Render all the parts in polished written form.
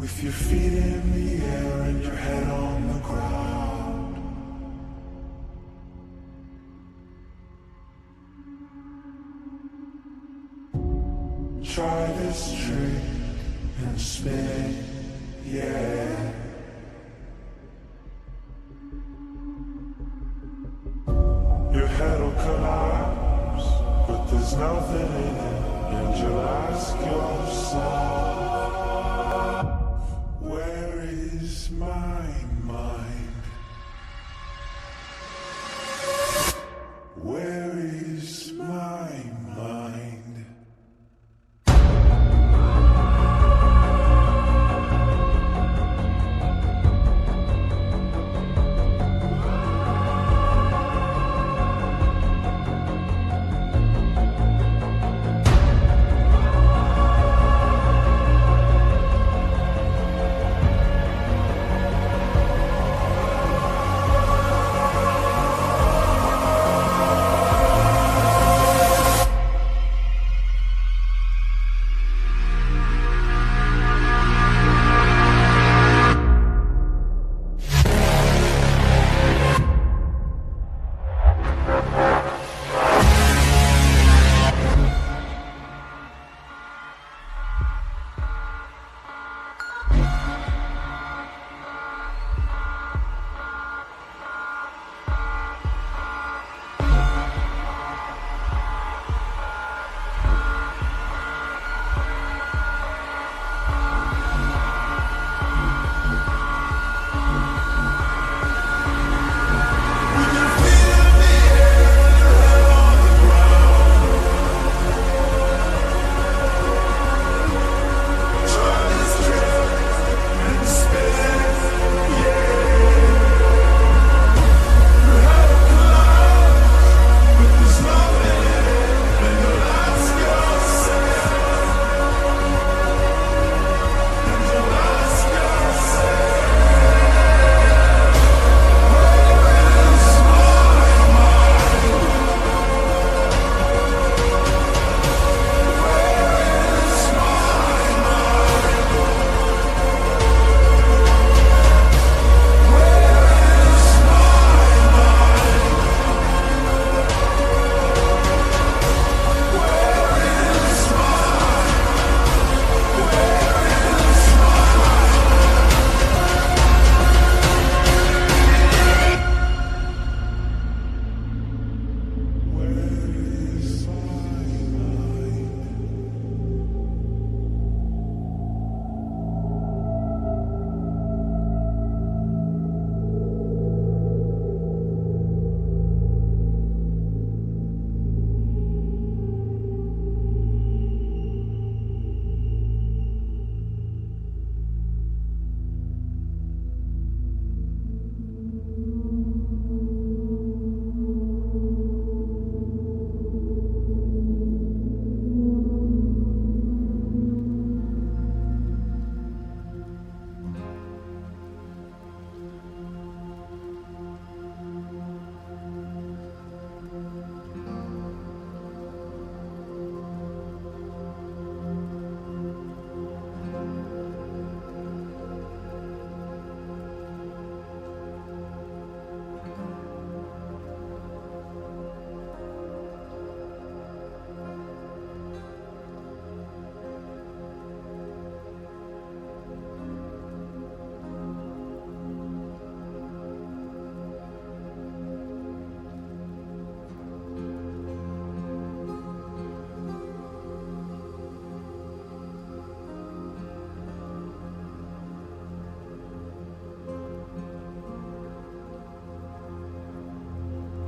With your feet in the air and your head on the ground. Try this trick and spin, yeah. Your head'll collapse, but there's nothing in it, and you'll ask yourself, where is my mind? Where is my mind?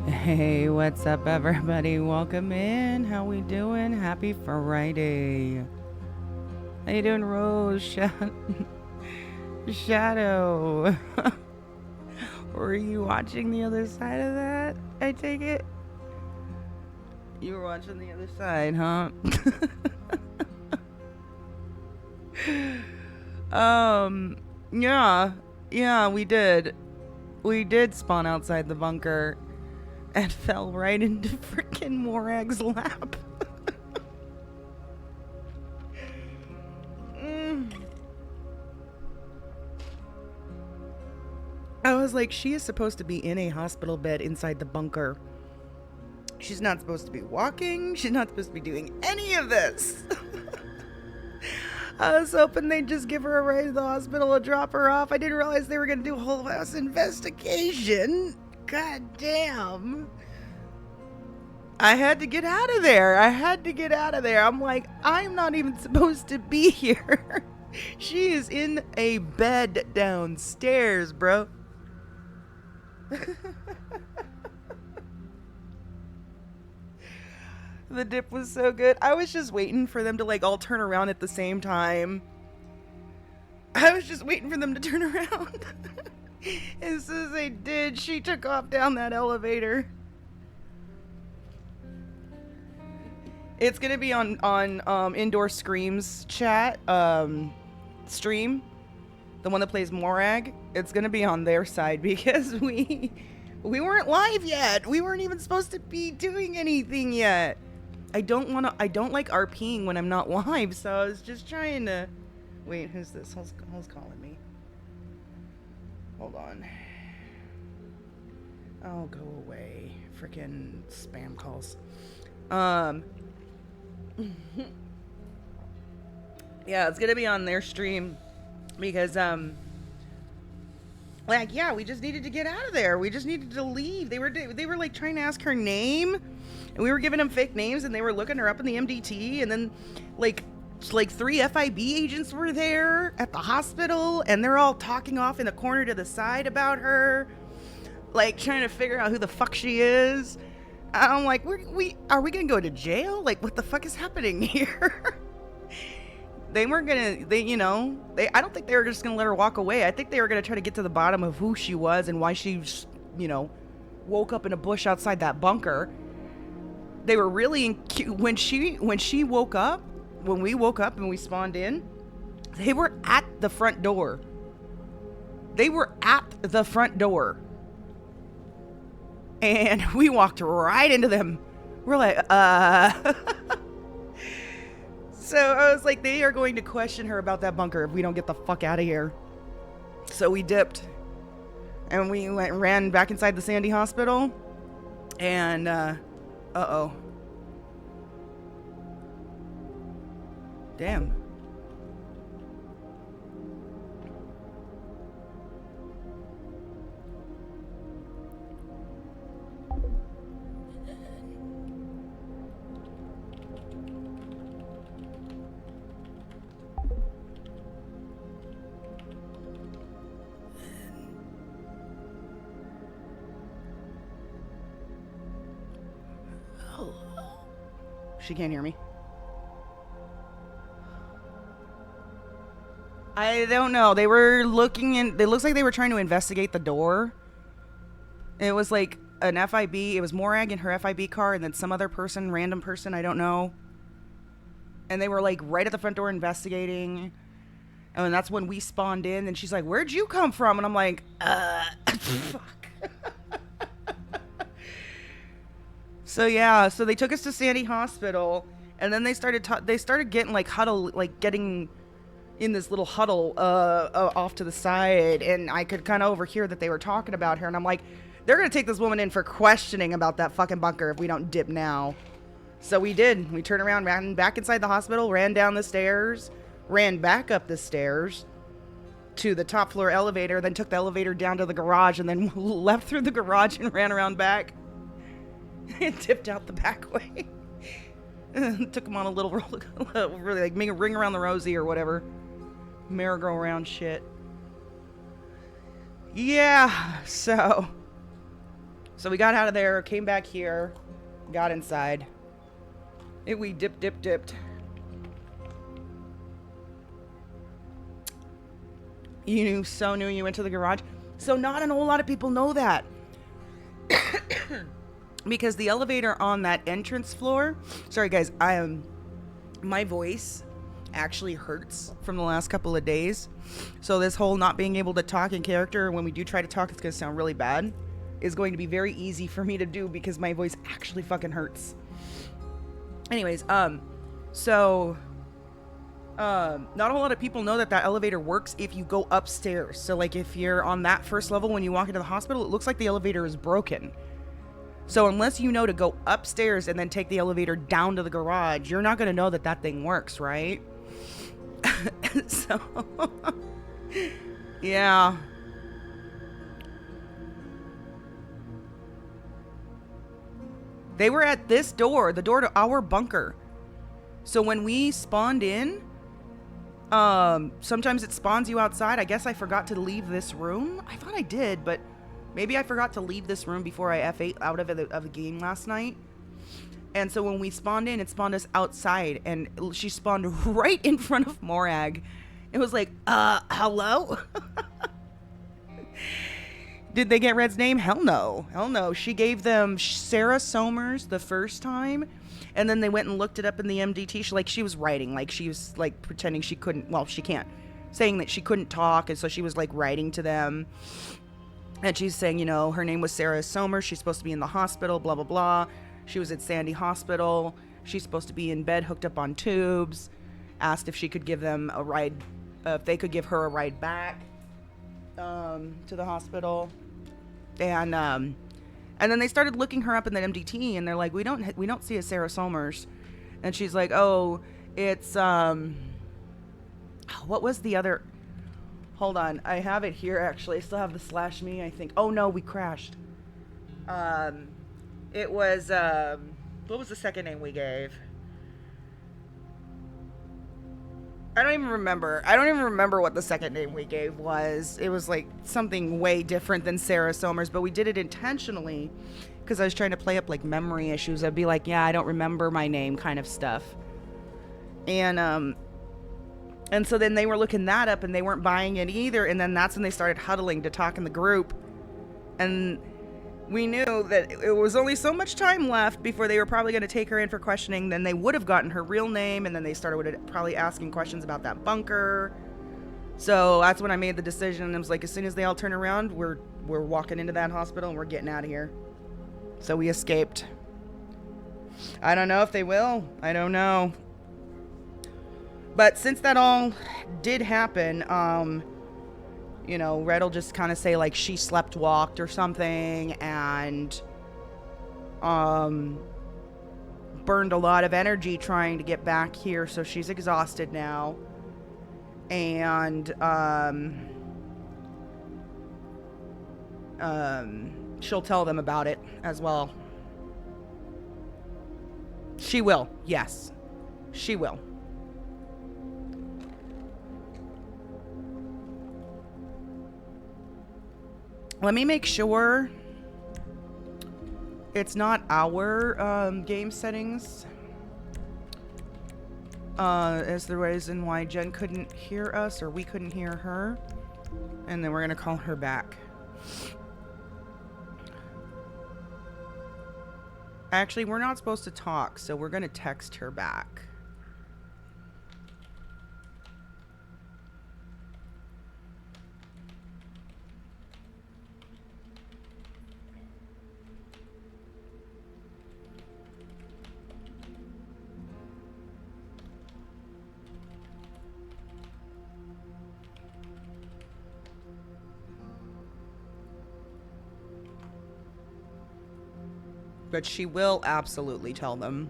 Hey, what's up, everybody? Welcome in. How we doing? Happy Friday. How you doing, Rose? Shadow. Were you watching the other side of that? I take it. You were watching the other side, huh? Yeah, we did. We did spawn outside the bunker and fell right into freaking Morag's lap. was like, she is supposed to be in a hospital bed inside the bunker. She's not supposed to be walking. She's not supposed to be doing any of this. I was hoping they'd just give her a ride to the hospital and drop her off. I didn't realize they were going to do a whole house investigation. God damn. I had to get out of there. I'm like, I'm not even supposed to be here. She is in a bed downstairs, bro. The dip was so good. I was just waiting for them to like all turn around at the same time. I was just waiting for them to turn around. As soon as they did, she took off down that elevator. It's gonna be on Indoor Screams chat stream, the one that plays Morag. It's gonna be on their side because we weren't live yet. We weren't even supposed to be doing anything yet. I don't like RPing when I'm not live, so I was just trying to... Wait, who's this? Who's calling me? Hold on. Oh, go away. Freaking spam calls. Yeah, it's gonna be on their stream because, like, yeah, we just needed to get out of there. We just needed to leave. They were like trying to ask her name, and we were giving them fake names, and they were looking her up in the MDT, and then like 3 FIB agents were there at the hospital, and they're all talking off in the corner to the side about her, like trying to figure out who the fuck she is. I'm like, are we gonna go to jail? Like, what the fuck is happening here? They weren't gonna, I don't think they were just gonna let her walk away. I think they were gonna try to get to the bottom of who she was and why she, woke up in a bush outside that bunker. They were really, when she woke up, when we woke up and we spawned in, they were at the front door. And we walked right into them. We're like, So I was like, they are going to question her about that bunker if we don't get the fuck out of here. So we dipped. And we ran back inside the Sandy Hospital. And, uh-oh. Damn. She can't hear me. I don't know. They were looking in. It looks like they were trying to investigate the door. It was like an FIB. It was Morag in her FIB car, and then some other person, random person, I don't know. And they were like right at the front door investigating. And that's when we spawned in, and she's like, "Where'd you come from?" And I'm like, fuck. So yeah, so they took us to Sandy Hospital, and then they started getting like getting in this little huddle off to the side, and I could kind of overhear that they were talking about her, and I'm like, they're gonna take this woman in for questioning about that fucking bunker if we don't dip now. So we did. We turned around, ran back inside the hospital, ran down the stairs, ran back up the stairs to the top floor elevator, then took the elevator down to the garage, and then left through the garage and ran around back. And tipped out the back way. Took him on a little really like ring around the rosy or whatever. Merry-go-round shit. Yeah, so we got out of there, came back here, got inside. We dipped. You knew you went to the garage. So not a whole lot of people know that. Because the elevator on that entrance floor... Sorry, guys. My voice actually hurts from the last couple of days. So this whole not being able to talk in character, when we do try to talk, it's going to sound really bad, is going to be very easy for me to do because my voice actually fucking hurts. Anyways, so Not a whole lot of people know that that elevator works if you go upstairs. So like if you're on that first level when you walk into the hospital, it looks like the elevator is broken. So unless you know to go upstairs and then take the elevator down to the garage, you're not going to know that that thing works, right? So, yeah. They were at this door, the door to our bunker. So when we spawned in, sometimes it spawns you outside. I guess I forgot to leave this room. I thought I did, but maybe I forgot to leave this room before I F8 out of the game last night. And so when we spawned in, it spawned us outside, and she spawned right in front of Morag. It was like, hello? Did they get Red's name? Hell no. Hell no. She gave them Sarah Somers the first time, and then they went and looked it up in the MDT. She was writing, like she was like pretending she couldn't, well, she can't, saying that she couldn't talk, and so she was like writing to them. And she's saying, you know, her name was Sarah Somers. She's supposed to be in the hospital, blah, blah, blah. She was at Sandy Hospital. She's supposed to be in bed, hooked up on tubes. Asked if she could give them a ride, if they could give her a ride back to the hospital. And then they started looking her up in the MDT, and they're like, we don't see a Sarah Somers. And she's like, oh, it's what was the other? Hold on, I have it here actually. I still have the /me, I think. Oh no, we crashed. It was what was the second name we gave? I don't even remember what the second name we gave was. It was like something way different than Sarah Somers, but we did it intentionally because I was trying to play up like memory issues. I'd be like, yeah, I don't remember my name kind of stuff. And so then they were looking that up and they weren't buying it either. And then that's when they started huddling to talk in the group. And we knew that it was only so much time left before they were probably going to take her in for questioning. Then they would have gotten her real name, and then they started probably asking questions about that bunker. So that's when I made the decision. And I was like, as soon as they all turn around, we're walking into that hospital and we're getting out of here. So we escaped. I don't know if they will. I don't know. But since that all did happen, you know, Red will just kind of say, like, she slept walked or something, and burned a lot of energy trying to get back here, so she's exhausted now. And she'll tell them about it as well. She will, yes. She will. Let me make sure it's not our game settings as the reason why Jen couldn't hear us or we couldn't hear her. And then we're going to call her back. Actually, we're not supposed to talk, so we're going to text her back. But she will absolutely tell them.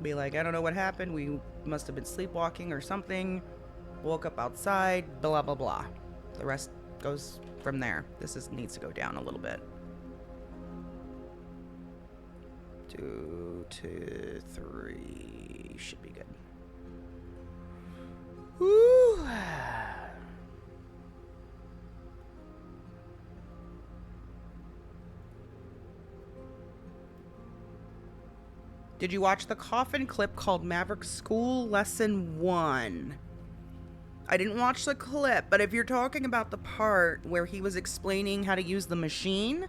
Be like, I don't know what happened. We must have been sleepwalking or something. Woke up outside, blah, blah, blah. The rest goes from there. Needs to go down a little bit. 2, 2, 3. Should be good. Woo. Did you watch the Coffin clip called Maverick School Lesson 1? I didn't watch the clip, but if you're talking about the part where he was explaining how to use the machine,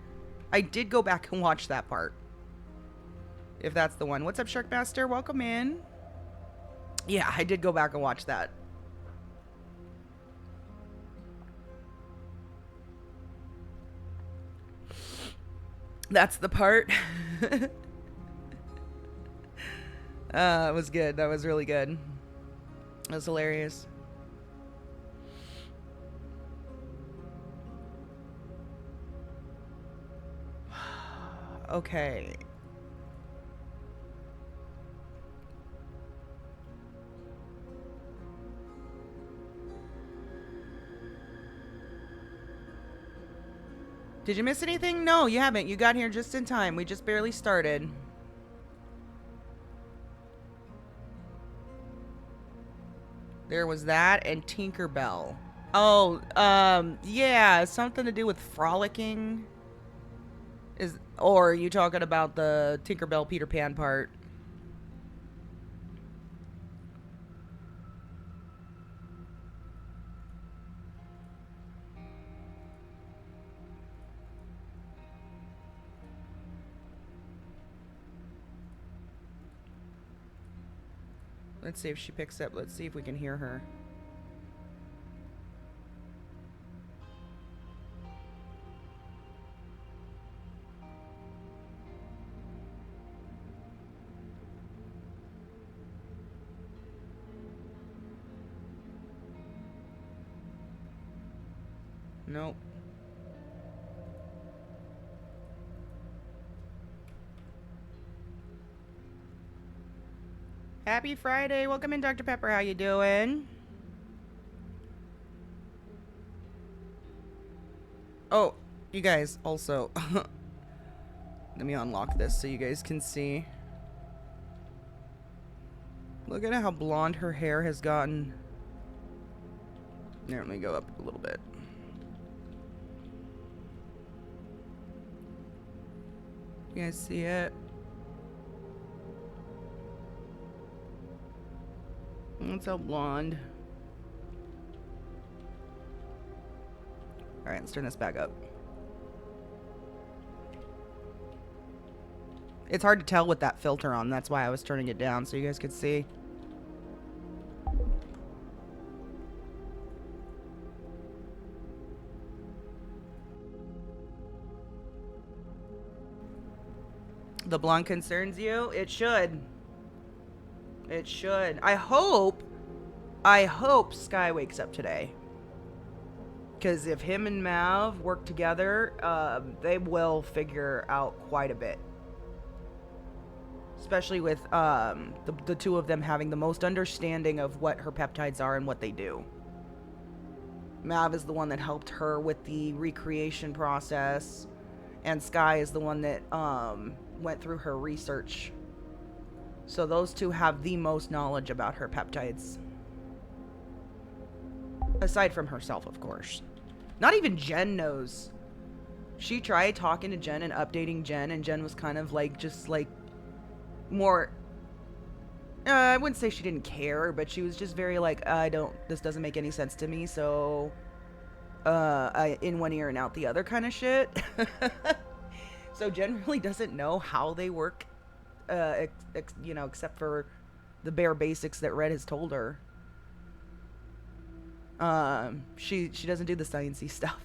I did go back and watch that part. If that's the one. What's up, Sharkmaster? Welcome in. Yeah, I did go back and watch that. That's the part. It was good. That was really good. That was hilarious. Okay. Did you miss anything? No, you haven't. You got here just in time. We just barely started. There was that and Tinkerbell. Oh, yeah, something to do with frolicking. Or are you talking about the Tinkerbell Peter Pan part? Let's see if she picks up. Let's see if we can hear her. Nope. Happy Friday. Welcome in, Dr. Pepper. How you doing? Oh, you guys, also. Let me unlock this so you guys can see. Look at how blonde her hair has gotten. Here, let me go up a little bit. You guys see it? That's how blonde. Alright, let's turn this back up. It's hard to tell with that filter on. That's why I was turning it down so you guys could see. The blonde concerns you? It should. It should. I hope Sky wakes up today. Because if him and Mav work together, they will figure out quite a bit. Especially with the two of them having the most understanding of what her peptides are and what they do. Mav is the one that helped her with the recreation process. And Sky is the one that went through her research. So those two have the most knowledge about her peptides. Aside from herself, of course. Not even Jen knows. She tried talking to Jen and updating Jen, and Jen was kind of like, just like, more... I wouldn't say she didn't care, but she was just very like, this doesn't make any sense to me, so... in one ear and out the other kind of shit. So Jen really doesn't know how they work, you know, except for the bare basics that Red has told her. She doesn't do the sciencey stuff.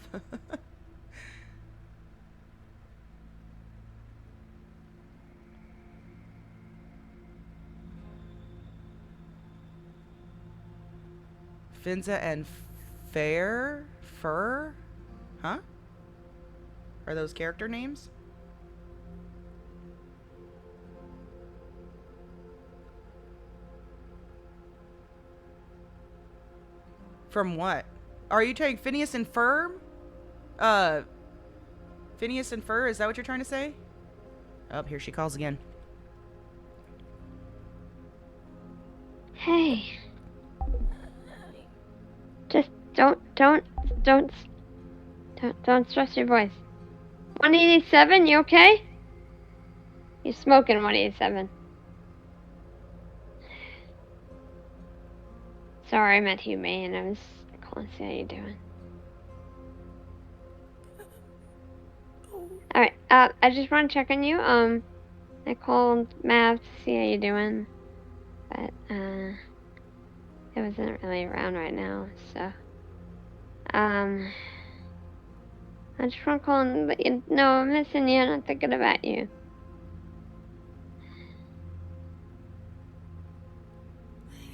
Finza and Fur? Huh? Are those character names? From what? Are you taking Phineas and Ferb? Phineas and Fur, is that what you're trying to say? Oh, here she calls again. Hey. Just don't stress your voice. 187, you okay? You're smoking 187. Sorry, I meant humane. I was calling to see how you're doing. Alright, I just want to check on you. I called Mav to see how you're doing. But, it wasn't really around right now, so. I just want to call and let you know I'm missing you and I'm thinking about you.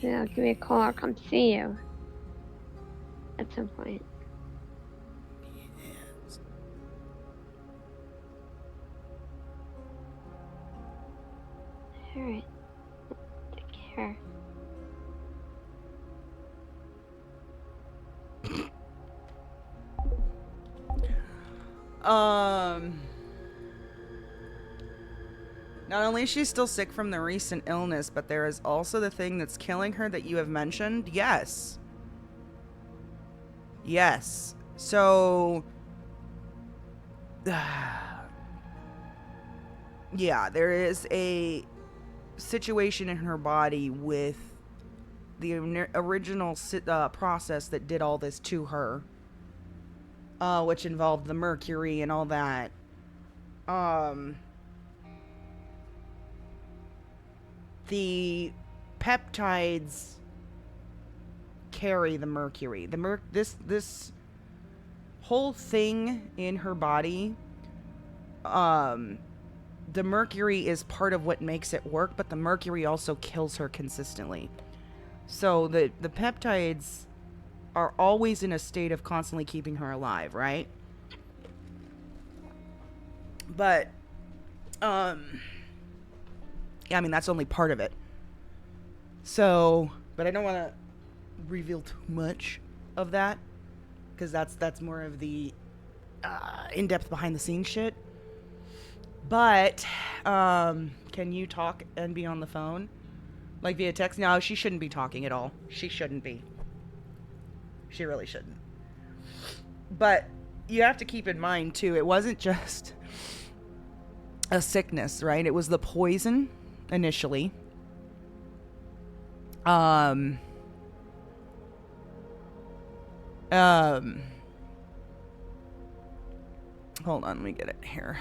Maybe I'll give you a call or come see you at some point. Yes. Alright. Take care. Not only is she still sick from the recent illness, but there is also the thing that's killing her that you have mentioned. Yes. Yes. So, yeah, there is a situation in her body with the original process that did all this to her, which involved the mercury and all that. The peptides carry the mercury. This whole thing in her body, the mercury is part of what makes it work, but the mercury also kills her consistently. So the peptides are always in a state of constantly keeping her alive, right? But yeah, I mean, that's only part of it. So, but I don't want to reveal too much of that, because that's more of the in-depth behind-the-scenes shit. But can you talk and be on the phone, like via text? No, she shouldn't be talking at all. She shouldn't be. She really shouldn't. But you have to keep in mind too, it wasn't just a sickness, right? It was the poison initially. Hold on, let me get it here.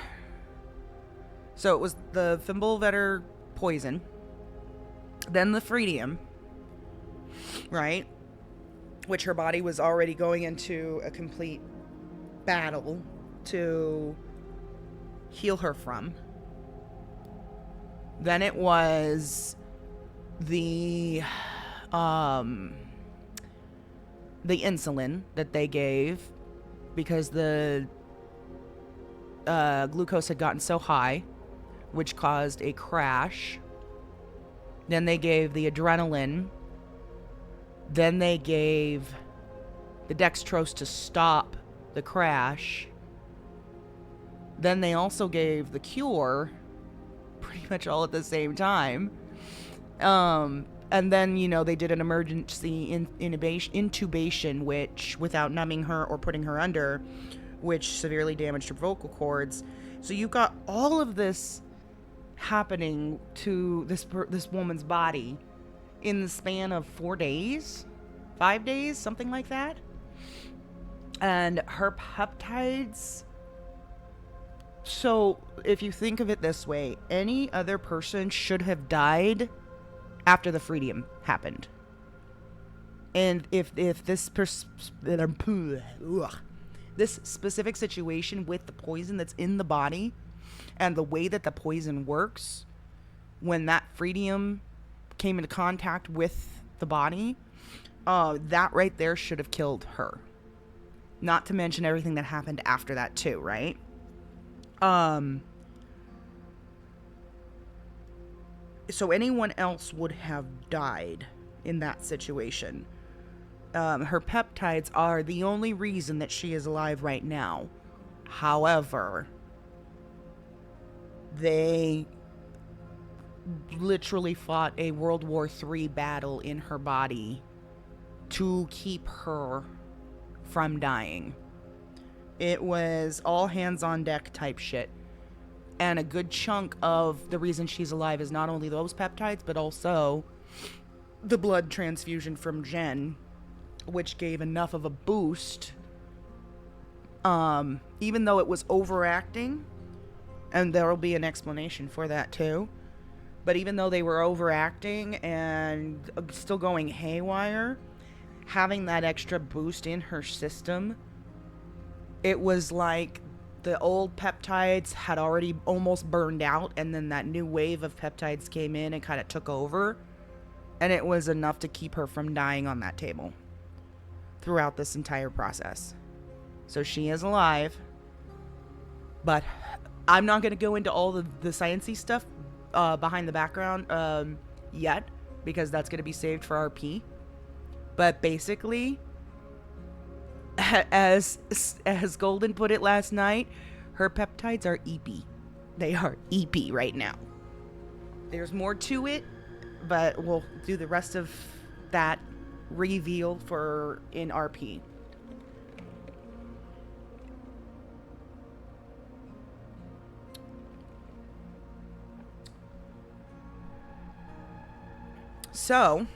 So it was the Fimbulvetter poison, then the Free2RP, right? Which her body was already going into a complete battle to heal her from. Then it was the insulin that they gave because the glucose had gotten so high, which caused a crash. Then they gave the adrenaline. Then they gave the dextrose to stop the crash. Then they also gave the cure, pretty much all at the same time. And then, you know, they did an emergency intubation, which, without numbing her or putting her under, which severely damaged her vocal cords. So you got all of this happening to this woman's body in the span of 4 days, 5 days, something like that. And her peptides. So if you think of it this way, any other person should have died after the Free2RP happened. And if this this specific situation with the poison that's in the body and the way that the poison works, when that Free2RP came into contact with the body, that right there should have killed her. Not to mention everything that happened after that too, right? So anyone else would have died in that situation. Her peptides are the only reason that she is alive right now. However, they literally fought a World War III battle in her body to keep her from dying. It was all hands on deck type shit. And a good chunk of the reason she's alive is not only those peptides, but also the blood transfusion from Jen, which gave enough of a boost, even though it was overacting, and there will be an explanation for that too. But even though they were overacting and still going haywire, having that extra boost in her system, it was like the old peptides had already almost burned out, and then that new wave of peptides came in and kind of took over. And it was enough to keep her from dying on that table throughout this entire process. So she is alive. But I'm not going to go into all the sciencey stuff behind the background yet, because that's going to be saved for RP. But basically, as Golden put it last night, her peptides are EP. They are EP right now. There's more to it, but we'll do the rest of that reveal for in RP. So,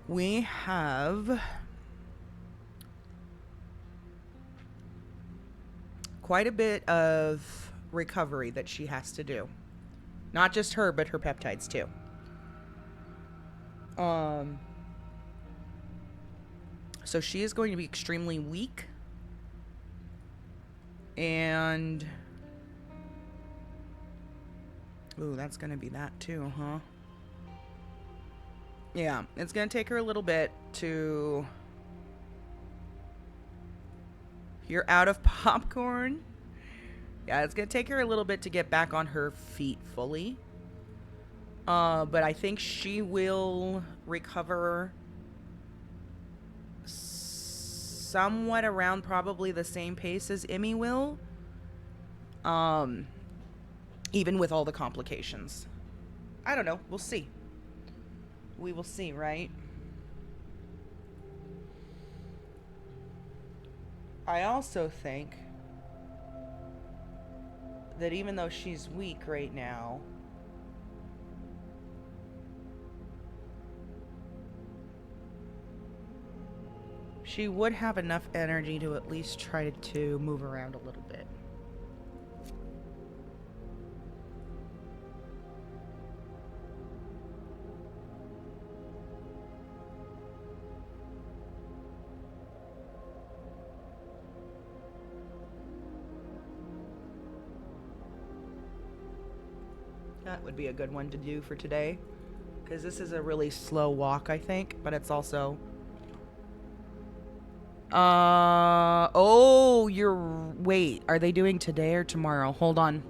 we have quite a bit of recovery that she has to do. Not just her, but her peptides too. So she is going to be extremely weak. And ooh, that's going to be that too, huh? Yeah, it's going to take her a little bit to... You're out of popcorn? Yeah, it's going to take her a little bit to get back on her feet fully. But I think she will recover somewhat around probably the same pace as Emmy will. Even with all the complications. I don't know. We'll see. We will see, right? I also think that even though she's weak right now, she would have enough energy to at least try to move around a little bit. That would be a good one to do for today, because this is a really slow walk, I think, but it's also... Oh, wait, are they doing today or tomorrow? Hold on.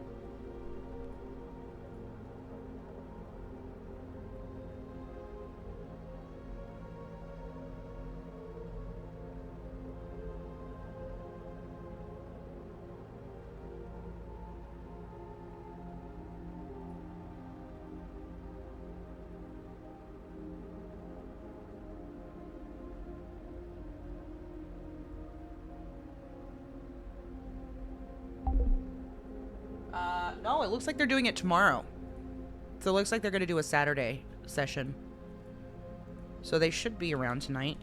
No, it looks like they're doing it tomorrow. So it looks like they're going to do a Saturday session. So they should be around tonight.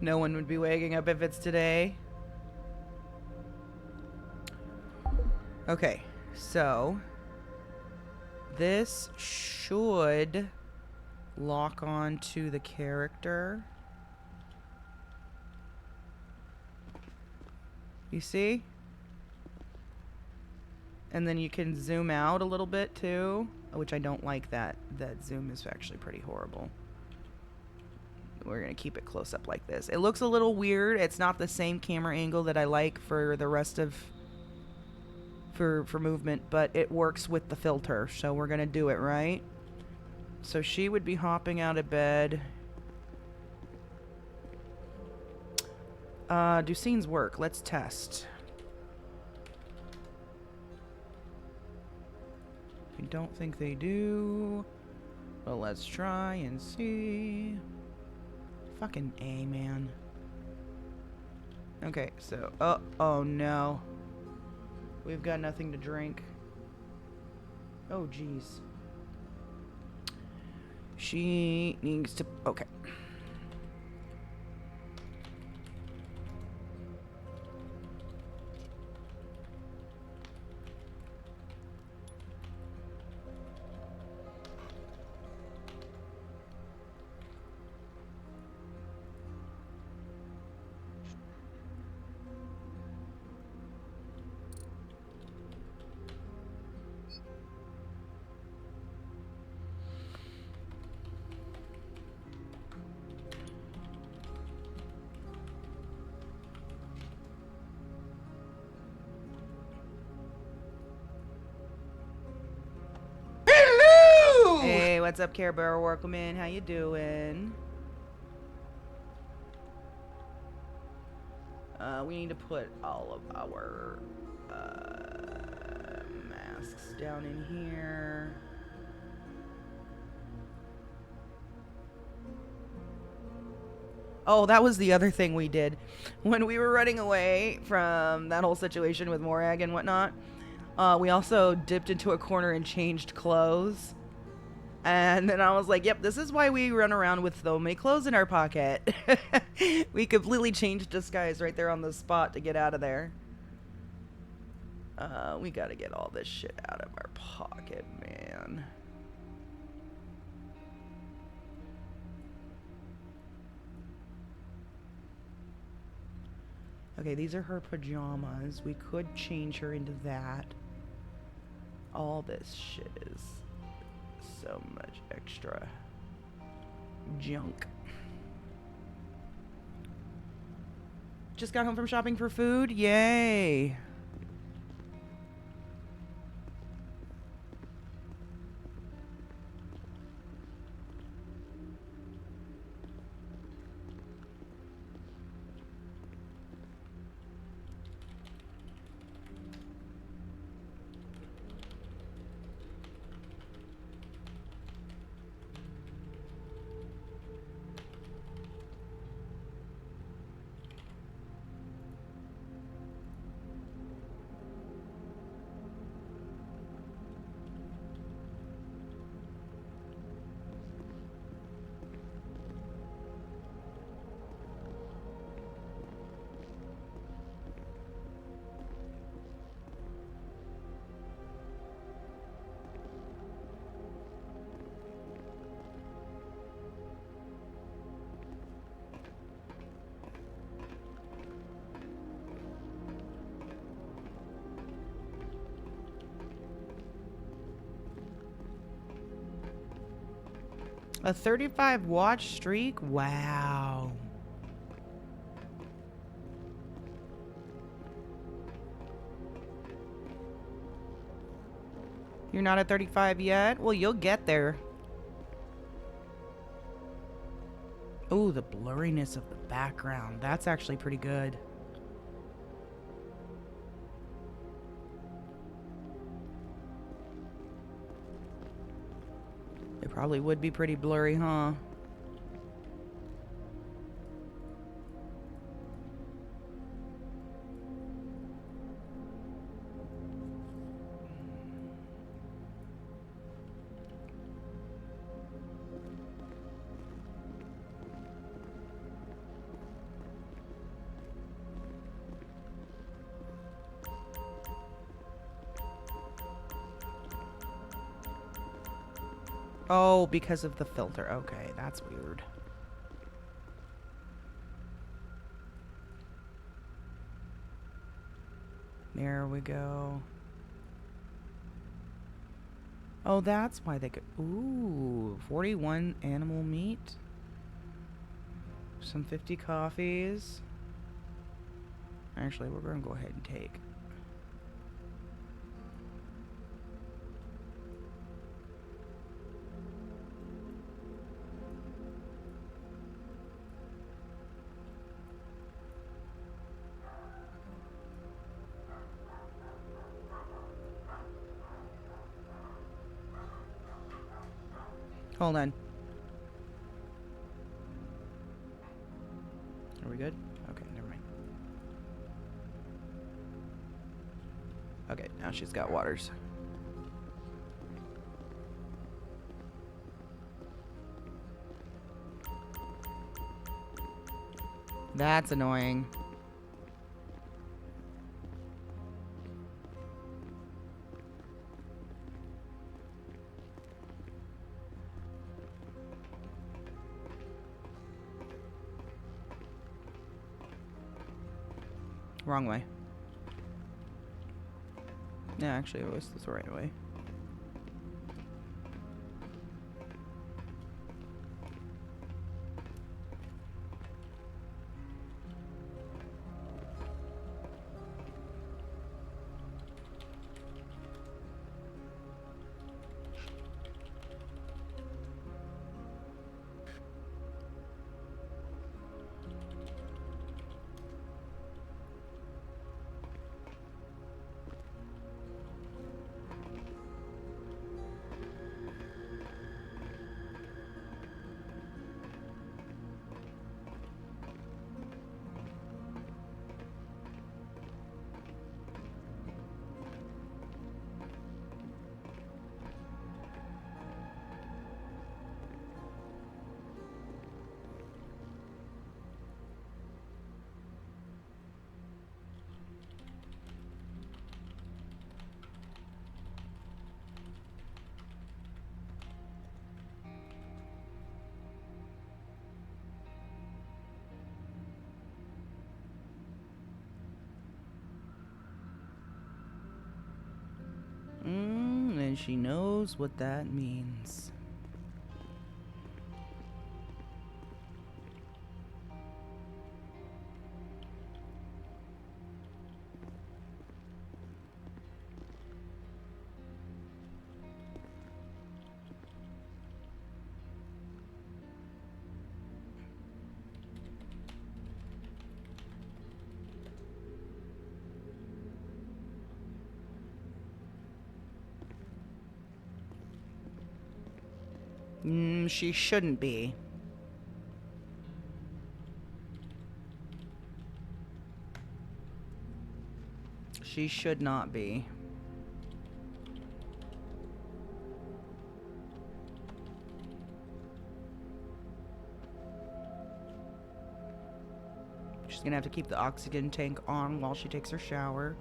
No one would be waking up if it's today. Okay, so this should lock on to the character. You see? And then you can zoom out a little bit too, which I don't like that. That zoom is actually pretty horrible. We're going to keep it close up like this. It looks a little weird. It's not the same camera angle that I like for the rest of... For movement, but it works with the filter, so we're going to do it, right? So she would be hopping out of bed. Do scenes work? Let's test. I don't think they do. But let's try and see. Fucking A, man. Okay, so... Oh, no. We've got nothing to drink. Oh, jeez. She needs to... Okay. What's up, Care Bear Workman? How you doing? We need to put all of our masks down in here. Oh, that was the other thing we did. When we were running away from that whole situation with Morag and whatnot, we also dipped into a corner and changed clothes. And then I was like, yep, this is why we run around with so many clothes in our pocket. We completely changed disguise right there on the spot to get out of there. We gotta get all this shit out of our pocket, man. Okay, these are her pajamas. We could change her into that. All this shit is so much extra junk. Just got home from shopping for food. Yay. A 35 watch streak? Wow. You're not at 35 yet? Well, you'll get there. Oh, the blurriness of the background. That's actually pretty good. It probably would be pretty blurry, huh? Oh, because of the filter. Okay, that's weird. There we go. Oh, that's why they could... Ooh, 41 animal meat. Some 50 coffees. Actually, we're going to go ahead and take... Hold on. Are we good? Okay, never mind. Okay, now she's got waters. That's annoying. Wrong way. Yeah, actually, it was the right way. she knows what that means. She shouldn't be. She should not be. She's gonna have to keep the oxygen tank on while she takes her shower.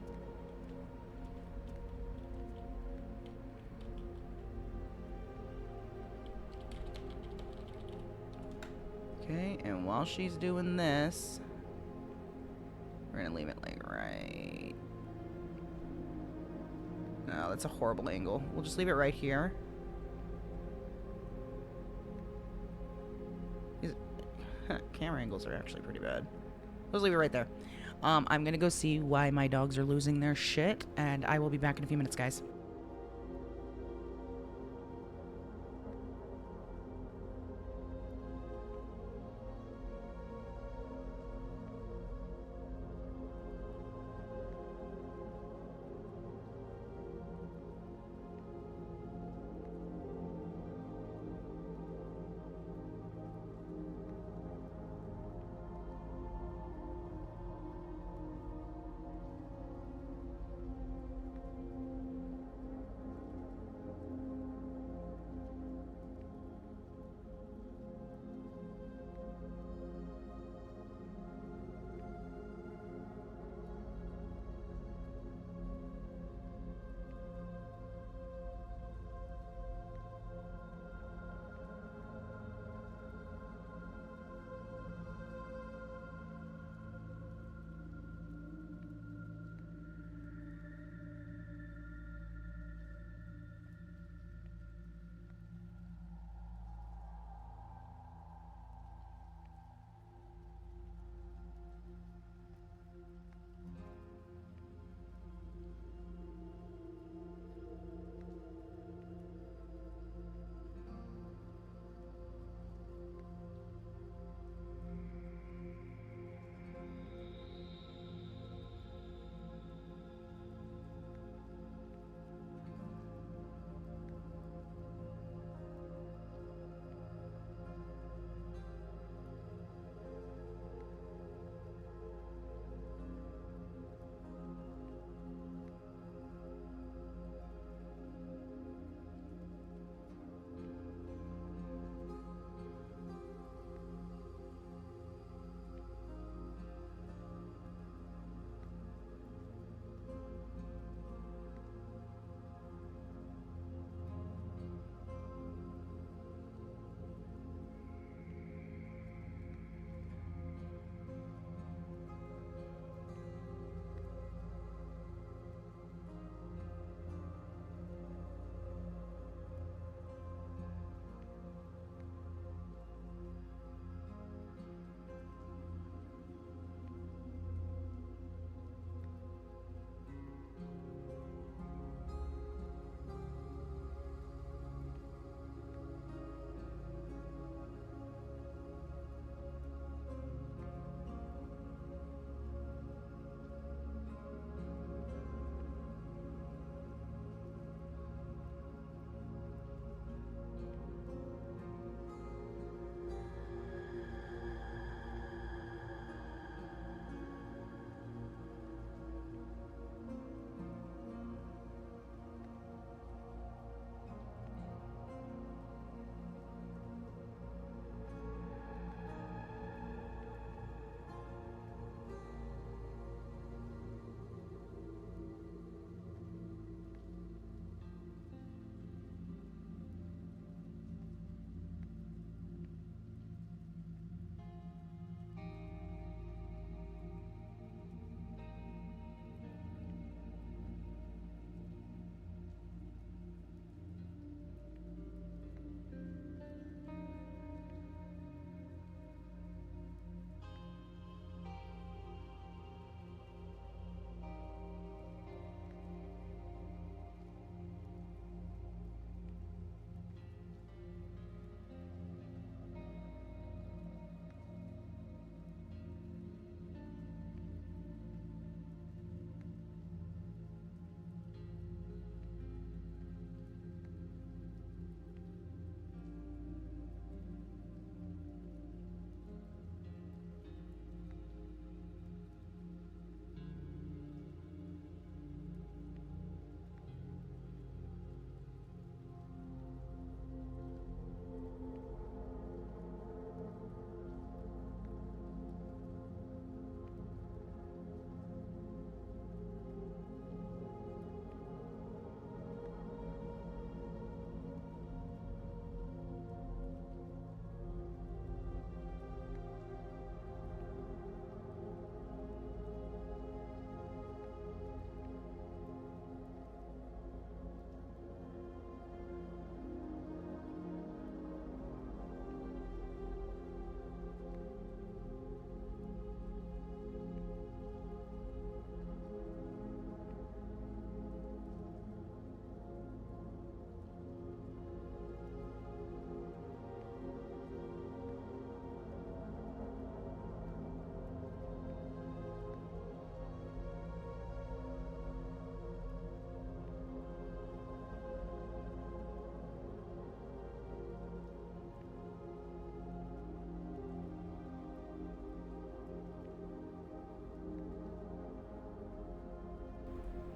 Okay, and while she's doing this, we're gonna leave it like right. No, that's a horrible angle. We'll just leave it right here. Camera angles are actually pretty bad. Let's leave it right there. I'm gonna go see why my dogs are losing their shit, and I will be back in a few minutes, guys.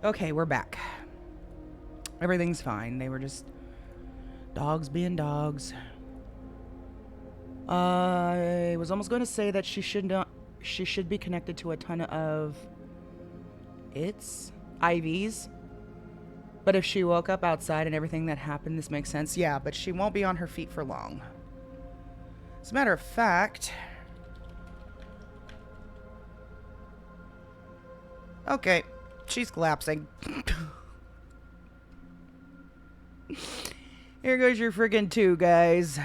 Okay, we're back. Everything's fine. They were just dogs being dogs. I was almost going to say that she should be connected to a ton of IVs. But if she woke up outside and everything that happened, this makes sense. Yeah, but she won't be on her feet for long. As a matter of fact... Okay, she's collapsing. Here goes your friggin' 2, guys.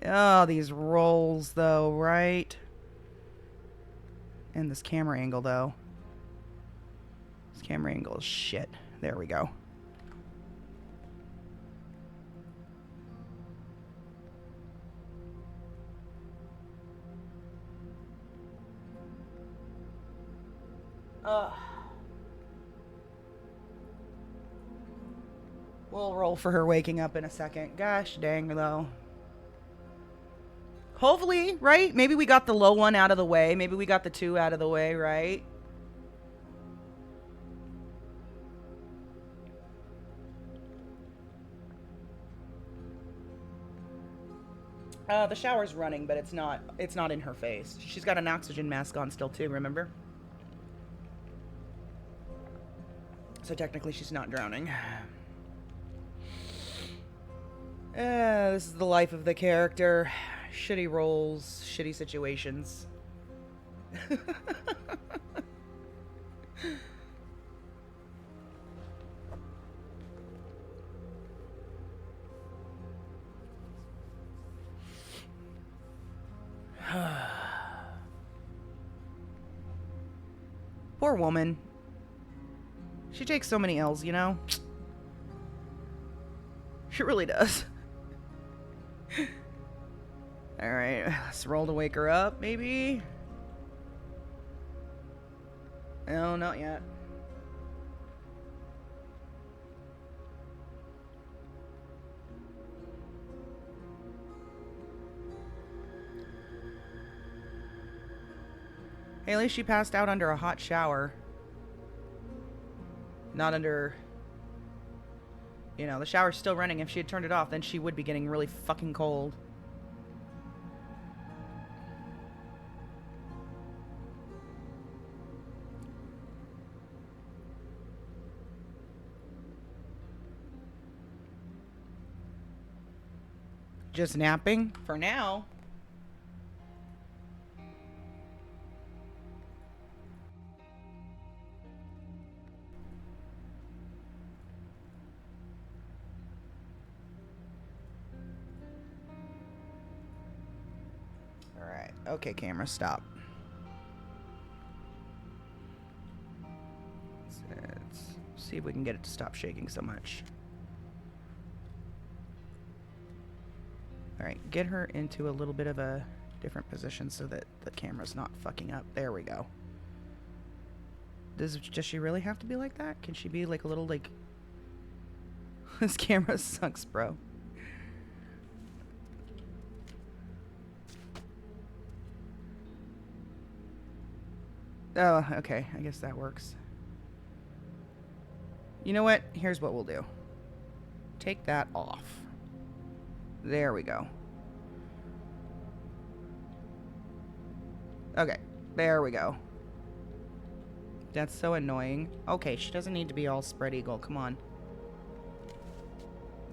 Oh, these rolls, though, right? And this camera angle, though. This camera angle is shit. There we go. We'll roll for her waking up in a second. Gosh dang, though. Hopefully, right? Maybe we got the low one out of the way. Maybe we got the 2 out of the way, right? The shower's running, but it's not in her face. She's got an oxygen mask on still too, remember? So technically she's not drowning. This is the life of the character. Shitty roles, shitty situations. Poor woman. She takes so many L's, you know? She really does. Alright, let's roll to wake her up, maybe? No, not yet. Hey, at least she passed out under a hot shower. Not under... You know, the shower's still running. If she had turned it off, then she would be getting really fucking cold. Just napping for now. Alright, okay, camera, stop. Let's see if we can get it to stop shaking so much. Alright, get her into a little bit of a different position so that the camera's not fucking up. There we go. Does she really have to be like that? Can she be like a little like... This camera sucks, bro. Oh, okay. I guess that works. You know what? Here's what we'll do. Take that off. There we go. Okay. There we go. That's so annoying. Okay, she doesn't need to be all spread eagle. Come on.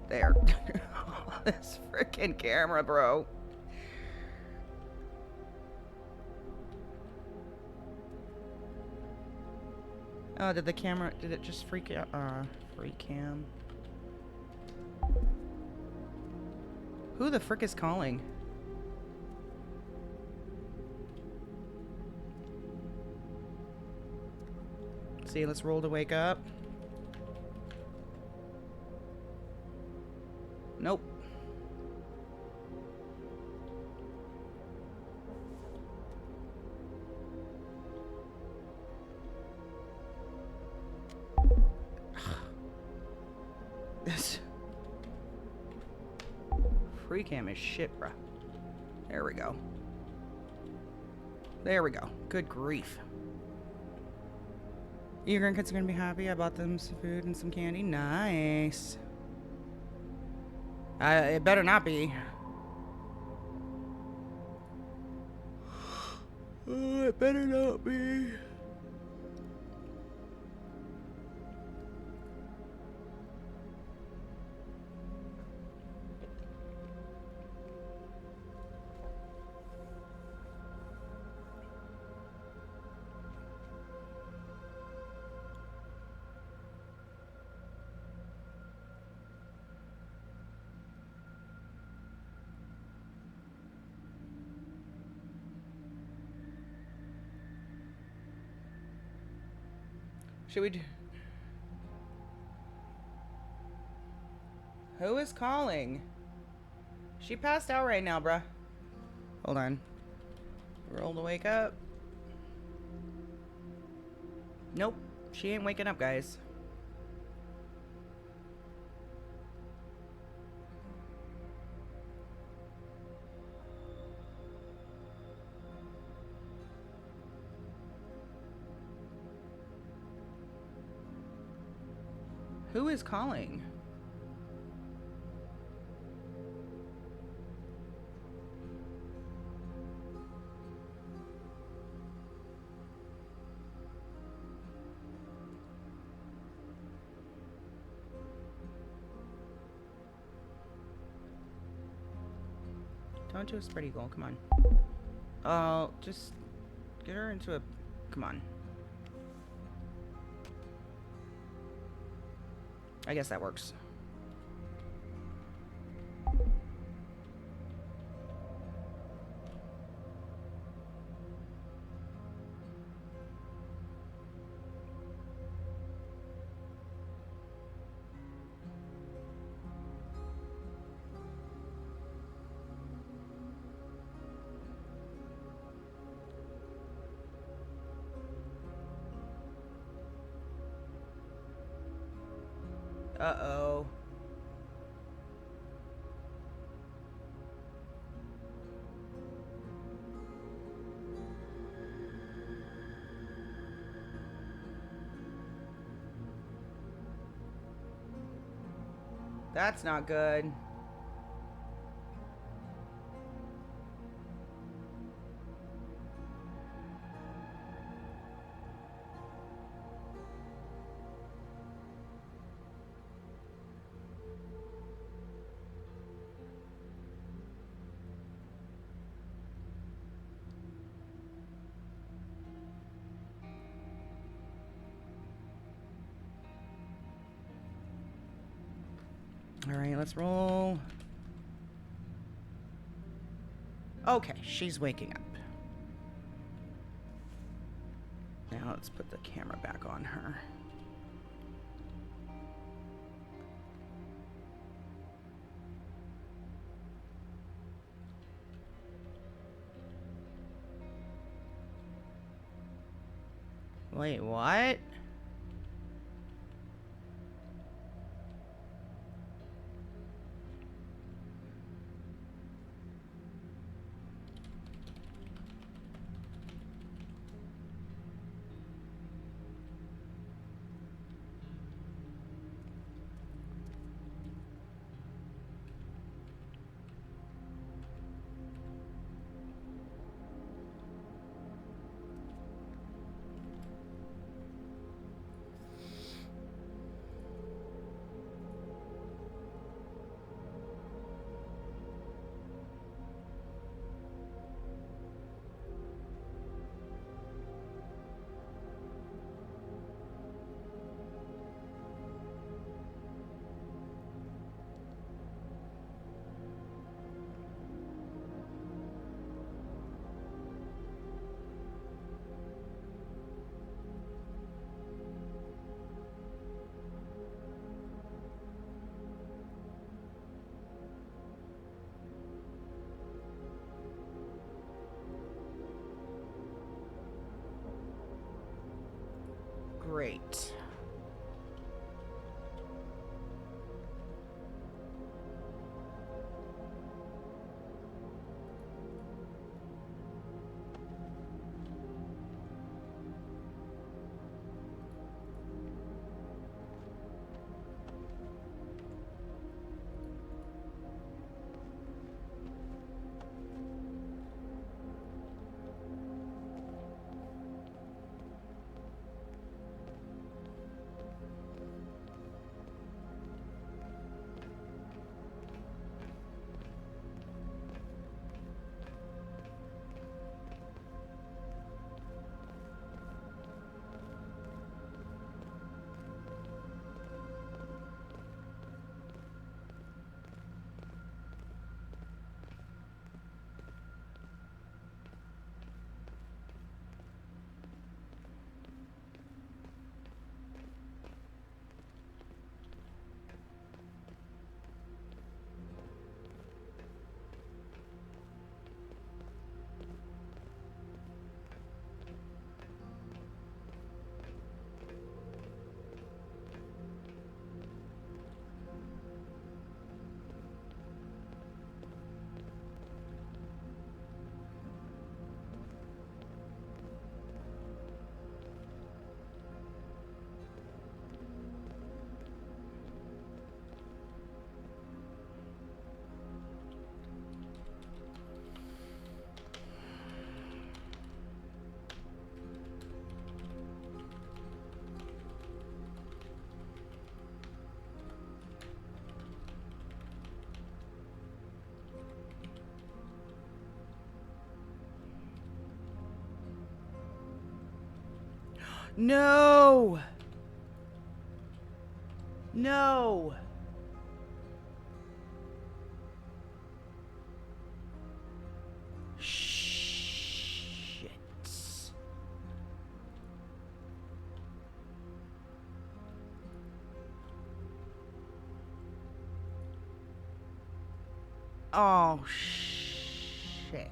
There. This freaking camera, bro. Oh, did it just freak out? Free cam. Who the frick is calling? See, let's roll to wake up. Nope. This free cam is shit, bruh. There we go. There we go. Good grief. Your grandkids are gonna be happy. I bought them some food and some candy. Nice. It better not be. Oh, it better not be. Should we do... Who is calling? She passed out right now, bruh. Hold on. Roll to wake up. Nope. She ain't waking up, guys. Who is calling? Don't do a spread eagle, come on. Oh, just get her into a... Come on. I guess that works. Uh-oh. That's not good. All right, let's roll. Okay, she's waking up. Now let's put the camera back on her. Wait, what? Great. No! No! Shit. Oh, shit.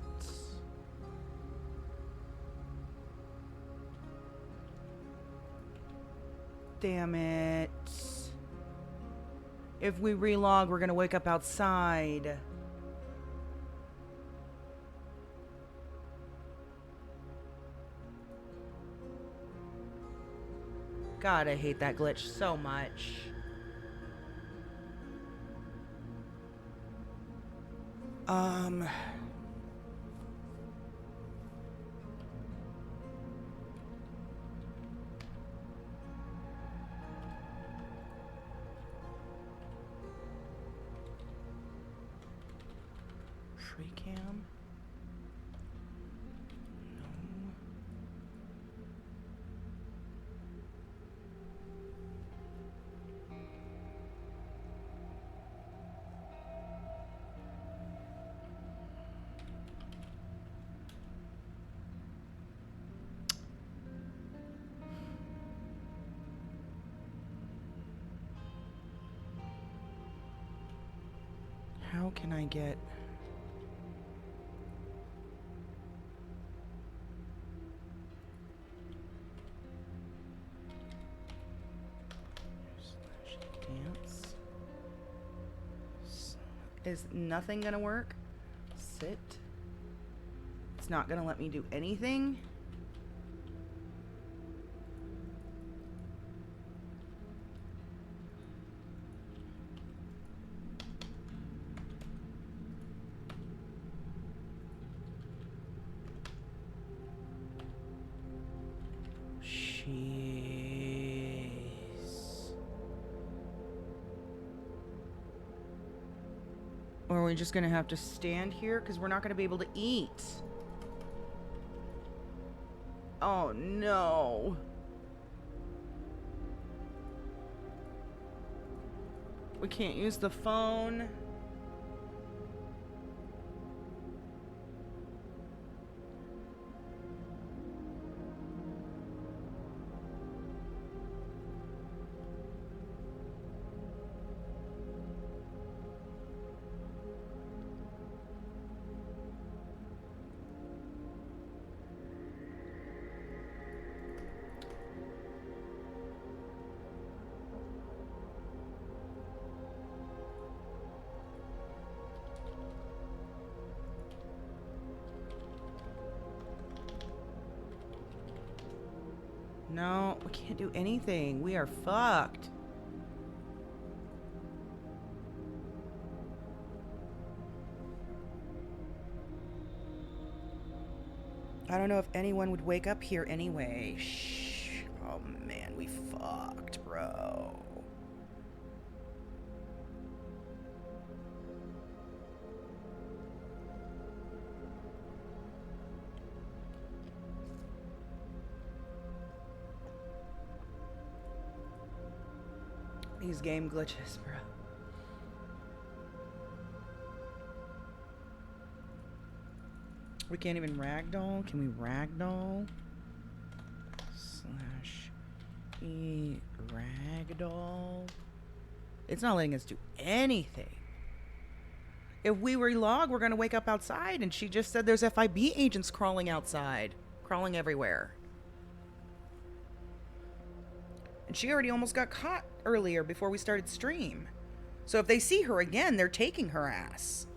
Damn it. If we relog, we're gonna wake up outside. God, I hate that glitch so much. Free cam? No. How can I get... Dance. Is nothing gonna work? Sit. It's not gonna let me do anything? Jeez. Or are we just gonna have to stand here? Because we're not gonna be able to eat. Oh no. We can't use the phone. No, we can't do anything. We are fucked. I don't know if anyone would wake up here anyway. Shh. Oh man, we fucked, bro. These game glitches, bro. We can't even ragdoll. Can we ragdoll? / e ragdoll. It's not letting us do anything. If we relog, we're gonna wake up outside, and she just said there's FIB agents crawling outside, crawling everywhere. And she already almost got caught earlier before we started stream. So if they see her again, they're taking her ass.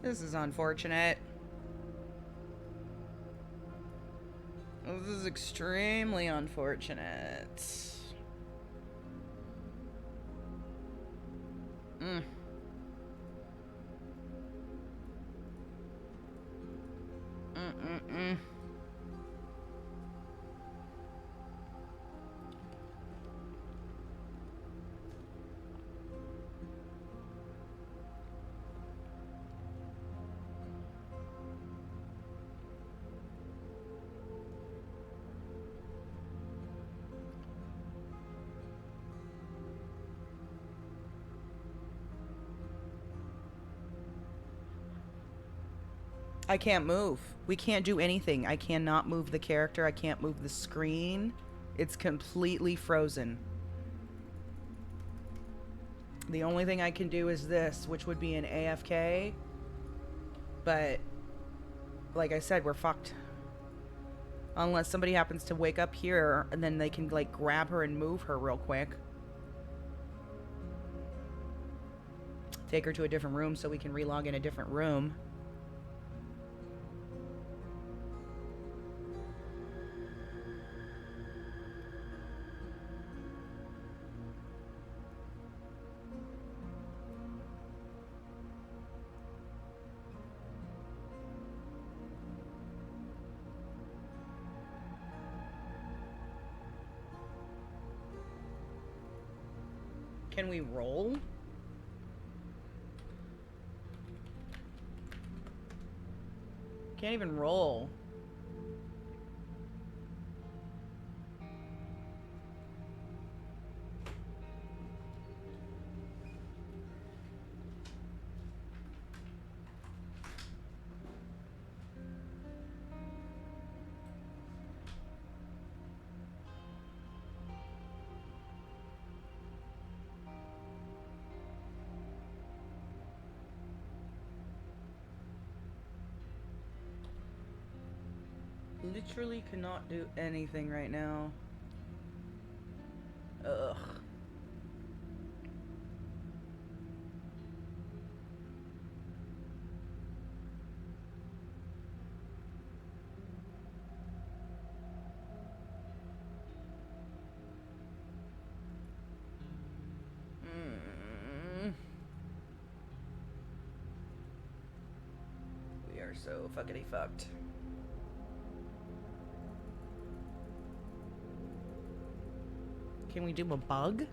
This is unfortunate. This is extremely unfortunate. Mm. Mm-mm-mm. I can't move. We can't do anything. I cannot move the character. I can't move the screen. It's completely frozen. The only thing I can do is this, which would be an AFK. But, like I said, we're fucked. Unless somebody happens to wake up here, and then they can, like, grab her and move her real quick. Take her to a different room so we can relog in a different room. Can we roll? Can't even roll. Literally cannot do anything right now. Ugh. We are so fuckity fucked. Can we do a bug?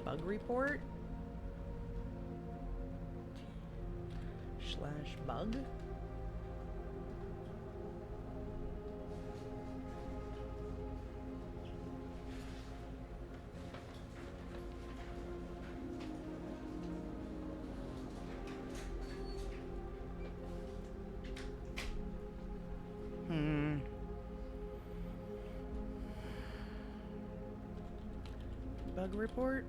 Bug report? / bug? Bug report?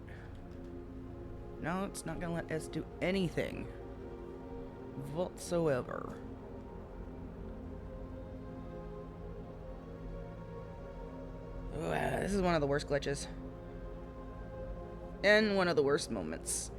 No, it's not gonna let us do anything whatsoever. This is one of the worst glitches. And one of the worst moments.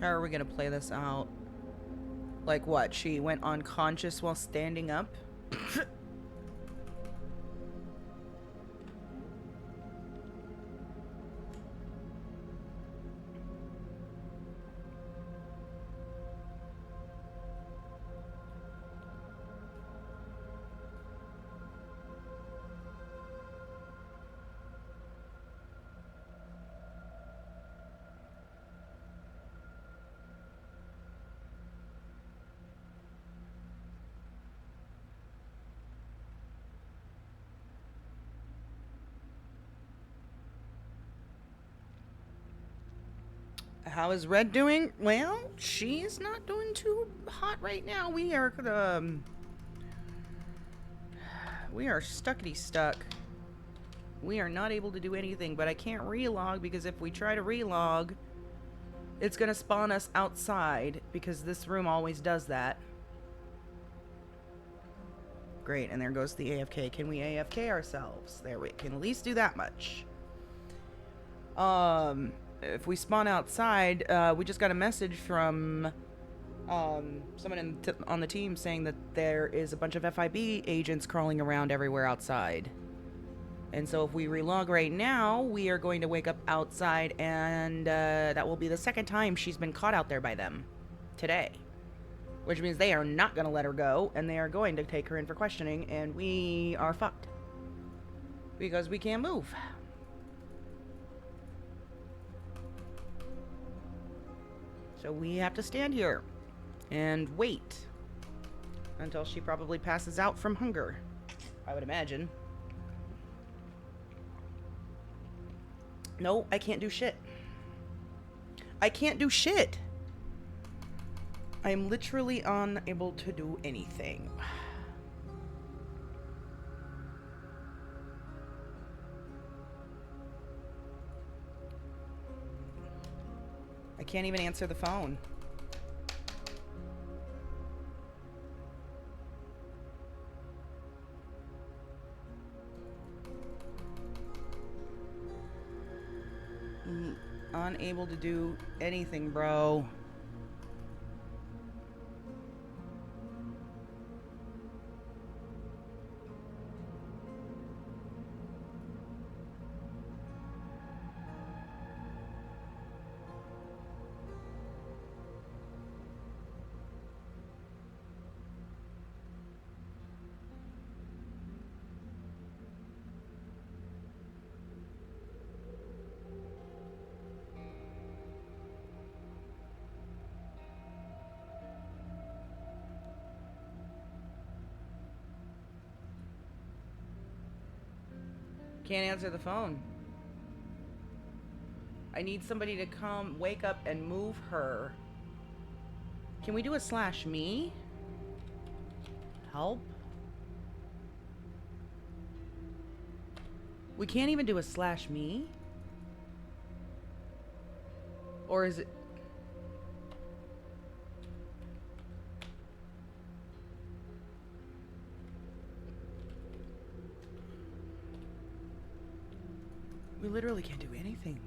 How are we gonna play this out? Like what? She went unconscious while standing up? How is Red doing? Well, she's not doing too hot right now. We are stuckity stuck. We are not able to do anything, but I can't relog because if we try to relog, it's gonna spawn us outside because this room always does that. Great, and there goes the AFK. Can we AFK ourselves? There, we can at least do that much. If we spawn outside, we just got a message from someone on the team saying that there is a bunch of FIB agents crawling around everywhere outside. And so if we relog right now, we are going to wake up outside, and that will be the second time she's been caught out there by them today. Which means they are not going to let her go, and they are going to take her in for questioning, and we are fucked. Because we can't move. So we have to stand here and wait until she probably passes out from hunger, I would imagine. No, I can't do shit. I can't do shit. I am literally unable to do anything. I can't even answer the phone. Unable to do anything, bro. Can't answer the phone. I need somebody to come, wake up, and move her. Can we do a /me? Help? We can't even do a /me? Or is it... We literally can't do anything.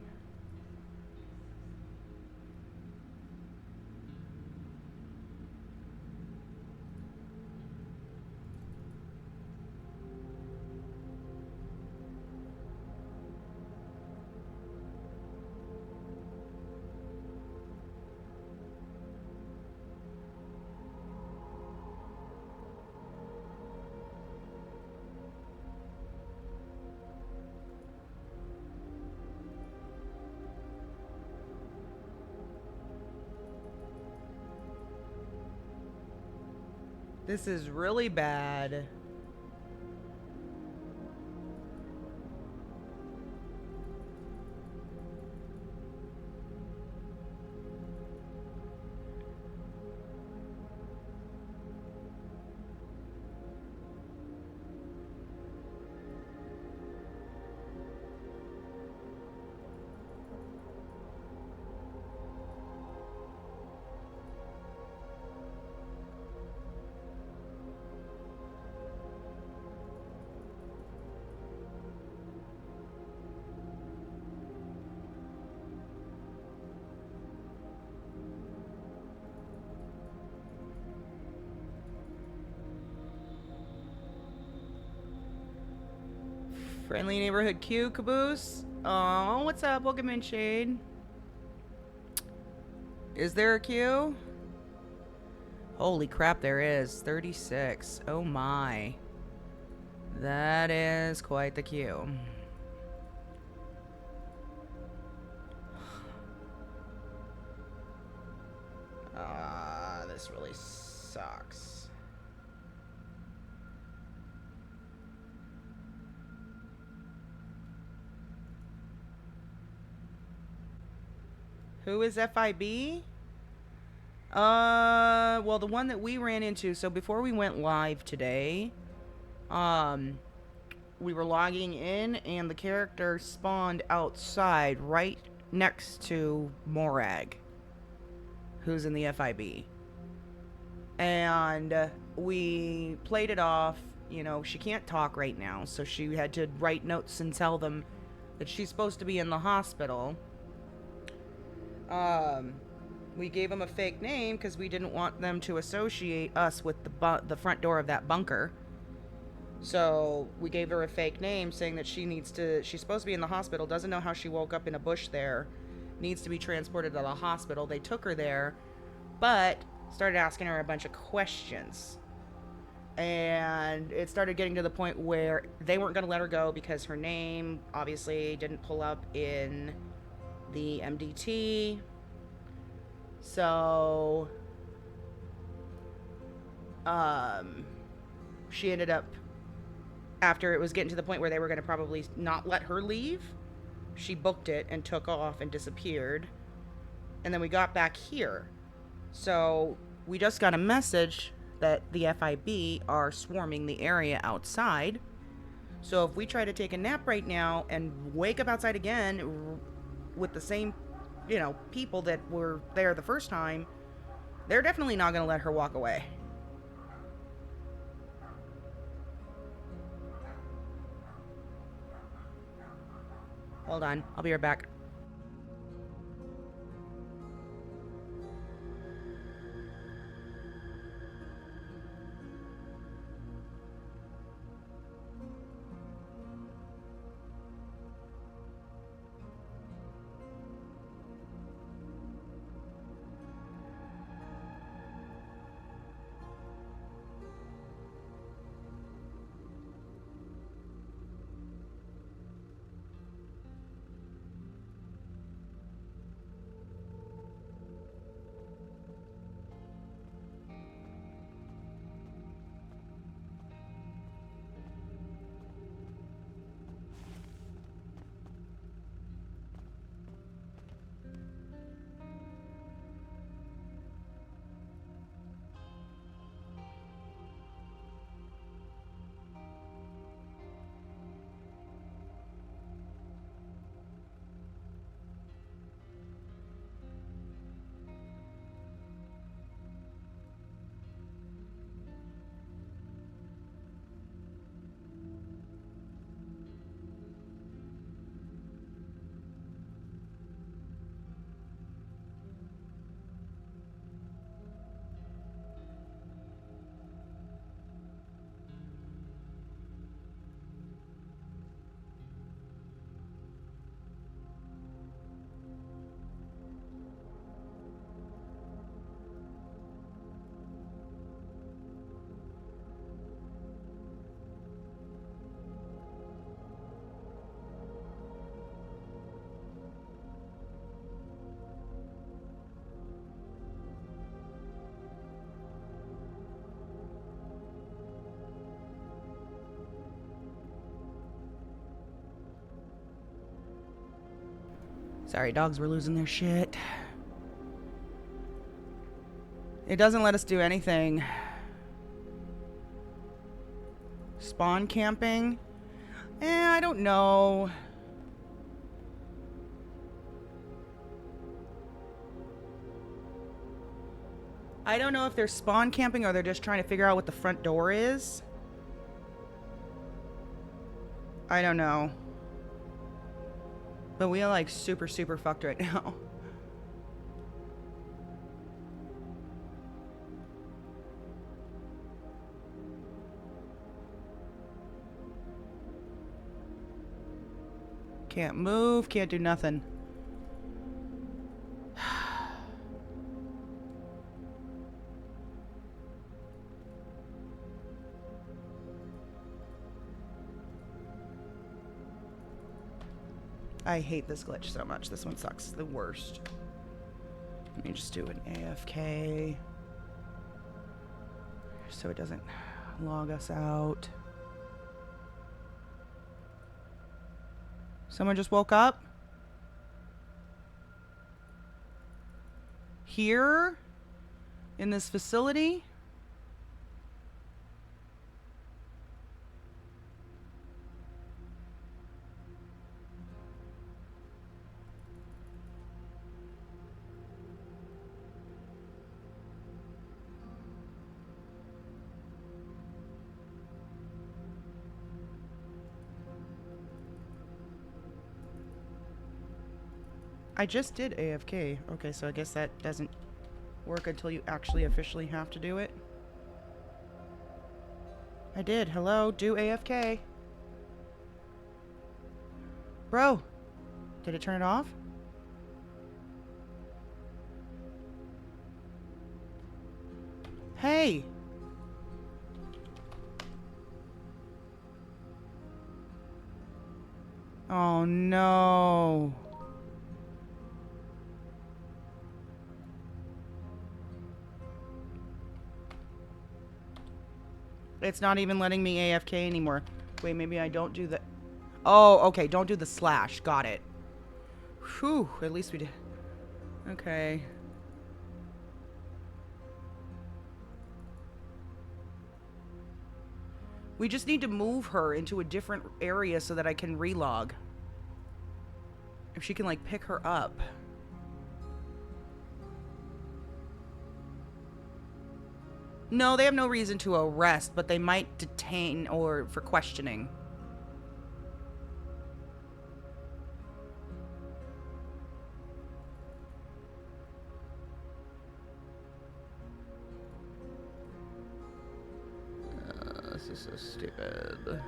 This is really bad. Friendly neighborhood Q, Caboose. Oh, what's up? Welcome in, Shade. Is there a Q? Holy crap, there is. 36. Oh my. That is quite the queue. This really sucks. Who is FIB? Well, the one that we ran into, so before we went live today, we were logging in and the character spawned outside right next to Morag, who's in the FIB. And we played it off, you know, she can't talk right now, so she had to write notes and tell them that she's supposed to be in the hospital. We gave them a fake name because we didn't want them to associate us with the front door of that bunker. So we gave her a fake name saying that she's supposed to be in the hospital, doesn't know how she woke up in a bush there, needs to be transported to the hospital. They took her there, but started asking her a bunch of questions. And it started getting to the point where they weren't going to let her go because her name obviously didn't pull up in the MDT. So, she ended up, after it was getting to the point where they were going to probably not let her leave, she booked it and took off and disappeared. And then we got back here. So we just got a message that the FIB are swarming the area outside. So if we try to take a nap right now and wake up outside again with the same, people that were there the first time, they're definitely not going to let her walk away. Hold on, I'll be right back. Sorry, dogs were losing their shit. It doesn't let us do anything. Spawn camping? I don't know. I don't know if they're spawn camping or they're just trying to figure out what the front door is. I don't know. But we are like super fucked right now. Can't move, can't do nothing. I hate this glitch so much. This one sucks. The worst. Let me just do an AFK so it doesn't log us out. Someone just woke up? Here? In this facility? I just did AFK. Okay, so I guess that doesn't work until you actually officially have to do it. I did. Hello, do AFK. Bro, did it turn it off? Hey! Oh no. It's not even letting me AFK anymore. Wait, maybe I don't do the... Oh, okay. Don't do the slash. Got it. Whew. At least we did. Okay. We just need to move her into a different area so that I can relog. If she can, like, pick her up. No, they have no reason to arrest, but they might detain or for questioning. This is so stupid.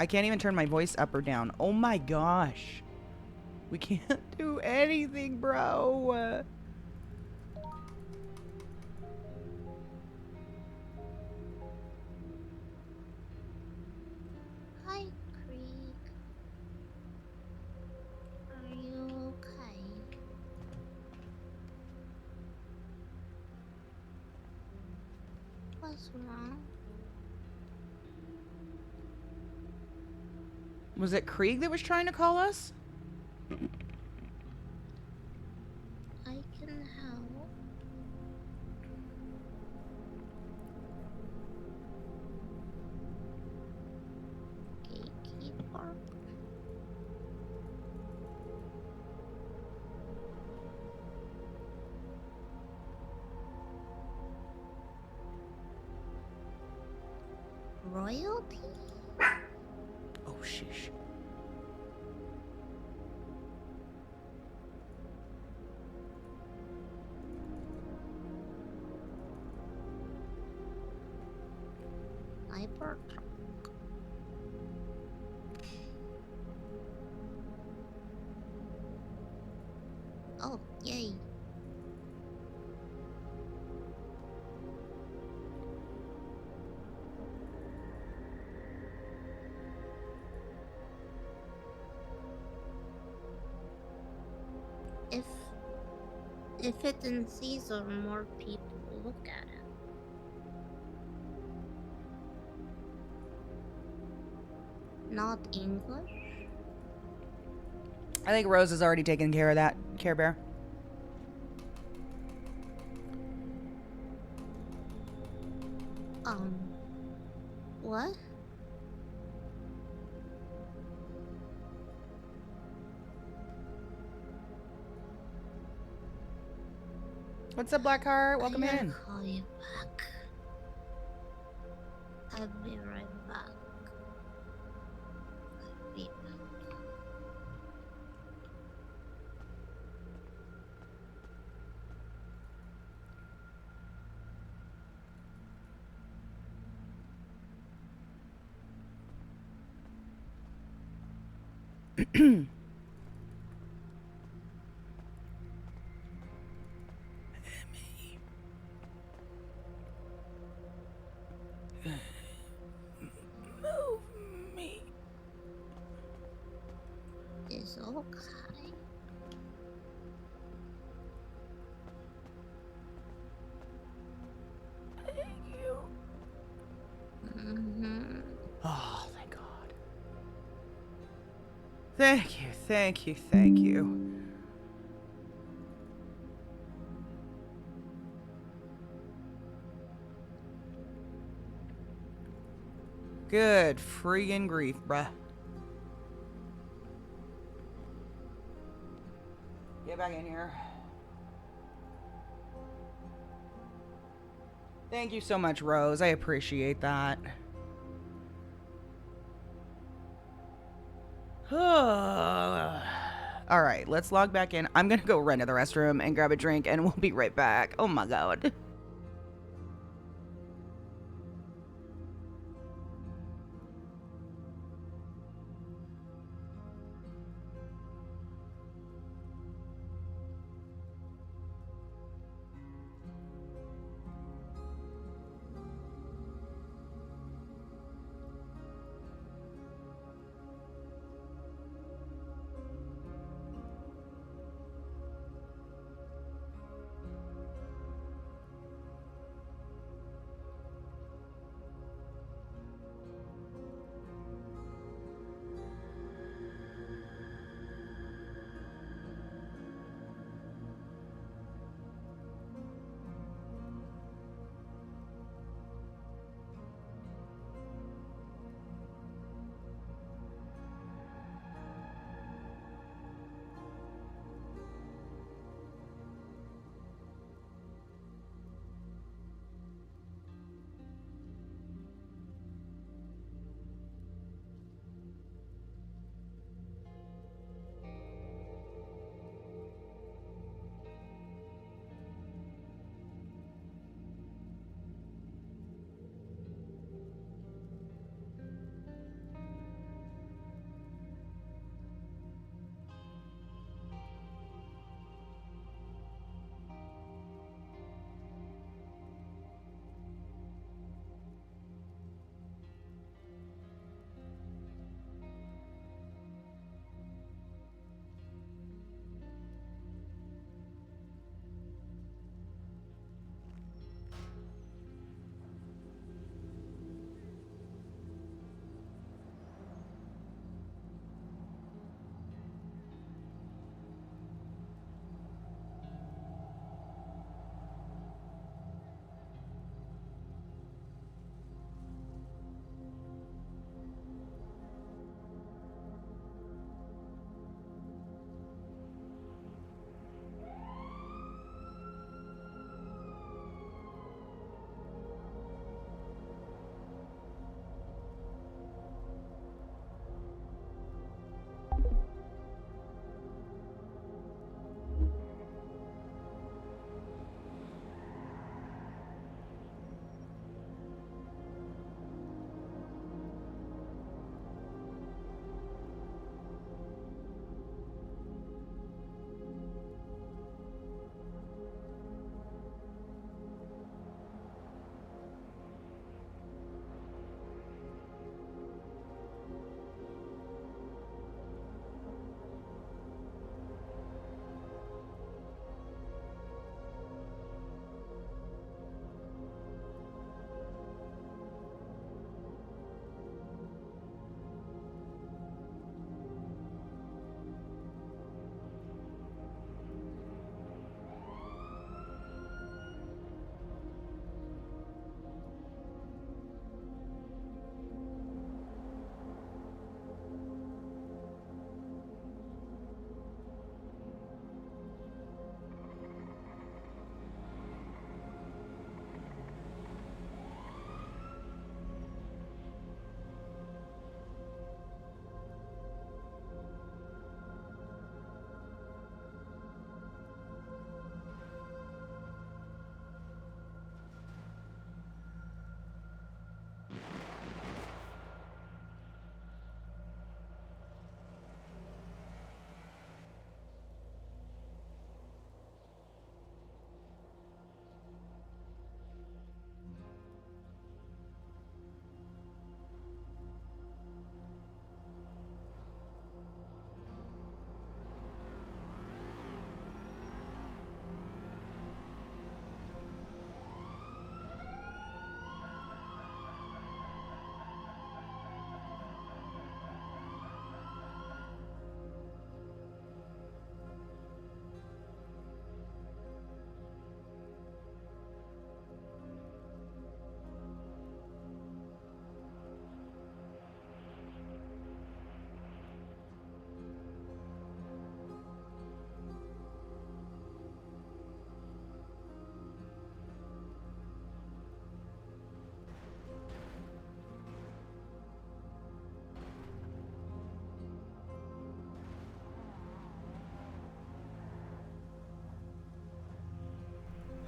I can't even turn my voice up or down. Oh my gosh. We can't do anything, bro. Hi, Creek. Are you okay? What's wrong? Was it Krieg that was trying to call us? I can help. Gatekeeper. Royalty? Oh, sheesh. Hyper. Oh, yay. If it in season, more people look at it. Not English? I think Rose has already taken care of that, Care Bear. What? What's up, Blackheart? Welcome I in. will call you back. I'll be right back. I'll be back. Move me. It's okay. Thank you. Mm-hmm. Oh, thank God. Thank you, thank you, thank you. Good friggin' grief, bruh. Get back in here. Thank you so much, Rose. I appreciate that. All right, let's log back in. I'm gonna go run to the restroom and grab a drink, and we'll be right back. Oh my god.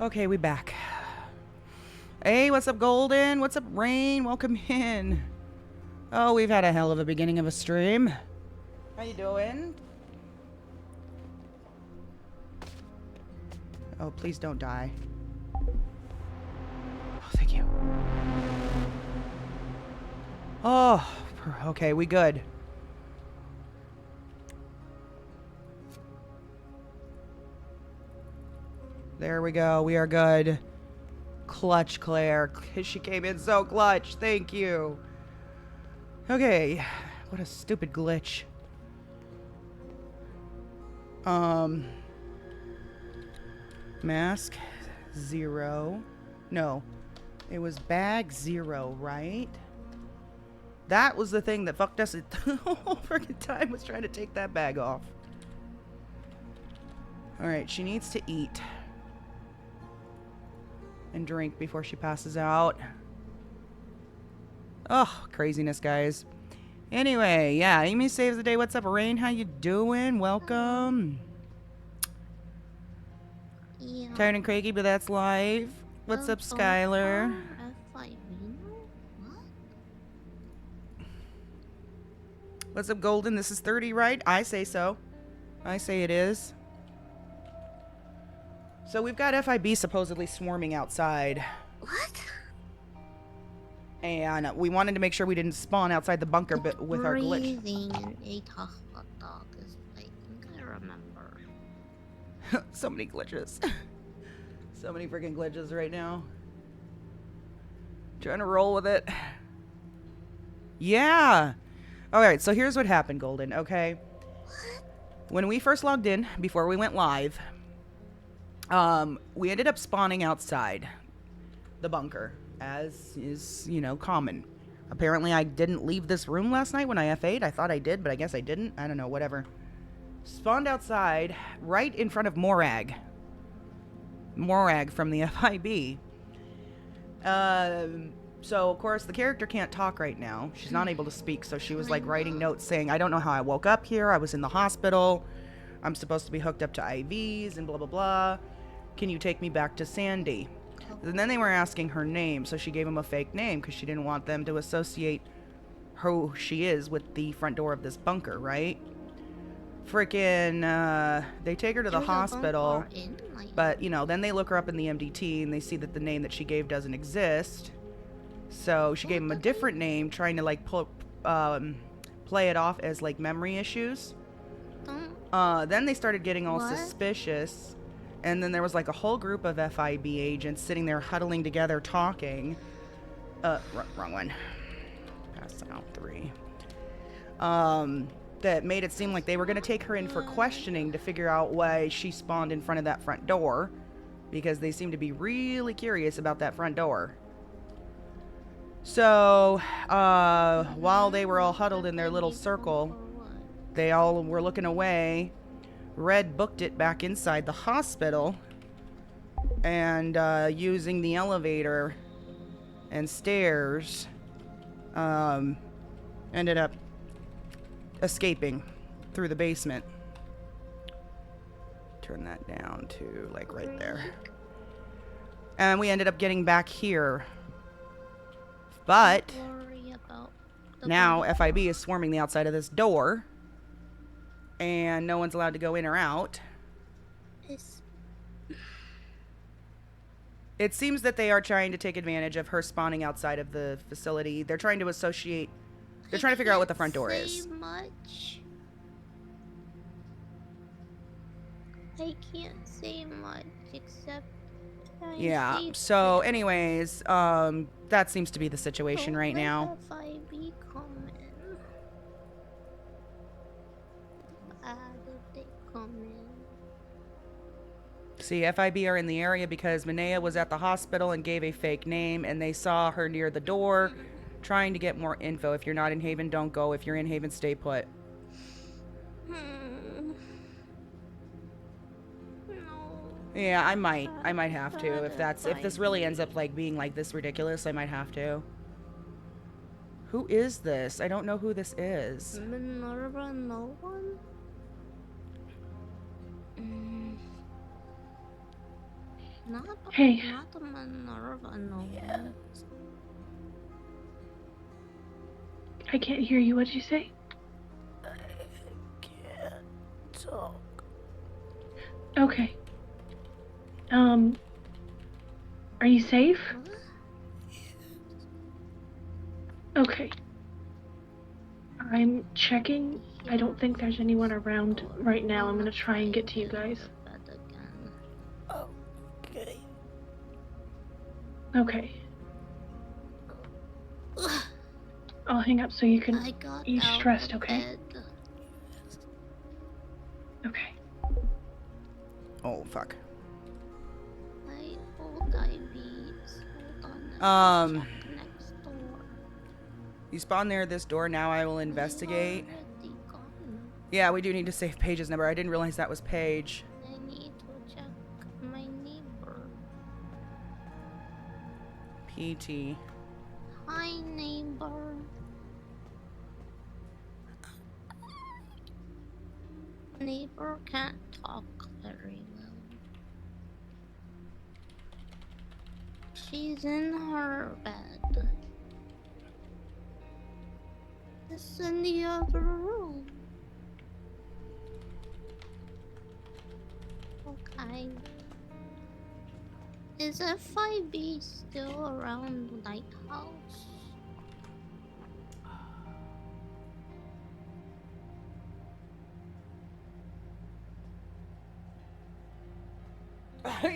Okay, we back. Hey, what's up, Golden? What's up, Rain? Welcome in. Oh, we've had a hell of a beginning of a stream. How you doing? Oh, please don't die. Oh, thank you. Oh, okay, we good. There we go. We are good. Clutch, Claire. She came in so clutch. Thank you. Okay. What a stupid glitch. Mask 0. No. It was bag 0, right? That was the thing that fucked us the whole freaking time, was trying to take that bag off. Alright, she needs to eat and drink before she passes out. Oh, craziness, guys. Anyway, yeah, Amy saves the day. What's up, Rain? How you doing? Welcome. Yeah. Tired and cranky, but that's live. What's up, Skylar? What? What's up, Golden? This is 30, right? I say so. I say it is. So we've got FIB supposedly swarming outside. What? And we wanted to make sure we didn't spawn outside the bunker but with our glitch. Breathing and ate a hot dog is I think I remember. So many glitches. So many freaking glitches right now. Trying to roll with it. Yeah. Alright, so here's what happened, Golden, okay? When we first logged in, before we went live, we ended up spawning outside the bunker, as is, you know, common. Apparently I didn't leave this room last night when I F8'd. I thought I did, but I guess I didn't. I don't know, whatever. Spawned outside, right in front of Morag. Morag from the FIB. So, of course, the character can't talk right now. She's not able to speak, so she was, like, writing notes saying, I don't know how I woke up here. I was in the hospital. I'm supposed to be hooked up to IVs and blah, blah, blah. Can you take me back to Sandy? And then they were asking her name, so she gave them a fake name because she didn't want them to associate who she is with the front door of this bunker, right? Freaking, they take her to the hospital, but, you know, then they look her up in the MDT and they see that the name that she gave doesn't exist. So she gave them a different name, trying to, like, play it off as, like, memory issues. Then they started getting all suspicious. And then there was, like, a whole group of FIB agents sitting there huddling together talking. Wrong one. Pass out 3. That made it seem like they were going to take her in for questioning to figure out why she spawned in front of that front door. Because they seemed to be really curious about that front door. So, while they were all huddled in their little circle, they all were looking away. Red booked it back inside the hospital and using the elevator and stairs ended up escaping through the basement. Turn that down to like right there. And we ended up getting back here. But now FIB is swarming the outside of this door. And no one's allowed to go in or out. It seems that they are trying to take advantage of her spawning outside of the facility. They're trying to associate... They're trying to figure out what the front door is. I can't say much except... Yeah, so anyways, that seems to be the situation right now. FIB comment. They come in. See, FIB are in the area because Minea was at the hospital and gave a fake name, and they saw her near the door trying to get more info. If you're not in Haven, don't go. If you're in Haven, stay put. No. Yeah, I might have to. If this really ends up like being like this ridiculous, I might have to. Who is this? I don't know who this is. Minerva, no one? Not Hey. not a Minerva, no. I can't hear you. What did you say? Can't talk. Okay. Are you safe? Okay. I'm checking. I don't think there's anyone around right now. I'm gonna try and get to you guys. Okay. Okay. I'll hang up so you can I got ease out stressed, of okay? bed. Okay. Oh, fuck. I hold IVs. Hold on. Check next door. You spawn near this door. Now I will investigate. They already gone. Yeah, we do need to save Paige's number. I didn't realize that was Paige. I need to check my neighbor. PT. Hi, neighbor. Neighbor can't talk very well. She's in her bed. It's in the other room. Okay. Is FIB still around Lighthouse?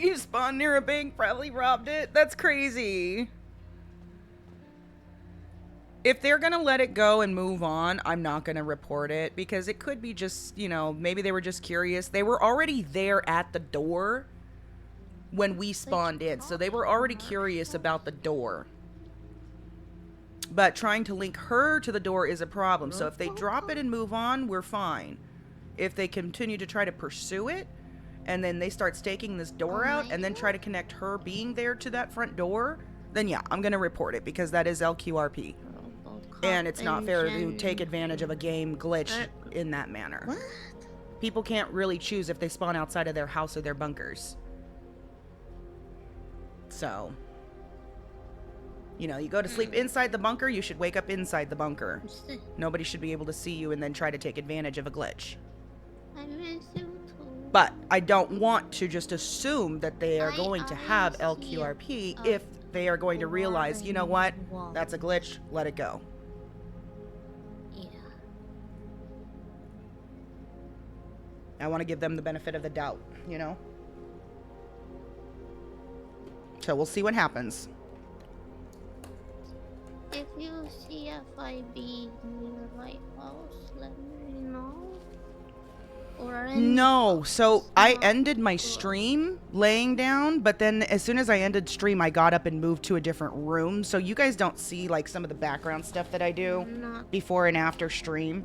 You spawned near a bank, probably robbed it. That's crazy. If they're gonna let it go and move on, I'm not gonna report it because it could be just, you know, maybe they were just curious. They were already there at the door when we spawned in, so they were already curious about the door. But trying to link her to the door is a problem. So if they drop it and move on, we're fine. If they continue to try to pursue it, and then they start staking this door out, and then try to connect her being there to that front door, then yeah, I'm gonna report it because that is LQRP. And it's not fair to take advantage of a game glitch in that manner. What? People can't really choose if they spawn outside of their house or their bunkers. So, you know, you go to sleep inside the bunker, you should wake up inside the bunker. Nobody should be able to see you and then try to take advantage of a glitch. I miss you too. But I don't want to just assume that they are going to have LQRP if they are going to realize, you know what, that's a glitch, let it go. Yeah. I want to give them the benefit of the doubt, you know? So we'll see what happens. If you see FIB near Lighthouse, let me know. Or No, so I not ended my good. stream laying down, but then as soon as I ended stream, I got up and moved to a different room. So you guys don't see like some of the background stuff that I do Not before and after stream,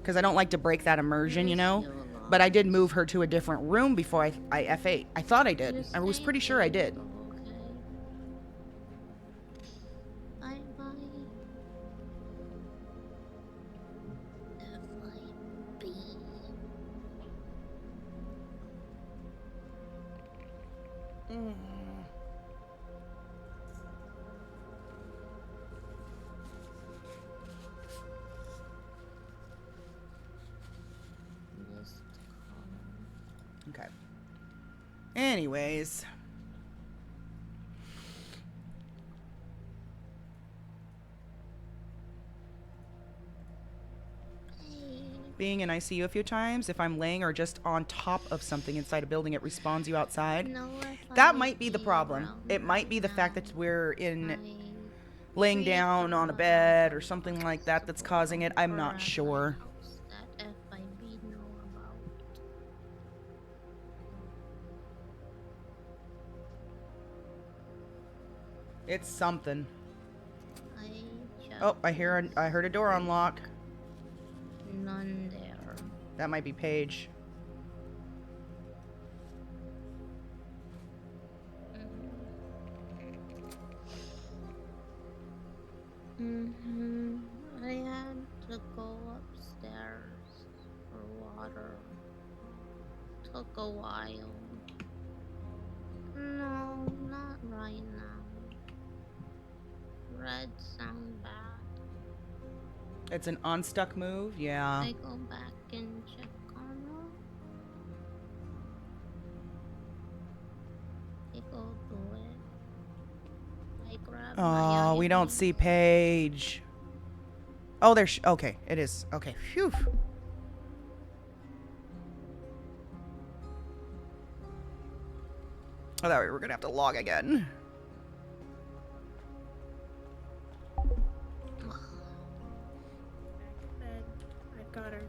because I don't like to break that immersion, you miss know? you a lot. But I did move her to a different room before I F8. I thought I did. You I was stay pretty sure I did. safe, okay? Bye bye. FIB. Missed call. Okay. Anyways. Hey. Being in ICU a few times, if I'm laying or just on top of something inside a building, it respawns you outside. No That might be the FIB problem. around It might be the right fact now. that we're in I laying down on a bed or something like that that's causing it. I'm not sure. That FIB know about. It's something. I Oh, I heard a door unlock. None there. That might be Paige. I had to go upstairs for water. Took a while. No, not right now. Red sound bad. It's an unstuck move? Yeah. I go back and check on her. I go do it. I grab my Oh, we don't IVs. see Paige. Oh, there's... Okay, it is. Okay, phew. I thought we were gonna have to log again. Back in bed. I've got her.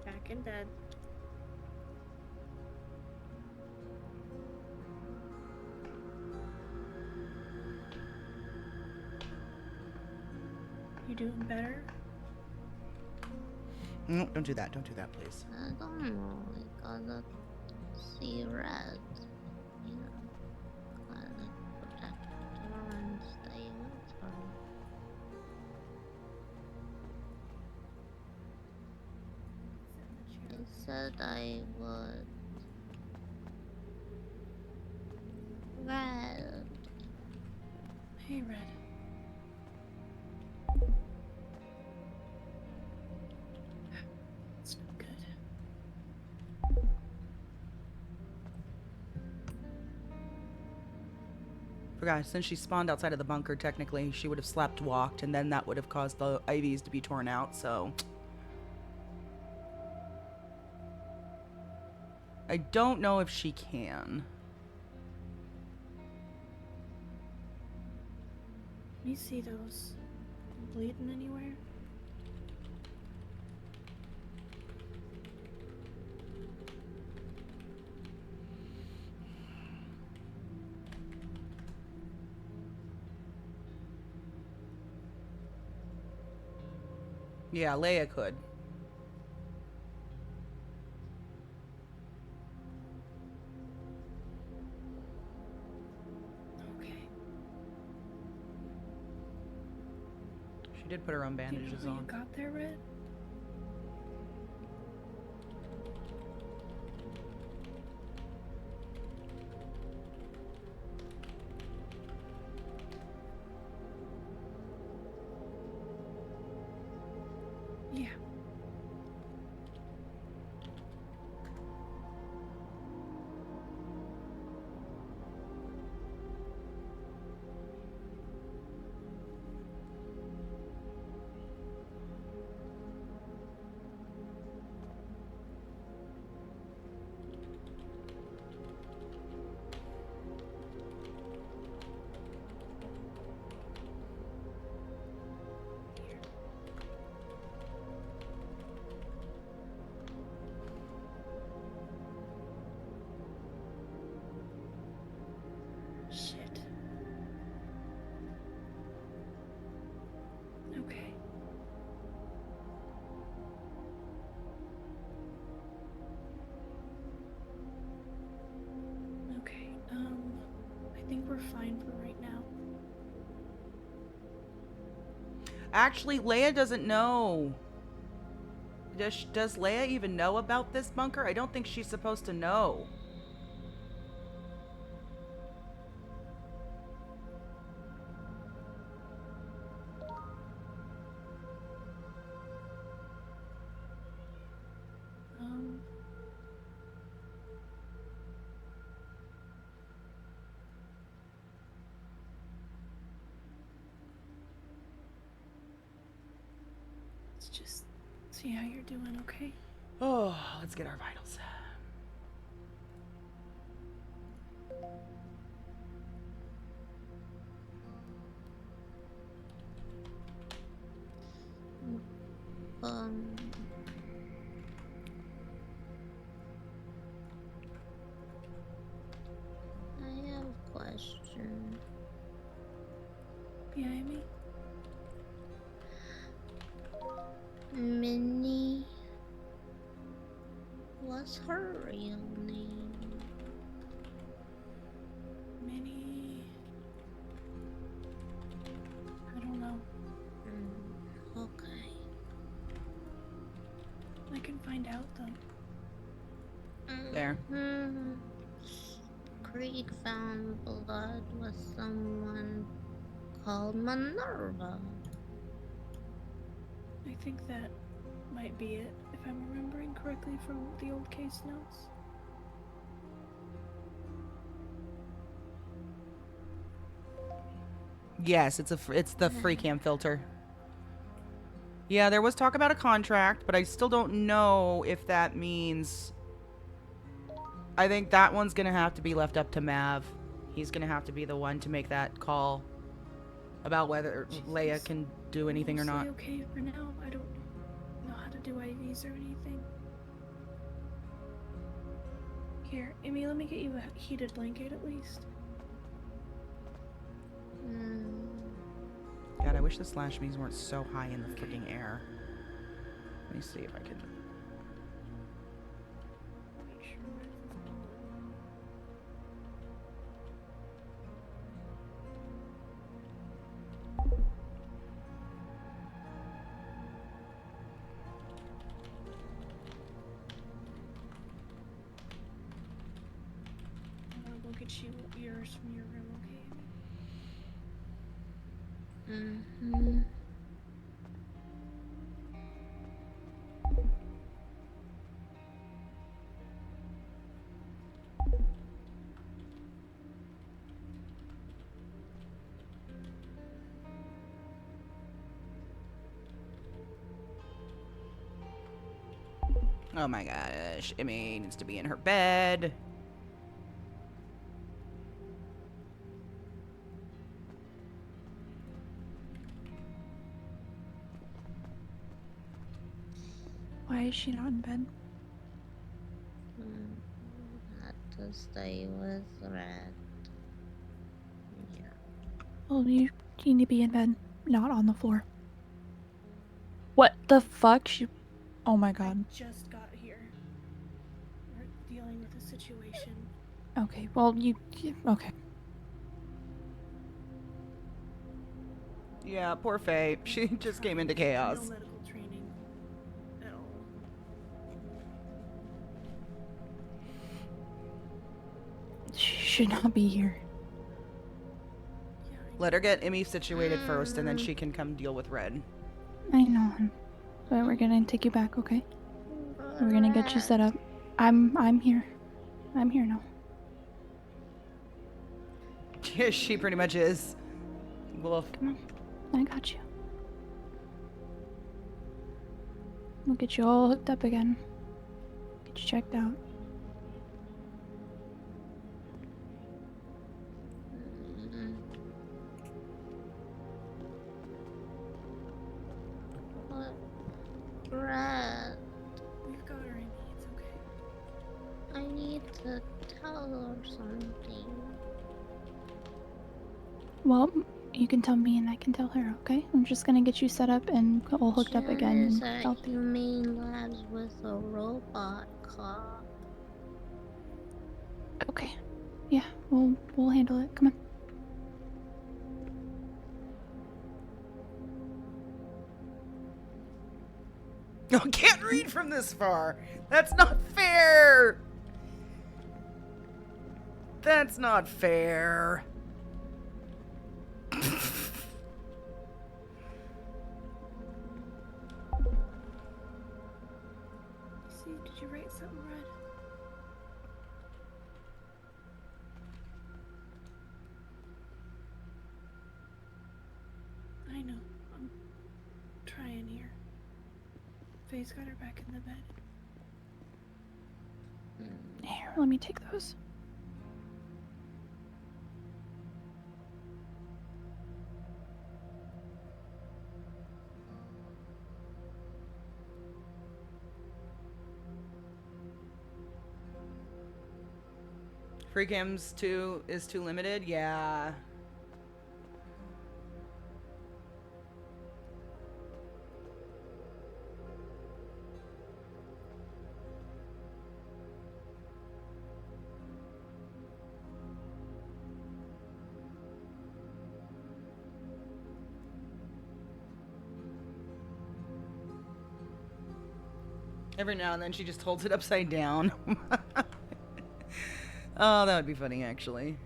Back in bed. You doing better? No, don't do that. Don't do that, please. I don't know. I gotta see red. You know, gotta protect her and stay with her. I said I would. Red. Hey, Red. It's not good. Forgot, since she spawned outside of the bunker, technically, she would have slept walked, and then that would have caused the IVs to be torn out, so... I don't know if she can. Let me see those. Bleeding anywhere? Yeah, Leia could. Okay. She did put her own Do you know bandages how you on. got there, Red? Yeah. Shit. Okay. Okay, I think we're fine for right now. Actually, Leia doesn't know. Does Leia even know about this bunker? I don't think she's supposed to know. Um, let's just see how you're doing, okay? Oh, let's get our vitals. Um. I have a question. Yeah, Amy? Minnie. What's her real name? Minnie. I don't know. Okay. I can find out though. there. Creed found blood with someone called Minerva. I think that might be it, if I'm remembering correctly from the old case notes. Yes, it's the free cam filter. Yeah, there was talk about a contract, but I still don't know if that means... I think that one's gonna have to be left up to Mav. He's gonna have to be the one to make that call about whether Leia can do anything or not. Okay for now. I don't know how to do IVs or anything. Here, Amy, let me get you a heated blanket at least. God, I wish the slash me's weren't so high in the freaking air. Let me see if I can... Make sure Red's on. I'm gonna go get you yours from your room, okay? Oh my gosh, Emmy needs to be in her bed. Why is she not in bed? Had to stay with Red. Yeah. Well, you need to be in bed, not on the floor. What the fuck? Oh my god. I just got here. We're dealing with a situation. Okay, well, okay. Yeah, poor Faye. She just came into chaos. No medical training at all. She should not be here. Yeah, Let her get Emmy situated first, and then she can come deal with Red. I know, hon. But we're gonna take you back, okay? We're gonna get you set up. I'm here. I'm here now. Yeah, she pretty much is. Wolf. Come on. I got you. We'll get you all hooked up again. Get you checked out. Red, we've got her, Amy. It's okay. I need to tell her something. Well, you can tell me and I can tell her, okay? I'm just gonna get you set up and all hooked up again. Is And at I'll... Humane Labs with a robot cop. Okay. Yeah, we'll handle it. Come on. I can't read from this far. That's not fair. That's not fair. See, did you write something, Red? I know. I'm trying here. Faye's got her back in the bed. Here, let me take those. Free cams is too limited? Yeah. Every now and then she just holds it upside down. Oh, that would be funny, actually.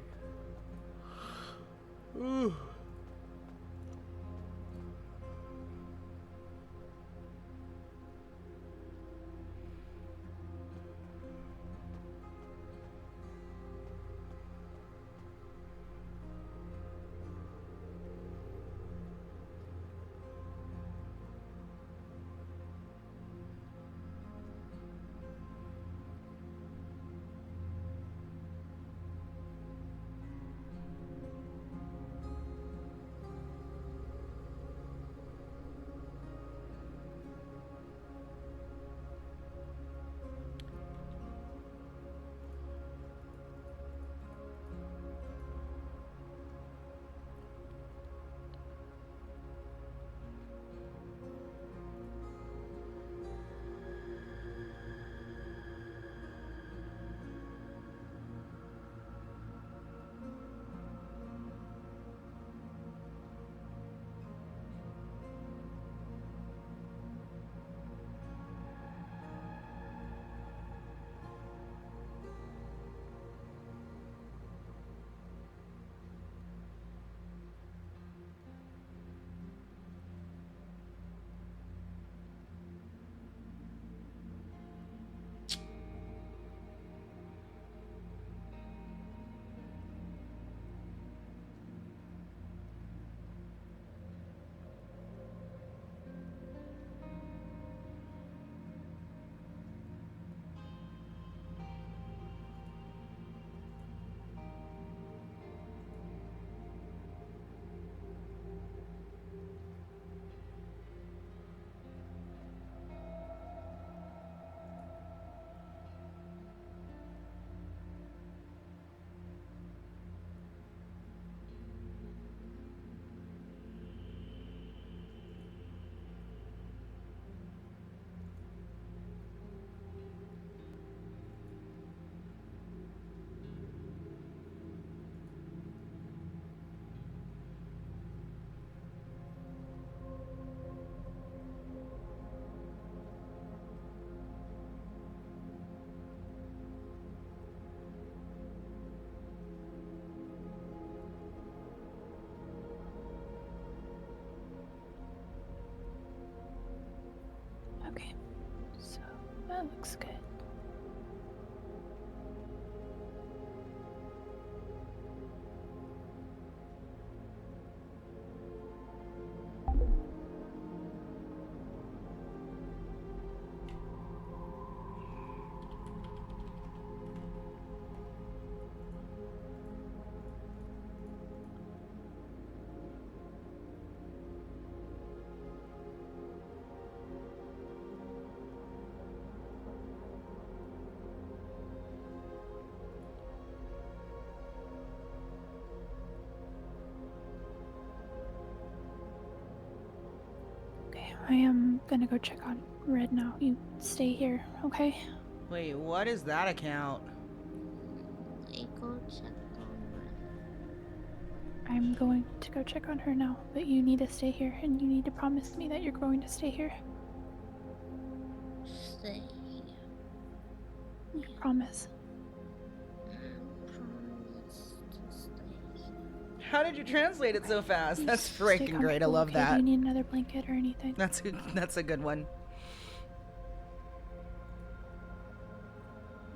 Okay, so that looks good. Okay, I am gonna go check on Red now. You stay here, okay? Wait, what is that account? I go check on Red. I'm going to go check on her now, but you need to stay here and you need to promise me that you're going to stay here. Stay here. Promise. Promise to stay here. How did you translate it so fast? That's Stay freaking great. I comfortable, love okay? Do that. you need another blanket or anything? That's a good one.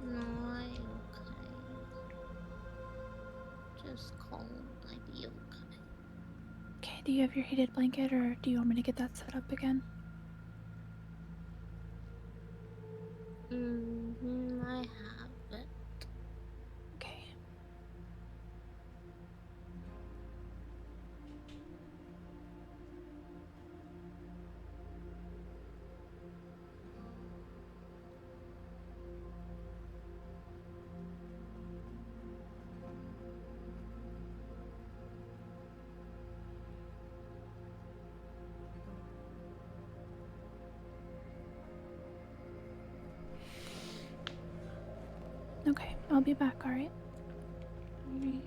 No, I okay. Just cold. I be okay. Okay, do you have your heated blanket or do you want me to get that set up again? I have it. Okay. Okay, I'll be back, alright? Okay.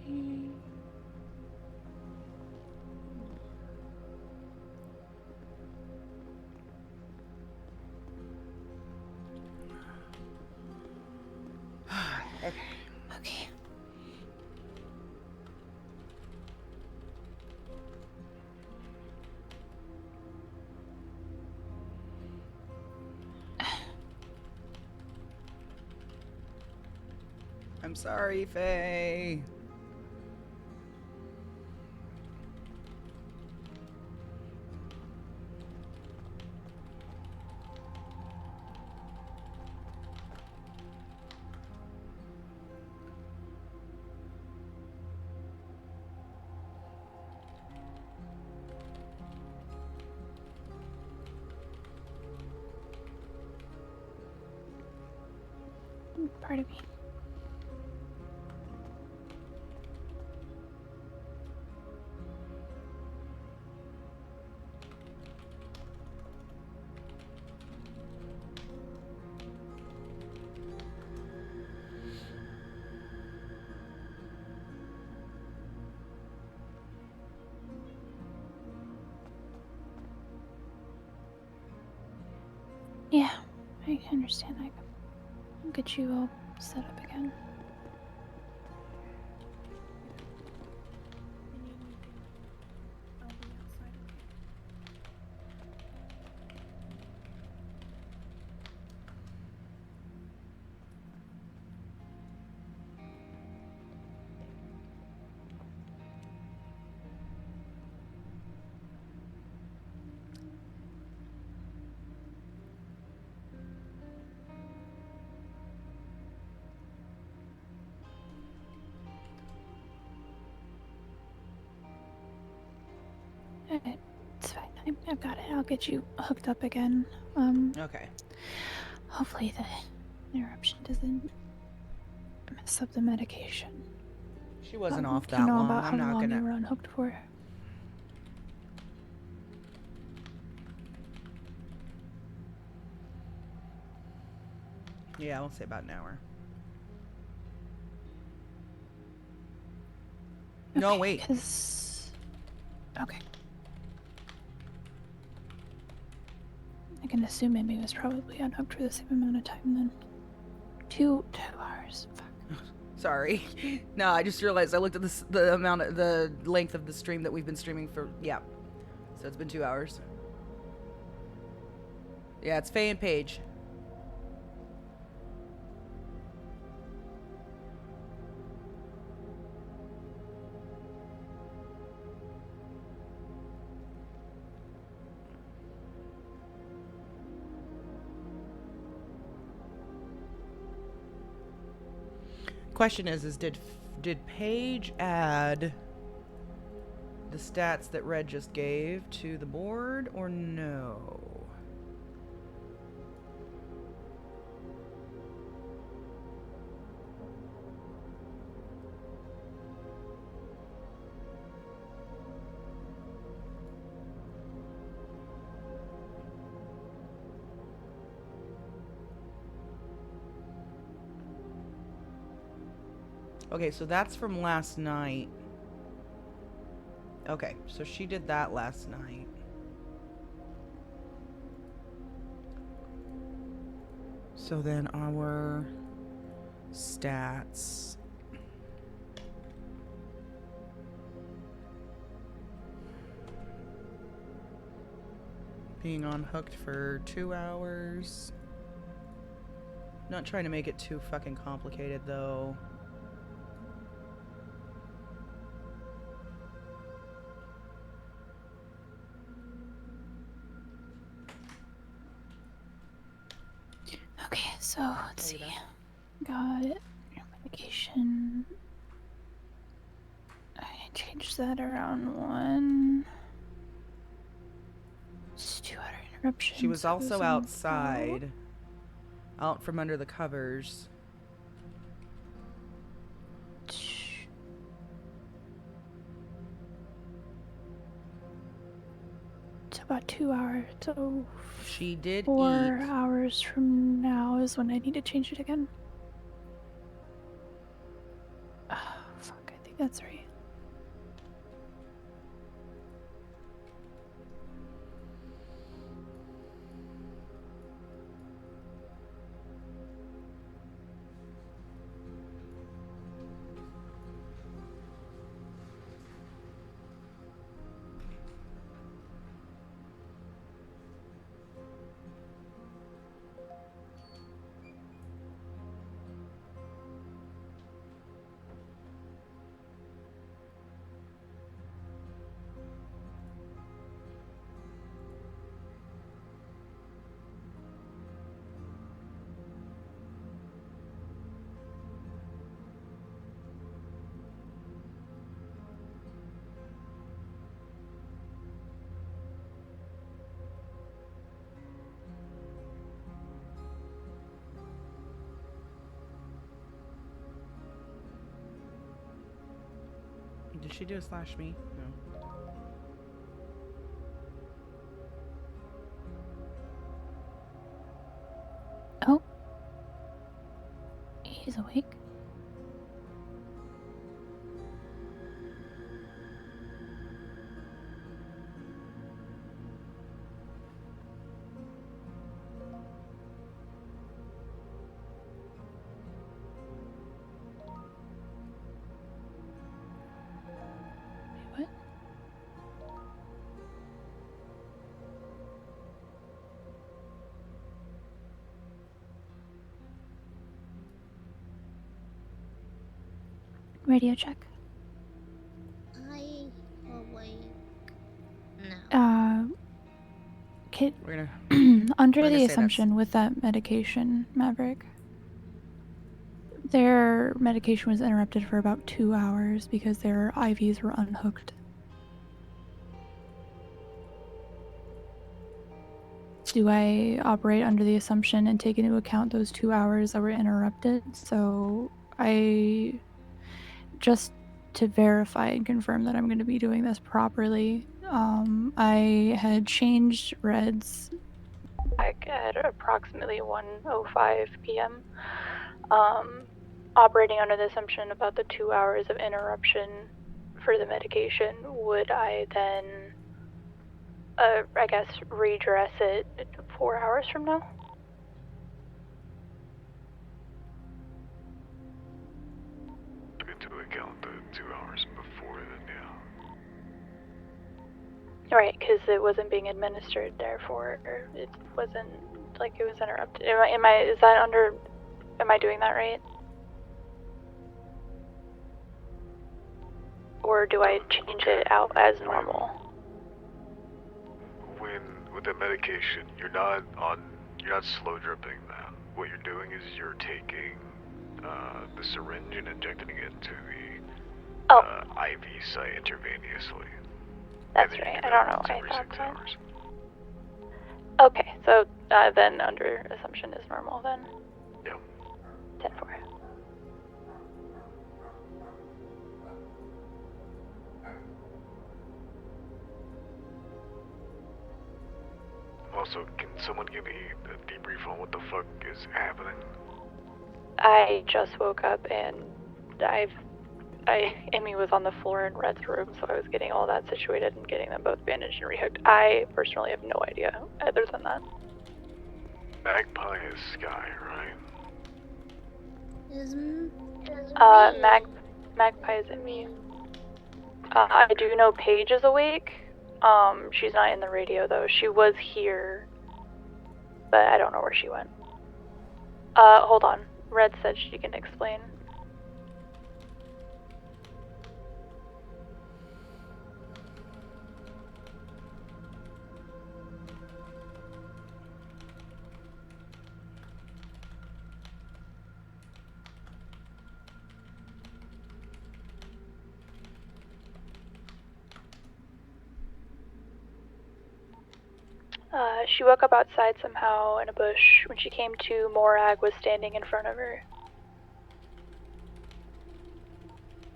Okay. I'm sorry, Faye. Part of me. Yeah, I understand. I'll get you all set up again. I'll be outside. It's fine. I've got it. I'll get you hooked up again. Okay. Hopefully the interruption doesn't mess up the medication. She wasn't off Do that you know long. about I'm how not long gonna. you were unhooked for? Yeah, I'll say about an hour. No, Okay, wait. 'cause... Okay. I can assume Amy was probably unhooked for the same amount of time then. 2 hours. Fuck. Sorry. No, I just realized I looked at the length of the stream that we've been streaming for. Yeah. So it's been 2 hours. Yeah, it's Faye and Paige. Question is did Paige add the stats that Red just gave to the board or no? Okay, so that's from last night. Okay, so she did that last night. So then our stats. Being unhooked for 2 hours. Not trying to make it too fucking complicated though. Okay, so let's see. Got your medication. I changed that around 1. It's 2 hour interruption. She was so it also on outside. Out from under the covers. It's about 2 hours. So She did 4 eat. hours from now is when I need to change it again. Oh, fuck, I think that's right. Did she do a slash me? No. Oh. He's awake. Wait, what? Radio check. I awake. No. Kid, We're under We're the gonna say that's- assumption with that medication, Maverick, their medication was interrupted for about 2 hours because their IVs were unhooked. Do I operate under the assumption and take into account those 2 hours that were interrupted? So just to verify and confirm that I'm going to be doing this properly, I had changed Red's back at approximately 1:05 p.m. Operating under the assumption about the 2 hours of interruption for the medication, would I then, I guess, redress it 4 hours from now? To account the 2 hours before then, yeah. Right, because it wasn't being administered, therefore it wasn't like it was interrupted. Am I doing that right? Or do I change it out as normal? With the medication, you're not slow dripping that. What you're doing is you're taking the syringe and injecting it into the IV site intravenously. That's right. I don't know why I every thought 6 that. hours. Okay, so then under assumption is normal then? Yeah. 10-4. Also, can someone give me a debrief on what the fuck is happening? I just woke up and Amy was on the floor in Red's room, so I was getting all that situated and getting them both bandaged and rehooked. I personally have no idea other than that. Magpie is Sky, right? Is Magpie isn't me. I do know Paige is awake. She's not in the radio though. She was here, but I don't know where she went. Hold on. Red said she can explain. She woke up outside somehow in a bush. When she came to, Morag was standing in front of her.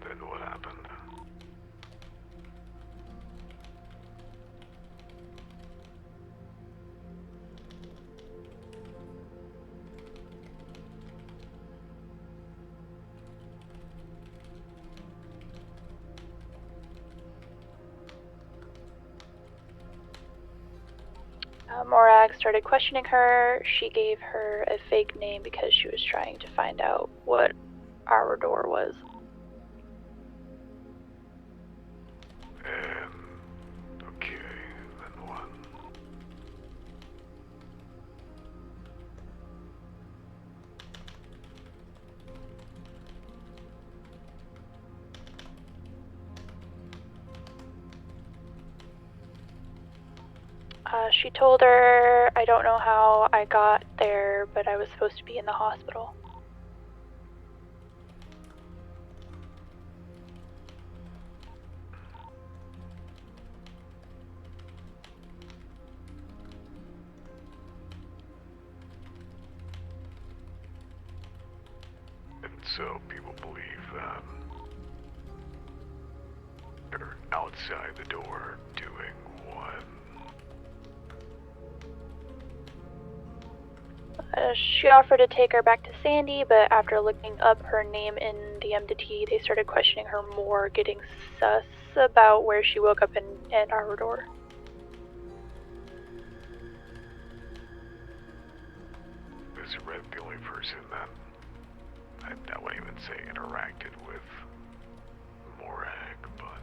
Then what happened? Morag started questioning her. She gave her a fake name because she was trying to find out what our door was. Okay, then what? She told her, I don't know how I got there, but I was supposed to be in the hospital. And so people believe that. outside the door doing what? She offered to take her back to Sandy, but after looking up her name in the MDT, they started questioning her more, getting sus about where she woke up in Ann Arbor door. Is Red the only person that I wouldn't even say interacted with Morag, but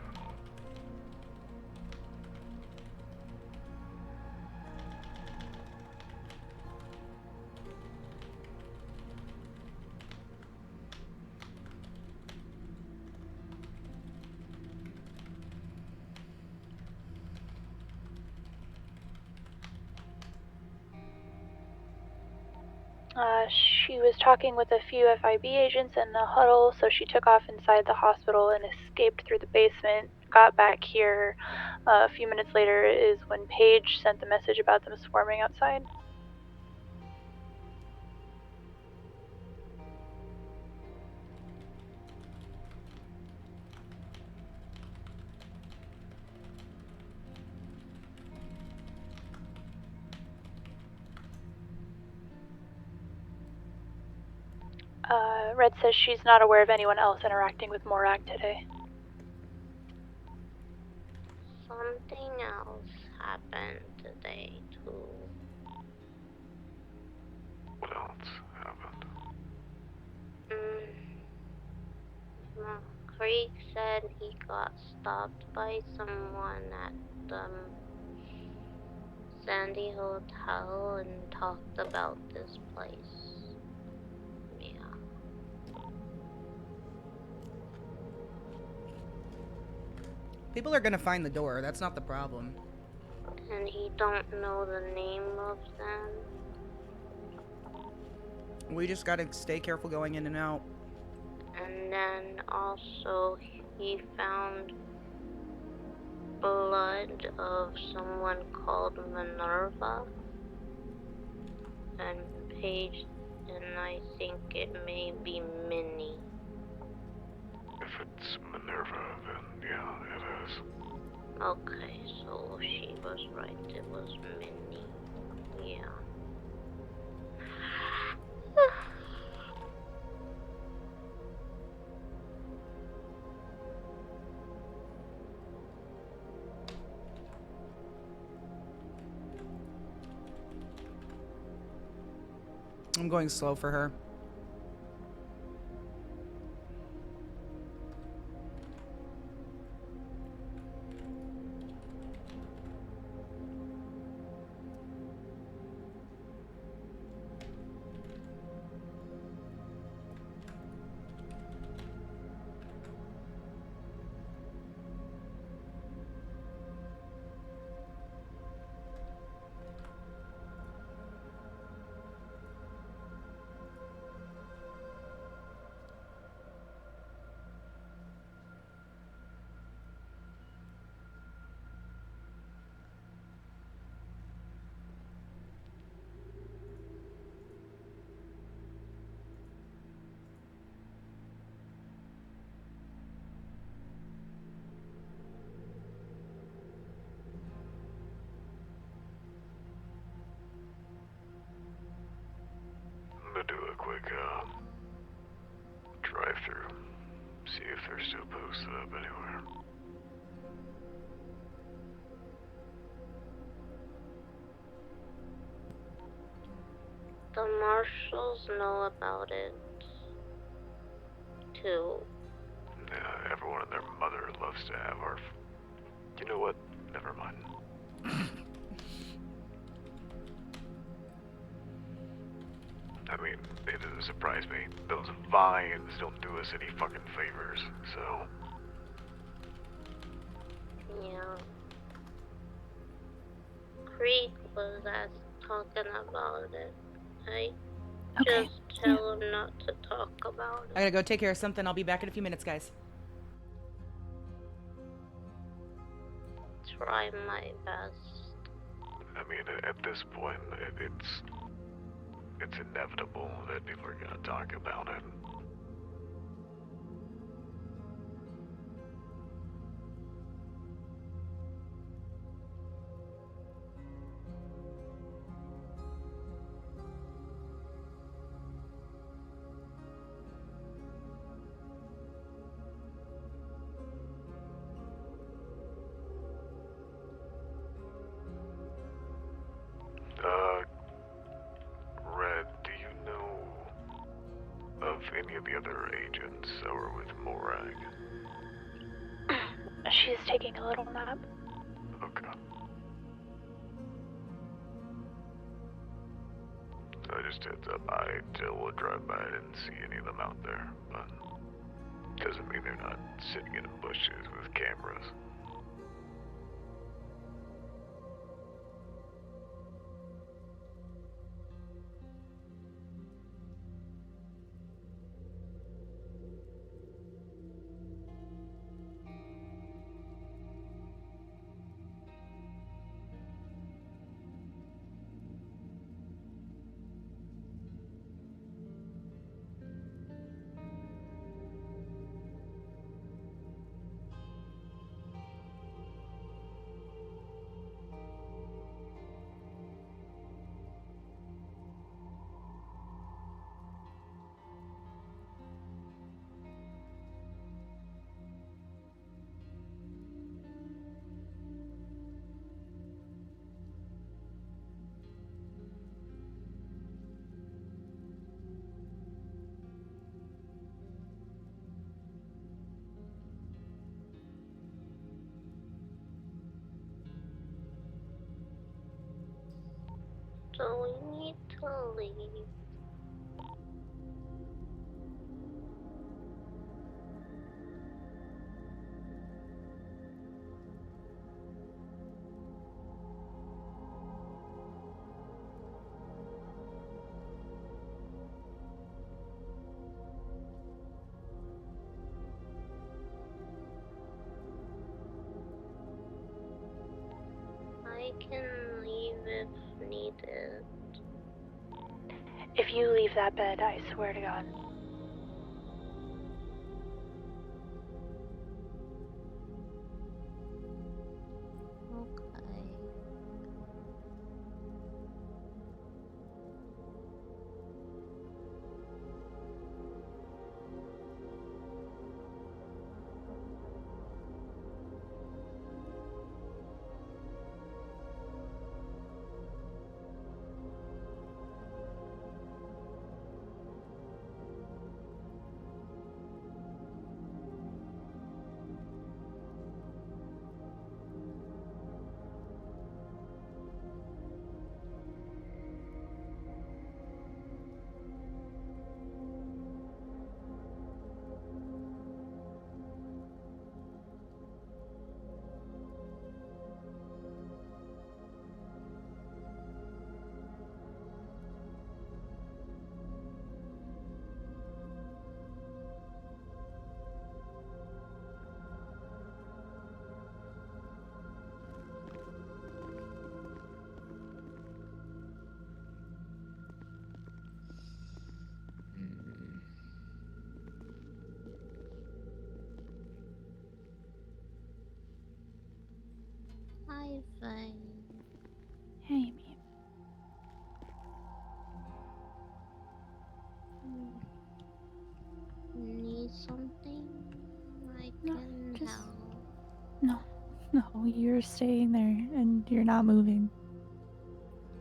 She was talking with a few FIB agents in the huddle, so she took off inside the hospital and escaped through the basement. Got back here. A few minutes later is when Paige sent the message about them swarming outside. Red says she's not aware of anyone else interacting with Morag today. Something else happened today, too. what else happened? Creek said he got stopped by someone at the Sandy Hotel and talked about this place. Yeah. People are gonna find the door. That's not the problem. And he don't know the name of them. We just gotta stay careful going in and out. And then also he found blood of someone called Minerva. And Paige, and I think it may be Minnie. If it's Minerva, then yeah, it is. Okay, so she was right, it was Minnie. Yeah. I'm going slow for her. I'm gonna do a quick drive-through. See if they're still posted up anywhere. The marshals know about it, too. Yeah, everyone and their mother loves to have our... You know what? Never mind. I mean, it doesn't surprise me. Those vines don't do us any fucking favors, so... Yeah. Creek was talking about it. I Okay. just tell him not to talk about I it. gotta go take care of something. I'll be back in a few minutes, guys. Try my best. I mean, at this point, it's inevitable that people are gonna talk about it. of the other agents or with Morag? She's taking a little nap. Okay. So just heads up, I will drive by. I didn't see any of them out there, but doesn't mean they're not sitting in bushes with cameras. So we need to leave. I can leave if needed. If you leave that bed, I swear to God. Okay. Hi, Vane. Hey, Amy. Need something? I No, can just help. no, no. You're staying there, and you're not moving.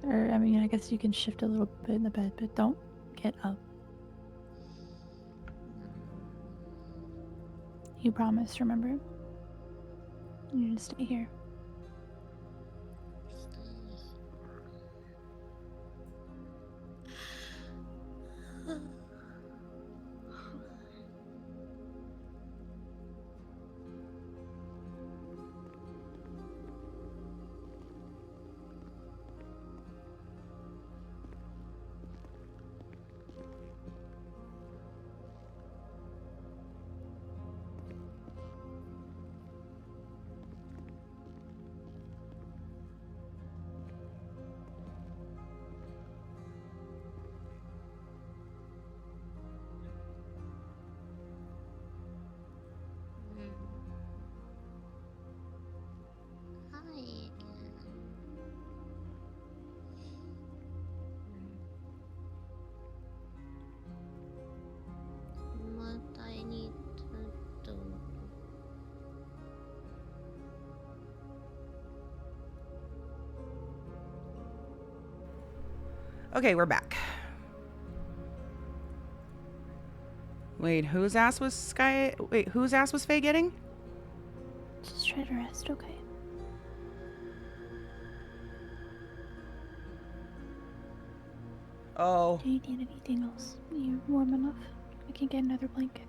Or I mean, I guess you can shift a little bit in the bed, but don't get up. You promised, remember? You need to stay here. Hi again. What I need to do. Okay, we're back. Wait, whose ass was Sky? Wait, whose ass was Faye getting? Just try to rest, okay? Oh. Do you need anything else? Are you warm enough? I can get another blanket.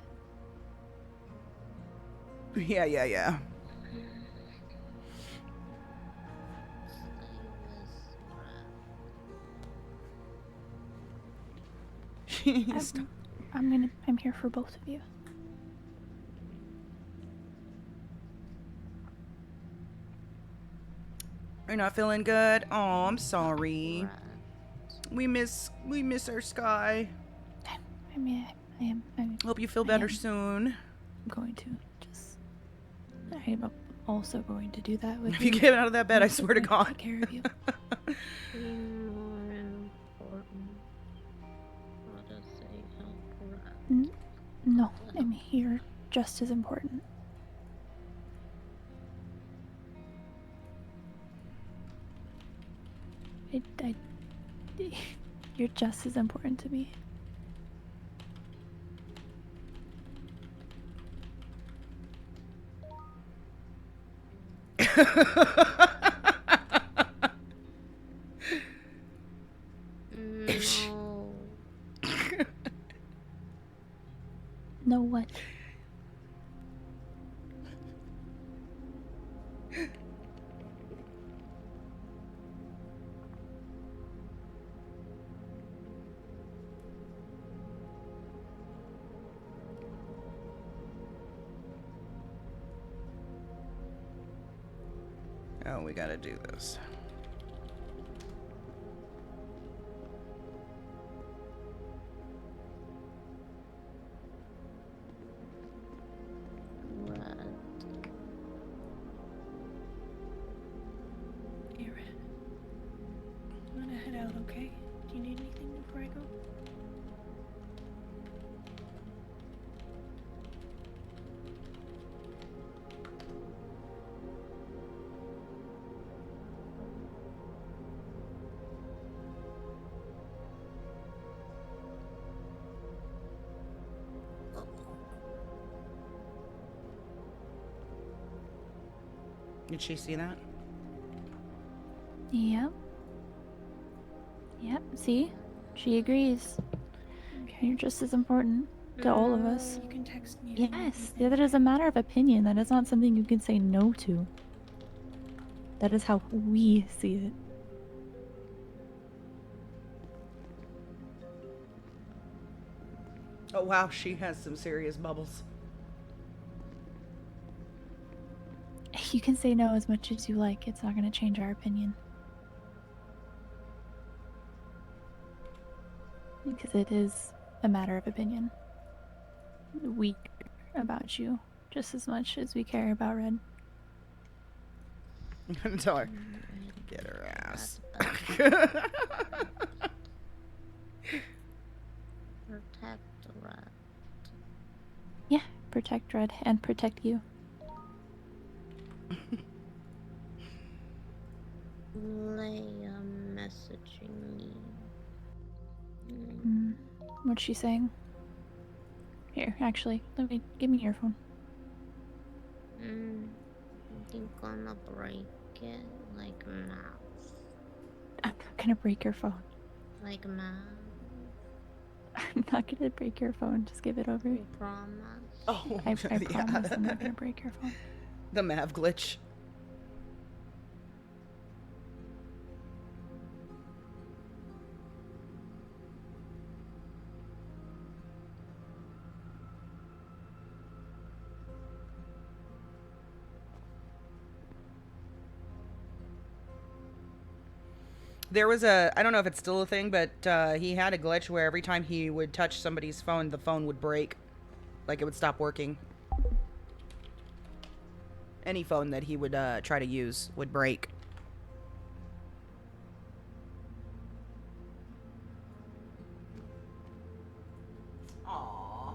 Yeah. Jeez. I'm here for both of you. You're not feeling good? Oh, I'm sorry. We miss our Sky. I mean, I am. Hope you feel better soon. I'm going to just. I'm also going to do that with If you get out of that bed, I swear to God. Take care of you. More important. How to say help. No, I'm here just as important. You're just as important to me. No. No what? Oh, we gotta do this. Hey, Red. I'm gonna head out, okay? Do you need anything before I go? Did she see that? Yep. See? She agrees. Okay. You're just as important to all of us. You can text me. Yes, that is a matter of opinion. That is not something you can say no to. That is how we see it. Oh wow, she has some serious bubbles. You can say no as much as you like. It's not going to change our opinion. Because it is a matter of opinion. We care about you just as much as we care about Red. I'm gonna tell her. Get her ass. Protect Red. Yeah, protect Red and protect you. Leia messaging me. What's she saying? Here, actually, give me your phone. You gonna break it like math? I'm not gonna break your phone. Like math? I'm not gonna break your phone. Just give it over. You promise? Oh, I promise I'm not gonna break your phone. The Mav glitch. There was I don't know if it's still a thing, but he had a glitch where every time he would touch somebody's phone, the phone would break. Like it would stop working. Any phone that he would try to use would break. Aww.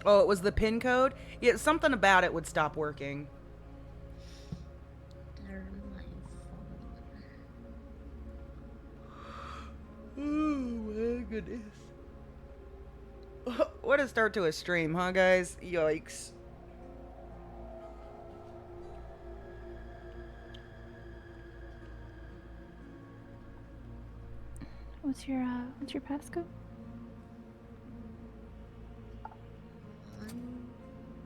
Oh, it was the PIN code? Yeah, something about it would stop working. They're my phone. Oh my goodness. What a start to a stream, huh, guys? Yikes. What's your passcode?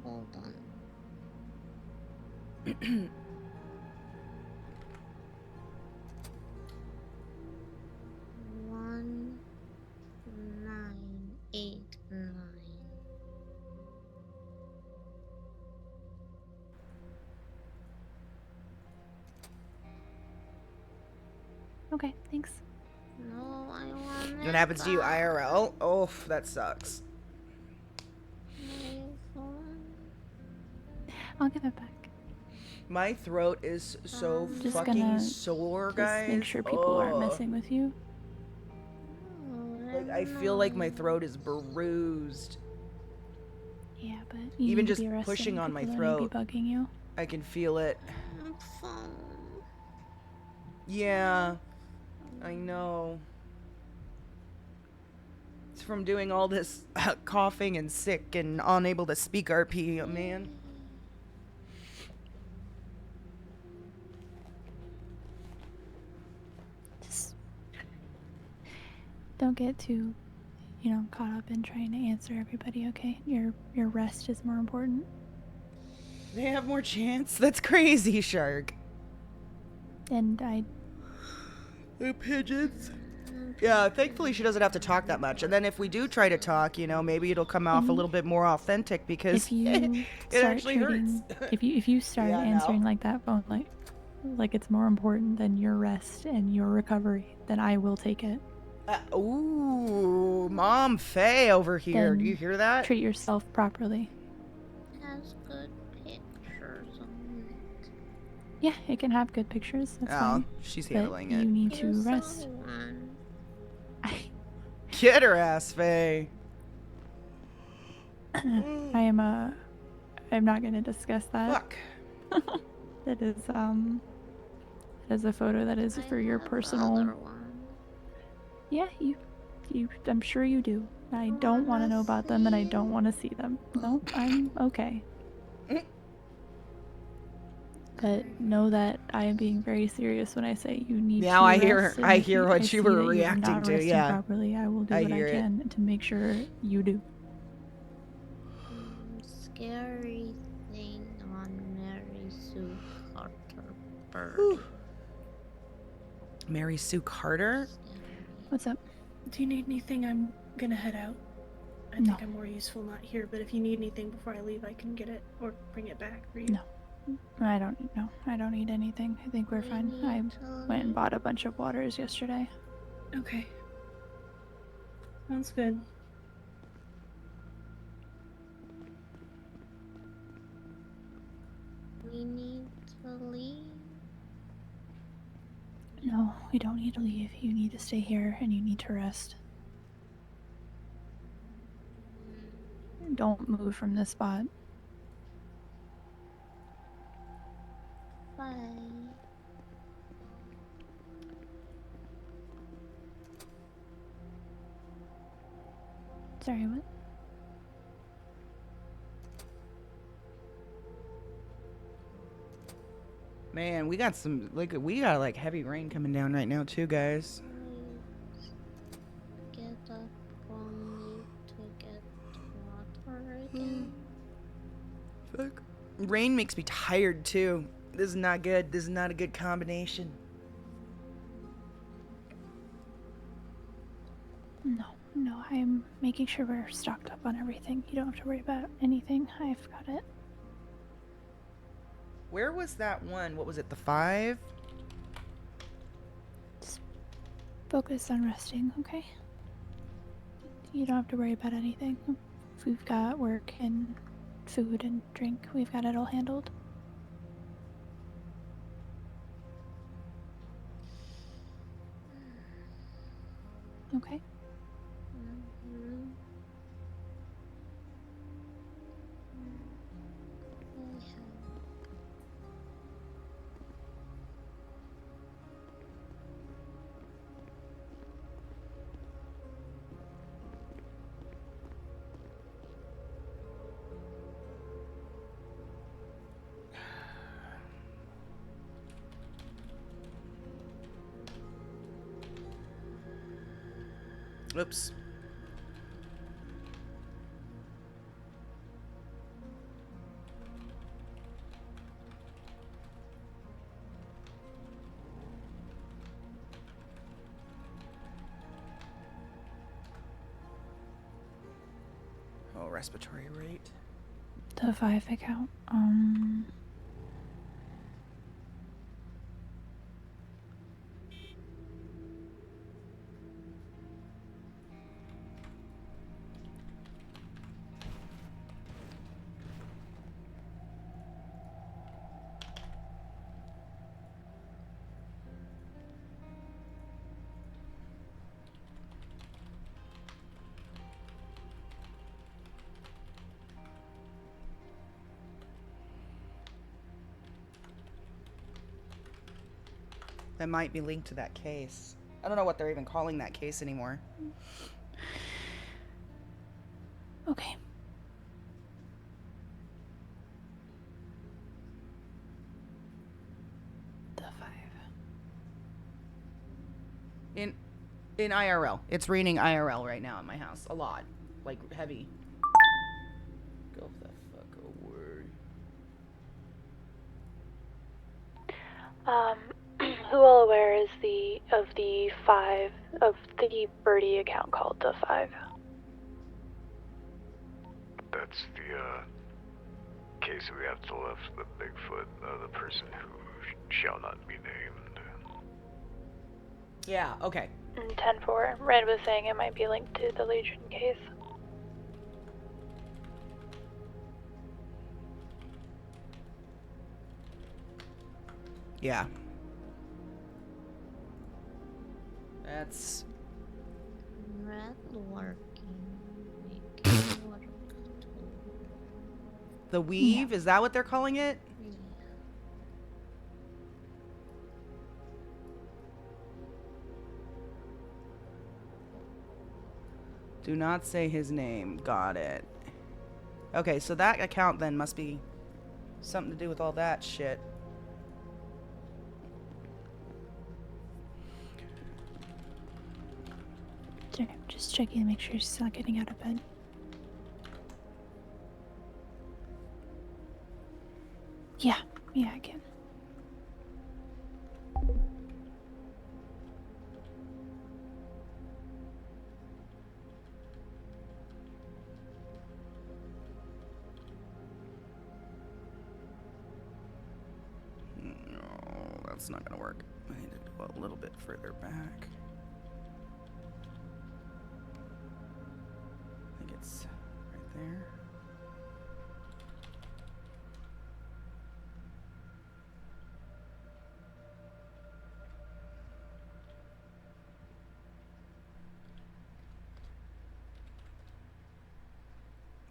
Hold on. 1989. Okay, thanks. No, I want it What happens to you back. IRL? Oh, that sucks. My phone. I'll give it back. My throat is so Just fucking gonna sore, Just guys. make sure people aren't Ugh. messing with you. Oh, Like, I feel like my annoying. throat is bruised. Yeah, but you Even need just to be resting. pushing on my People throat. don't need to be bugging you. I can feel it. Phone. Yeah, I know. It's from doing all this coughing and sick and unable to speak RP, man. Just don't get too, caught up in trying to answer everybody, okay? Your rest is more important. They have more chance? That's crazy, Shark. And The pigeons. Yeah, thankfully she doesn't have to talk that much. And then if we do try to talk, maybe it'll come off a little bit more authentic because if you it start actually hurts. if you start Yeah, answering no. like that phone, like it's more important than your rest and your recovery, then I will take it. Ooh, Mom Faye over here. Do you hear that? Treat yourself properly. Has good pictures on it. Yeah, it can have good pictures. That's Oh, fine. she's But handling you it. need You to saw rest. one. Get her ass, Faye. I'm not gonna discuss that. Fuck. That is a photo that is for your I have personal. other one. Yeah, you. I'm sure you do. I don't want to know about them, and I don't want to see them. No, I'm okay. But know that I am being very serious when I say you need Now to I hear- rest, and I if hear what see you were that you're reacting not to, resting yeah. properly, I will do I what I hear it. can to make sure you do. Scary thing on Mary Sue Carter bird. Mary Sue Carter? What's up? Do you need anything? I'm gonna head out. I No. think I'm more useful not here, but if you need anything before I leave, I can get it or bring it back for you. No. I don't need anything. I think we're fine. I went and bought a bunch of waters yesterday. Okay. Sounds good. We need to leave. No, we don't need to leave. You need to stay here and you need to rest. Don't move from this spot. Bye. Sorry, what? Man, we got heavy rain coming down right now too, guys. Get up only to get water again. Fuck. Rain makes me tired too. This is not good. This is not a good combination. No, I'm making sure we're stocked up on everything. You don't have to worry about anything. I've got it. Where was that one? What was it, the 5? Just focus on resting, okay? You don't have to worry about anything. We've got work and food and drink. We've got it all handled. Okay? Oops. Oh, respiratory rate. The 5 account. That might be linked to that case. I don't know what they're even calling that case anymore. Okay. The 5. In IRL. It's raining IRL right now at my house. A lot. Like, heavy. Go the fuck away. Who all aware is of the Birdie account called the 5? That's the case we have to the left of the Bigfoot, the person who shall not be named. Yeah, okay. 10-4. Red was saying it might be linked to the Legion case. Yeah. That's... Red working. Making water control. The weave? Yeah. Is that what they're calling it? Yeah. Do not say his name. Got it. Okay, so that account then must be something to do with all that shit. Sorry, I'm just checking to make sure she's not getting out of bed. Yeah, I can. No, that's not gonna work. I need to go a little bit further back. I think it's right there.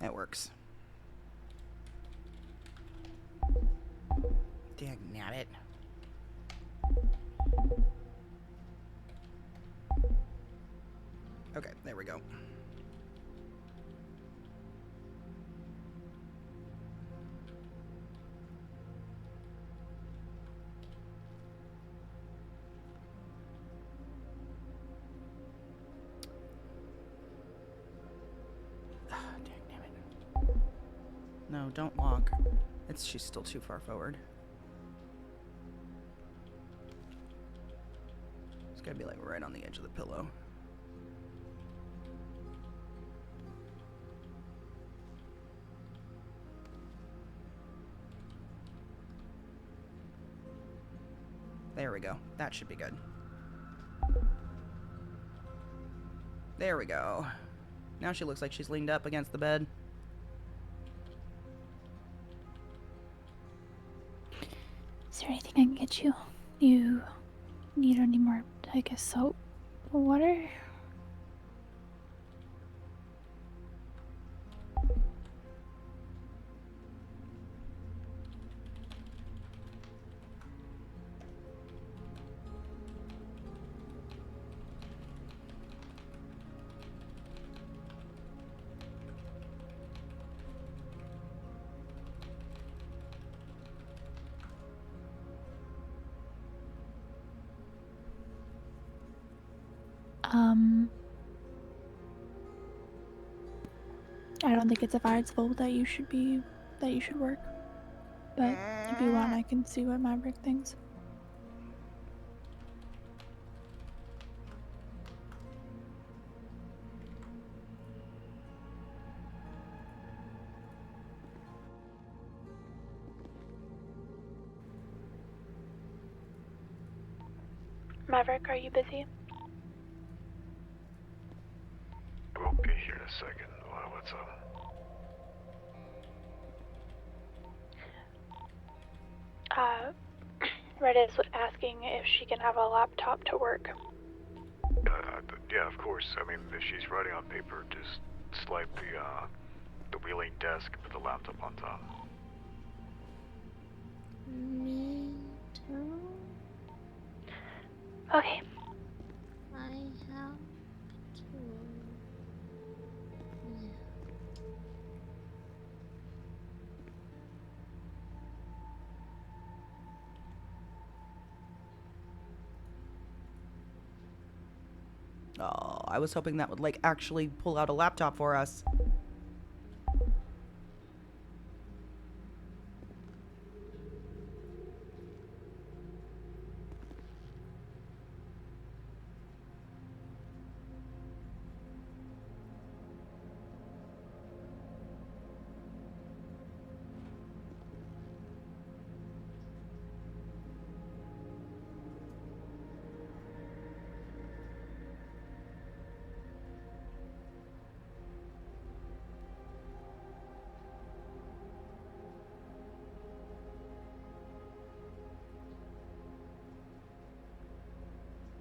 That works. Dagnabbit. Okay, there we go. No, don't lock. She's still too far forward. It's gotta be like right on the edge of the pillow. There we go. That should be good. There we go. Now she looks like she's leaned up against the bed. Is there anything I can get you? You need any more, I guess, soap or water? I don't think it's a fire's fault that you should work. But if you want, I can see what Maverick thinks. Maverick, are you busy? We'll be here in a second. What's up? Red is asking if she can have a laptop to work. Yeah, of course. I mean, if she's writing on paper, just swipe the wheeling desk, put the laptop on top. Me too. Okay. I have to. Yeah. Oh, I was hoping that would like actually pull out a laptop for us.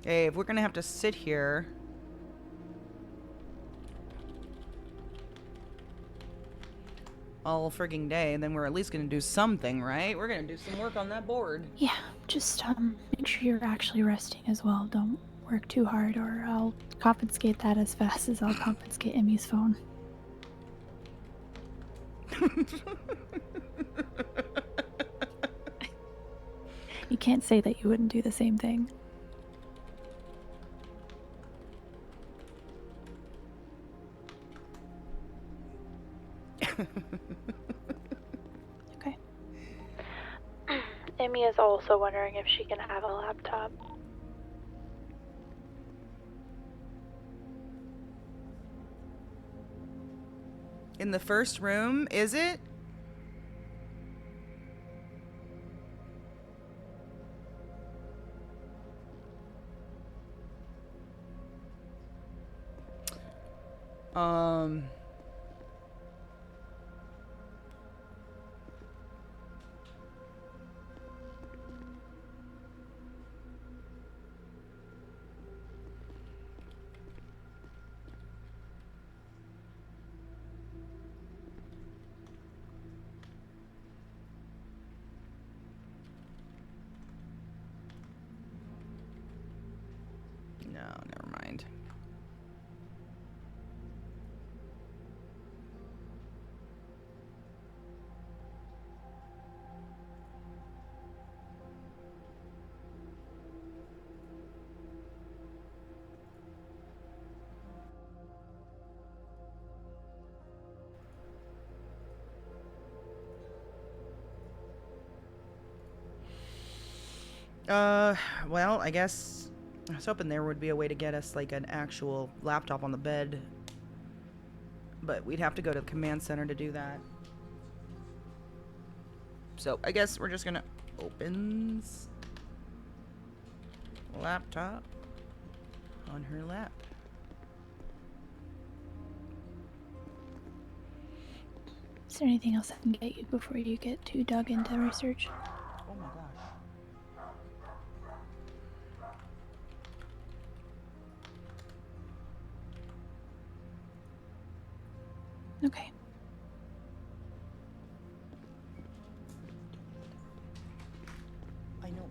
Hey, if we're gonna have to sit here all frigging day, then we're at least gonna do something, right? We're gonna do some work on that board. Yeah, just make sure you're actually resting as well. Don't work too hard, or I'll confiscate that as fast as I'll confiscate Emmy's phone. You can't say that you wouldn't do the same thing. Okay. Emmy is also wondering if she can have a laptop. In the first room, is it? No, never mind. Well, I guess I was hoping there would be a way to get us like an actual laptop on the bed, but we'd have to go to the command center to do that. So I guess we're just gonna open laptop on her lap. Is there anything else I can get you before you get too dug into research? Oh my gosh. Okay. I know.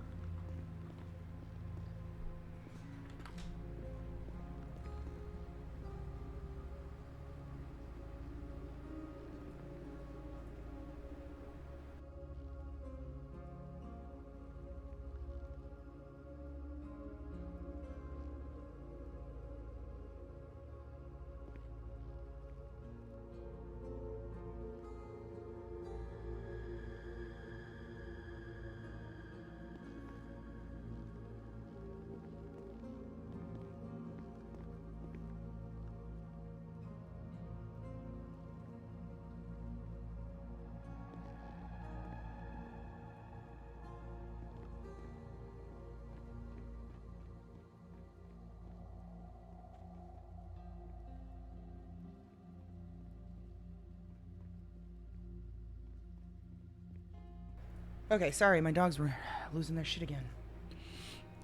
Okay, sorry, my dogs were losing their shit again.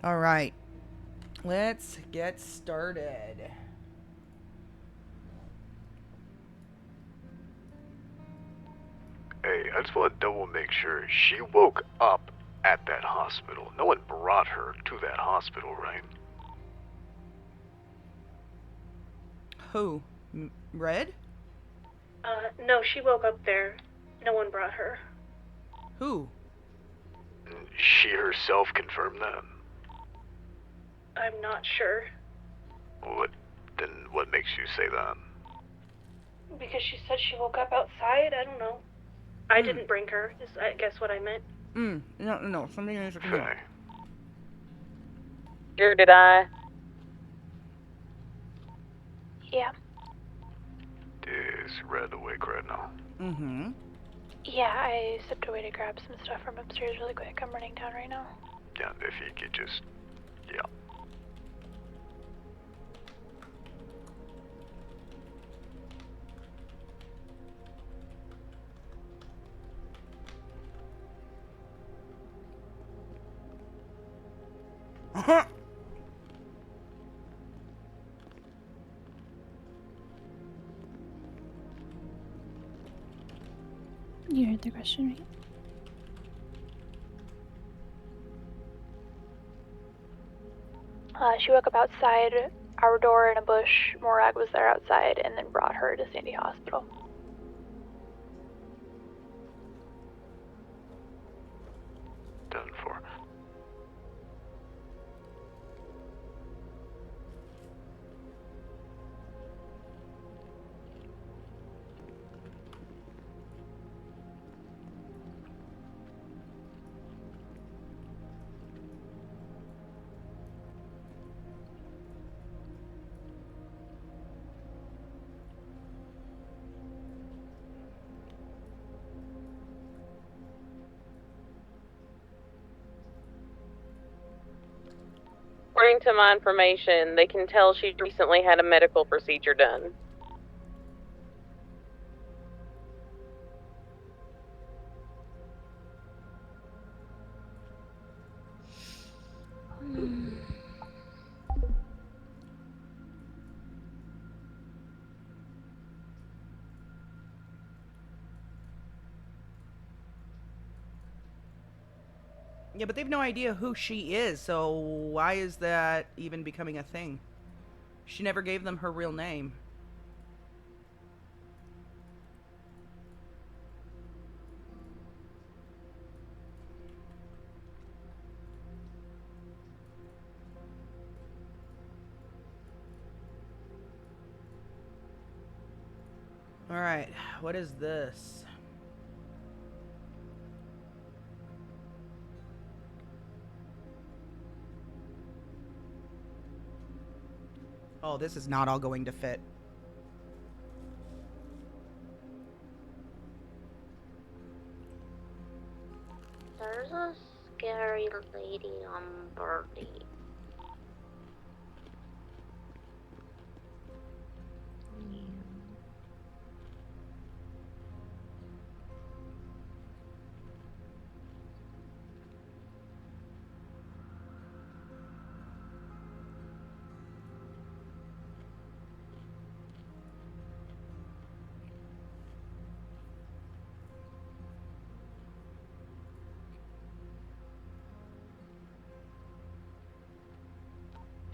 All right, let's get started. Hey, I just want to double make sure she woke up at that hospital. No one brought her to that hospital, right? Who? Red? No, she woke up there. No one brought her. Who? She herself confirmed that. I'm not sure. What makes you say that? Because she said she woke up outside, I don't know. I didn't bring her, is I guess what I meant. No, something is Faye. Or did I? Yeah. Is Red awake right now? Mm-hmm. Yeah, I stepped away to grab some stuff from upstairs really quick. I'm running down right now. Yeah, if you could just... Yeah. Uh-huh. You heard the question, right? She woke up outside our door in a bush. Morag was there outside and then brought her to Sandy Hospital. Done for. According to my information, they can tell she recently had a medical procedure done. Yeah, but they've no idea who she is, so why is that even becoming a thing? She never gave them her real name. Alright, what is this? Oh, this is not all going to fit. There's a scary lady on Birdie.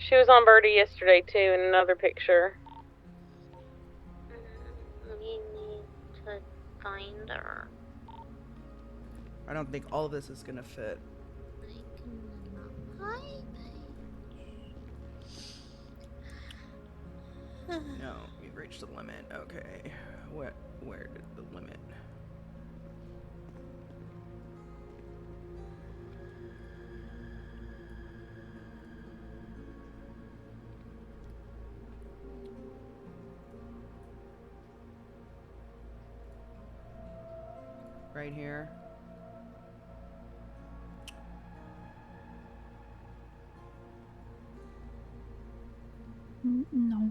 She was on Birdie yesterday, too, in another picture. We need to find her. I don't think all of this is gonna fit. Hi, No, we've reached the limit. Okay. Where did the limit? Right here. No.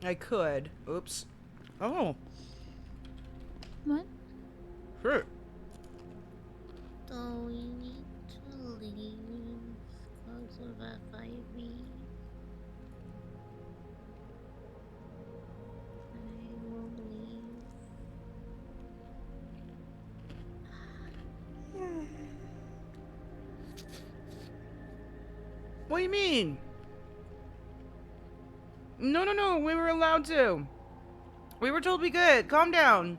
I could. Oops. Oh. What? Sure. Do we need to leave because of FIV? I will leave. What do you mean? No, no, no. We were allowed to. We were told we could. Calm down.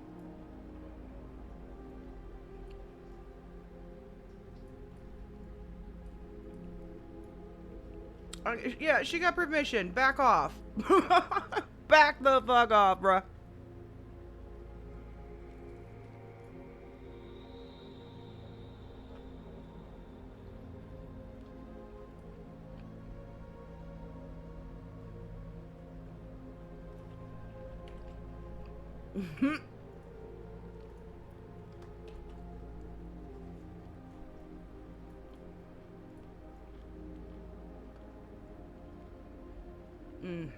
Yeah, she got permission. Back off. Back the fuck off, bruh. Mm.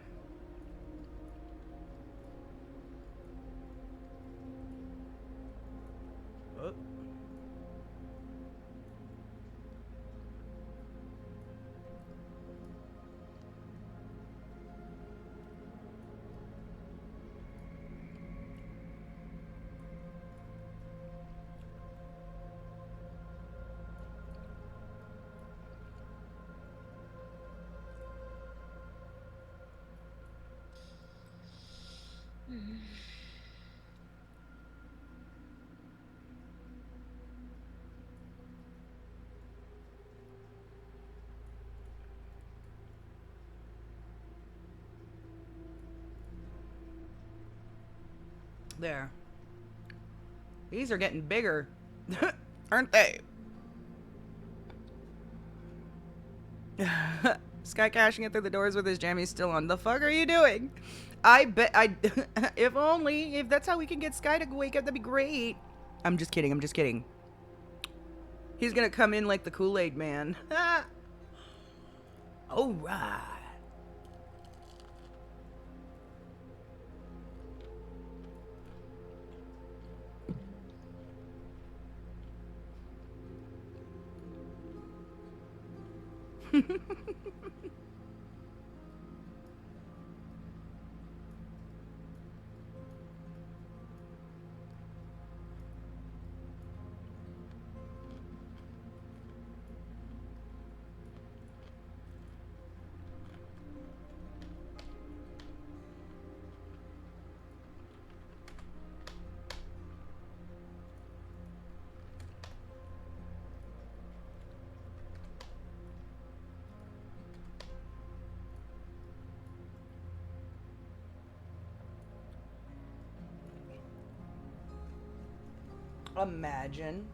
Oh. There. These are getting bigger. Aren't they? Sky cashing it through the doors with his jammies still on. The fuck are you doing? I bet I... if only. If that's how we can get Sky to wake up, that'd be great. I'm just kidding. I'm just kidding. He's gonna come in like the Kool-Aid man. Alright. Imagine.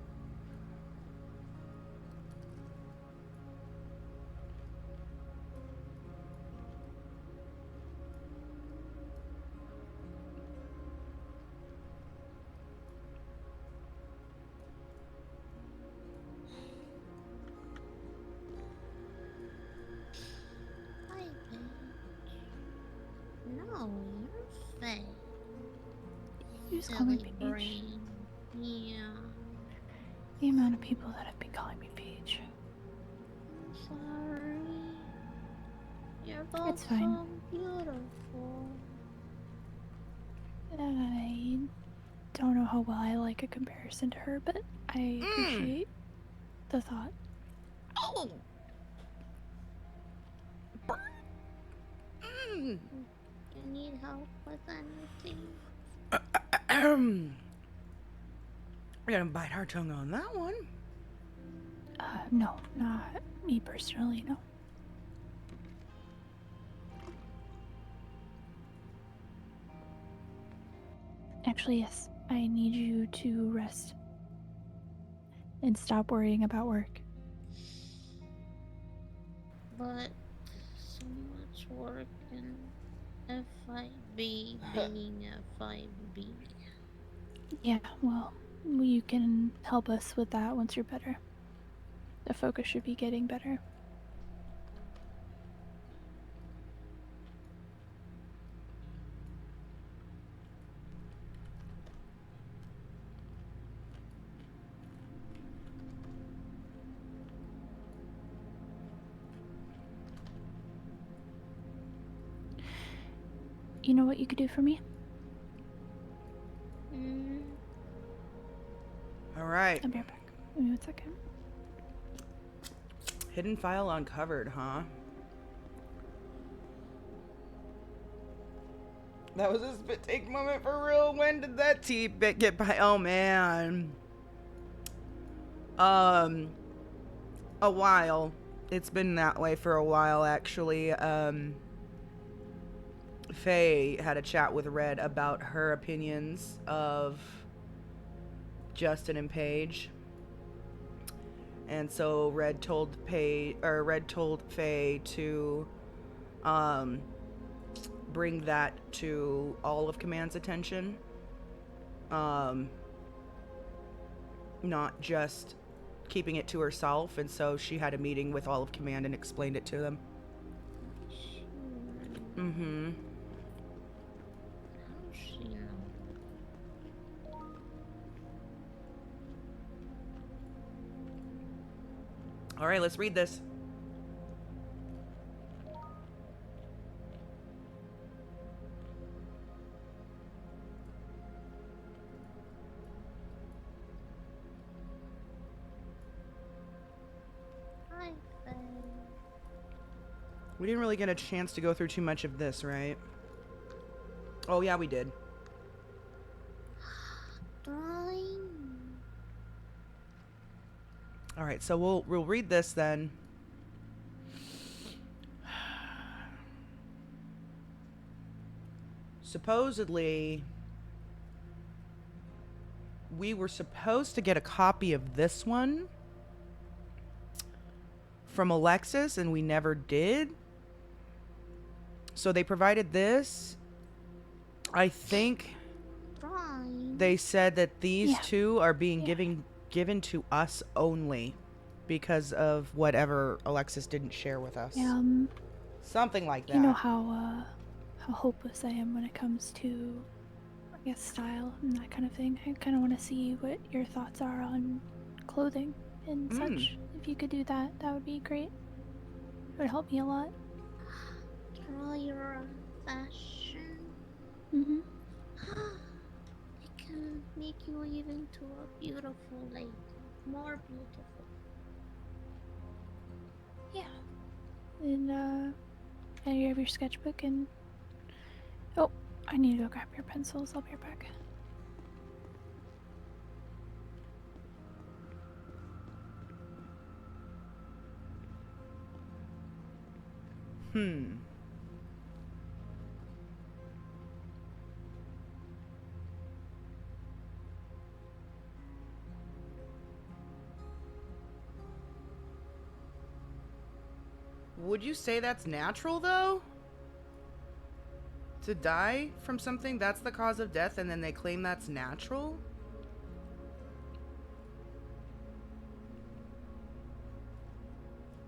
Hi, bitch. No, you're fake. You just call me Silly Peach. brain. Yeah. The amount of people that have been calling me Peach. I'm sorry. You're both It's fine. so beautiful. I don't know how well I like a comparison to her, but I appreciate the thought. Oh. You need help with anything? We're gonna bite our tongue on that one. No, not me personally, no. Actually, yes. I need you to rest and stop worrying about work. But so much work in FIB being FIB. Yeah, well, you can help us with that once you're better. The focus should be getting better. you know what you could do for me? All right. I'll be right back. Give me 1 second. Hidden file uncovered, huh? That was a spit take moment for real. When did that tea bit get by? Oh man. A while. It's been that way for a while, actually. Faye had a chat with Red about her opinions of Justin and Paige. And so Red told Faye to bring that to all of Command's attention. Not just keeping it to herself, and so she had a meeting with all of Command and explained it to them. Mm-hmm. All right, let's read this. Hi, Faye. We didn't really get a chance to go through too much of this, right? Oh yeah, we did. Drawing. All right, so we'll read this then. Supposedly, we were supposed to get a copy of this one from Alexis, and we never did. So they provided this. I think Drawing. they said that these Yeah. two are being given to us only because of whatever Alexis didn't share with us. Yeah, Something like that. you know how hopeless I am when it comes to, I guess, style and that kind of thing. I kind of want to see what your thoughts are on clothing and such. If you could do that, that would be great. It would help me a lot. Draw your own fashion. Mm-hmm. It can make you even to a beautiful lady. More beautiful. Yeah. And you have your sketchbook and... Oh, I need to go grab your pencils. I'll be right back. Would you say that's natural, though? To die from something that's the cause of death, and then they claim that's natural?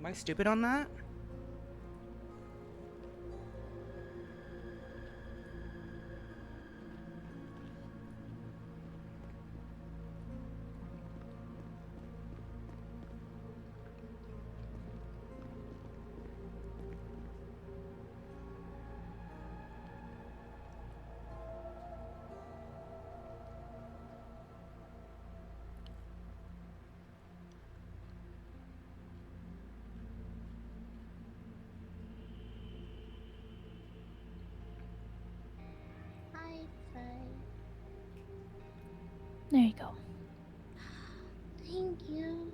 Am I stupid on that? Hi, Faye. There you go. Thank you.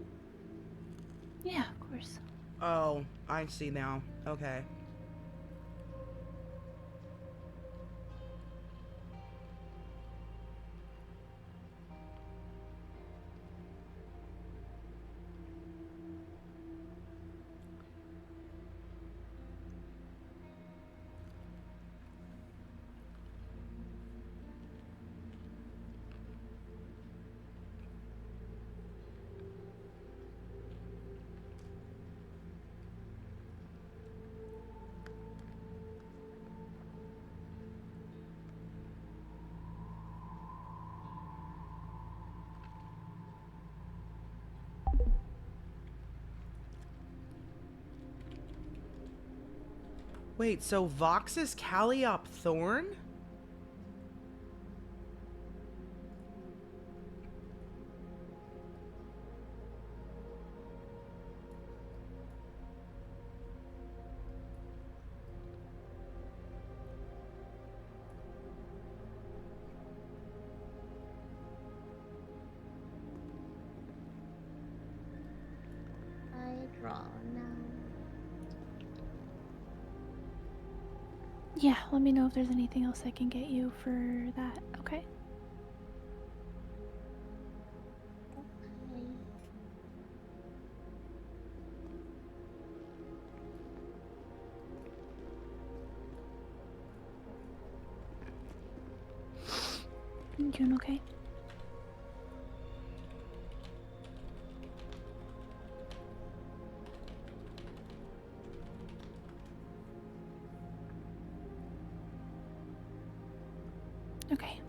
Yeah, of course. Oh, I see now. Okay. Wait, so Vox's Calliope Thorn? I draw now. Yeah, let me know if there's anything else I can get you for that, okay? Okay. You doing okay? Okay.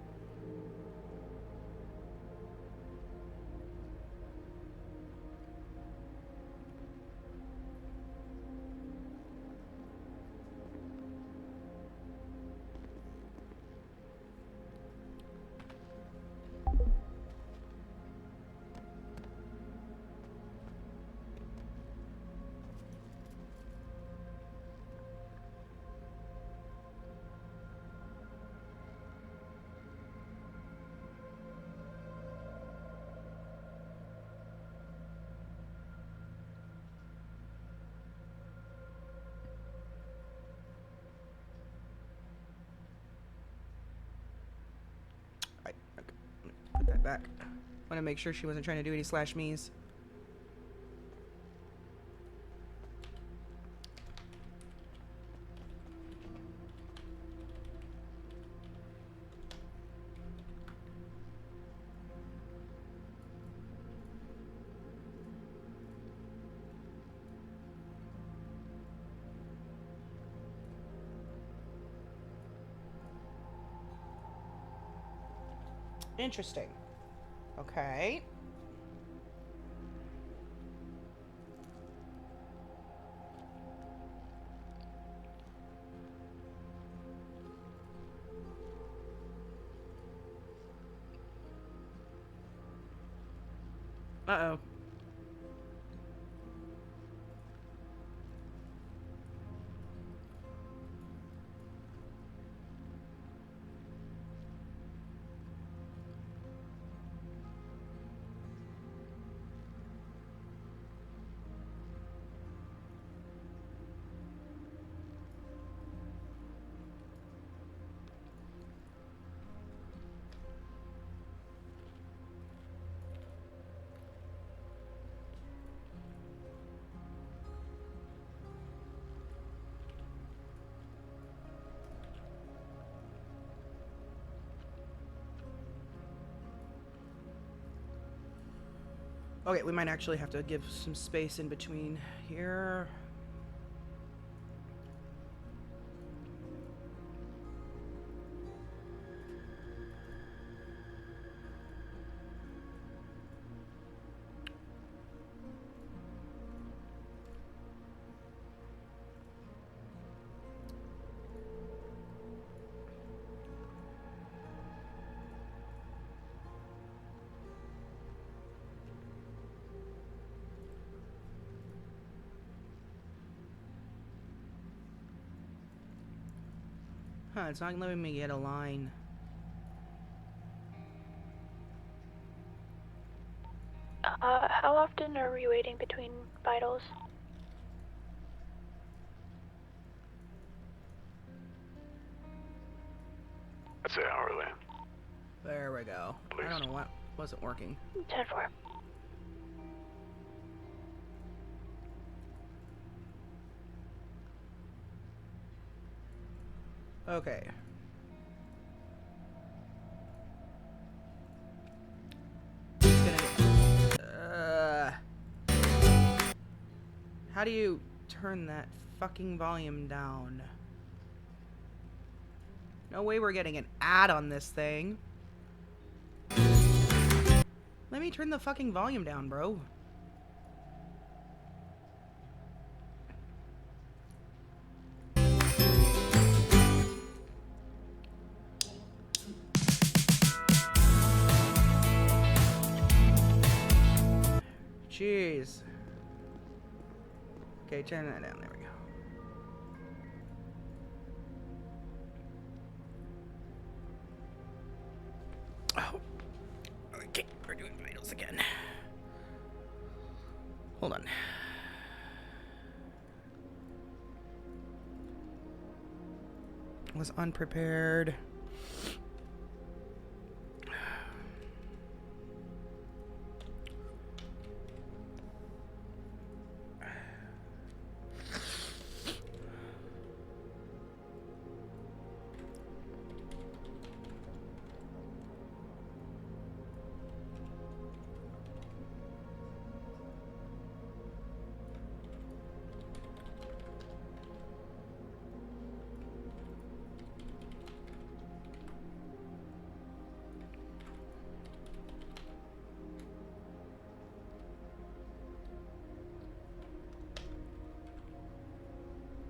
Okay. Put that back. Want to make sure she wasn't trying to do any slash me's. Interesting. Okay. Uh-oh. Okay, we might actually have to give some space in between here. Huh, it's not letting me get a line. How often are we waiting between vitals? I'd say hourly. There we go. Please. I don't know what wasn't working. 10-4. Okay. How do you turn that fucking volume down? No way we're getting an ad on this thing. Let me turn the fucking volume down, bro. Jeez. Okay, turn that down. There we go. Oh. Okay, we're doing vitals again. Hold on. Was unprepared.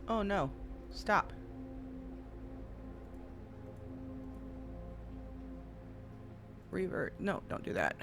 Oh no. Stop. Revert. No, don't do that.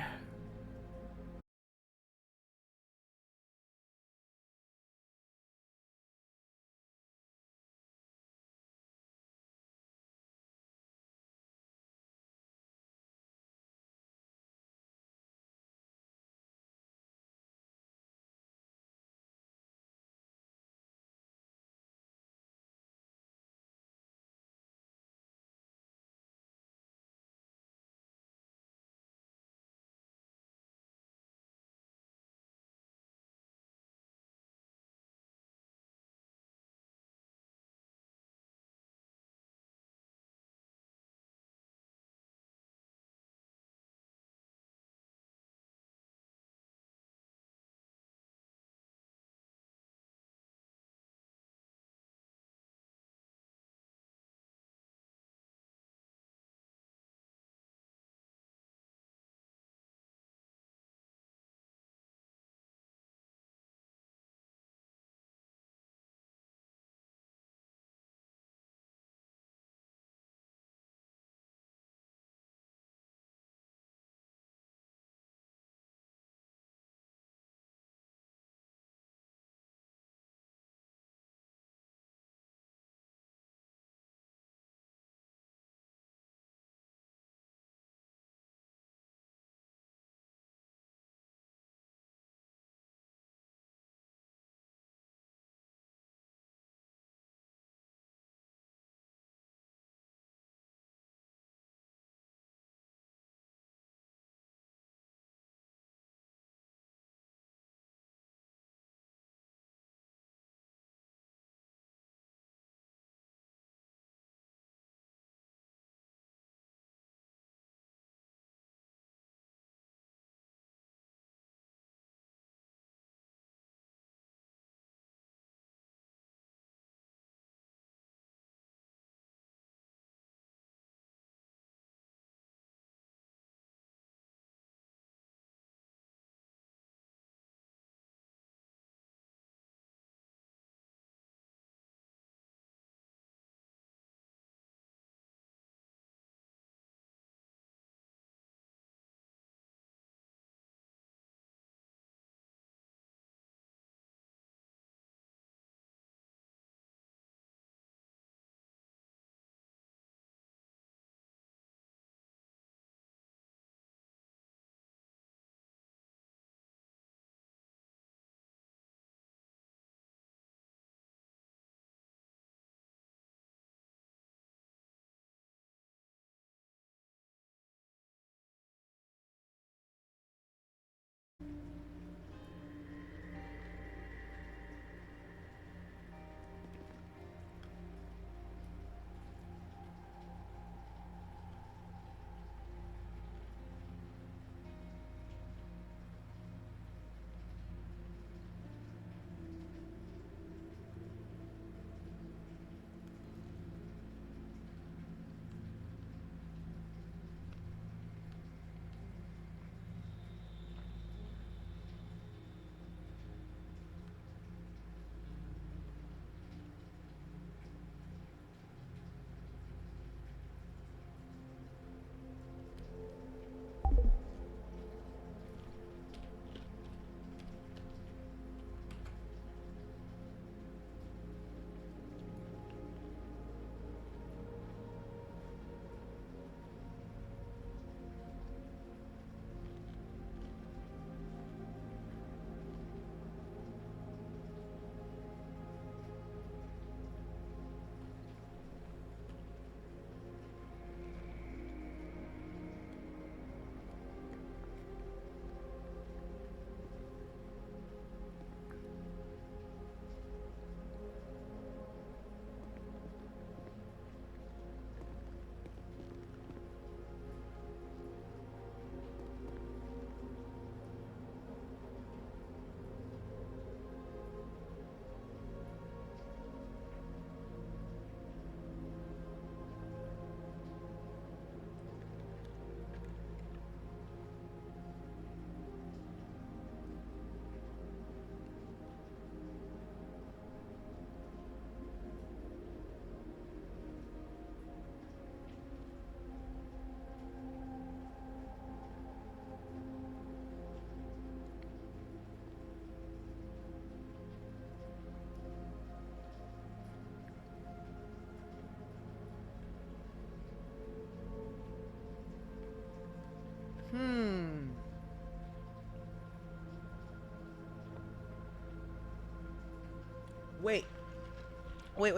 Wait. Wait.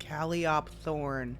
Calliope Thorn.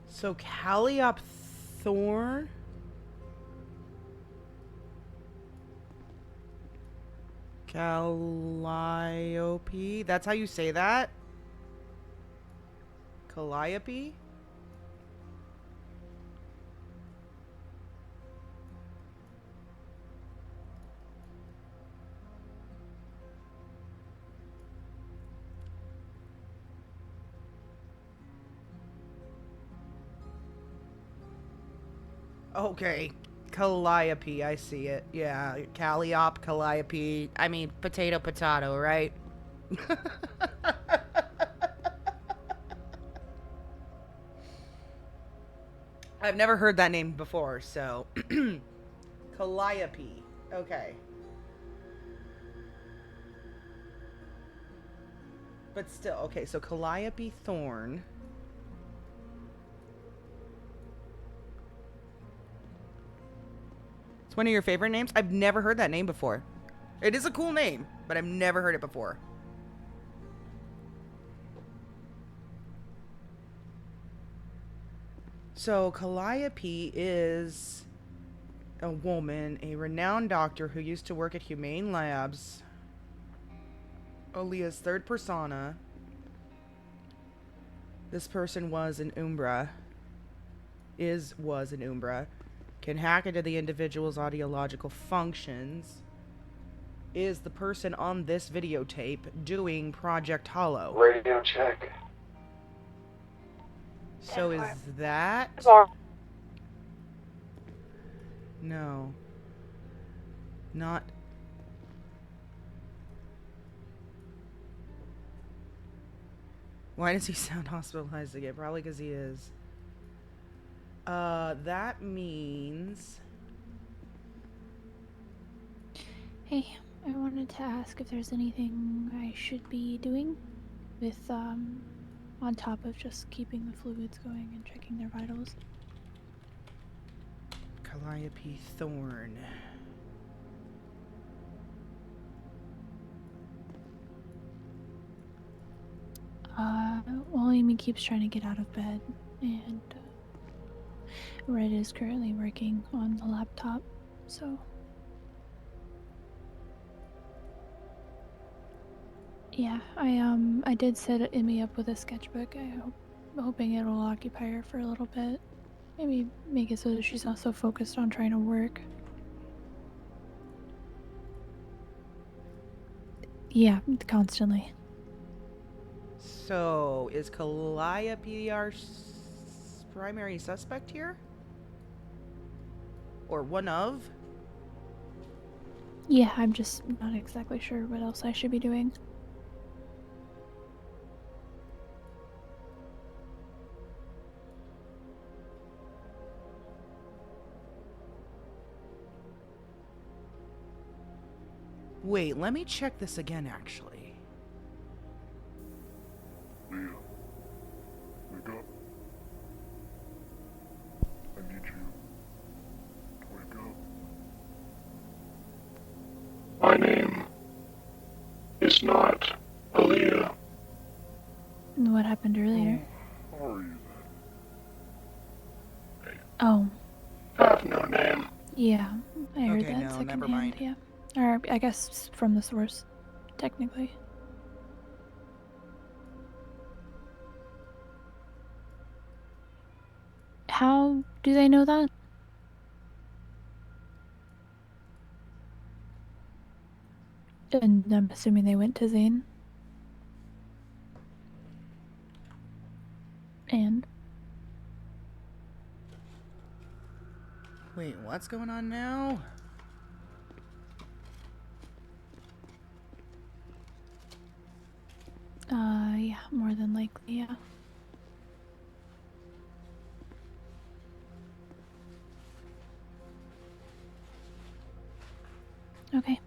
So Calliope Thorn? Calliope? That's how you say that? Calliope? Okay. Calliope, I see it. Yeah, Calliope, Calliope. I mean, potato, right? I've never heard that name before, so. Calliope. Okay. But still, okay, so Calliope Thorn. It's one of your favorite names? I've never heard that name before. It is a cool name, but I've never heard it before. So, Calliope is a woman, a renowned doctor who used to work at Humane Labs. Aaliyah's third persona. This person was an Umbra. Was an Umbra. Can hack into the individual's audiological functions. Is the person on this videotape doing Project Hollow? Radio check. So is that... No. Not... Why does he sound hospitalized again? Probably because he is. That means... Hey, I wanted to ask if there's anything I should be doing with, on top of just keeping the fluids going and checking their vitals. Calliope Thorn. Well, Amy keeps trying to get out of bed, and Red is currently working on the laptop, so... Yeah, I did set Emmy up with a sketchbook. Hoping it'll occupy her for a little bit. Maybe make it so that she's not so focused on trying to work. Yeah, constantly. So, is Calliope our primary suspect here? Or one of? Yeah, I'm just not exactly sure what else I should be doing. Wait, let me check this again, actually. Leah, wake up. I need you to wake up. My name is not Aaliyah. What happened earlier? How are you then? Oh. I have no name. Yeah, I heard Okay, that no, secondhand, never mind. yeah. Or I guess from the source, technically. How do they know that? And I'm assuming they went to Zane. And? Wait, what's going on now? Yeah, more than likely, yeah. Okay.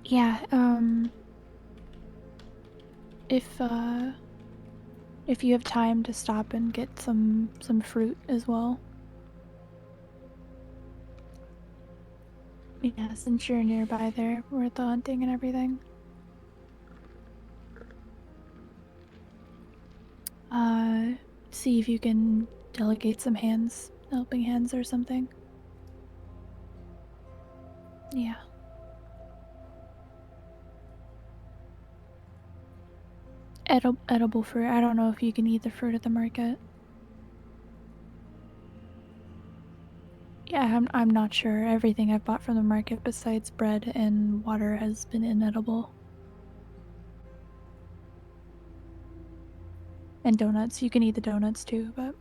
Yeah, if you have time to stop and get some fruit as well. Yeah, since you're nearby there, with the hunting and everything. See if you can delegate some helping hands or something. Yeah. Edible fruit. I don't know if you can eat the fruit at the market. Yeah, I'm not sure. Everything I've bought from the market besides bread and water has been inedible. And donuts. You can eat the donuts too, but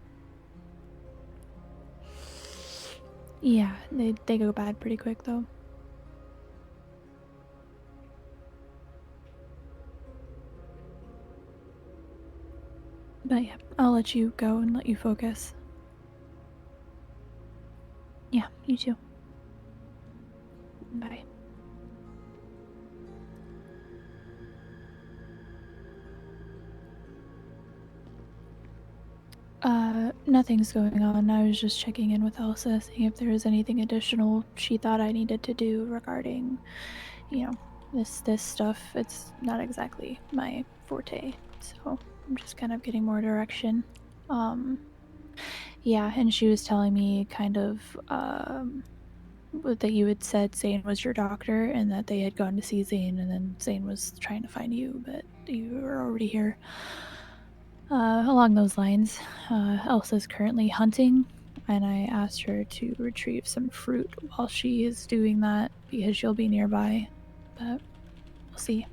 yeah, they go bad pretty quick though. But yeah, I'll let you go and let you focus. Yeah, you too. Bye. Nothing's going on. I was just checking in with Elsa, seeing if there was anything additional she thought I needed to do regarding, you know, this stuff. It's not exactly my forte, so I'm just kind of getting more direction. Yeah, and she was telling me kind of, that you had said Zane was your doctor and that they had gone to see Zane and then Zane was trying to find you, but you were already here. Along those lines, Elsa's currently hunting, and I asked her to retrieve some fruit while she is doing that because she'll be nearby, but we'll see.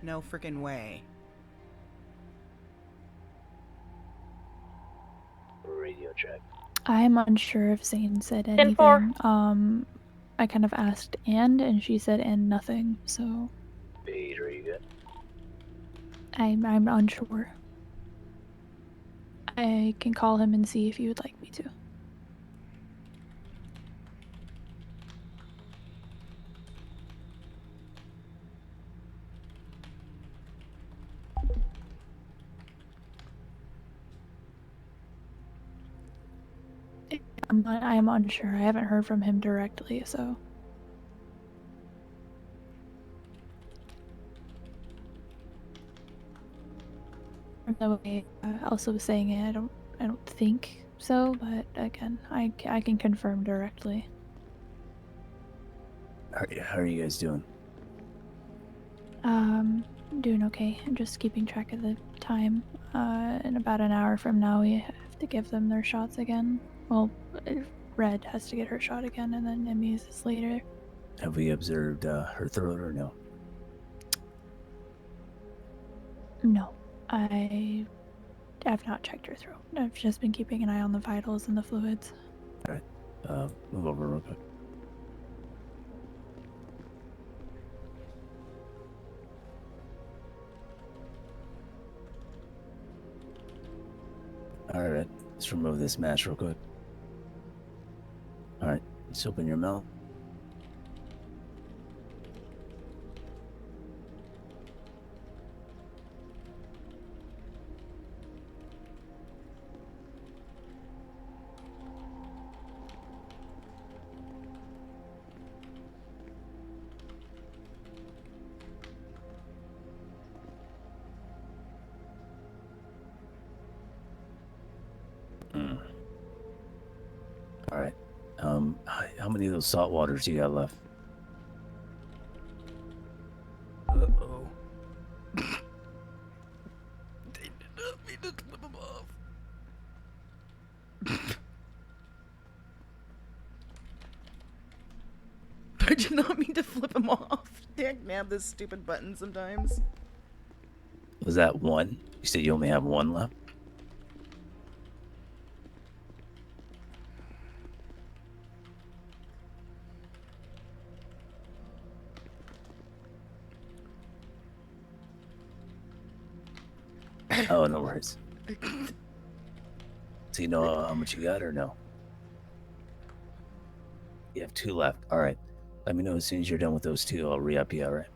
No freaking way. Radio check. I'm unsure if Zane said 10-4. anything. I kind of asked and she said and nothing, so Page, are you good? I'm unsure. I can call him and see if you would like me to. I'm unsure. I haven't heard from him directly, so. From the way Elsa was saying it, I don't think so. But again, I can confirm directly. How are you guys doing? Doing okay. I'm just keeping track of the time. In about an hour from now, we have to give them their shots again. Well, Red has to get her shot again, and then Emmy's is later. Have we observed her throat or no? No, I have not checked her throat. I've just been keeping an eye on the vitals and the fluids. Alright. Move over real quick. Alright, let's remove this mask real quick. Alright, let's open your mouth. How many of those salt waters you got left? Uh-oh. They did not mean to flip him off. I did not mean to flip him off. Dang, man, this stupid button sometimes. Was that one? You said you only have one left? Oh, no worries. So you know how much you got or no? You have 2 left. All right. Let me know as soon as you're done with those 2. I'll re-up you, all right?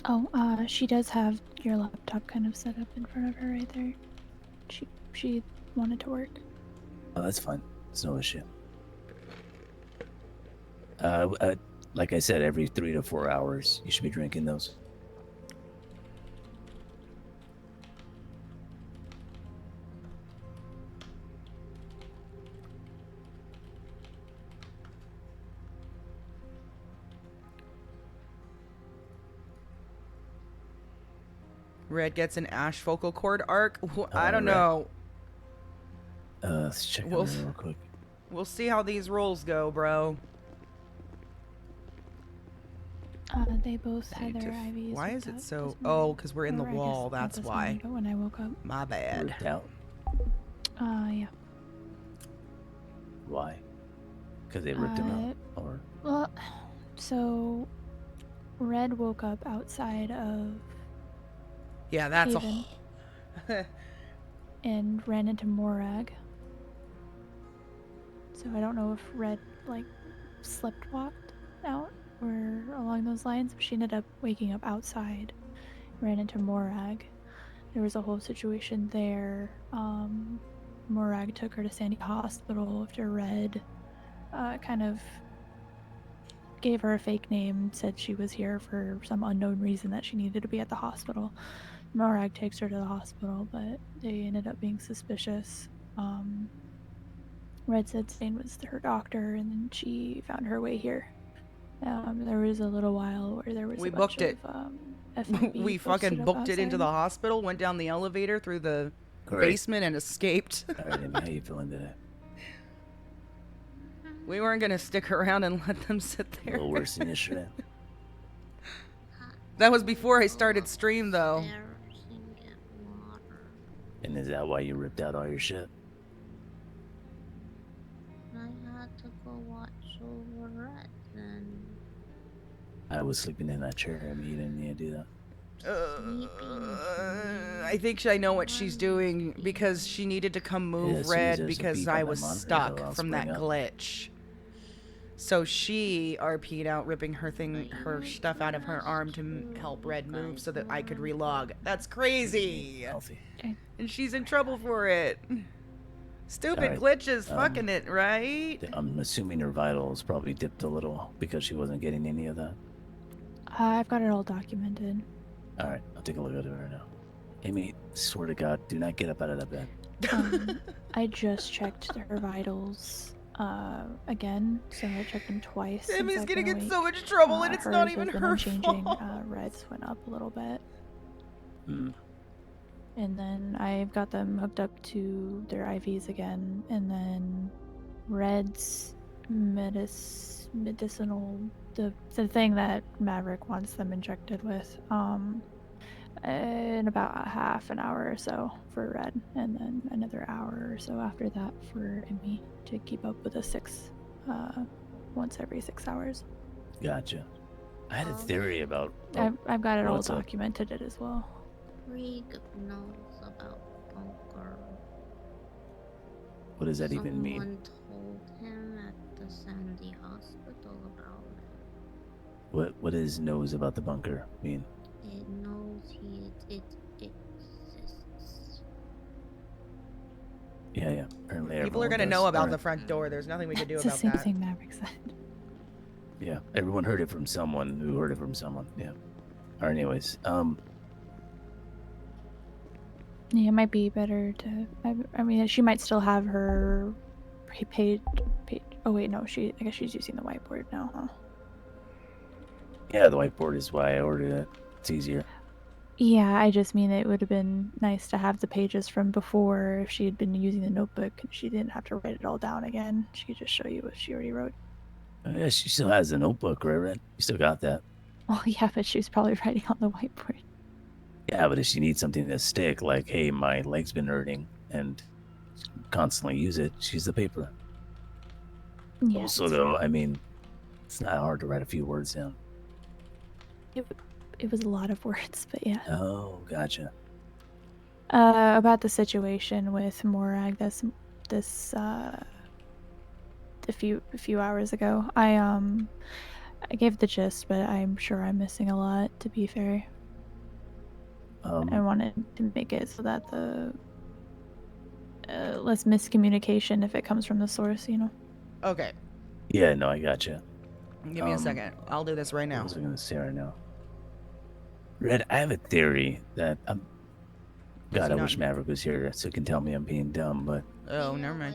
Oh, she does have your laptop kind of set up in front of her right there. She wanted to work. Oh, that's fine. It's no issue. Like I said, every 3 to 4 hours, you should be drinking those. Red gets an ash vocal cord arc. I don't Red. know. Let's check on it real quick. We'll see how these rolls go, bro. They both had their IVs. Why is hooked it up so? this Oh, morning. because we're in the Or I guess wall. not That's this why. morning, but when I woke up. My bad. Ripped out. Yeah. Why? Because they ripped him out? Or Well, so Red woke up outside of Yeah, that's Haven and ran into Morag. So I don't know if Red like slept walked out or along those lines, but she ended up waking up outside, ran into Morag. There was a whole situation there. Morag took her to Sandy Hospital after Red kind of gave her a fake name, said she was here for some unknown reason that she needed to be at the hospital. Morag takes her to the hospital, but they ended up being suspicious. Red said Stain was her doctor, and then she found her way here. There was a little while where there was We a bunch booked it. of FIB We posted fucking up booked it into outside. the hospital, went down the elevator through the Great. basement, and escaped. all right, Amy, how you feeling today? We weren't gonna stick around and let them sit A there. little worse than yesterday. That was before I started stream, though. Stairs and get water. And is that why you ripped out all your shit? I had to go watch over Red then. I was sleeping in that chair. I mean, you didn't need to do that. I think I know what she's doing because she needed to come move Yeah, so Red there's a because beep I on was that monitor stuck that I'll from that spring up. glitch. So she RP'd out, ripping her stuff out of her arm to help Red move so that I could relog. That's crazy. Healthy. And she's in trouble for it. Stupid Alright, glitches fucking it, right? I'm assuming her vitals probably dipped a little because she wasn't getting any of that. I've got it all documented. All right, I'll take a look at it right now. Amy, swear to God, do not get up out of that bed. I just checked her vitals again, so I checked them twice. since Amy's I've gonna been get awake. so much trouble, and it's not Hers even has been her unchanging. fault. Red's went up a little bit. Hmm. And then I've got them hooked up to their IVs again, and then Red's medicinal, the thing that Maverick wants them injected with, in about a half an hour or so for Red, and then another hour or so after that for Emmy to keep up with a once every 6 hours. Gotcha. I had a theory about. I've got it all what's up? documented it as well. Rig knows about bunker. What does that even mean? Someone told him at the Sandy Hospital about it. What does knows about the bunker mean? It knows it exists. Yeah. Apparently People are everyone gonna does. know about Alright. the front door. There's nothing we can do It's about the same that. thing Maverick said. Yeah, everyone heard it from someone who heard it from someone. Yeah. Alright, anyways, Yeah, it might be better to. I mean, she might still have her prepaid. Oh wait, no. I guess she's using the whiteboard now, huh? Yeah, the whiteboard is why I ordered it. It's easier. Yeah, I just mean it would have been nice to have the pages from before if she had been using the notebook and she didn't have to write it all down again. She could just show you what she already wrote. Yeah, she still has the notebook, right, Red? You still got that. Well, yeah, but she was probably writing on the whiteboard. Yeah, but if she needs something to stick, like, hey, my leg's been hurting, and constantly use it, she's the paper. Yeah, Also, though, I mean, it's not hard to write a few words down. It was a lot of words, but yeah. Oh, gotcha. About the situation with Morag a few hours ago. I gave the gist, but I'm sure I'm missing a lot, to be fair. I wanted to make it so that the less miscommunication if it comes from the source, you know? Okay. Yeah, no, I gotcha. Give me a second. I'll do this right now. What was I going to say right now? Red, I have a theory that God, I wish Maverick was here so he can tell me I'm being dumb, but... Oh, never mind.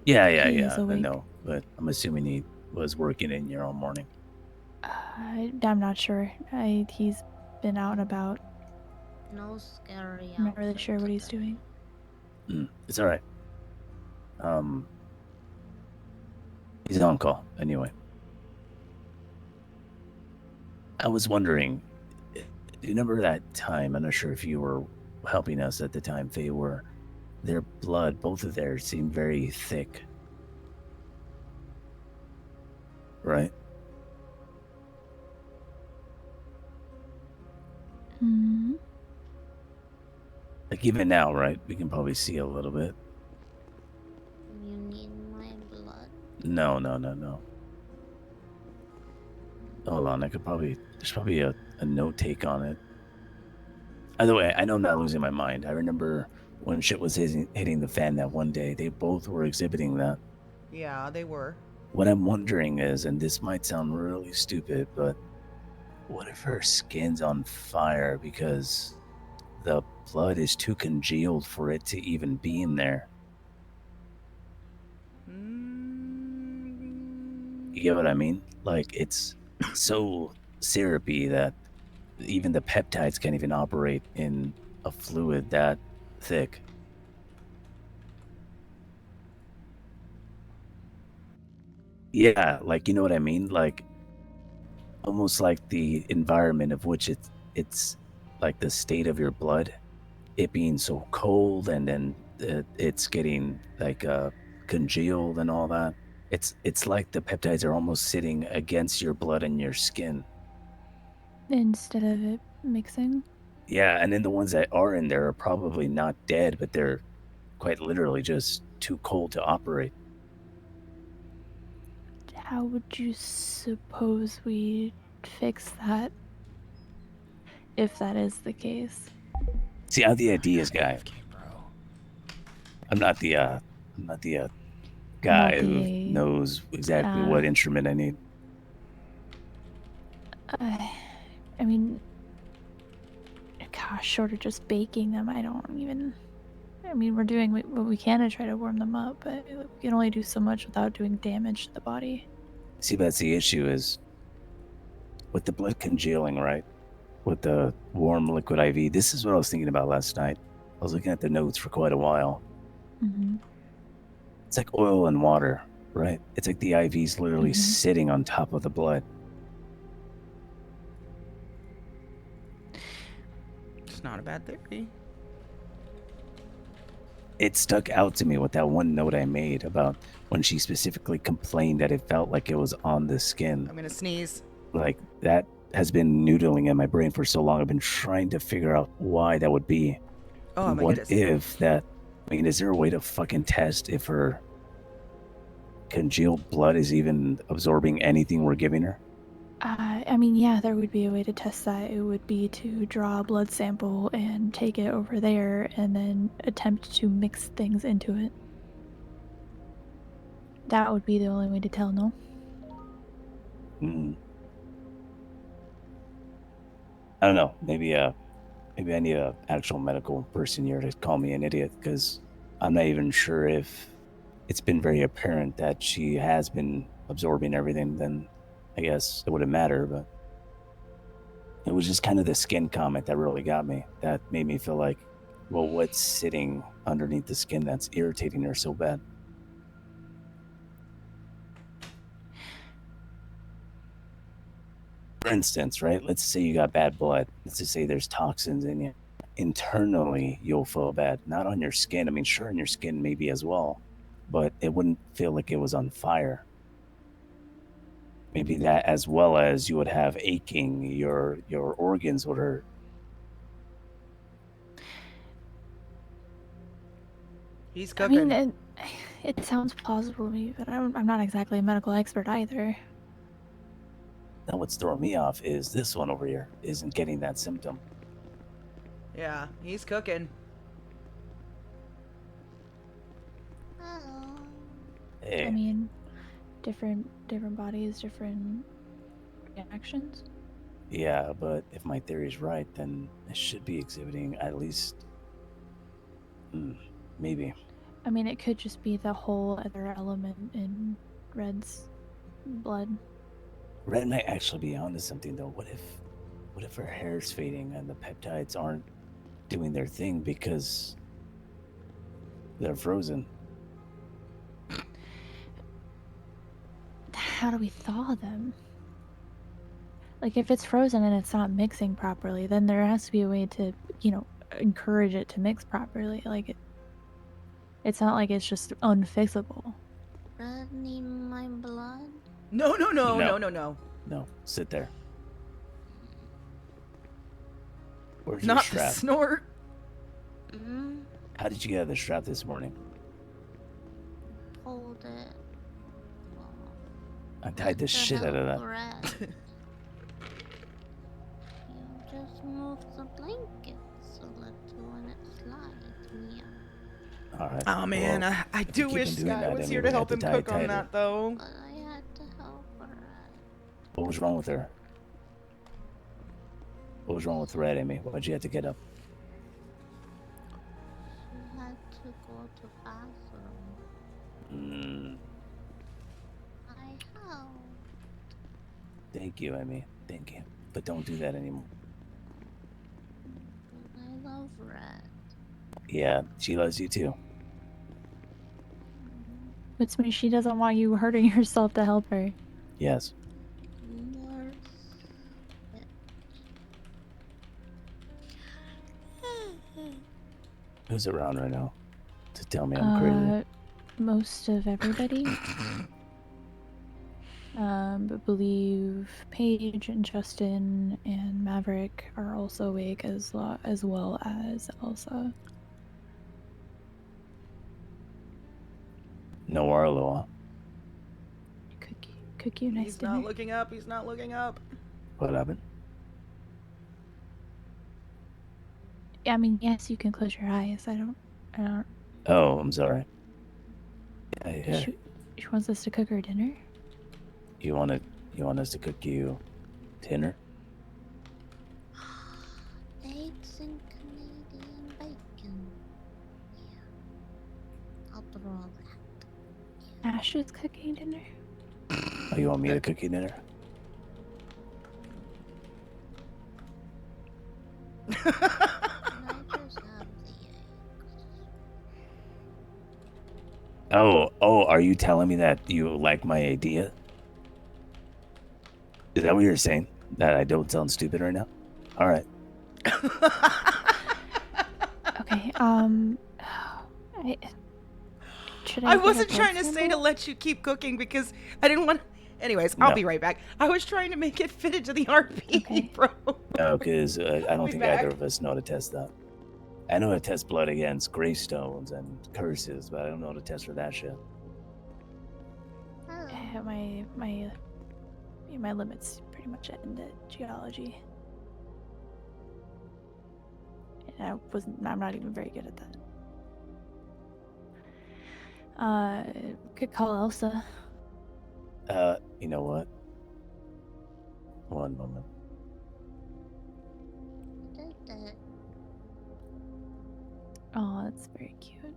Yeah, I know, but I'm assuming he was working in here all morning. I'm not sure. He's been out and about. No scary. I'm not really sure what he's doing. It's alright. He's on call, anyway. I was wondering, do you remember that time? I'm not sure if you were helping us at the time, Faye, where their blood, both of theirs, seemed very thick. Right? Hmm. Like even now, right? We can probably see a little bit. You need my blood? No. Hold on, there's probably a note take on it. Either way, I know I'm not losing my mind. I remember when shit was hitting the fan that one day, they both were exhibiting that. Yeah, they were. What I'm wondering is, and this might sound really stupid, but what if her skin's on fire because the blood is too congealed for it to even be in there? You get what I mean? Like, it's so syrupy that even the peptides can't even operate in a fluid that thick. Yeah, like, you know what I mean? Like, almost like the environment of which it's like the state of your blood, it being so cold, and then it's getting like congealed and all that. It's like the peptides are almost sitting against your blood and your skin. Instead of it mixing? Yeah, and then the ones that are in there are probably not dead, but they're quite literally just too cold to operate. How would you suppose we fix that? If that is the case. See, I'm the ideas guy. I'm not the guy who knows exactly what instrument I need. I mean, gosh, short of just baking them, I mean, we're doing what we can to try to warm them up, but we can only do so much without doing damage to the body. See, that's the issue is with the blood congealing, right? With the warm liquid IV. This is what I was thinking about last night. I was looking at the notes for quite a while. Mm-hmm. It's like oil and water, right? It's like the IV's literally sitting on top of the blood. It's not a bad theory. It stuck out to me with that one note I made about when she specifically complained that it felt like it was on the skin. I'm gonna sneeze. Like, that has been noodling in my brain for so long. I've been trying to figure out why that would be. Oh, and my what goodness. if that... I mean, is there a way to fucking test if her congealed blood is even absorbing anything we're giving her? I mean, yeah, there would be a way to test that. It would be to draw a blood sample and take it over there and then attempt to mix things into it. That would be the only way to tell, no? I don't know. Maybe Maybe I need an actual medical person here to call me an idiot, because I'm not even sure if it's been very apparent that she has been absorbing everything. Then I guess it wouldn't matter, but it was just kind of the skin comment that really got me. That made me feel like, well, what's sitting underneath the skin that's irritating her so bad? For instance, right? Let's say you got bad blood. Let's just say there's toxins in you. Internally, you'll feel bad. Not on your skin. I mean, sure, on your skin maybe as well, but it wouldn't feel like it was on fire. Maybe that, as well as you would have aching, your organs would hurt. He's I cooking. mean, it sounds plausible to me, but I'm not exactly a medical expert either. Now, what's throwing me off is this one over here isn't getting that symptom. Yeah, he's cooking. Hello. Hey. I mean, different bodies, different reactions. Yeah, but if my theory is right, then it should be exhibiting at least... maybe. I mean, it could just be the whole other element in Red's blood. Red might actually be onto something, though. What if her hair's fading and the peptides aren't doing their thing because they're frozen? How do we thaw them? Like, if it's frozen and it's not mixing properly, then there has to be a way to, encourage it to mix properly. Like, it's not like it's just unfixable. Red need my blood? No. No, sit there. Where's your Not strap? the snort. How did you get out of the strap this morning? Hold it. I tied the shit out of that. Red. You just move the blankets a little and it slides me out. All right. Oh man, well, I do wish Sky was here to help him cook on that though. But I had to help her. What was wrong with her? What was wrong with Red, Amy? Why'd you have to get up? She had to go to bathroom. I helped. Thank you, Amy. Thank you. But don't do that anymore. I love Red. Yeah, she loves you too. Which means she doesn't want you hurting yourself to help her. Yes. More Who's around right now to tell me I'm crazy? Most of everybody. But believe Paige and Justin and Maverick are also awake as well as Elsa. No Arlo, huh? Cook you nice He's dinner. not looking up. He's not looking up. What happened? I mean, yes, you can close your eyes. I don't. Oh, I'm sorry. Yeah. She wants us to cook her dinner. You want us to cook you dinner? eggs and Canadian bacon. Yeah. I'll throw that. Ash is cooking dinner. Oh, you want me to cook you dinner? Oh, are you telling me that you like my idea? Is that what you're saying? That I don't sound stupid right now? All right. Okay, I wasn't trying to say to let you keep cooking because I didn't want. Anyways, I'll be right back. I was trying to make it fit into the RP, bro. No, because I don't Be think back. either of us know how to test that. I know how to test blood against gravestones and curses, but I don't know how to test for that shit. My limits pretty much end at geology. And I'm not even very good at that. Could call Elsa. You know what? One moment. Oh, that's very cute.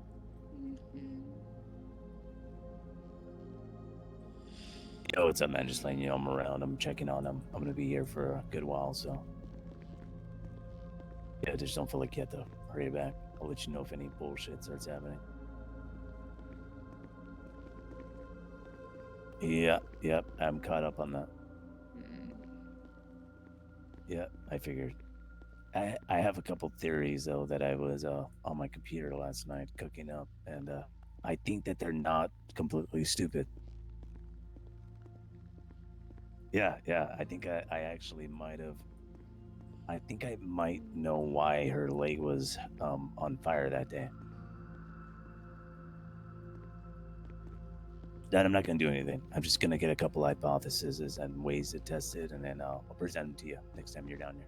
Yo, what's up, man? Just letting you know I'm around. I'm checking on him. I'm gonna be here for a good while, so yeah, just don't feel like you have to hurry back. I'll let you know if any bullshit starts happening. Yep, I'm caught up on that. Yeah, I figured. I have a couple theories though that I was on my computer last night cooking up, and I think that they're not completely stupid. Yeah, I think I actually might have. I think I might know why her leg was on fire that day. That I'm not going to do anything. I'm just going to get a couple hypotheses and ways to test it, and then I'll present them to you next time you're down here.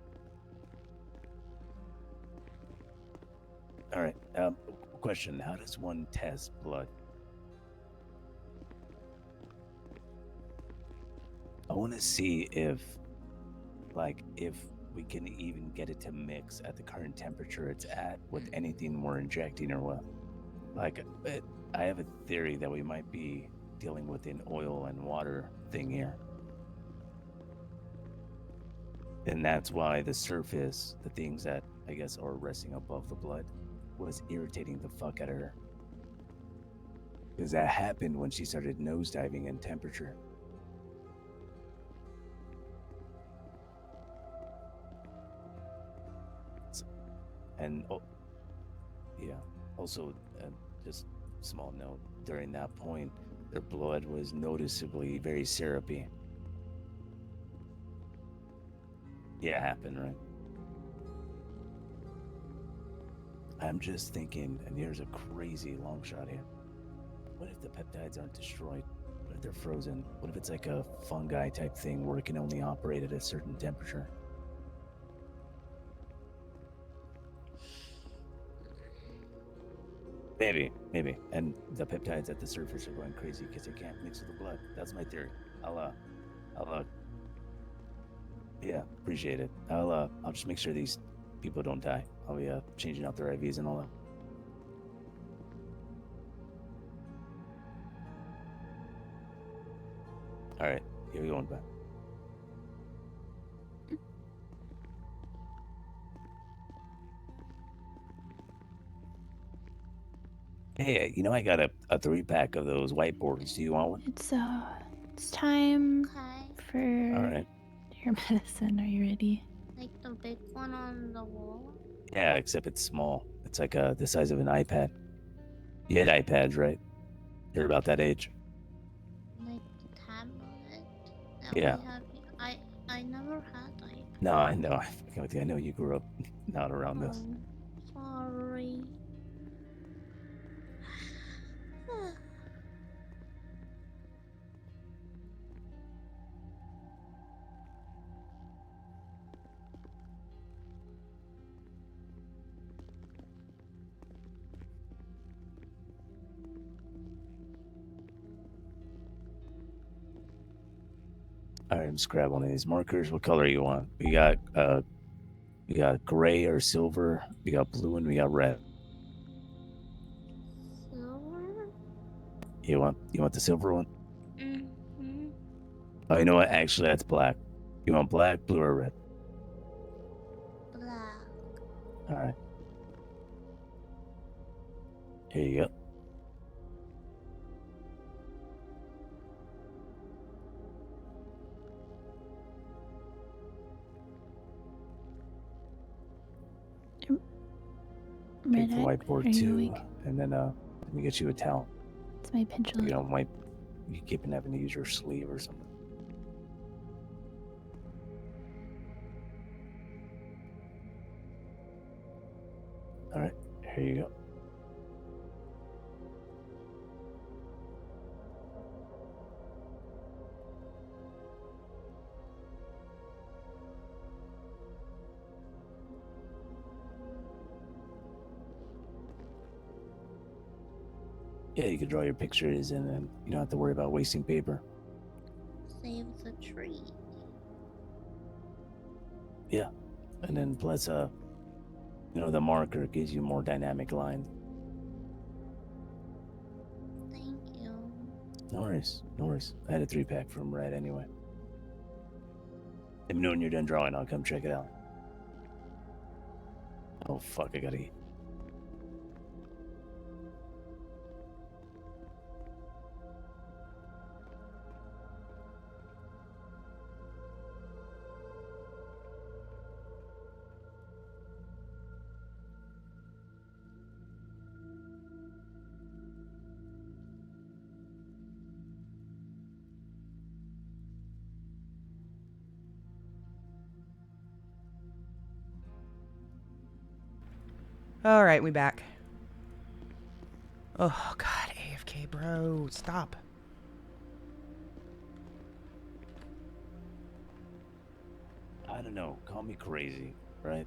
All right. Question: how does one test blood? I want to see if we can even get it to mix at the current temperature it's at with anything we're injecting or what. I have a theory that we might be dealing with an oil and water thing here. And that's why the surface, the things that I guess are resting above the blood, was irritating the fuck out of her. Because that happened when she started nosediving in temperature. And also, just small note, during that point, their blood was noticeably very syrupy. Yeah, it happened, right? I'm just thinking, and here's a crazy long shot here. What if the peptides aren't destroyed? What if they're frozen? What if it's like a fungi type thing where it can only operate at a certain temperature? Maybe. And the peptides at the surface are going crazy because they can't mix with the blood. That's my theory. Yeah, appreciate it. I'll just make sure these people don't die. I'll be changing out their IVs and all that. All right, here we go back. Hey, I got a 3-pack of those whiteboards. Do you want one? It's time for All right. your medicine. Are you ready? Like the big one on the wall? Yeah, except it's small. It's like the size of an iPad. You had iPads, right? You're about that age. Like the tablet that Yeah. we have. I never had like. No, I know. I know you grew up not around this. Sorry. All right, let's grab one of these markers. What color you want? We got gray or silver. We got blue and we got red. Silver? You want the silver one? Mm-hmm. Oh, you know what? Actually, that's black. You want black, blue, or red? Black. All right. Here you go. Take the whiteboard too, and then let me get you a towel. It's my pendulum. You don't wipe. You keep having to use your sleeve or something. All right, here you go. Yeah, you can draw your pictures, and then you don't have to worry about wasting paper. Save the tree. Yeah, and then plus You know, the marker gives you more dynamic lines. Thank you. No worries, no worries. I had a 3-pack from Red anyway. Let me know when you're done drawing. I'll come check it out. Oh, fuck, I gotta eat. All right, we back. Oh God, AFK, bro, stop. I don't know. Call me crazy, right?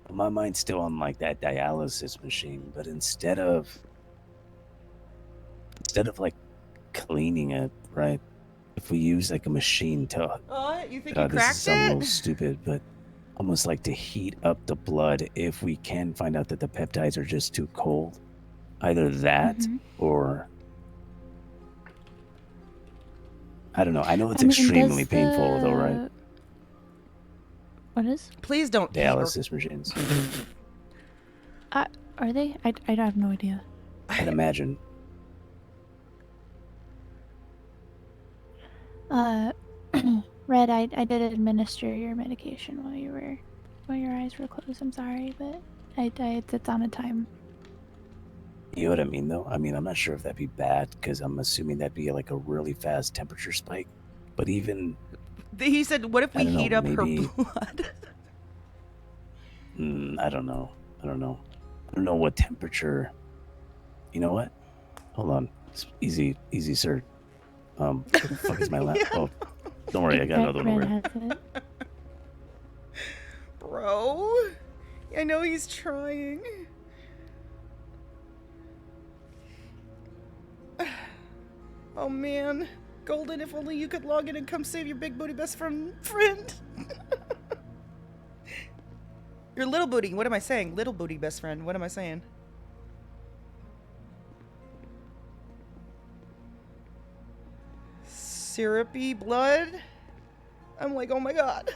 My mind's still on like that dialysis machine, but instead of like cleaning it, right? If we use like a machine to, Oh, you think God, you this cracked is a little it? stupid, but almost like to heat up the blood if we can find out that the peptides are just too cold. Either that or I don't know. I know it's extremely painful though, right? What is? Please don't. Dialysis machines. Are they? I have no idea. I'd imagine. Red, I did administer your medication while your eyes were closed. I'm sorry, but it's on a time. You know what I mean, though? I mean, I'm not sure if that'd be bad, because I'm assuming that'd be like a really fast temperature spike. But even... He said, what if we heat up her maybe... blood? I don't know. I don't know what temperature... You know what? Hold on. It's easy, sir. Where the fuck is my laptop? Oh, don't worry, I got another one over here. Bro, I know he's trying. Oh man, Golden, if only you could log in and come save your big booty best friend. Your little booty, what am I saying? Little booty best friend, what am I saying? Syrupy blood? I'm like, oh my god.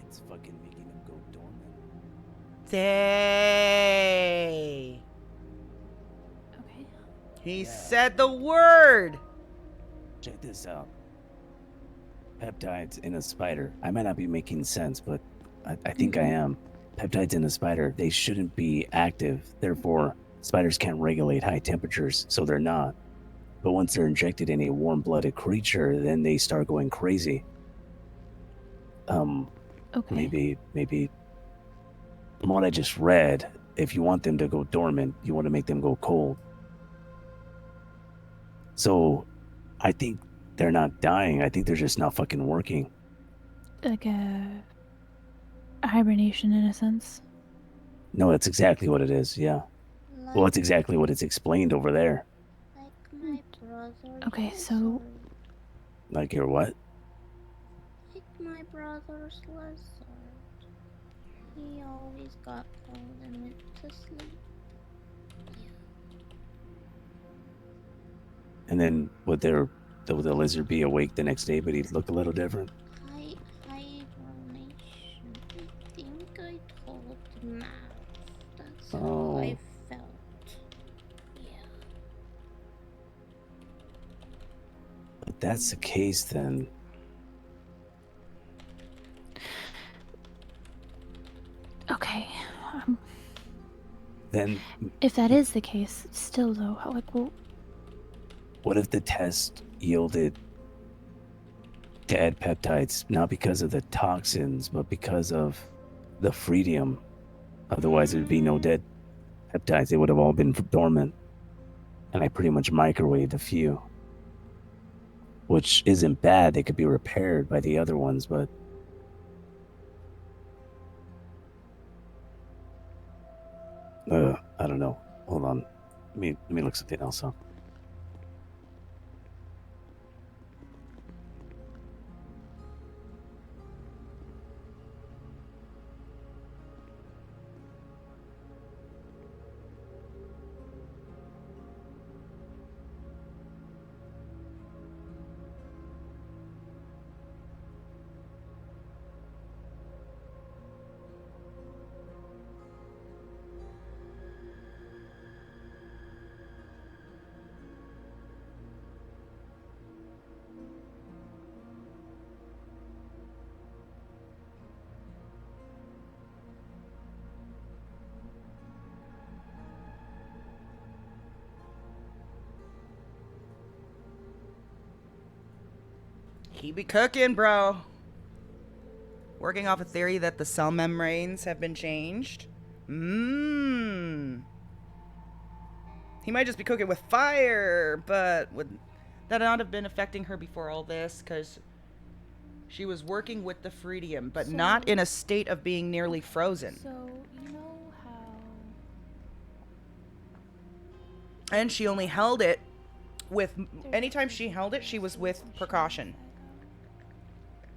It's fucking making him go dormant. Day. Okay. He said the word. Check this out. Peptides in a spider. I might not be making sense, but I think I am. Peptides in a spider, they shouldn't be active. Therefore, spiders can't regulate high temperatures, so they're not. But once they're injected in a warm-blooded creature, then they start going crazy. Okay. Maybe from what I just read, if you want them to go dormant, you want to make them go cold. So, I think they're not dying. I think they're just not fucking working. Like a hibernation in a sense. No, that's exactly what it is, yeah. Well, it's exactly what it's explained over there. Like my brother's Okay, so lizard. Like your what? Like my brother's lizard. He always got cold and went to sleep. And then would the lizard be awake the next day, but he'd look a little different? Hibernation. I think I told Matt. That's how Oh. I felt. Yeah. If that's the case, then okay. then If that is the case, still though, like, well, what if the test yielded dead peptides, not because of the toxins, but because of the freedium? Otherwise, there'd be no dead peptides. They would have all been dormant. And I pretty much microwaved a few. Which isn't bad. They could be repaired by the other ones, but... I don't know. Hold on. Let me look something else up. He be cooking, bro. Working off a theory that the cell membranes have been changed. He might just be cooking with fire, but would that not have been affecting her before all this? Because she was working with the Freedium, but not in a state of being nearly frozen. So, you know how... And she only held it with... Anytime she held it, she was with precaution.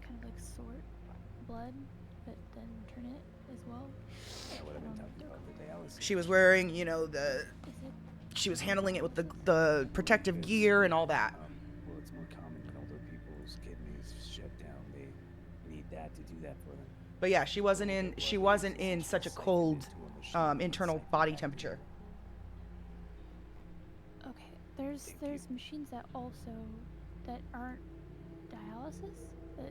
Kind of like sort blood, but then turn it as well. She was wearing, you know, she was handling it with the protective gear and all that. Well, it's more common when older people's kidneys shut down. They need that to do that for them. But yeah, she wasn't in such a cold internal body temperature. Okay, there's machines that aren't dialysis.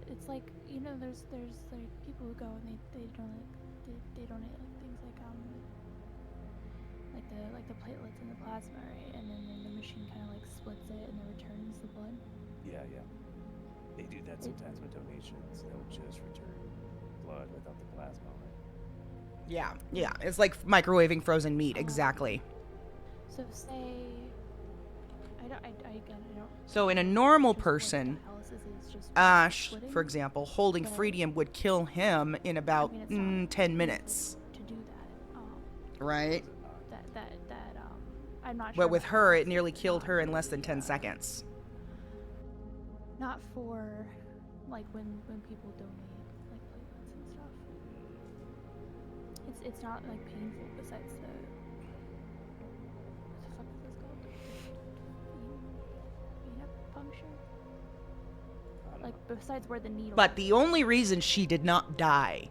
It's like, you know, there's like people who go and they donate like things like the platelets in the plasma, right? And then the machine kind of like splits it and then returns the blood. Yeah. They do that sometimes with donations. They'll just return blood without the plasma, right? Yeah. It's like microwaving frozen meat, exactly. So say, I don't. So in a normal person, Dialysis is just Ash, splitting, for example, holding Freedium would kill him in about 10 minutes. to do that. Right? I'm not sure. But with about her, it dialysis. nearly killed her in less than 10 seconds. Not for like when people donate like platelets and stuff. It's not like painful besides the what the fuck is this called? Vena puncture? Like besides where the needle. But the only reason she did not die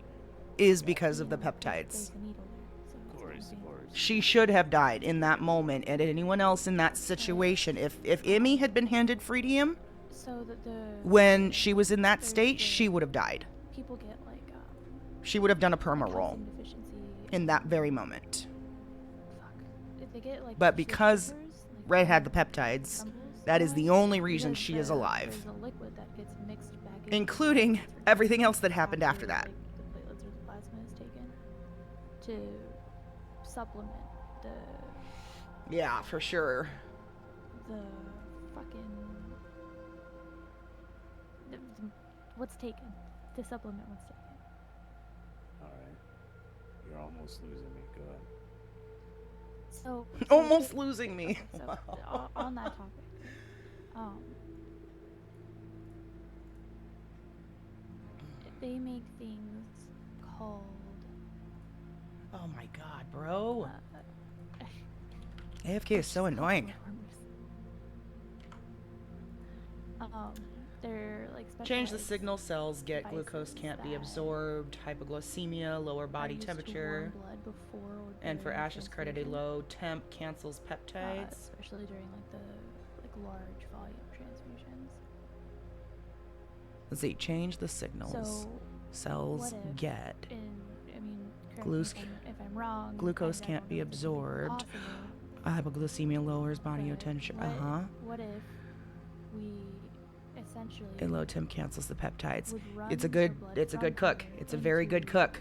is because of the peptides. There's a needle there. So Of course. She should have died in that moment, and anyone else in that situation. If Emmy had been handed Freedium So that the when she was in that there's state, the- she would have died. people get like She would have done a perma roll calcium deficiency. in that very moment. Fuck. If they get like But shift because shivers, like, Red had the when peptides, stumbles that a is the lot, only reason because she is alive. There's a liquid that gets mixed back into Including the blood everything else that happened after that. Like, the platelets or the plasma is taken to supplement Yeah, for sure. the fucking what's taken to supplement what's taken. Alright. You're almost losing me. Go ahead. So Almost losing me. Okay, so on that topic, they make things called. Oh my god, bro. AFK is so annoying. They're like Change the specialized signal cells, get glucose devices can't be that absorbed, hypoglycemia, lower are body used to warm temperature, blood before or and for during Ash's credit, a transfusion, low temp cancels peptides. especially during like large volume transfusions. Let's see, change the signals. So Cells what if get. correct me Glucose- if I'm wrong. Glucose I can't don't be know if this is absorbed. possible, Hypoglycemia lowers body but temperature. what- What if we essentially A low temp cancels the peptides. would run It's a the good blood it's a from good cook. her It's a very good into, cook.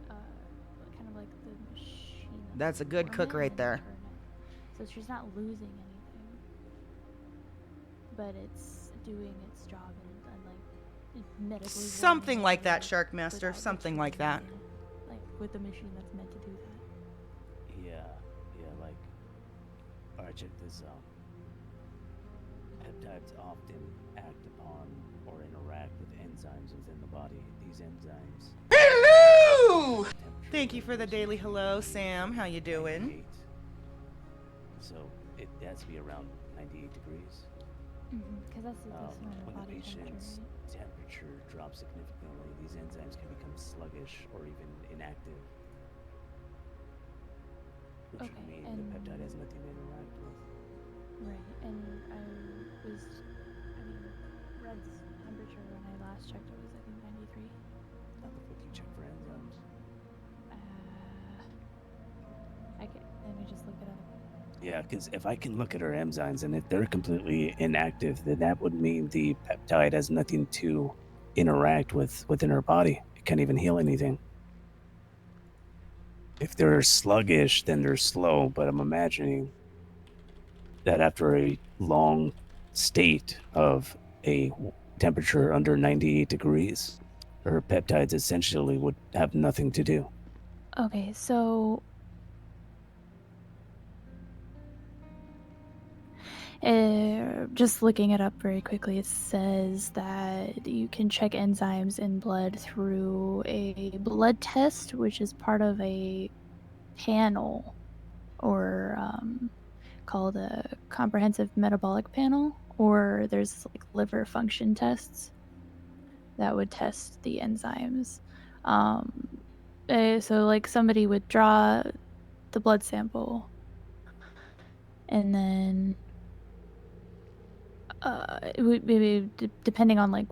kind of like the machine. That's a good warm cook it right and there. turn it. So she's not losing anything, but it's doing its job and like medically. Something warming like her that, Shark Master. without Something like that. using, like with the machine that's meant to do that. Yeah, like. Alright, check this out. Peptides often act upon or interact with enzymes within the body. These enzymes. Hello! Thank you for the daily hello, Sam. How you doing? So it has to be around 98 degrees. Because that's normal When the body patient's temperature. temperature drops significantly, these enzymes can become sluggish or even inactive. Which would Okay, mean and- the peptide has nothing to interact with. Right, and Red's temperature when I last checked it was I think 93. How the fuck you check for enzymes? Let me just look it up. Yeah, because if I can look at her enzymes and if they're completely inactive, then that would mean the peptide has nothing to interact with within her body. It can't even heal anything. If they're sluggish, then they're slow, but I'm imagining that after a long state of a temperature under 98 degrees, her peptides essentially would have nothing to do. Okay, so just looking it up very quickly, it says that you can check enzymes in blood through a blood test, which is part of a panel or called a comprehensive metabolic panel, or there's like liver function tests that would test the enzymes. So like somebody would draw the blood sample and then it would be depending on like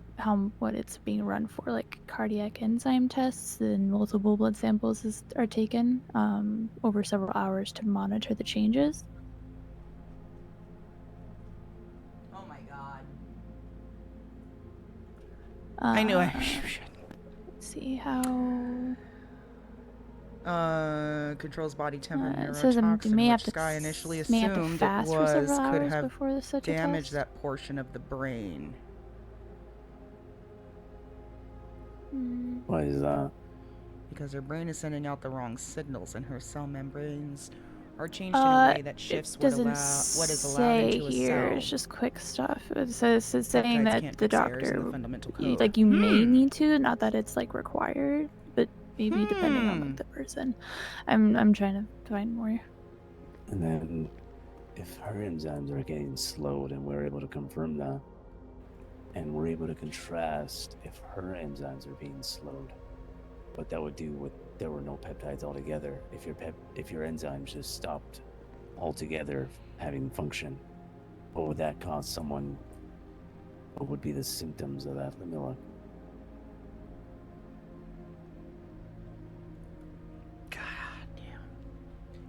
what it's being run for, like cardiac enzyme tests, and multiple blood samples are taken over several hours to monitor the changes. Oh my god. I knew I should. Let's see how. Controls body temperature. It says you may have to which Sky initially may have to assumed it fast for was several could hours have before such a damaged test. that portion of the brain. Why is that? Because her brain is sending out the wrong signals, and her cell membranes are changed in a way that shifts what is allowed into a here. cell. It's just quick stuff. It says it's saying Peptides that can't the fix errors in doctor, the fundamental you code. may need to, not that it's like required, but maybe depending on like the person. I'm trying to find more. And then, if her enzymes are getting slowed, and we're able to confirm that, and we're able to contrast if her enzymes are being slowed, But that would do with there were no peptides altogether. If your enzymes just stopped altogether having function, what would that cause someone? What would be the symptoms of that, Lamilla? God damn.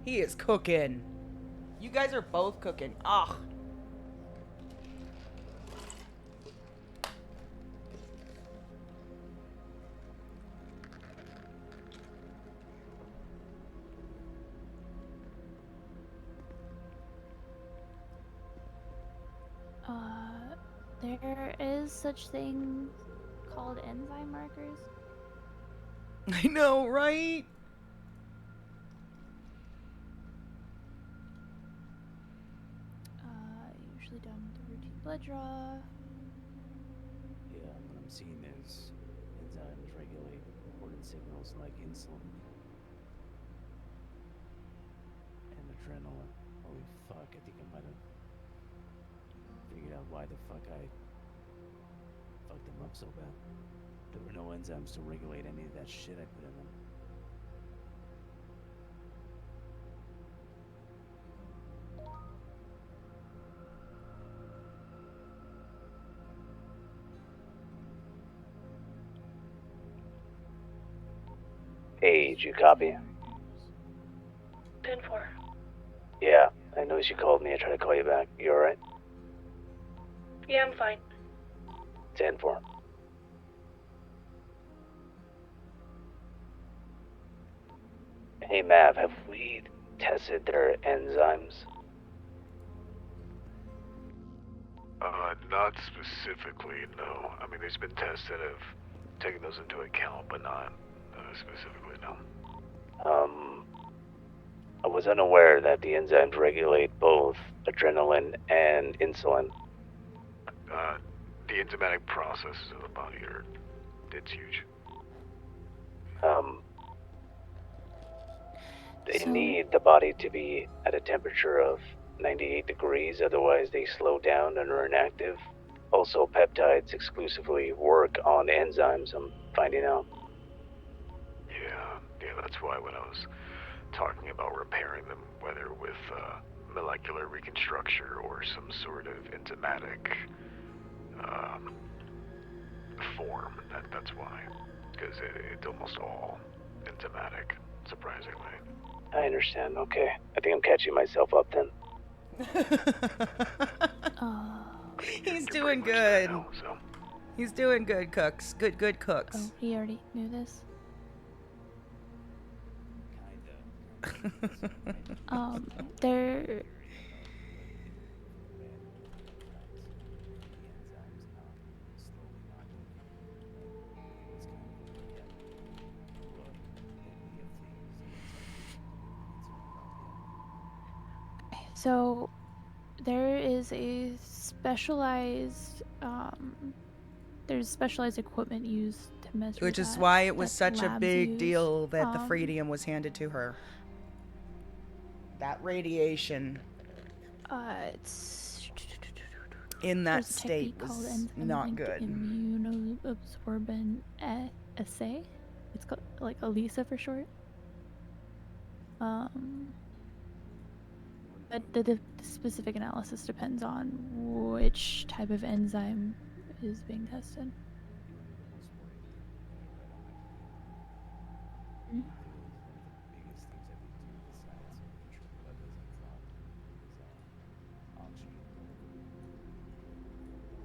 He is cooking. You guys are both cooking. Ugh. There is such thing called enzyme markers. I know, right? Usually done with a routine blood draw. Yeah, what I'm seeing is enzymes regulate important signals like insulin and adrenaline. Holy fuck, I think I might have figured out why the fuck I fucked them up so bad. There were no enzymes to regulate any of that shit I put in them. Hey, did you copy? 10-4. Yeah, I noticed you called me. I tried to call you back. You alright? Yeah, I'm fine. 10-4. Hey, Mav, have we tested their enzymes? Not specifically, no. I mean, there's been tests that have taken those into account, but not specifically, no. I was unaware that the enzymes regulate both adrenaline and insulin. The enzymatic processes of the body it's huge. They need the body to be at a temperature of 98 degrees, otherwise they slow down and are inactive. Also, peptides exclusively work on enzymes, I'm finding out. Yeah, that's why when I was talking about repairing them, whether with molecular reconstruction or some sort of enzymatic form, that's why. Because it's almost all enzymatic, surprisingly. I understand, okay. I think I'm catching myself up then. He's doing good. He's doing good, Cooks. Good Cooks. Oh, he already knew this? There... So, there is a specialized, there's specialized equipment used to measure Which is that, why it was that such a labs big use. deal that the Free2RP was handed to her. That radiation It's... in that There's a state technique called was not good. Immunoabsorbent assay. It's called, like, ELISA for short. But the specific analysis depends on which type of enzyme is being tested.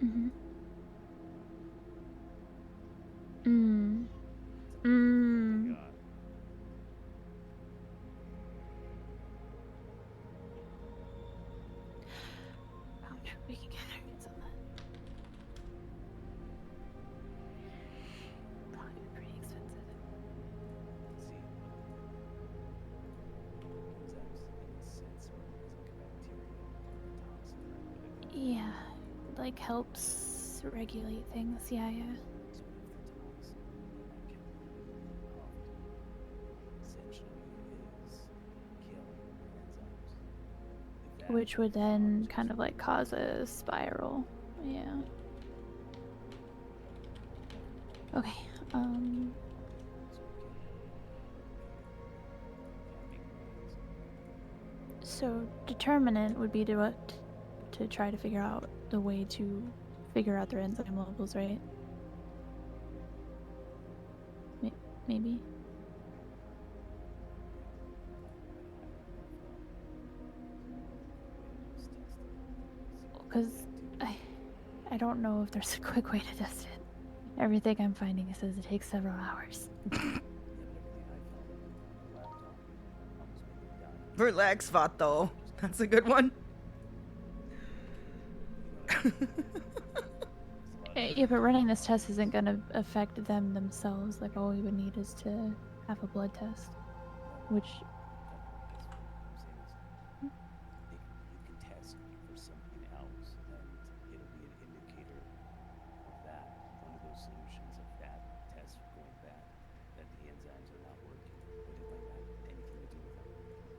Mm-hmm. We can get our hands on that. Probably pretty expensive. Yeah, like helps regulate things. Yeah. Which would then kind of like cause a spiral. Yeah. Okay. So determinant would be to what? To try to figure out the way to figure out their enzyme levels, right? Maybe. Because I don't know if there's a quick way to test it. Everything I'm finding says it takes several hours. Relax, Vato. That's a good one. Yeah, but running this test isn't gonna affect them themselves. Like, all we would need is to have a blood test, which You can test for something else, and it'll be an indicator of that. One of those solutions of that test going bad, that the enzymes are not working, but it might not have anything to do with them.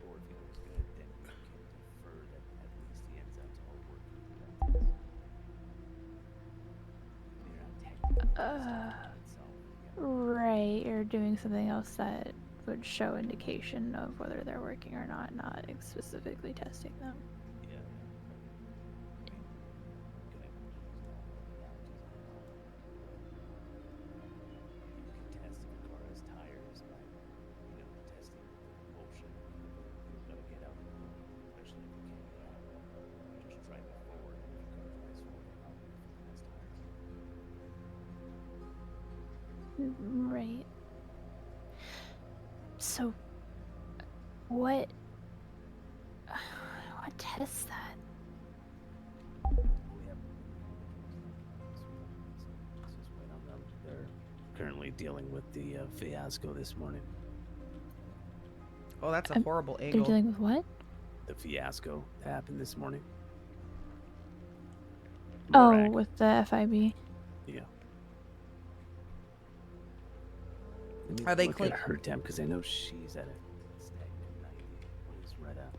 Or if it was good, then you can infer that at least the enzymes are working for that test. They're not technically testing itself. right, you're doing something else that would show indication of whether they're working or not specifically testing them. Yeah. I mean, gonna use all the analogies I know. You can test if a car has tires by, testing motion. You've got to get out of the road, especially if you can't get out. Just drive it forward, and if the car drives forward, how if it has tires? Right. So, what tests that? We have just wait on them. They're currently dealing with the fiasco this morning. Oh, that's a horrible They're angle. dealing with what? The fiasco that happened this morning. Oh, Morak. with the FIB. Yeah. Let me Are they look clean? at her temp, because I know she's at a stagnant 90. What is Red at?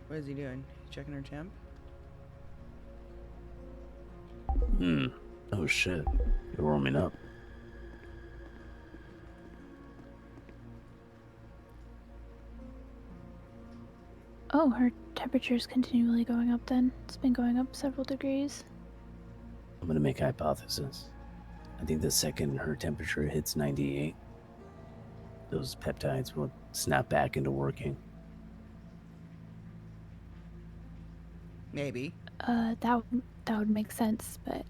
What is he doing? Checking her temp? Oh shit. You're warming up. Oh, her temperature's continually going up then. It's been going up several degrees. I'm gonna make a hypothesis. I think the second her temperature hits 98, those peptides will snap back into working. Maybe. That would make sense, but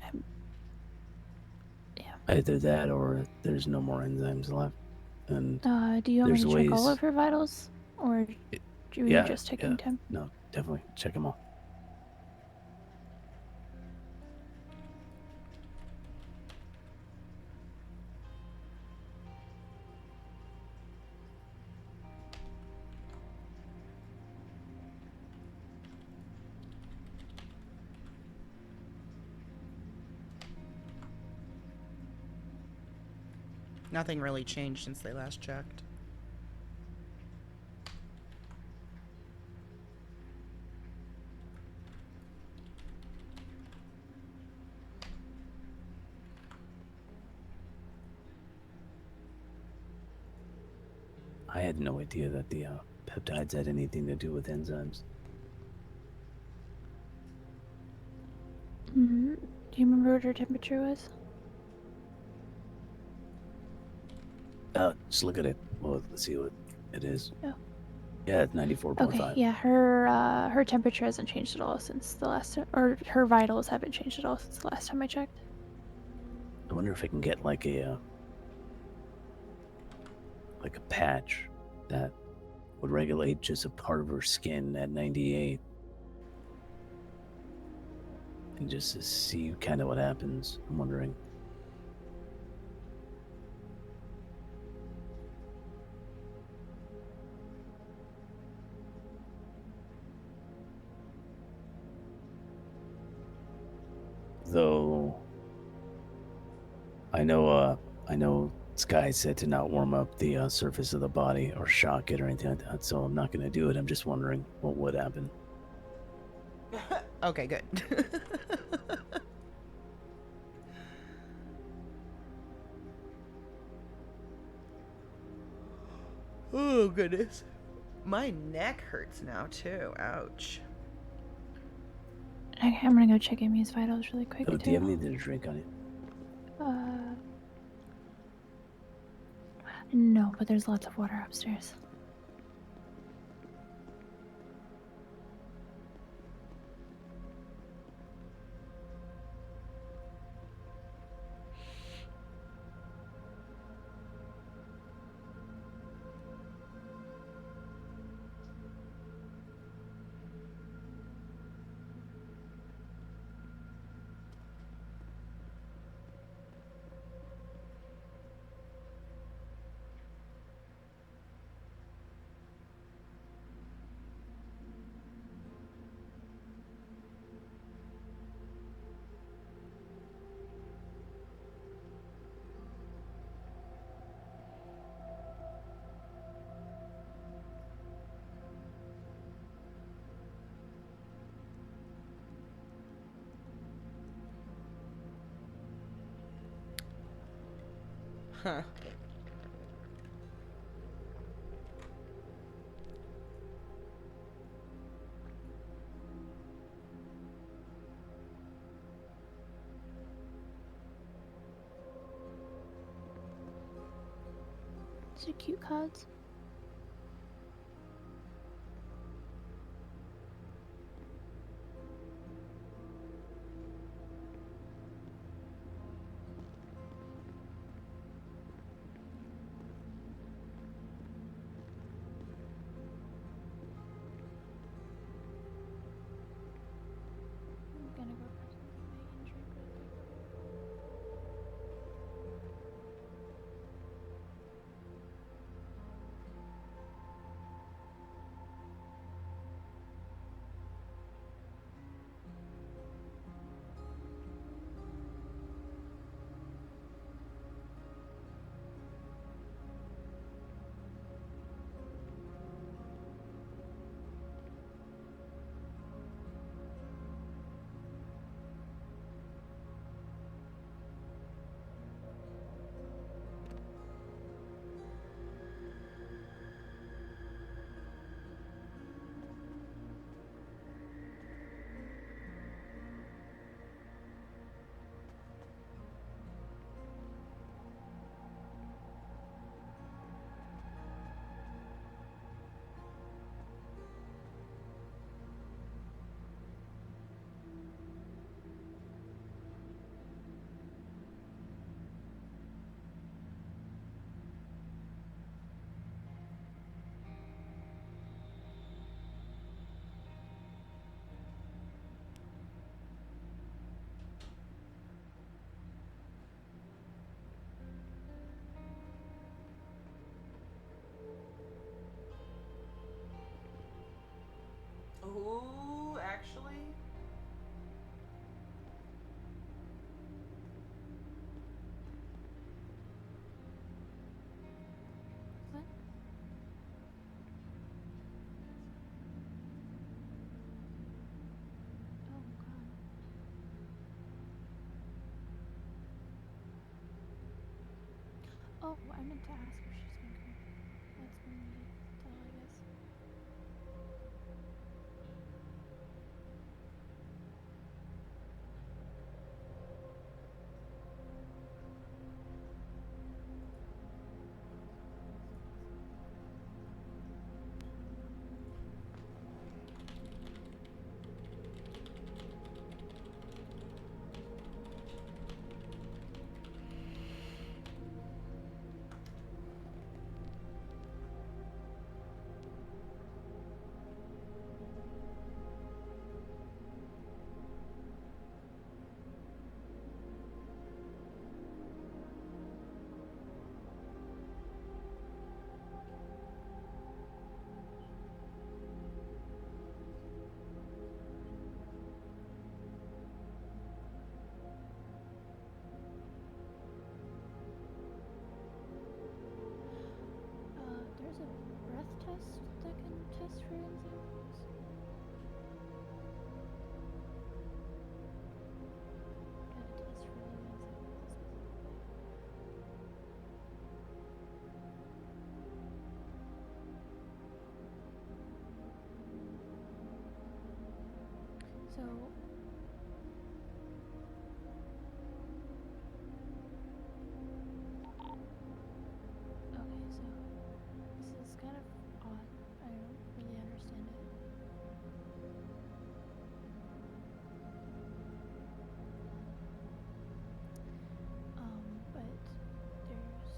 Either that or there's no more enzymes left. And do you want me there's to check all ways- of her vitals? Or are you just checking temp? No, definitely. Check them all. Nothing really changed since they last checked. I had no idea that the peptides had anything to do with enzymes. Mm-hmm. Do you remember what her temperature was? Just look at it. Well, let's see what it is. Oh. Yeah, it's 94.5. Okay, yeah, her temperature hasn't changed at all since the last time, or her vitals haven't changed at all since the last time I checked. I wonder if I can get like a patch that would regulate just a part of her skin at 98. And just to see kind of what happens. I'm wondering. Though I know Sky said to not warm up the surface of the body or shock it or anything like that, so I'm not going to do it. I'm just wondering what would happen. Okay, good. Oh, goodness. My neck hurts now, too. Ouch. Okay, I'm gonna go check Amy's vitals really quick, Oh, too. do you have anything to drink on you? No, but there's lots of water upstairs. Huh. These are cute cards. I'm gonna go for something I can drink real quick. Ooh, actually? What? Oh god. Oh, I meant to ask if she's smoking. That's when we tell, I guess. test that can test for enzymes? Gotta test for the enzymes specifically. So okay, so this is kind of odd. I don't really understand it. But there's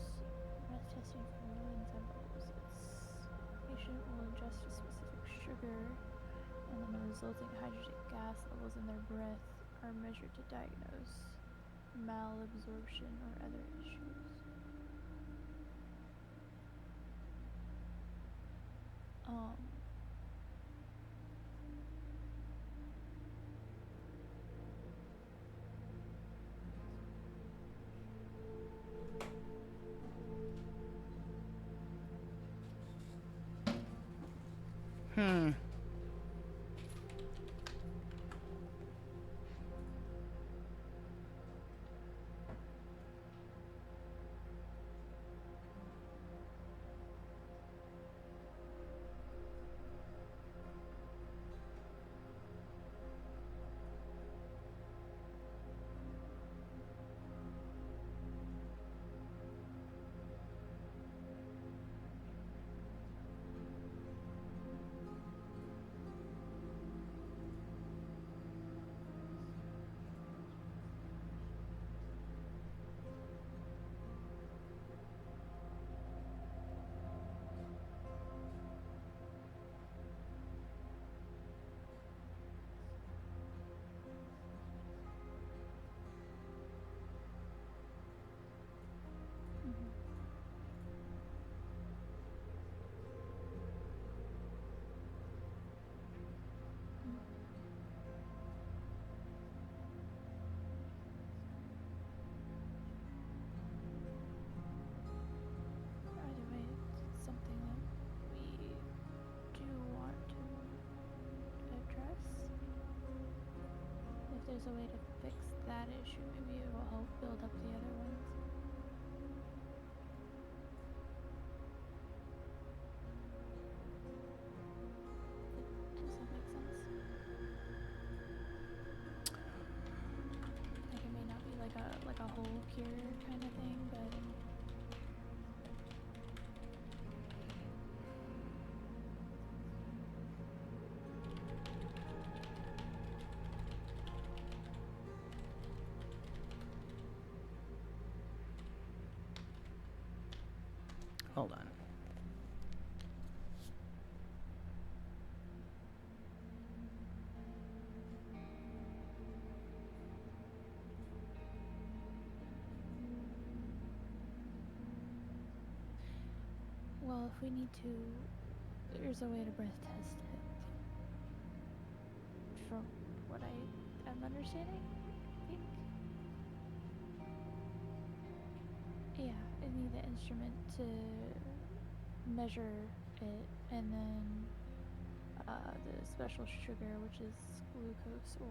breath testing for low enzyme levels. Patient will ingest a specific sugar, and then the resulting hydrogen gas levels in their breath are measured to diagnose malabsorption or other issues. Hmm. Either way, it's something that we do want to address. If there's a way to fix that issue, maybe it will help build up the other ones. Does that make sense? Like it may not be like a whole cure kind of thing, but Hold on. well, if we need to, there's a way to breath test it. From what I am understanding, I think. Yeah, I need the instrument to measure it, and then the special sugar, which is glucose or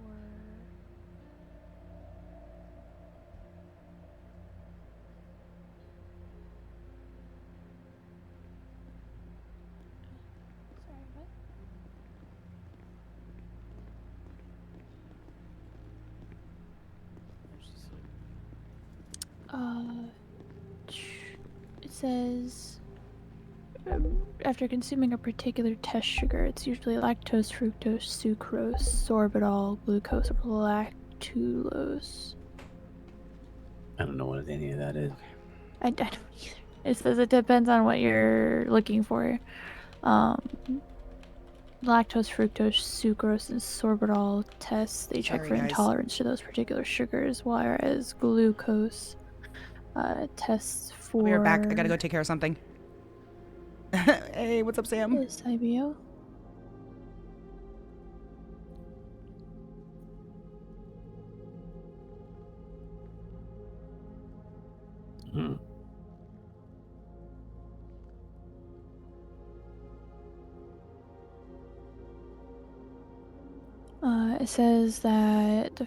sorry, what? It says after consuming a particular test sugar, it's usually lactose, fructose, sucrose, sorbitol, glucose, or lactulose. I don't know what any of that is. I don't either. It says it depends on what you're looking for. Lactose, fructose, sucrose, and sorbitol tests, they check Sorry, for guys. intolerance to those particular sugars, whereas glucose tests for... I'll be right back. I gotta go take care of something. Hey, what's up, Sam? Is IBO? It says that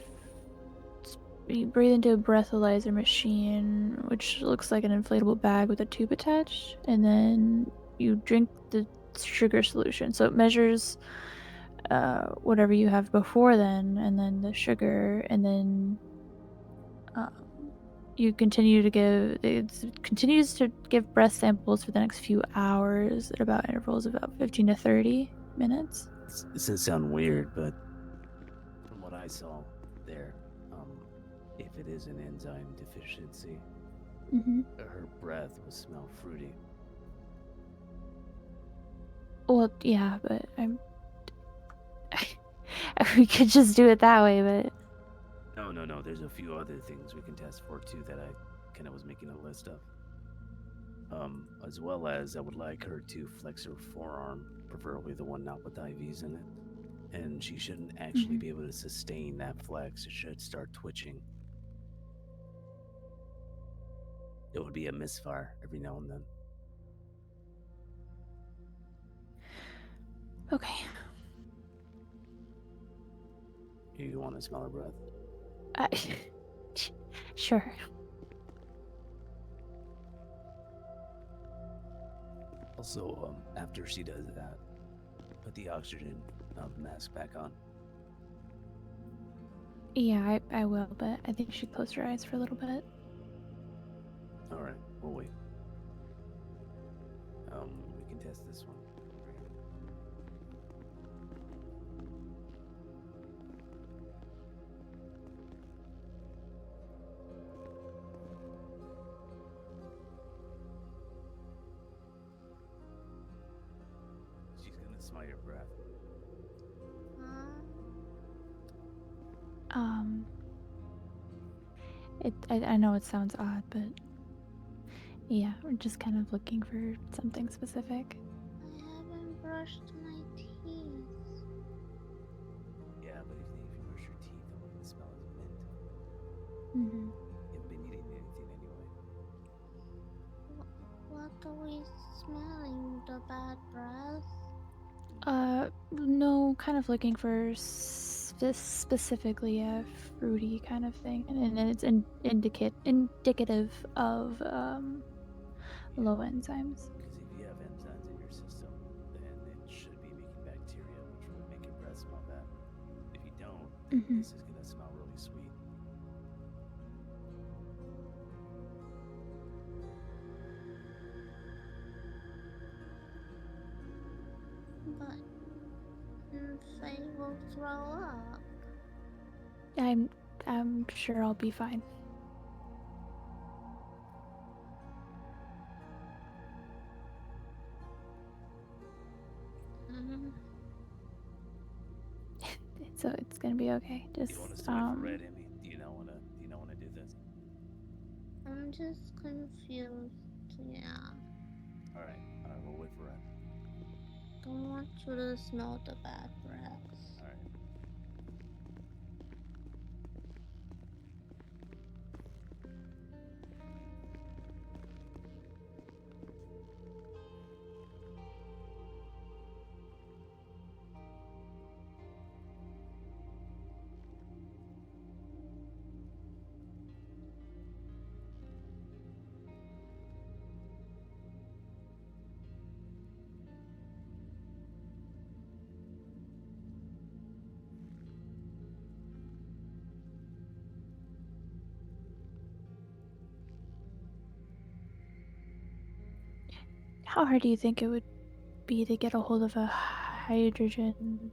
you breathe into a breathalyzer machine, which looks like an inflatable bag with a tube attached, and then you drink the sugar solution. So it measures whatever you have before then, and then the sugar, and then you continues to give breath samples for the next few hours at about intervals of about 15 to 30 minutes. This does sound weird, but from what I saw there, if it is an enzyme deficiency, her breath will smell fruity. Well, yeah, but we could just do it that way, but... No. There's a few other things we can test for, too, that I kind of was making a list of. As well as I would like her to flex her forearm, preferably the one not with IVs in it. And she shouldn't actually be able to sustain that flex. It should start twitching. It would be a misfire every now and then. Okay. You want to smell her breath? Sure. Also, after she does that, put the oxygen mask back on. Yeah, I will, but I think she closed her eyes for a little bit. Alright, we'll wait. We can test this one. She's gonna smell your breath. I know it sounds odd, but yeah, we're just kind of looking for something specific. I haven't brushed my teeth. Yeah, but if you brush your teeth, the one that smells is mint. Mm-hmm. You haven't been eating anything anyway. What are we smelling? The bad breath? No, kind of looking for specifically a fruity kind of thing, and it's indicative of low enzymes. Because if you have enzymes in your system, then it should be making bacteria, which will make your breath smell bad. If you don't, then this is gonna smell really sweet. But Faye will throw up. I'm sure I'll be fine. So it's gonna be okay. Just You want us to wait for Red, Emmy? Do you not wanna do this? I'm just confused. Yeah. Alright, we'll wait for Red. Don't want you to smell the bad breath. Alright. how hard do you think it would be to get a hold of a hydrogen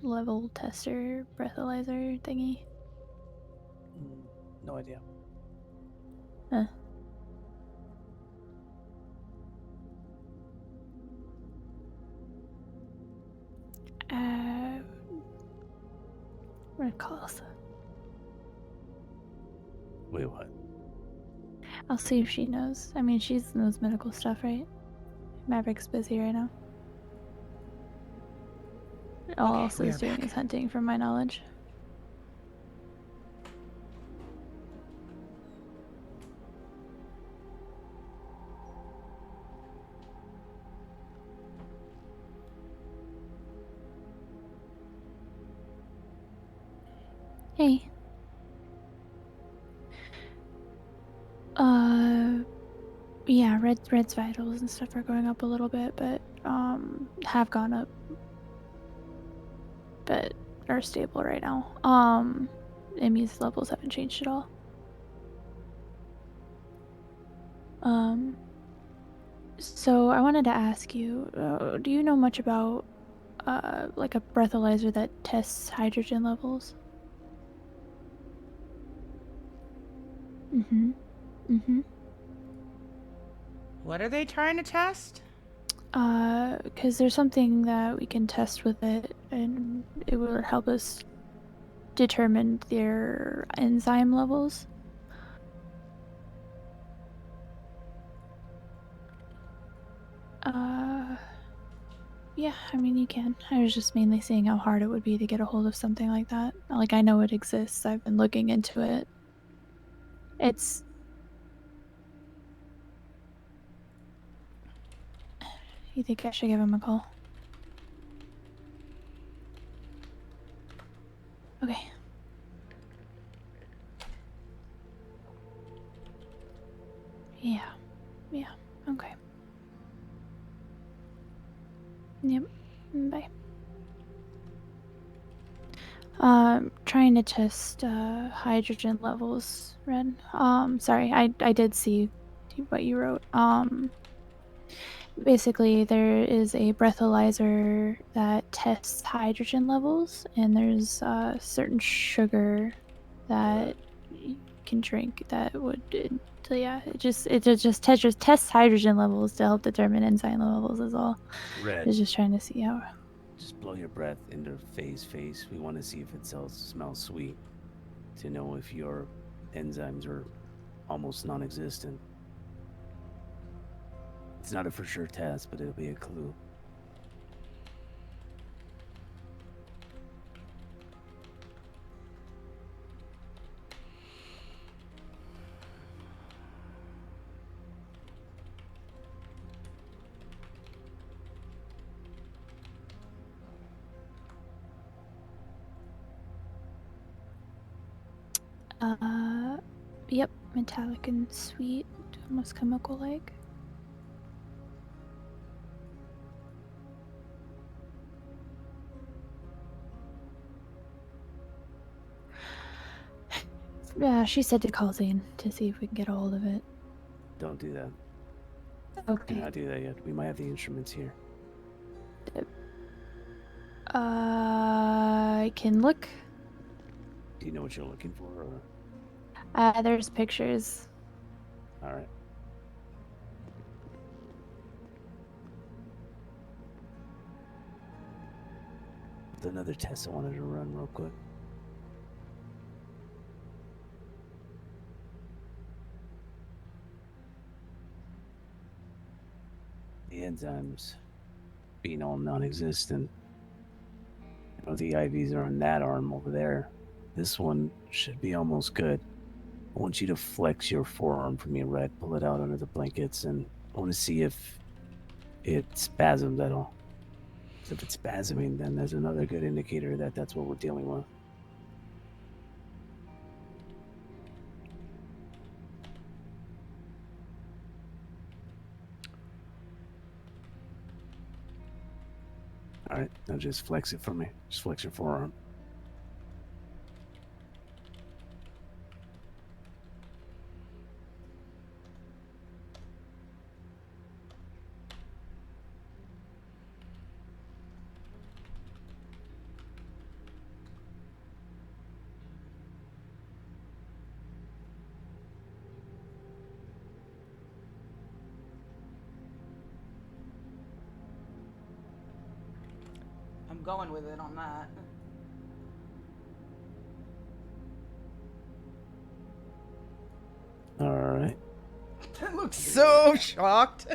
level tester breathalyzer thingy? No idea. Huh. I'm gonna call Elsa. Wait, what? I'll see if she knows. I mean, she knows medical stuff, right? Maverick's busy right now. All Elsa's doing is hunting, from my knowledge. Hey. Yeah, Red's vitals and stuff are going up a little bit, but have gone up, but are stable right now. Emmy's levels haven't changed at all. So I wanted to ask you, do you know much about like a breathalyzer that tests hydrogen levels? What are they trying to test? Because there's something that we can test with it, and it will help us determine their enzyme levels. Yeah, I mean, you can. I was just mainly seeing how hard it would be to get a hold of something like that. Like, I know it exists. I've been looking into it. It's... You think I should give him a call? Okay. Yeah, okay. Yep, bye. Trying to test hydrogen levels, Red. Sorry, I did see what you wrote. Basically there is a breathalyzer that tests hydrogen levels, and there's a certain sugar that you can drink that would so yeah, it just tests hydrogen levels to help determine enzyme levels is all. Red. It's just trying to see how. Just blow your breath into Faye's face. We want to see if it smells sweet. To know if your enzymes are almost non-existent. It's not a for sure test, but it'll be a clue. Yep, metallic and sweet, almost chemical-like. She said to call Zane to see if we can get a hold of it. Don't do that. Okay. Do not do that yet. We might have the instruments here. I can look. Do you know what you're looking for? Or... There's pictures. All right. There's another test I wanted to run real quick. The enzymes being all non-existent. I know the IVs are on that arm over there. This one should be almost good. I want you to flex your forearm for me, Red. Pull it out under the blankets, and I want to see if it spasms at all. So if it's spasming, then there's another good indicator that that's what we're dealing with. All right, now just flex it for me. Just flex your forearm. I'm going with it on that. All right. That looks so shocked.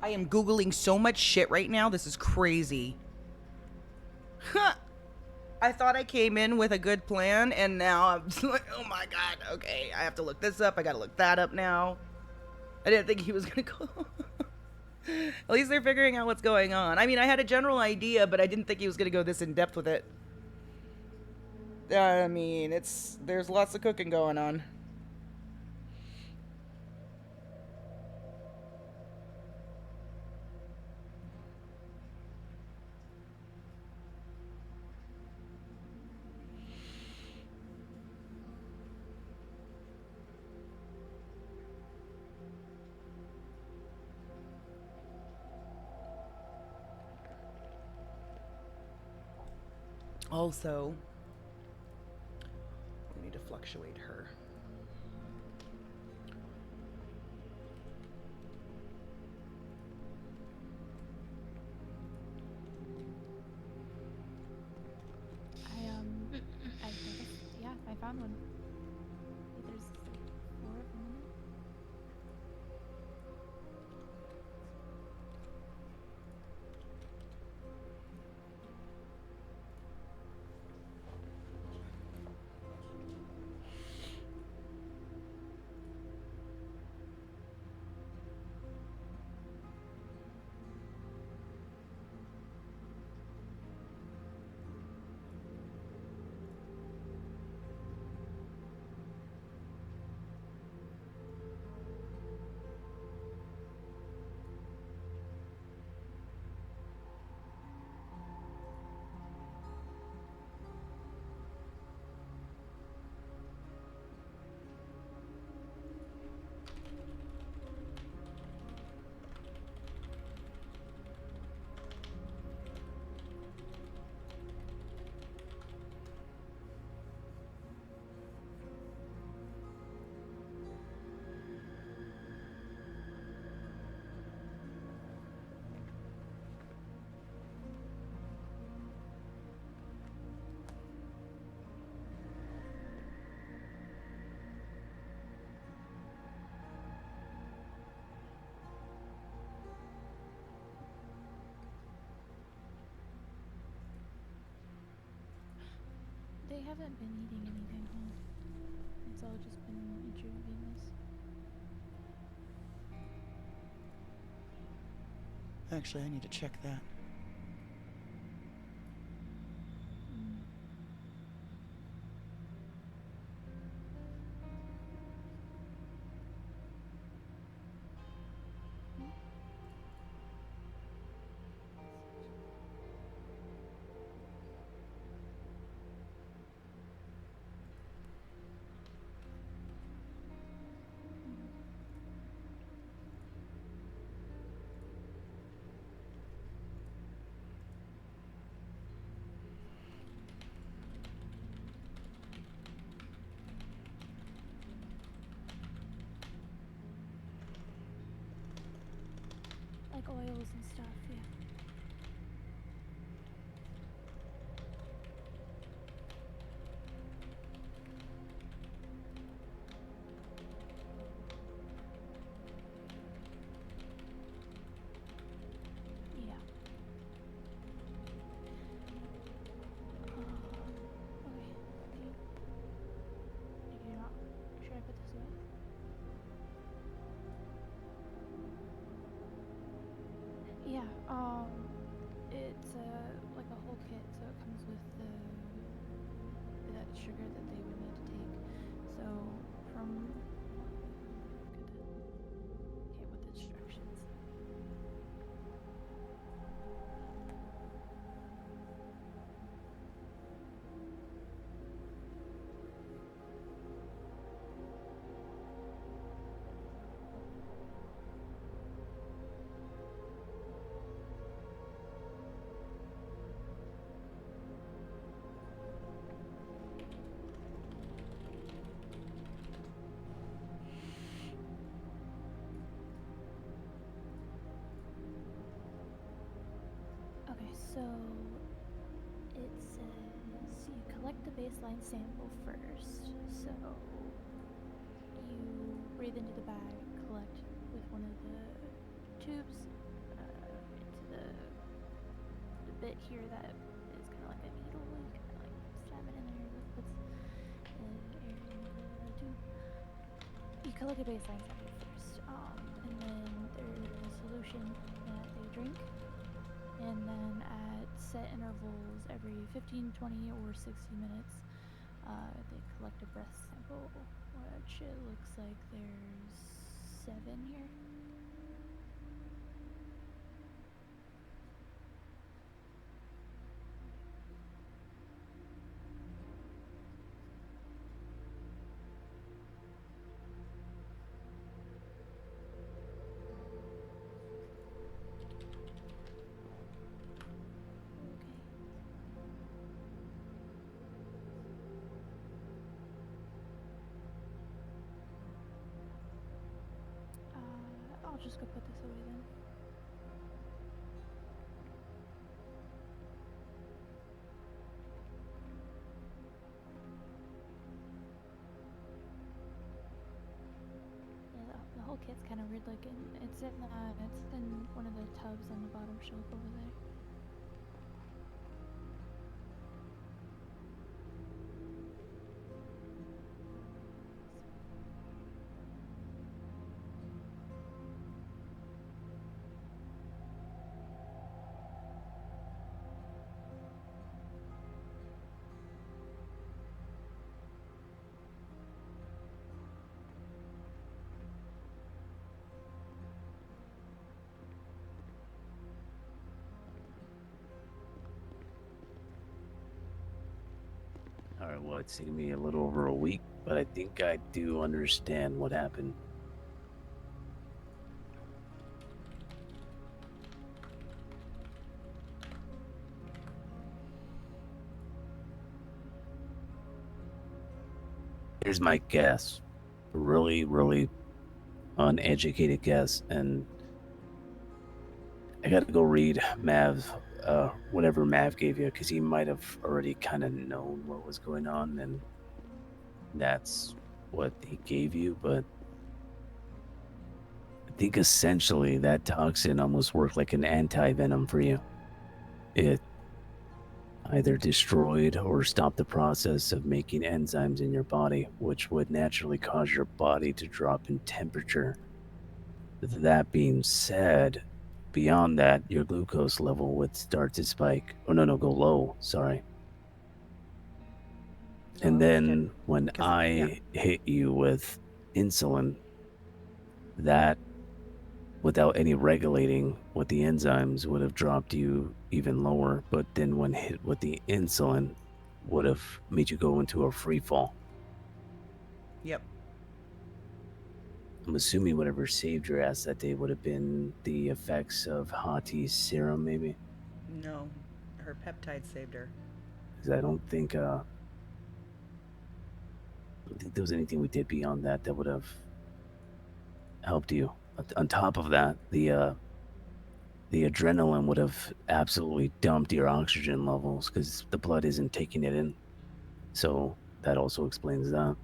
I am Googling so much shit right now. This is crazy. I thought I came in with a good plan, and now I'm just like, oh my god, okay, I have to look this up. I gotta look that up now. I didn't think he was gonna go. At least they're figuring out what's going on. I mean, I had a general idea, but I didn't think he was gonna go this in depth with it. I mean, there's lots of cooking going on. Also, we need to fluctuate her. I guess, yeah, I found one. There's 4 of them in it. They haven't been eating anything, huh? It's all just been intravenous. Actually, I need to check that. Like oils and stuff, yeah. Yeah. Okay. You're not. Should I put this away? Yeah, it's like a whole kit, so it comes with that sugar that they would need to take. So from okay, with instructions. Okay, so it says you collect the baseline sample first. So you breathe into the bag, collect with one of the tubes, the bit here that is kind of like a needle. You kind of like stab it in there. You collect a baseline sample first, and then there's a solution that they drink, and then at set intervals every 15, 20, or 60 minutes, they collect a breath sample, which it looks like there's 7 here. I'll just go put this away then. Yeah, the whole kit's kind of weird looking. It's in one of the tubs on the bottom shelf over there. All right, well, it's taken me a little over a week, but I think I do understand what happened. Here's my guess. Really, really uneducated guess, and I gotta go read Mav, whatever Mav gave you, because he might have already kind of known what was going on, and that's what he gave you, but I think essentially that toxin almost worked like an anti-venom for you. It either destroyed or stopped the process of making enzymes in your body, which would naturally cause your body to drop in temperature. That being said, beyond that, your glucose level would start to spike. Oh, no, go low, sorry. And then when I hit you with insulin, that, without any regulating with the enzymes, would have dropped you even lower. But then when hit with the insulin, would have made you go into a free fall. Yep. I'm assuming whatever saved your ass that day would have been the effects of Hati's serum, maybe? No, her peptide saved her. Because I don't think there was anything we did beyond that that would have helped you. On top of that, the adrenaline would have absolutely dumped your oxygen levels because the blood isn't taking it in. So that also explains that.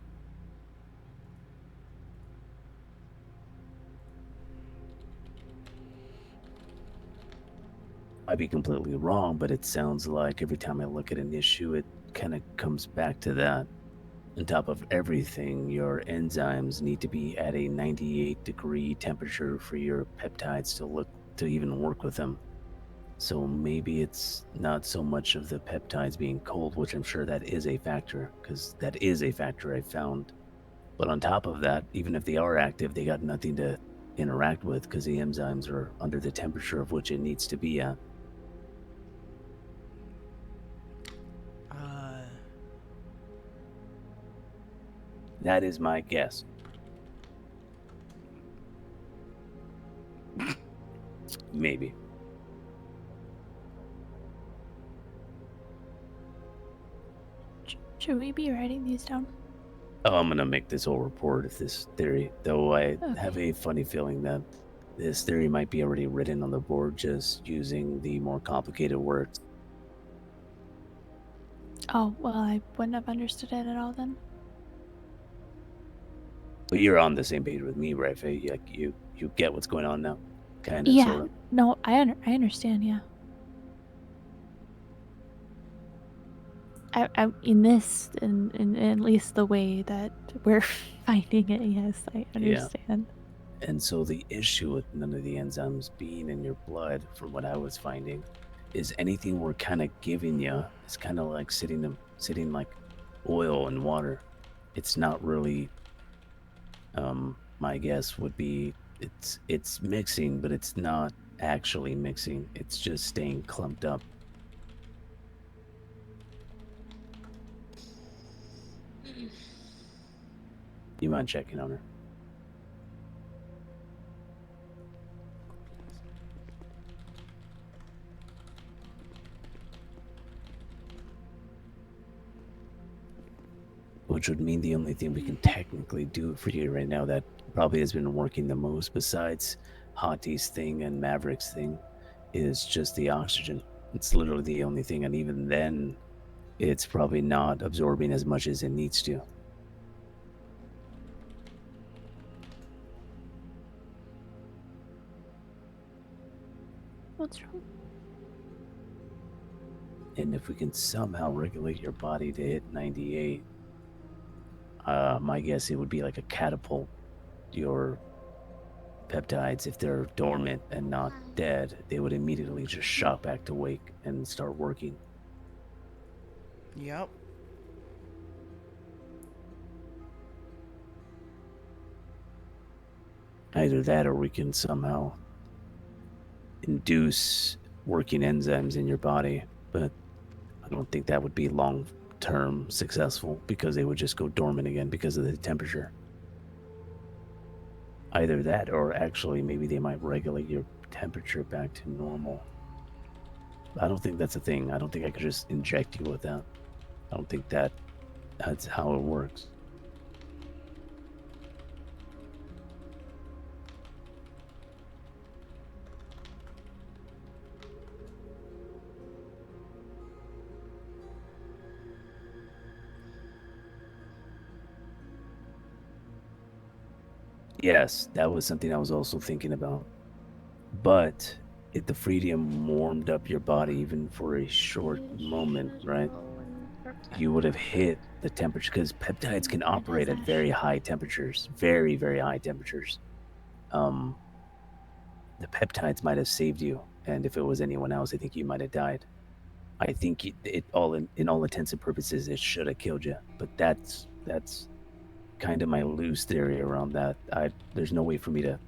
I'd be completely wrong, but it sounds like every time I look at an issue, it kind of comes back to that. On top of everything, your enzymes need to be at a 98-degree temperature for your peptides to even work with them. So maybe it's not so much of the peptides being cold, which I'm sure that is a factor, because that is a factor I found. But on top of that, even if they are active, they got nothing to interact with because the enzymes are under the temperature of which it needs to be at. That is my guess. Maybe. Should we be writing these down? Oh, I'm gonna make this whole report of this theory, though I have a funny feeling that this theory might be already written on the board, just using the more complicated words. Oh, well, I wouldn't have understood it at all then. But you're on the same page with me, right, Faye? Like you get what's going on now? kind of, Yeah. sort of. No, I understand. Yeah. In this, in at least the way that we're finding it, yes, I understand. And so the issue with none of the enzymes being in your blood, from what I was finding, is anything we're kind of giving you is kind of like sitting like oil and water. It's not really. My guess would be it's mixing, but it's not actually mixing. It's just staying clumped up. You mind checking on her? Which would mean the only thing we can technically do for you right now that probably has been working the most, besides Hati's thing and Maverick's thing, is just the oxygen. It's literally the only thing, and even then, it's probably not absorbing as much as it needs to. What's wrong? And if we can somehow regulate your body to hit 98, my guess it would be like a catapult. Your peptides, if they're dormant and not dead, they would immediately just shot back to wake and start working. Yep. Either that or we can somehow induce working enzymes in your body, but I don't think that would be long-term successful because they would just go dormant again because of the temperature. Either that or actually maybe they might regulate your temperature back to normal. I don't think that's a thing. I don't think I could just inject you with that. I don't think that's how it works. Yes, that was something I was also thinking about. But if the freedom warmed up your body even for a short moment, right? You would have hit the temperature, because peptides can operate at very high temperatures, very, very high temperatures. The peptides might have saved you, and if it was anyone else, I think you might have died. I think in all intents and purposes, it should have killed you. But that's kind of my loose theory around that. There's no way for me to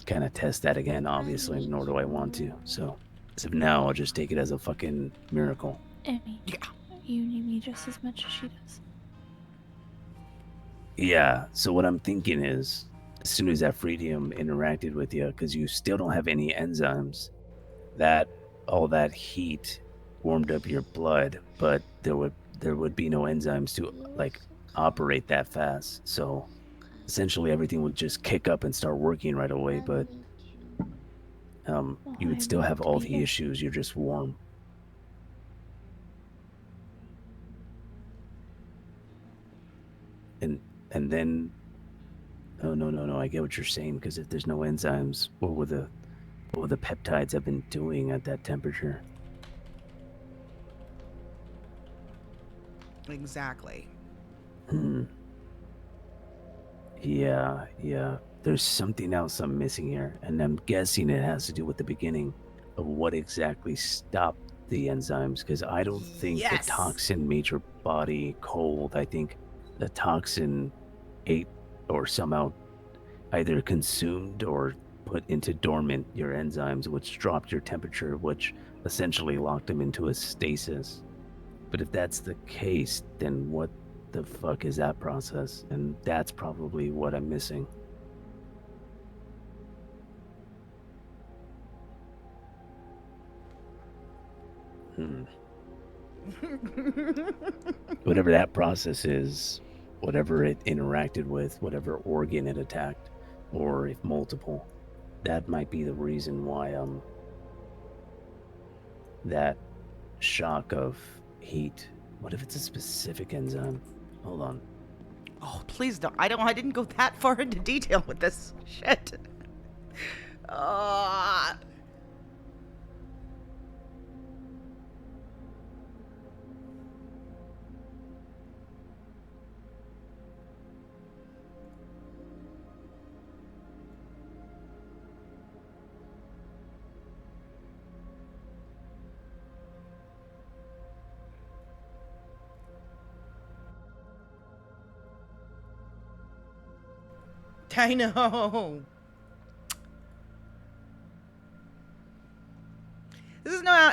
kind of test that again, obviously, nor do I want to. So as of now, I'll just take it as a fucking miracle. Emmy, you need me just as much as she does. Yeah, so what I'm thinking is, as soon as that freedom interacted with you, because you still don't have any enzymes, that all that heat warmed up your blood, but there would be no enzymes to like operate that fast. So essentially everything would just kick up and start working right away, but you would still have all the issues. You're just warm. And then no, I get what you're saying, because if there's no enzymes, what would the peptides have been doing at that temperature? Exactly. Yeah. There's something else I'm missing here, and I'm guessing it has to do with the beginning of what exactly stopped the enzymes, because I don't think the toxin made your body cold. I think the toxin ate or somehow either consumed or put into dormant your enzymes, which dropped your temperature, which essentially locked them into a stasis. But if that's the case, then what the fuck is that process? And that's probably what I'm missing. Whatever that process is, whatever it interacted with, whatever organ it attacked, or if multiple, that might be the reason why that shock of heat. What if it's a specific enzyme? Hold on. Oh, please don't. I didn't go that far into detail with this shit. Ah. I know.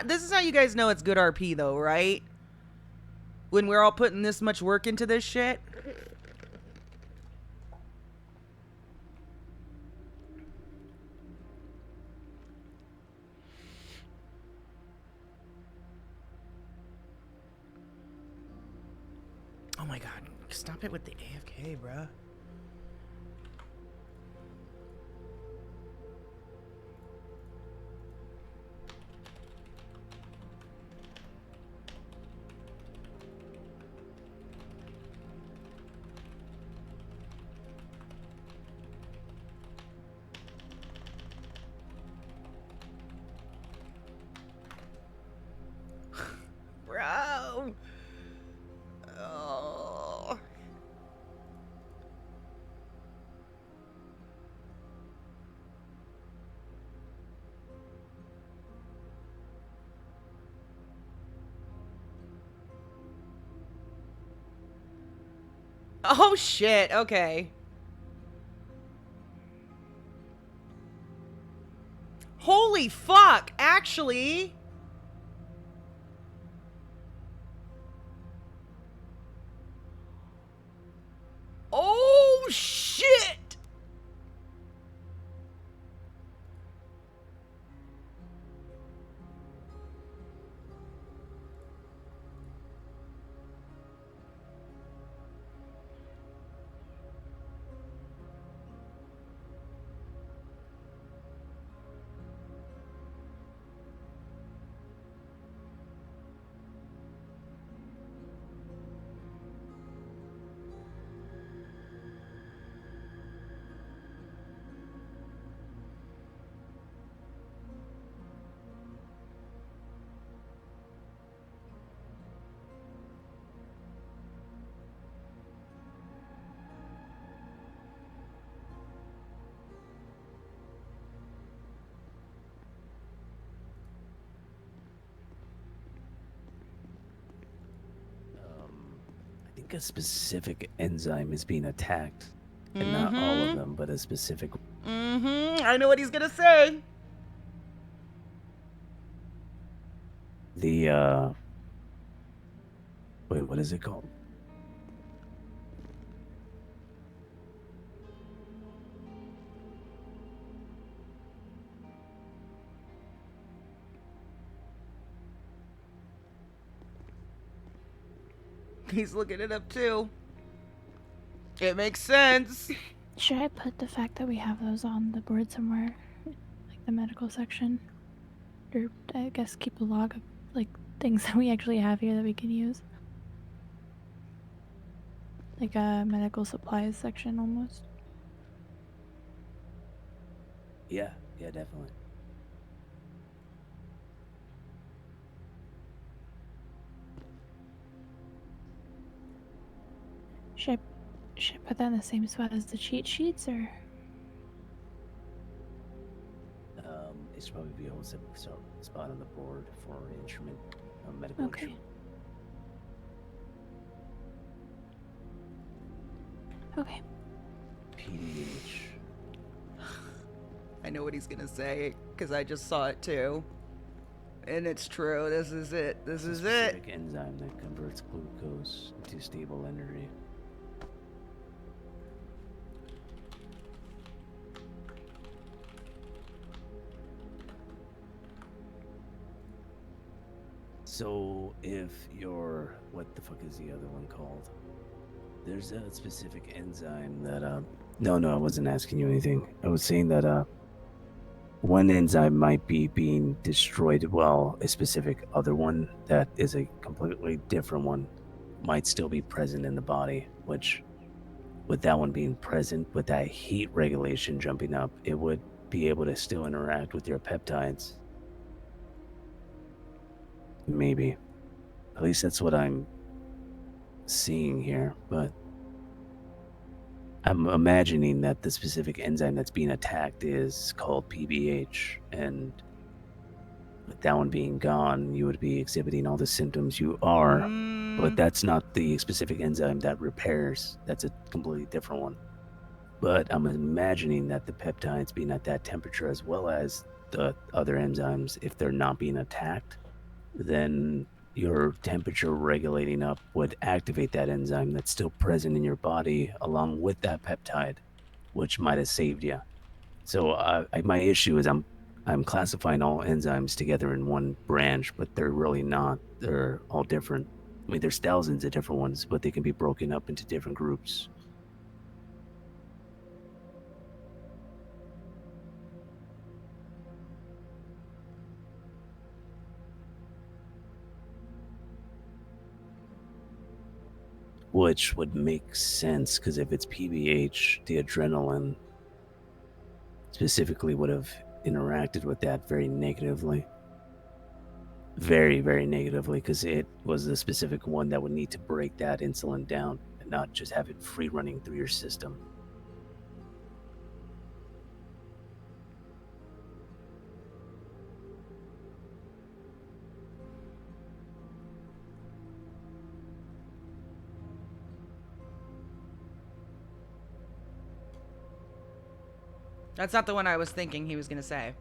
This is how you guys know it's good RP though, right? When we're all putting this much work into this shit. Oh my god, stop it with the AFK, bruh. Bro. Oh. Oh shit, okay. Holy fuck, actually. Oh shit. I think a specific enzyme is being attacked. And not all of them, but a specific... I know what he's gonna say. The, Wait, what is it called? He's looking it up too. It makes sense. Should I put the fact that we have those on the board somewhere? Like the medical section? Or I guess keep a log of like things that we actually have here that we can use? Like a medical supplies section almost. Yeah, definitely. Should I put that in the same spot as the cheat sheets, or? It should probably be able to spot on the board for instrument, medical instrument. Okay. PDH. I know what he's gonna say, because I just saw it too. And it's true. This is it. This is it. Specific enzyme that converts glucose into stable energy. So if you're, what the fuck is the other one called? There's a specific enzyme that, no, I wasn't asking you anything. I was saying that, one enzyme might be being destroyed while a specific other one that is a completely different one might still be present in the body, which with that one being present, with that heat regulation jumping up, it would be able to still interact with your peptides. Maybe. At least that's what I'm seeing here, but I'm imagining that the specific enzyme that's being attacked is called PBH, and with that one being gone, you would be exhibiting all the symptoms you are, but that's not the specific enzyme that repairs. That's a completely different one. But I'm imagining that the peptides being at that temperature, as well as the other enzymes, if they're not being attacked, then your temperature regulating up would activate that enzyme that's still present in your body along with that peptide, which might have saved you. So my issue is I'm classifying all enzymes together in one branch, but they're really not. They're all different. I mean, there's thousands of different ones, but they can be broken up into different groups. Which would make sense, because if it's PBH, the adrenaline specifically would have interacted with that very negatively. Very, very negatively, because it was the specific one that would need to break that insulin down and not just have it free running through your system. That's not the one I was thinking he was going to say.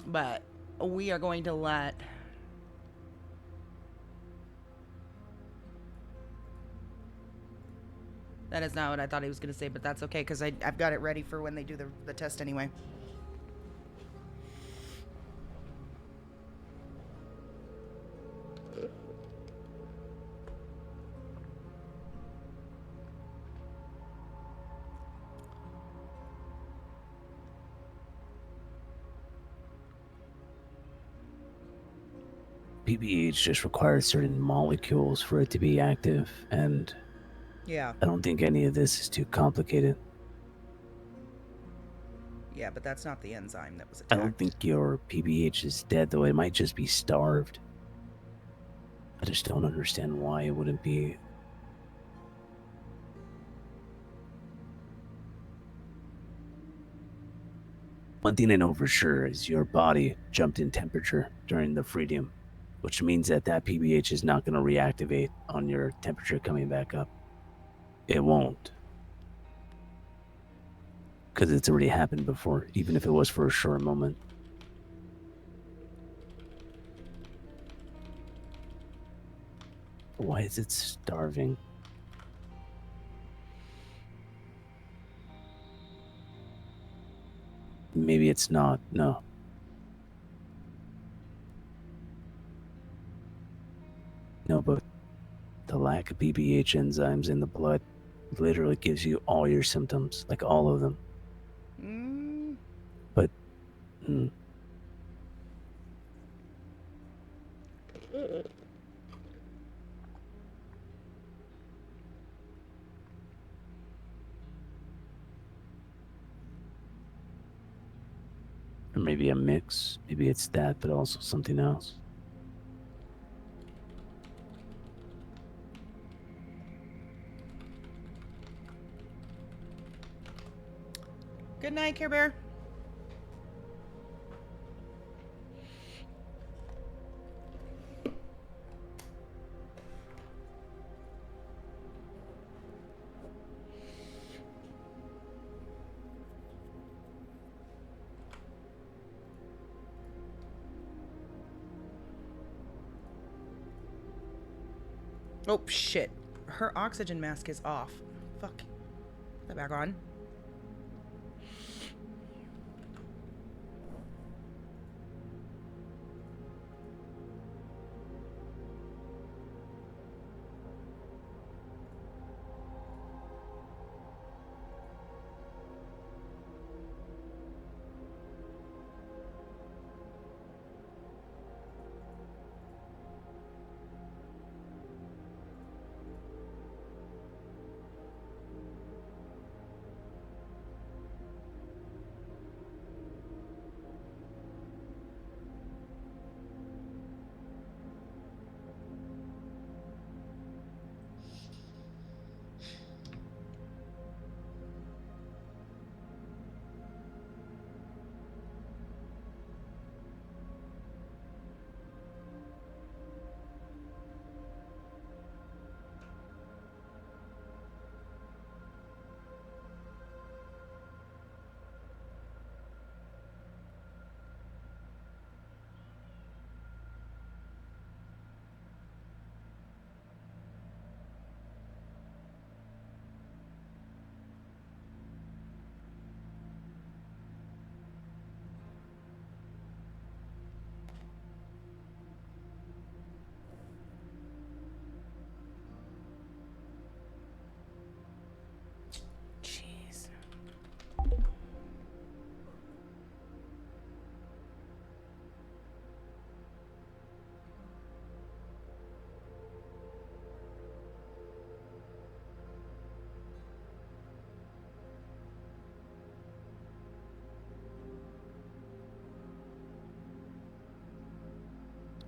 But we are going to let... That is not what I thought he was going to say, but that's okay, because I've got it ready for when they do the test anyway. PBH just requires certain molecules for it to be active, and yeah, I don't think any of this is too complicated. Yeah, but that's not the enzyme that was attacked. I don't think your PBH is dead, though. It might just be starved. I just don't understand why it wouldn't be. One thing I know for sure is your body jumped in temperature during the freedom, which means that PBH is not going to reactivate on your temperature coming back up. It won't. Because it's already happened before, even if it was for a short moment. Why is it starving? Maybe it's not, no. No, but the lack of PBH enzymes in the blood literally gives you all your symptoms, like all of them. But, or maybe a mix. Maybe it's that, but also something else. Good night, Care Bear. Oh, shit. Her oxygen mask is off. Fuck. Put that back on.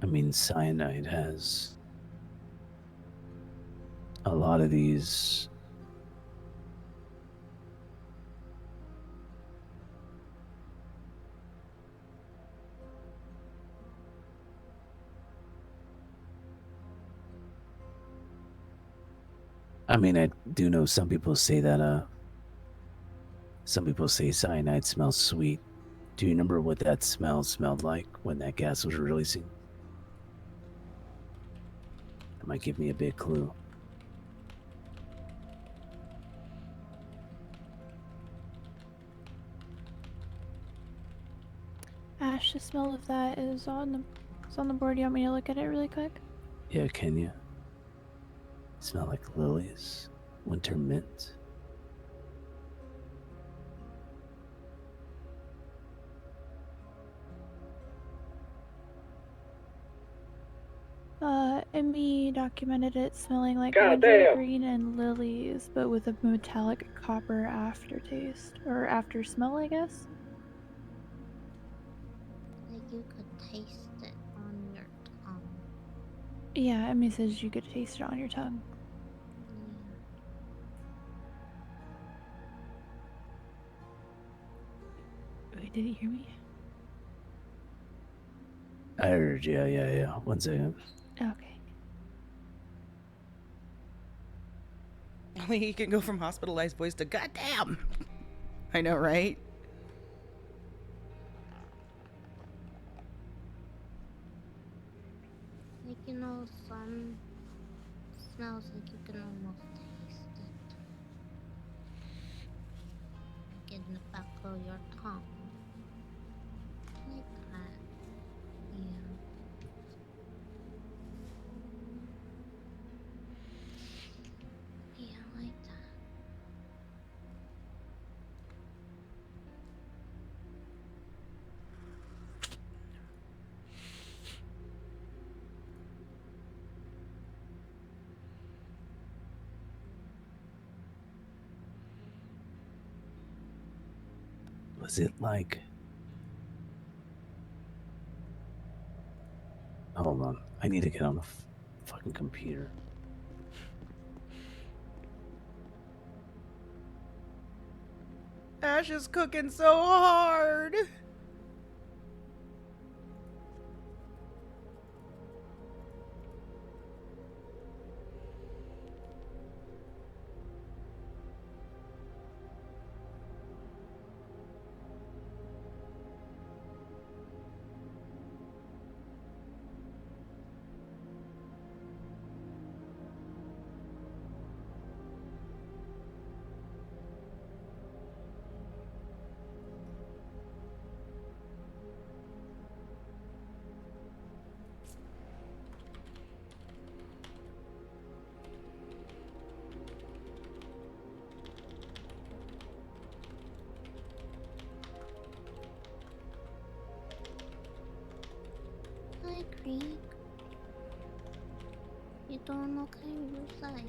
I mean, cyanide has a lot of these. I mean, I do know some people say that, some people say cyanide smells sweet. Do you remember what that smelled like when that gas was releasing? That might give me a big clue. Ash, the smell of that is on the board. You want me to look at it really quick? Yeah, can you? Smell like lilies, winter mint. Emmy documented it smelling like Goddamn. wintergreen and lilies, but with a metallic copper aftertaste. Or after smell, I guess? Like you could taste it on your tongue. Yeah, Emmy says you could taste it on your tongue. Wait, did you hear me? I heard, yeah. 1 second. Okay. Only he can go from hospitalized voice to goddamn. I know, right? Like, you know, some smells like you can almost taste it. Like in the back of your tongue. Like that. Yeah. Yeah, like that. Was it like... Hold on. I need to get on the fucking computer. Ash is cooking so hard. Hi, Creek. You doing okay with your life?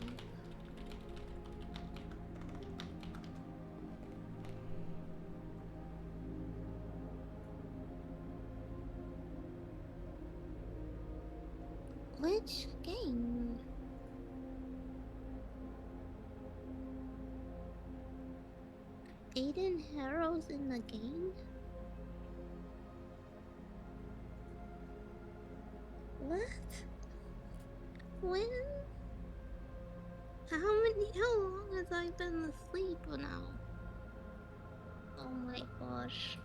Which game? Aiden Harrow's in the game? What? When? How long has I been asleep now? Oh my gosh.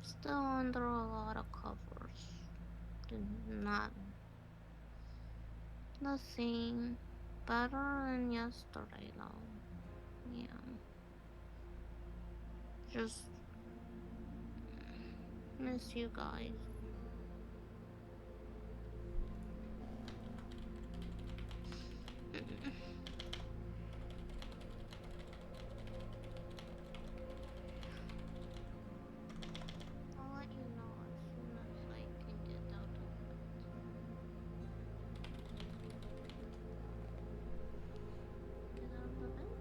Still under a lot of covers. Nothing better than yesterday though. Yeah. Just miss you guys. I'll let you know as soon as I can get out of it. Get out of it?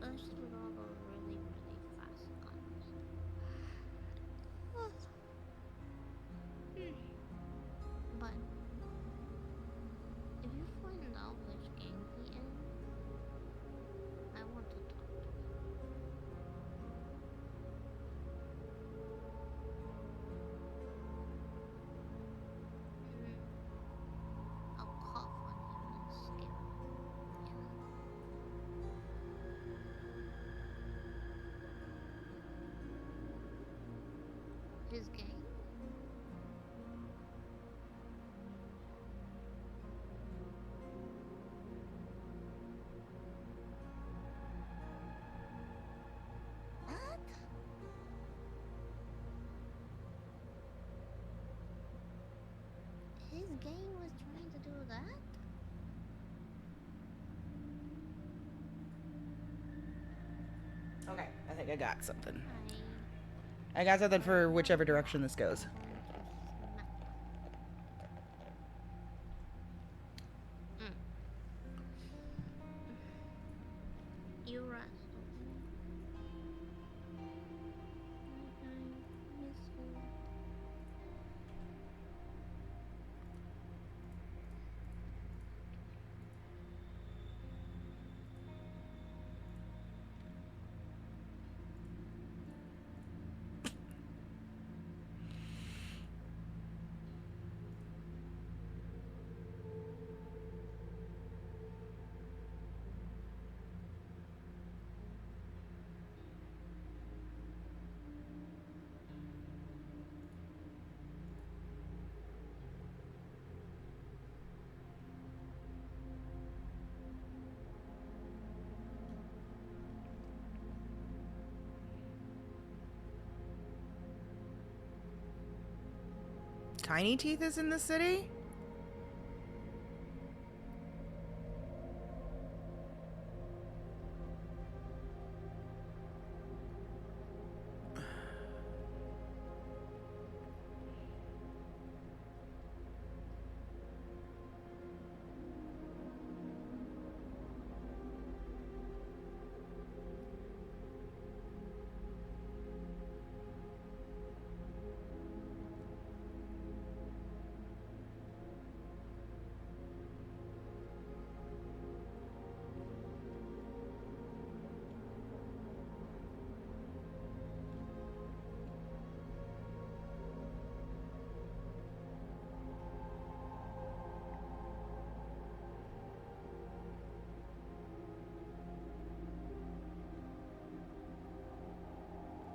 especially with all those really, really fast guns. But if you find out which gang he in, I want to talk to him. I'll cough on him and scare him. Yeah. His gang? What? His gang was trying to do that? Okay, I think I got something. I got something for whichever direction this goes. You rest, okay? Miss you. Tiny Teeth is in the city?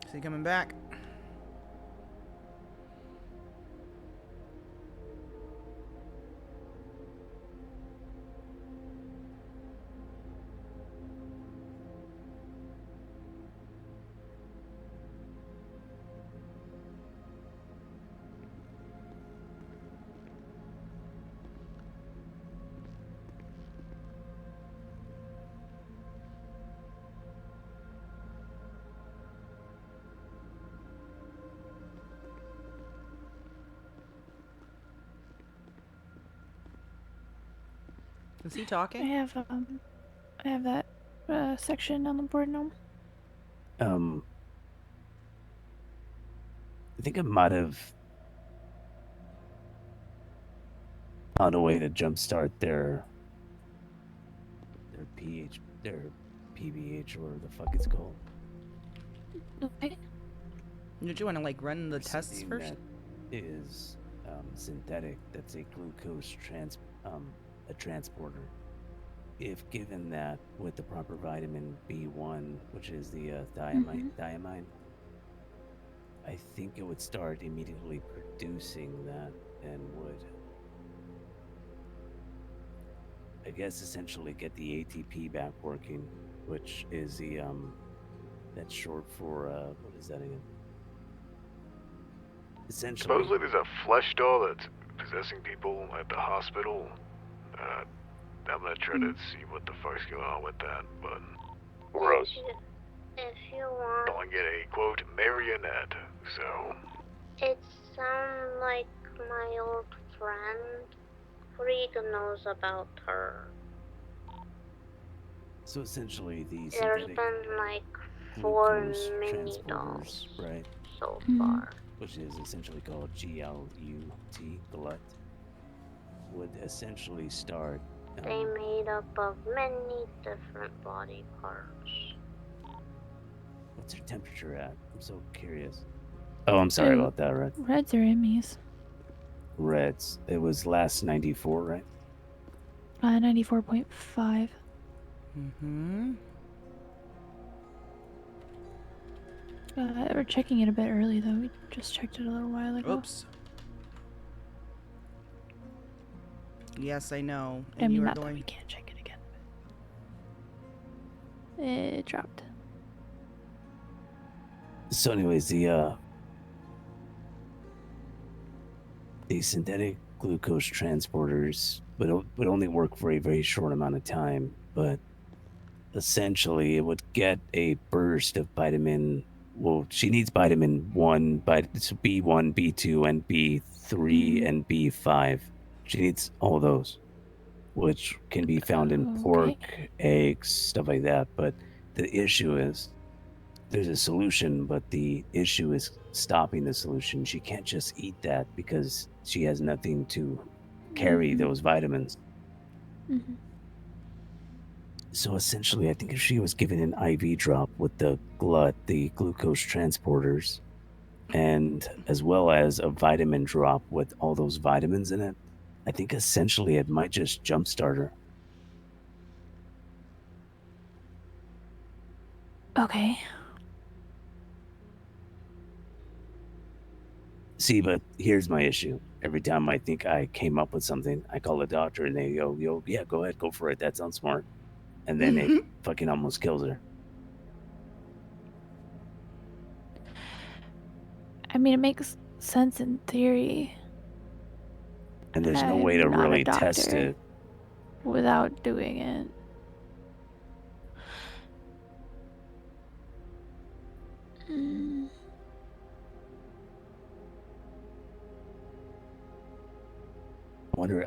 Is he coming back? Is he talking? I have that section on the board now. I think I might have found a way to jumpstart their PBH, or whatever the fuck it's called. Okay. Did you want to like run the tests Something first? that is synthetic. That's a glucose a transporter. If given that with the proper vitamin B1, which is the thiamine, I think it would start immediately producing that and would, I guess, essentially get the ATP back working, which is the that's short for what is that again? Essentially, Supposedly there's a flesh doll that's possessing people at the hospital. I'm gonna try to see what the fuck's going on with that, but... Or else If you want... don't get a, quote, marionette, so... It sounds like my old friend. Freak knows about her. So essentially, the There's synthetic been like 4 glucose mini dolls transporters, right? so Mhm. far. Which is essentially called GLUT, glut, would essentially start. They made up of many different body parts. What's her temperature at? I'm so curious. Oh, I'm sorry about that, Red. Reds or Emmys? Reds. It was last 94, right? 94.5. Mm-hmm. We're checking it a bit early though. We just checked it a little while ago. Oops. Yes, I know. I And mean, you were not that we going. can't check it again. But it dropped. So, anyways, the synthetic glucose transporters would only work for a very short amount of time, but essentially it would get a burst of vitamin. Well, she needs vitamin 1, but it's B1, B2, and B3, and B5. She needs all those, which can be found in pork, eggs, stuff like that. But the issue is there's a solution, but the issue is stopping the solution. She can't just eat that because she has nothing to carry those vitamins. So essentially, I think if she was given an IV drop with the glut, the glucose transporters, and as well as a vitamin drop with all those vitamins in it, I think essentially it might just jumpstart her. Okay. See, but here's my issue. Every time I think I came up with something, I call the doctor and they go, yo, yeah, go ahead, go for it. That sounds smart. And then it fucking almost kills her. I mean, it makes sense in theory. And there's no way to I'm not a really test doctor it. without doing it.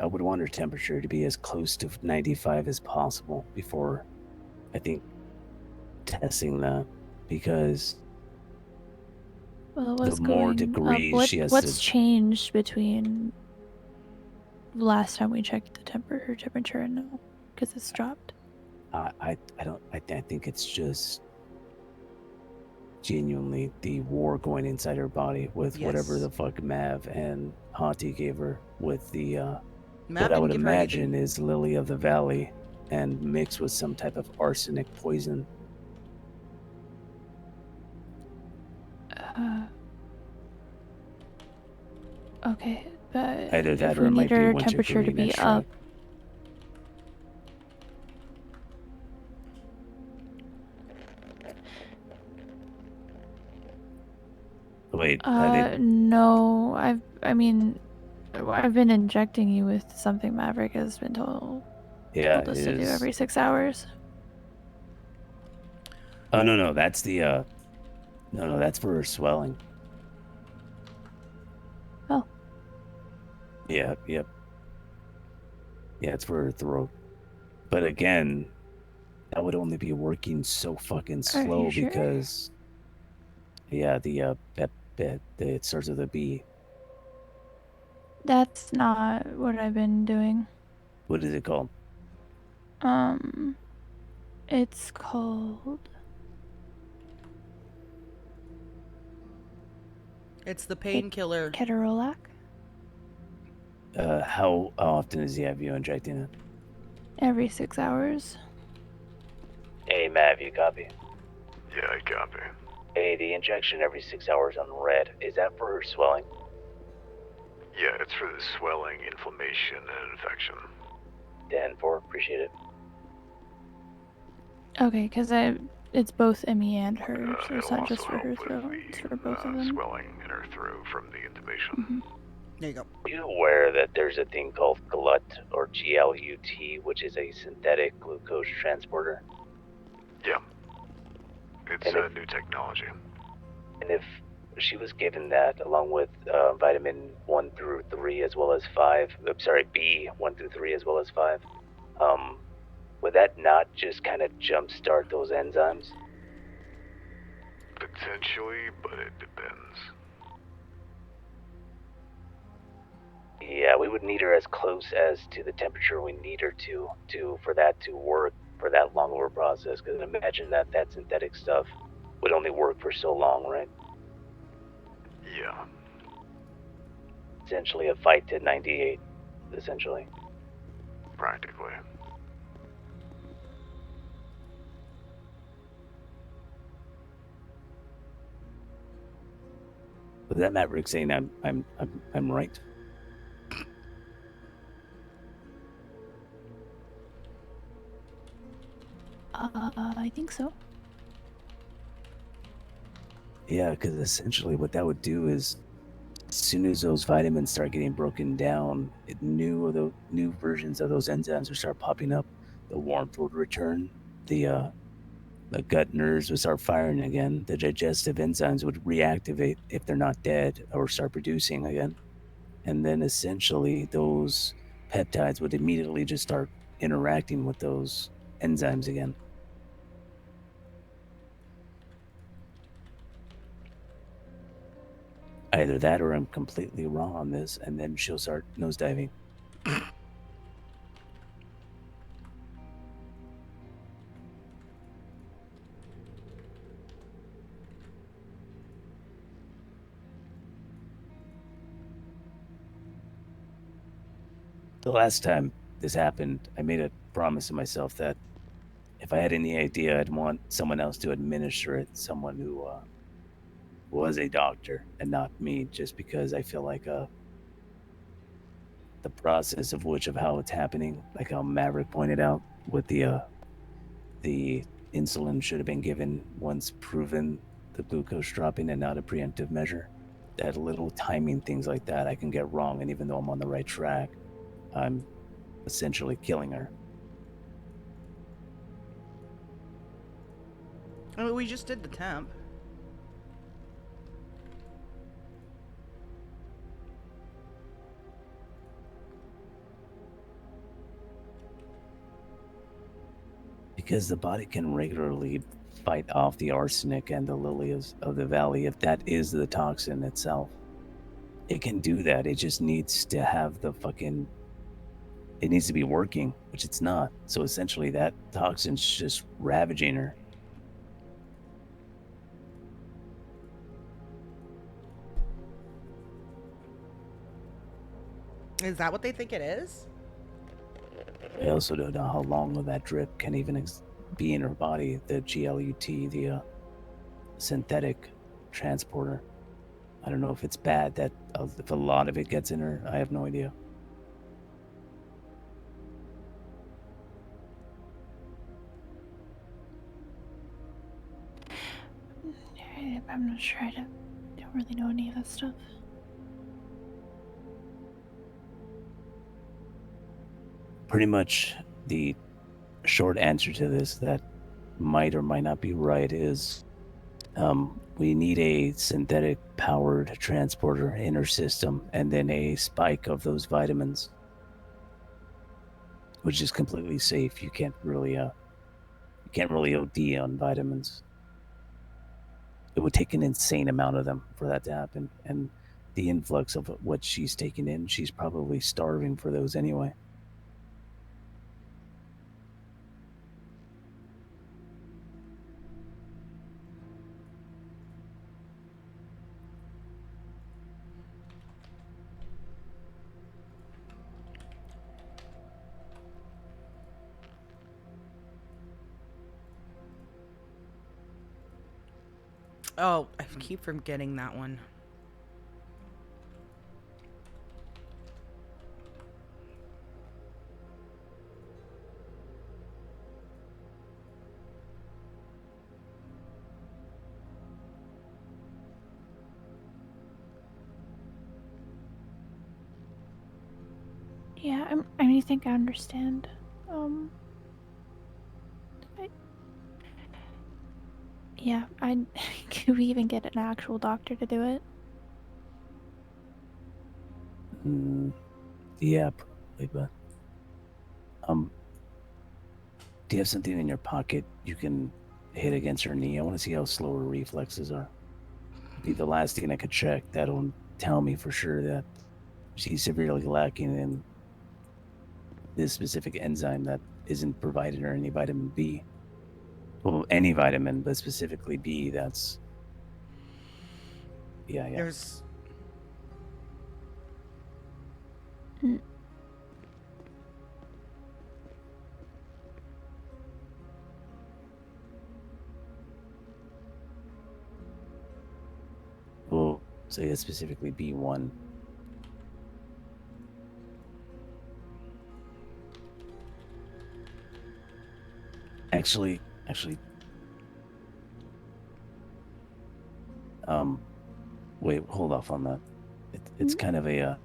I would want her temperature to be as close to 95 as possible before, I think, testing that, because Well, what's the more going degrees up? she has What's to. changed between last time we checked her temperature and now? Because it's dropped. I think it's just genuinely the war going inside her body with whatever Yes. the fuck Mav and Hati gave her with the Mav what I would didn't give her anything. imagine is Lily of the Valley and mixed with some type of arsenic poison. Okay, but Either that if or we it might need her be temperature to be wintergreen up, Wait, no, I mean, I've been injecting you with something Maverick has been told us to do every 6 hours. Oh no, that's the no, that's for her swelling. Oh. Yeah, yep. Yeah, it's for her throat. But again, that would only be working so fucking slow you sure? because yeah, the it starts with a B. That's not what I've been doing. What is it called? It's called... It's the painkiller. Ketorolac. How often does he have you injecting it? Every 6 hours. Hey, Mav, you copy? Yeah, I copy. Hey, the injection every 6 hours on red, is that for her swelling? Yeah, it's for the swelling, inflammation, and infection. 10-4, appreciate it. Okay, because it's both Emmy and her, so it's It'll not just also for her help throat, with it's the for both of them. swelling in her throat from the intubation. There you go. Are you aware that there's a thing called GLUT, or GLUT, which is a synthetic glucose transporter? Yeah. It's a new technology. And if she was given that along with vitamin 1 through 3 as well as 5, I'm sorry, B 1 through 3 as well as 5, would that not just kind of jumpstart those enzymes? Potentially, but it depends. Yeah, we would need her as close as to the temperature we need her to for that to work for that long of a process. Because imagine that synthetic stuff would only work for so long, right? Yeah. Essentially a fight to 98, essentially. Practically. Was that Maverick saying I'm right? I think so. Yeah, because essentially what that would do is, as soon as those vitamins start getting broken down, new versions of those enzymes would start popping up. The warmth would return. The gut nerves would start firing again. The digestive enzymes would reactivate if they're not dead or start producing again. And then essentially those peptides would immediately just start interacting with those enzymes again. Either that or I'm completely wrong on this, and then she'll start nosediving. The last time this happened, I made a promise to myself that if I had any idea, I'd want someone else to administer it, someone who was a doctor and not me, just because I feel like the process of how it's happening, like how Maverick pointed out, with the insulin should have been given once proven the glucose dropping and not a preemptive measure. That little timing things like that I can get wrong, and even though I'm on the right track, I'm essentially killing her. Oh, we just did the temp. Because the body can regularly fight off the arsenic and the lilies of the valley if that is the toxin itself. It can do that. It just needs to have it needs to be working, which it's not. So essentially that toxin's just ravaging her. Is that what they think it is? I also don't know how long that drip can even be in her body. The GLUT, the synthetic transporter. I don't know if it's bad that if a lot of it gets in her. I have no idea. I'm not sure. I don't really know any of that stuff. Pretty much the short answer to this that might or might not be right is we need a synthetic powered transporter in her system and then a spike of those vitamins, which is completely safe. You can't really OD on vitamins. It would take an insane amount of them for that to happen, and the influx of what she's taking in, she's probably starving for those anyway. Oh, I keep forgetting that one. Yeah, I think I understand. Could we even get an actual doctor to do it? Yeah, probably, but Do you have something in your pocket you can hit against her knee? I want to see how slow her reflexes are. Be the last thing I could check. That'll tell me for sure that she's severely lacking in this specific enzyme that isn't providing her any vitamin B. Well, any vitamin, but specifically B. That's yeah. There's Well, say it's specifically B1. Actually, wait, hold off on that. It's kind of a,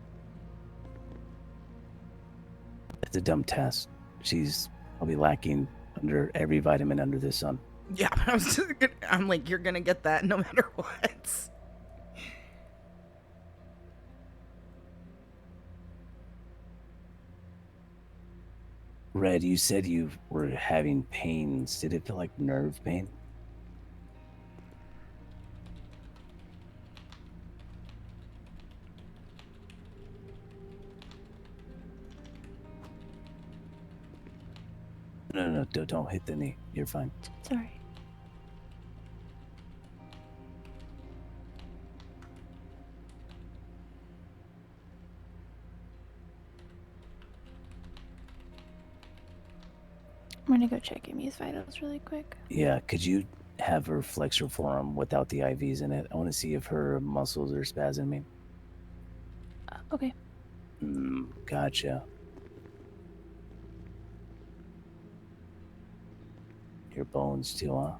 it's a dumb test. She's probably lacking under every vitamin under the sun. yeah. I'm like, you're gonna get that no matter what. Red, you said you were having pains. Did it feel like nerve pain? No, don't hit the knee. You're fine. Sorry. I'm gonna go check Amy's vitals really quick. Yeah, could you have her flex her forearm without the IVs in it? I want to see if her muscles are spasming. Okay. Gotcha. Your bones too, huh?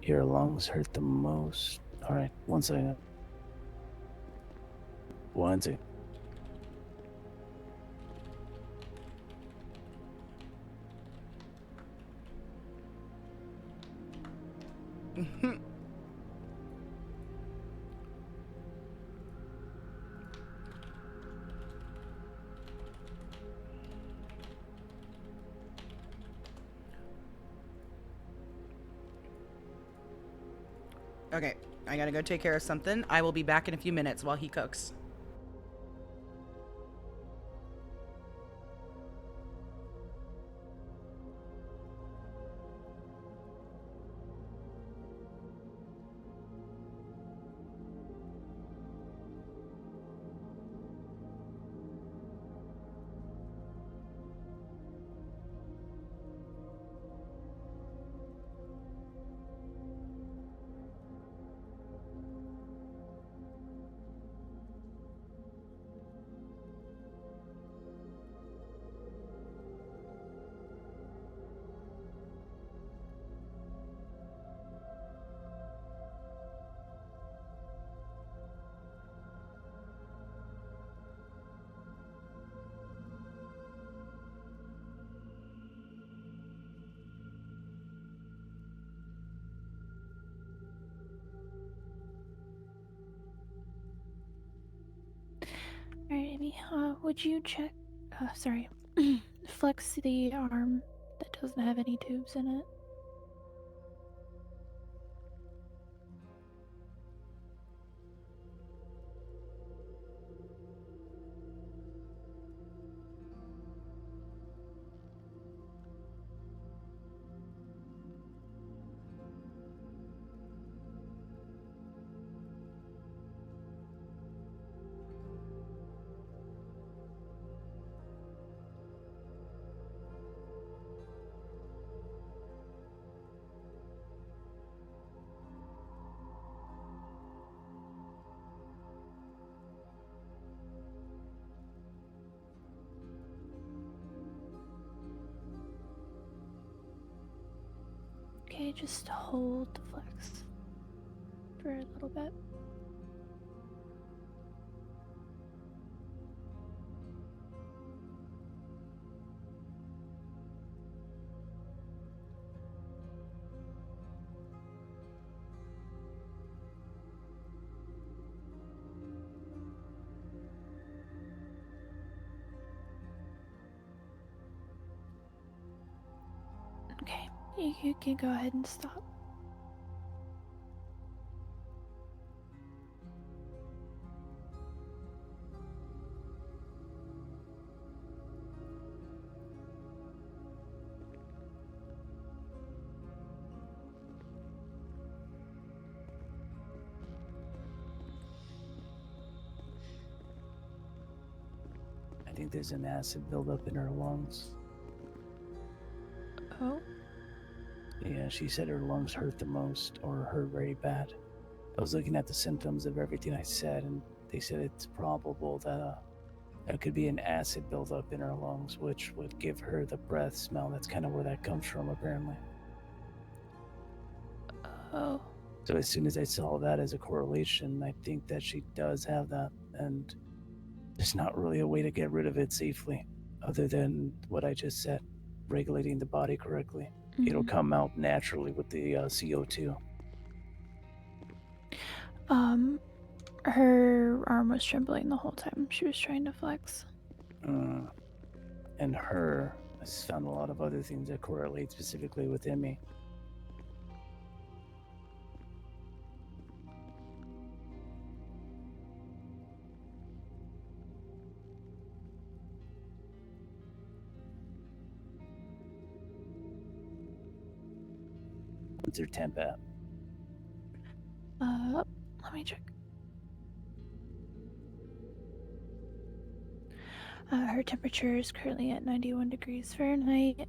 Your lungs hurt the most. All right, 1 second. 1 second. Okay, I gotta go take care of something. I will be back in a few minutes while he cooks. Alright, Amy, would you check, sorry, flex the arm that doesn't have any tubes in it? Okay, just hold the flex for a little bit. Okay, you can go ahead and stop. I think there's an acid buildup in her lungs. Oh? Yeah, she said her lungs hurt the most, or hurt very bad. I was looking at the symptoms of everything I said, and they said it's probable that there could be an acid buildup in her lungs, which would give her the breath smell. That's kind of where that comes from, apparently. Oh. So as soon as I saw that as a correlation, I think that she does have that, and there's not really a way to get rid of it safely, other than what I just said, regulating the body correctly. It'll come out naturally with the CO2. Her arm was trembling the whole time she was trying to flex. And her, I found a lot of other things that correlate specifically with Emmy. What's her temp at? Let me check. Her temperature is currently at 91 degrees Fahrenheit.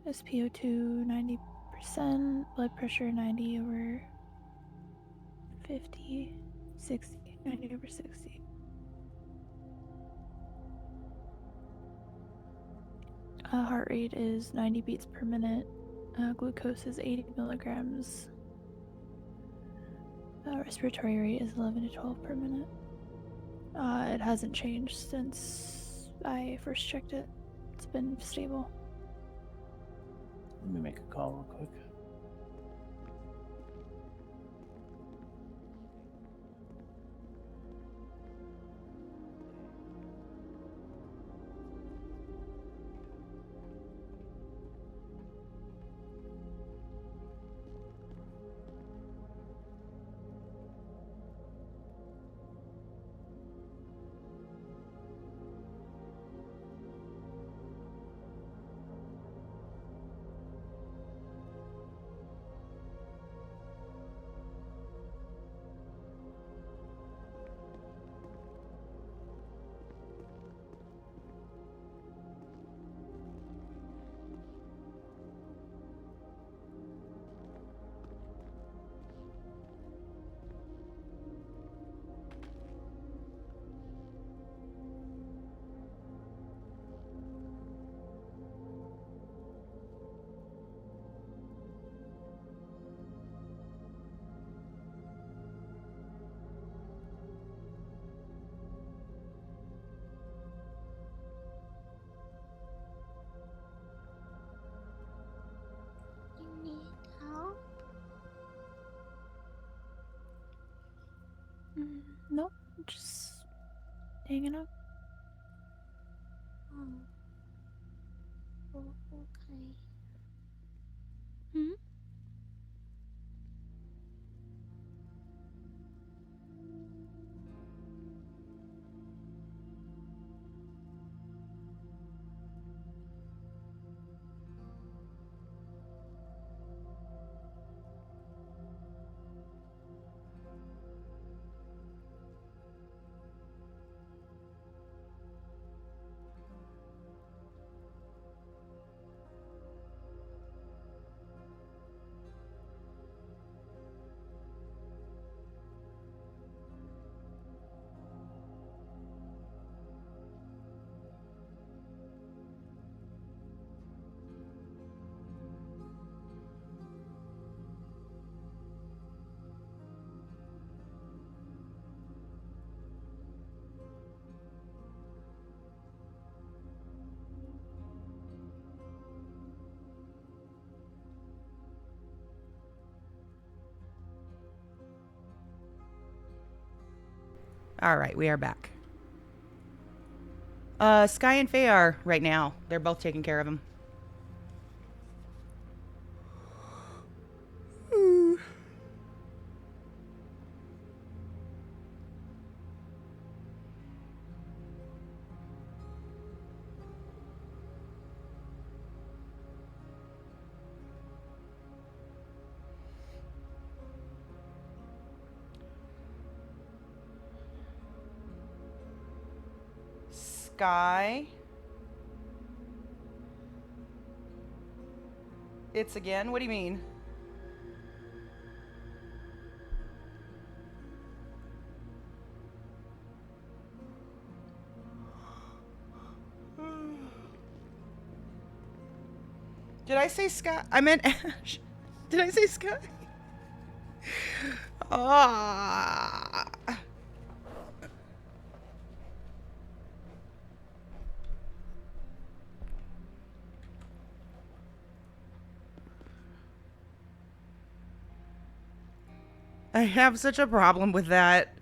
SpO2 90%, blood pressure 90 over 50, 60, 90 over 60. Heart rate is 90 beats per minute. Glucose is 80 milligrams. Respiratory rate is 11 to 12 per minute. It hasn't changed since I first checked it. It's been stable. Let me make a call real quick. You need help? Nope, just hanging out. Oh. Oh, okay. All right, we are back. Sky and Faye are right now. They're both taking care of him. Sky. It's again? What do you mean? Did I say Sky? I meant Ash. Did I say Sky? Ah. I have such a problem with that.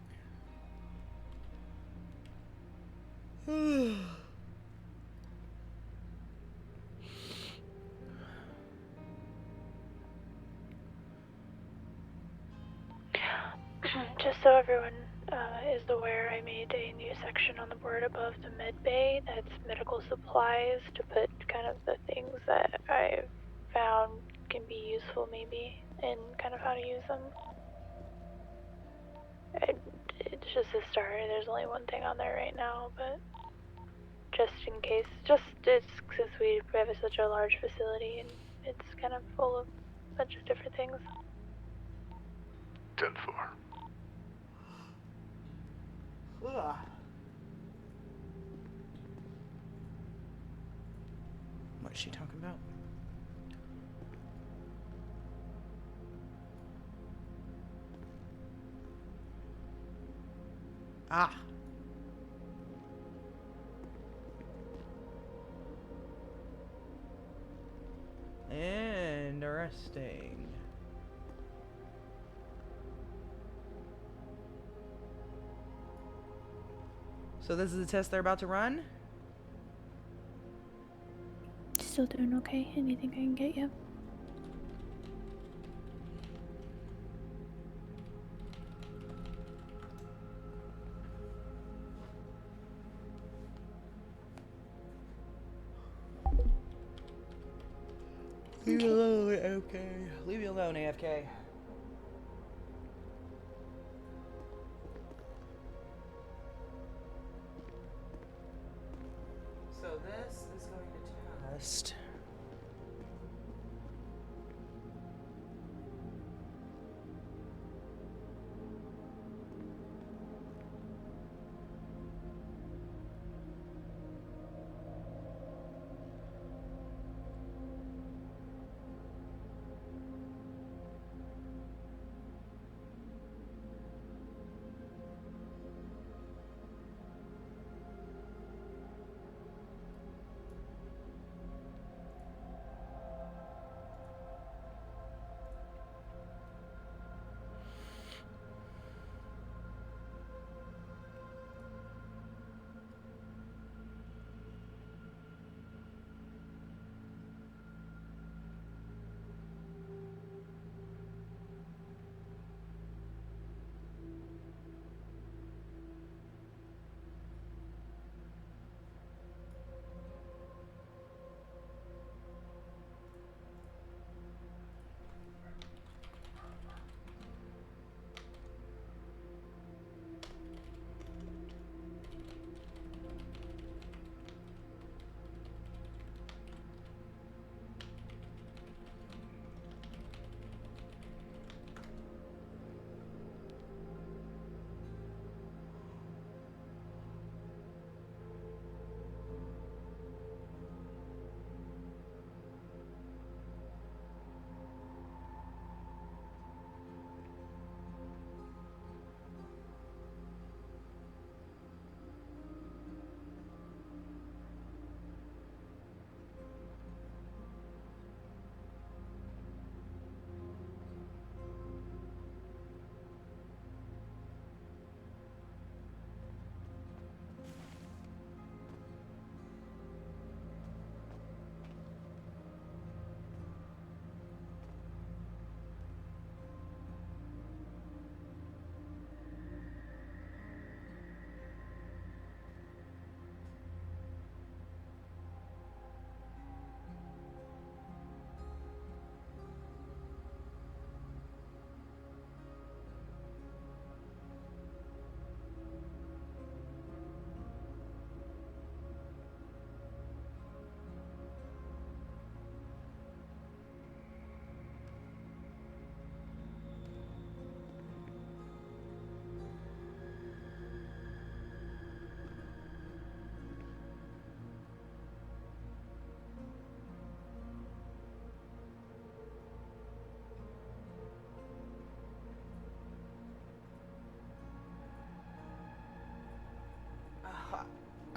Just so everyone is aware, I made a new section on the board above the med bay that's medical supplies to put kind of the things that I've found can be useful maybe and kind of how to use them. It's just a start. There's only one thing on there right now, but just in case, it's since we have such a large facility and it's kind of full of a bunch of different things. 10-4. Ugh. What is she talking about? Ah. Interesting. So this is the test they're about to run? Still doing okay. Anything I can get you? Leave me alone, AFK. Leave me alone, AFK. So this is going to test.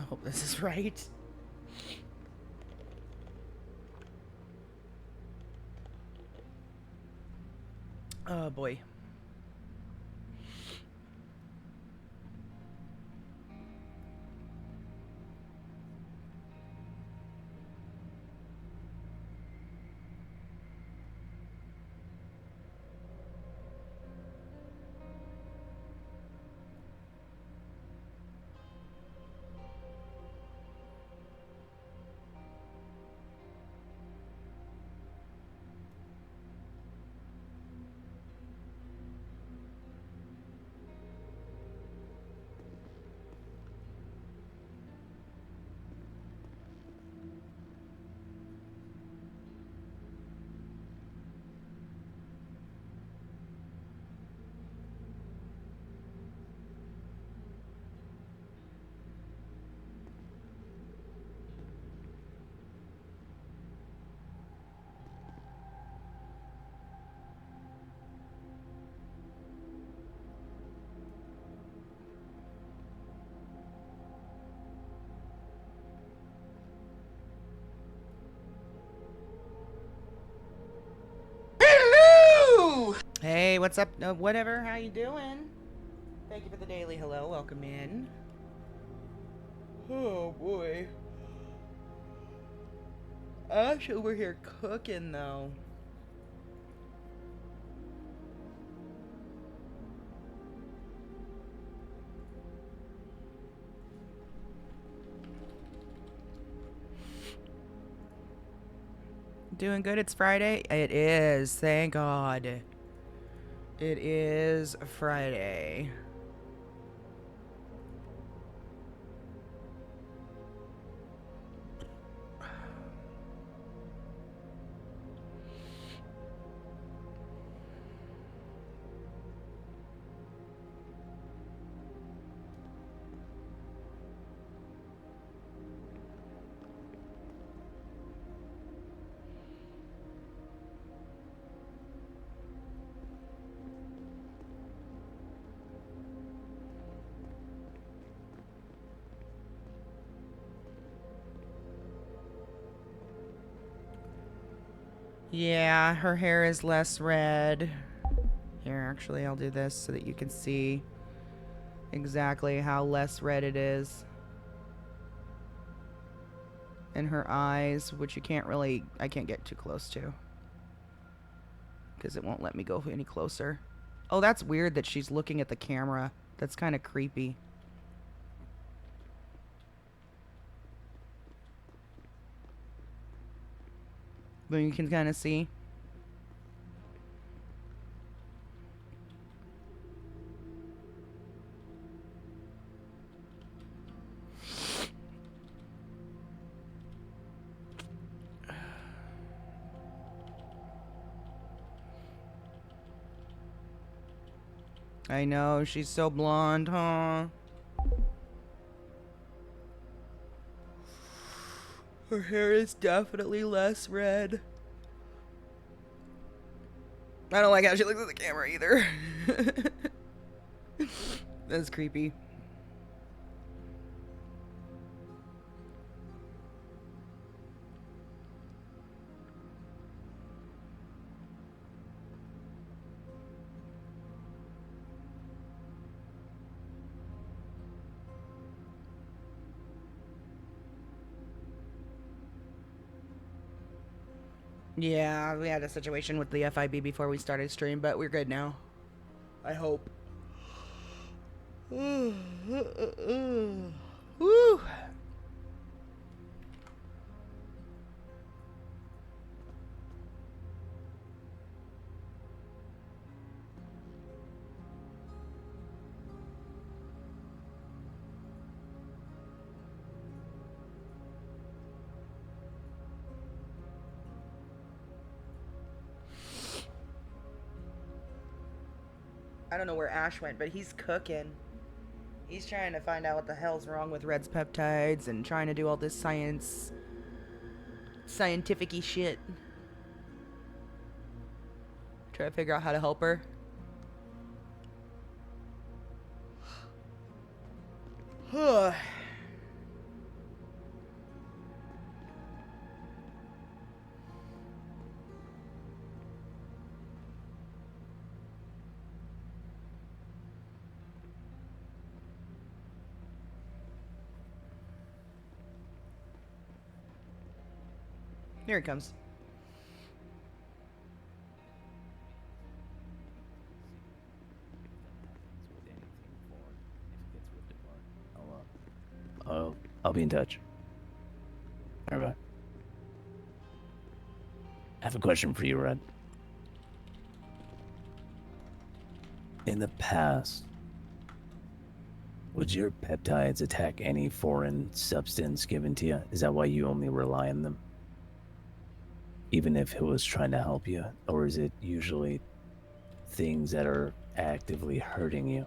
hope this is right. Oh boy. Hey, what's up? Whatever, how you doing? Thank you for the daily hello. Welcome in. Oh boy. Ash over here cooking though. Doing good. It's Friday. It is. Thank God. It is Friday. Yeah, her hair is less red. Here, actually, I'll do this so that you can see exactly how less red it is. And her eyes, which you can't really, I can't get too close to, because it won't let me go any closer. Oh, that's weird that she's looking at the camera. That's kind of creepy. But you can kind of see. I know, she's so blonde, huh? Her hair is definitely less red. I don't like how she looks at the camera either. That's creepy. Yeah, we had a situation with the FIB before we started stream, but we're good now. I hope. Woo! I don't know where Ash went, but he's cooking. He's trying to find out what the hell's wrong with Red's peptides and trying to do all this scientific-y shit. Try to figure out how to help her. Here he comes. I'll be in touch. All right. I have a question for you, Red. In the past, would your peptides attack any foreign substance given to you? Is that why you only rely on them? Even if it was trying to help you? Or is it usually things that are actively hurting you?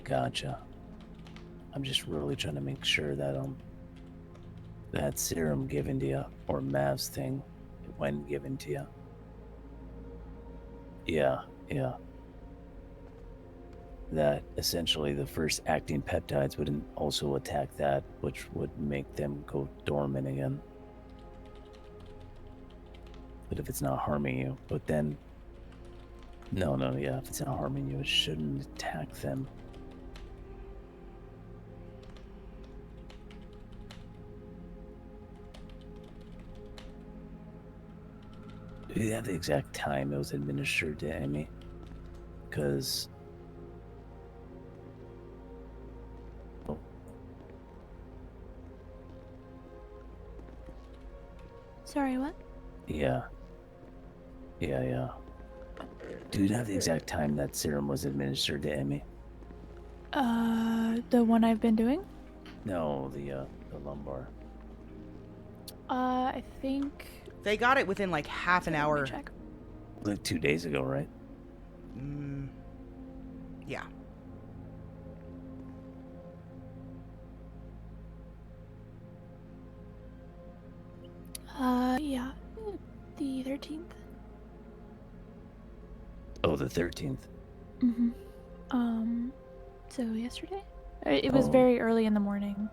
Gotcha. I'm just really trying to make sure that that serum given to you, or Mav's thing, when given to you. Yeah. That essentially the first acting peptides would also attack that, which would make them go dormant again. But if it's not harming you, but then... No, yeah, if it's not harming you, it shouldn't attack them. Do you have the exact time it was administered to Amy? Because... Oh. Sorry, what? Yeah. Do you have the exact time that serum was administered to Amy? The one I've been doing? No, the lumbar. I think... They got it within like half an hour. Check. Like 2 days ago, right? Yeah. Yeah. The 13th. Oh, the 13th. Mm-hmm. So yesterday? It was very early in the morning.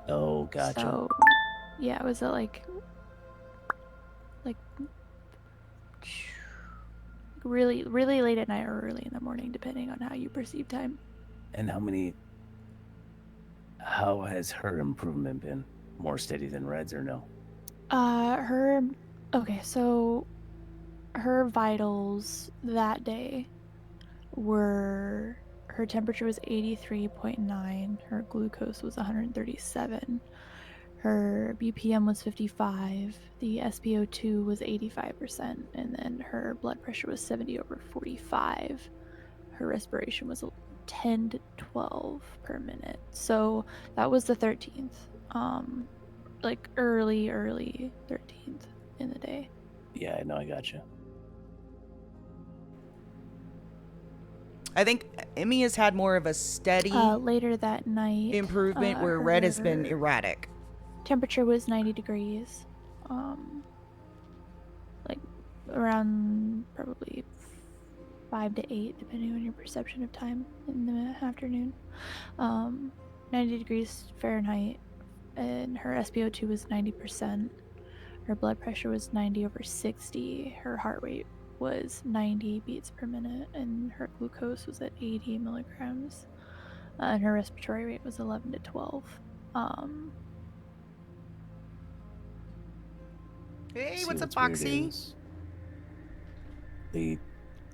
Oh, gotcha. So, yeah, it was at like really late at night or early in the morning, depending on how you perceive time. And how has her improvement been? More steady than Red's or no? Okay, so her vitals that day were, her temperature was 83.9, her glucose was 137, her BPM was 55, the SpO2 was 85%, and then her blood pressure was 70/45. Her respiration was 10 to 12 per minute. So that was the 13th. Like early 13th in the day. Yeah, no, I gotcha. I think Emmy has had more of a steady later that night improvement, where Red has been erratic. Temperature was 90 degrees. Like around probably 5 to 8, depending on your perception of time in the afternoon. 90 degrees Fahrenheit, and her SpO2 was 90%. Her blood pressure was 90/60. Her heart rate was 90 beats per minute, and her glucose was at 80 milligrams. And her respiratory rate was 11 to 12. Hey, what's up, Foxy? They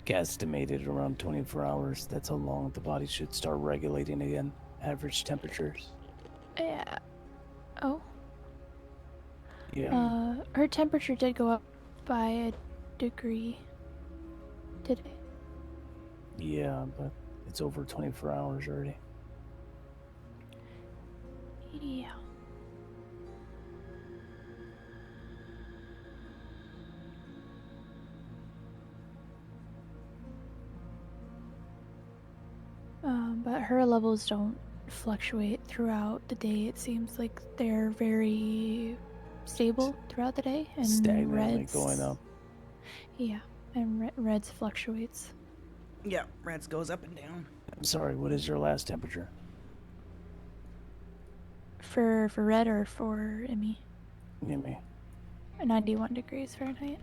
guesstimated around 24 hours. That's how long the body should start regulating again. Average temperatures. Yeah. Oh. Yeah. Her temperature did go up by a degree today. Yeah, but it's over 24 hours already. Yeah. But her levels don't fluctuate throughout the day. It seems like they're very stable throughout the day, and Stagnantly Red's going up. Yeah, and Red's fluctuates. Yeah, Red's goes up and down. I'm sorry, what is your last temperature? For Red or for Emmy? Emmy. 91 degrees Fahrenheit.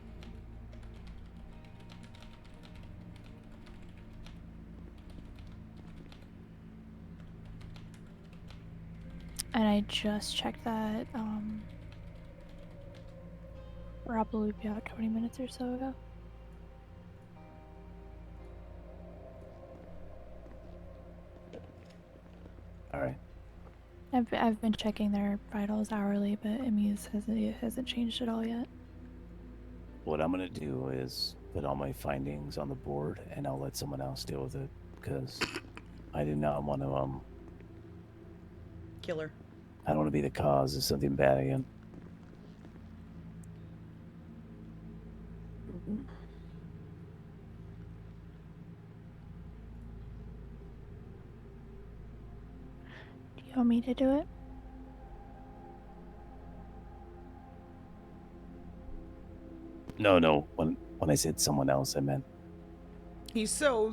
And I just checked that probably about 20 minutes or so ago. All right. I've been checking their vitals hourly, but Emmy's hasn't changed at all yet. What I'm gonna do is put all my findings on the board, and I'll let someone else deal with it because I do not want to Killer. I don't want to be the cause of something bad again. Do you want me to do it? No. When I said someone else, I meant He's so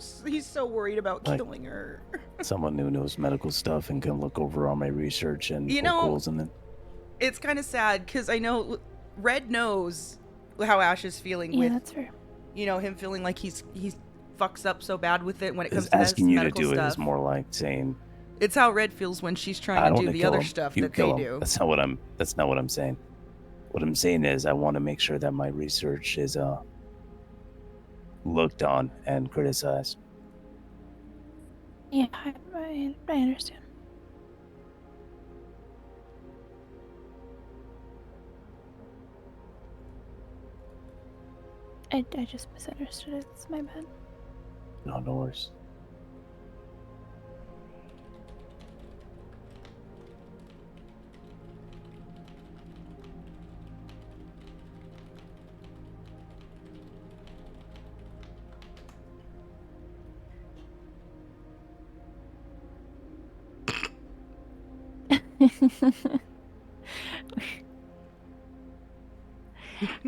worried about Like- killing her. someone who knows medical stuff and can look over all my research and You poke know- holes in it. It's kind of sad because I know Red knows how Ash is feeling Yeah, with, that's fair. you know, him feeling like he's fucks up so bad with it when it comes Because to asking you to medical do it stuff. is more like saying, It's how Red feels when she's I trying don't to do want to the kill other him. stuff You that kill they him. do. That's not what I'm saying. What I'm saying is I want to make sure that my research is looked on and criticized. Yeah, I understand. I just misunderstood it. It's my bad. No worries.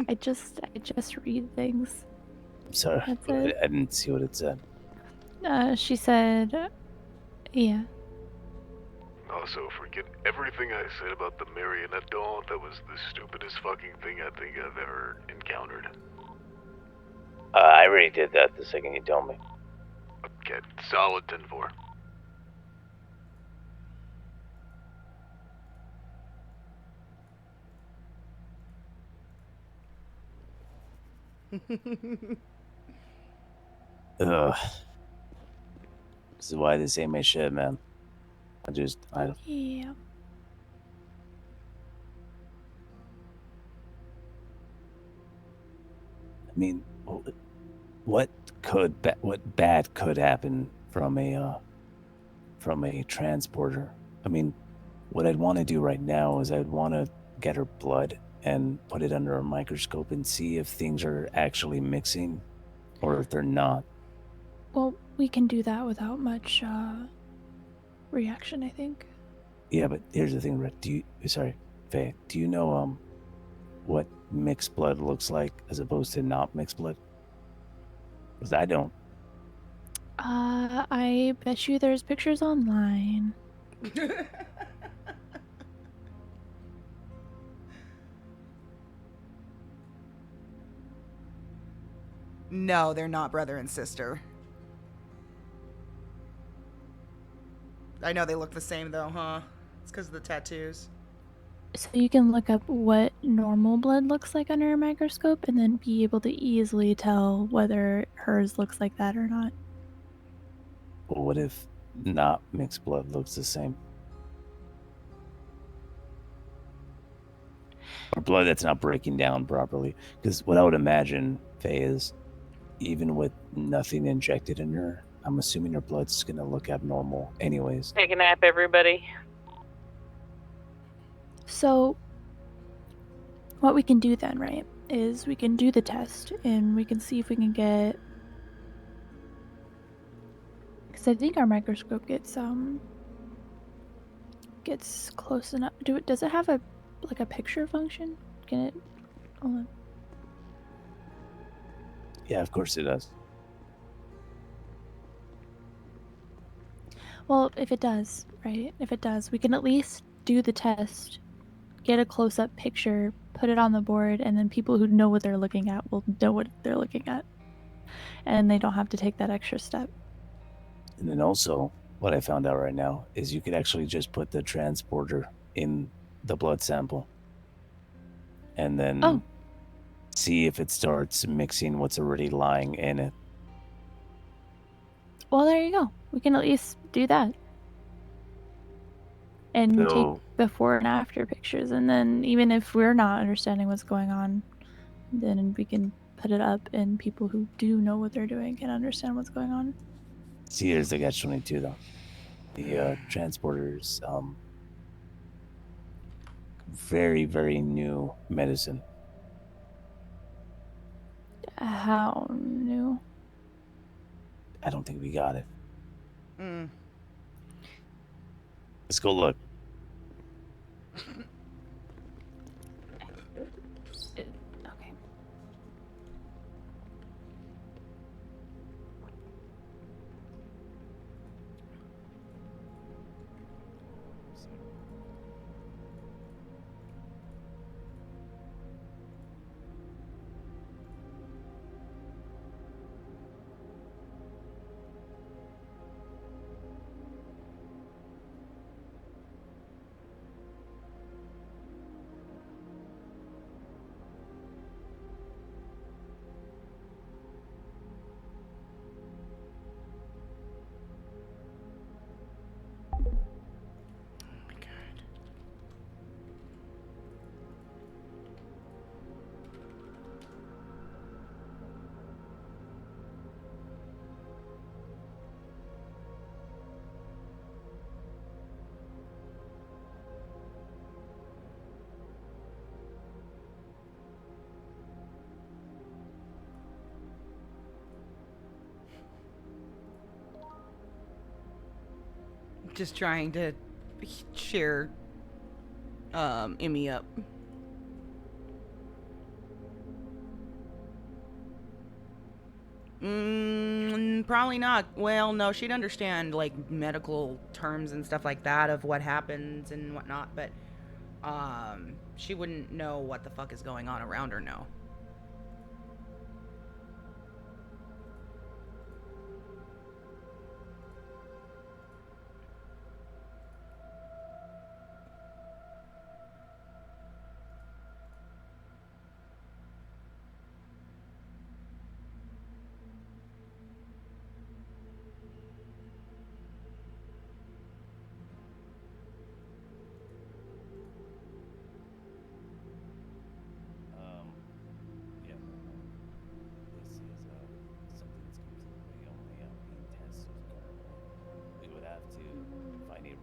I just read things. I'm sorry. That's I it. didn't see what it said. She said, yeah. Also, forget everything I said about the marionette doll. That was the stupidest fucking thing I think I've ever encountered. I already did that the second you told me. Okay, solid 10-4. Ugh. This is why this ain't my shit, man. I Yeah. mean, what bad could happen from a transporter? I mean, what I'd want to do right now is I'd want to get her blood and put it under a microscope and see if things are actually mixing or if they're not. Well, we can do that without much reaction, I think. Yeah, but here's the thing, Red. Faye, do you know what mixed blood looks like as opposed to not mixed blood? Because I don't. I bet you there's pictures online. No, they're not brother and sister. I know they look the same though, huh? It's because of the tattoos. So you can look up what normal blood looks like under a microscope and then be able to easily tell whether hers looks like that or not. Well, what if not mixed blood looks the same? Or blood that's not breaking down properly? Because what I would imagine, Faye, is even with nothing injected in her, I'm assuming her blood's going to look abnormal anyways. Take a nap, everybody. So what we can do then, right, is we can do the test and we can see if we can get, because I think our microscope gets close enough. Does it have a picture function? Can it? Hold on. Yeah, of course it does. Well, if it does, right? If it does, we can at least do the test, get a close-up picture, put it on the board, and then people who know what they're looking at will know what they're looking at. And they don't have to take that extra step. And then also, what I found out right now is you could actually just put the transporter in the blood sample and then see if it starts mixing what's already lying in it. Well, there you go. We can at least do that. And take before and after pictures. And then even if we're not understanding what's going on, then we can put it up and people who do know what they're doing can understand what's going on. See, here's the catch-22 though. The transporters, very, very new medicine. How new? I don't think we got it. Let's go look. Okay. Just trying to cheer Emmy up. Probably not. Well, no, she'd understand like medical terms and stuff like that of what happens and whatnot, but she wouldn't know what the fuck is going on around her. No.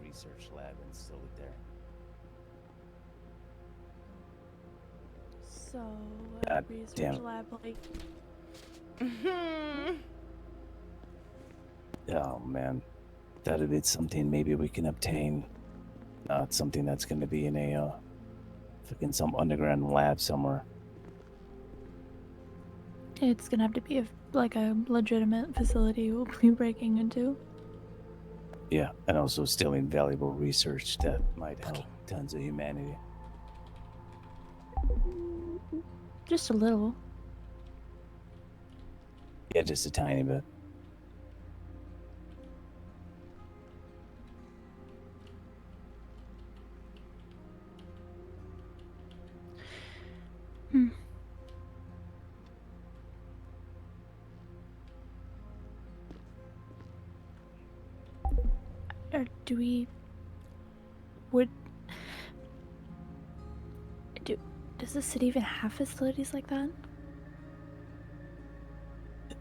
Research lab and still it there. So, a research lab like. Oh man, that'd be something maybe we can obtain. Not something that's going to be in a fucking some underground lab somewhere. It's gonna have to be like a legitimate facility we'll be breaking into. Yeah, and also stealing valuable research that might help tons of humanity. Just a little. Yeah, just a tiny bit. Or does the city even have facilities like that?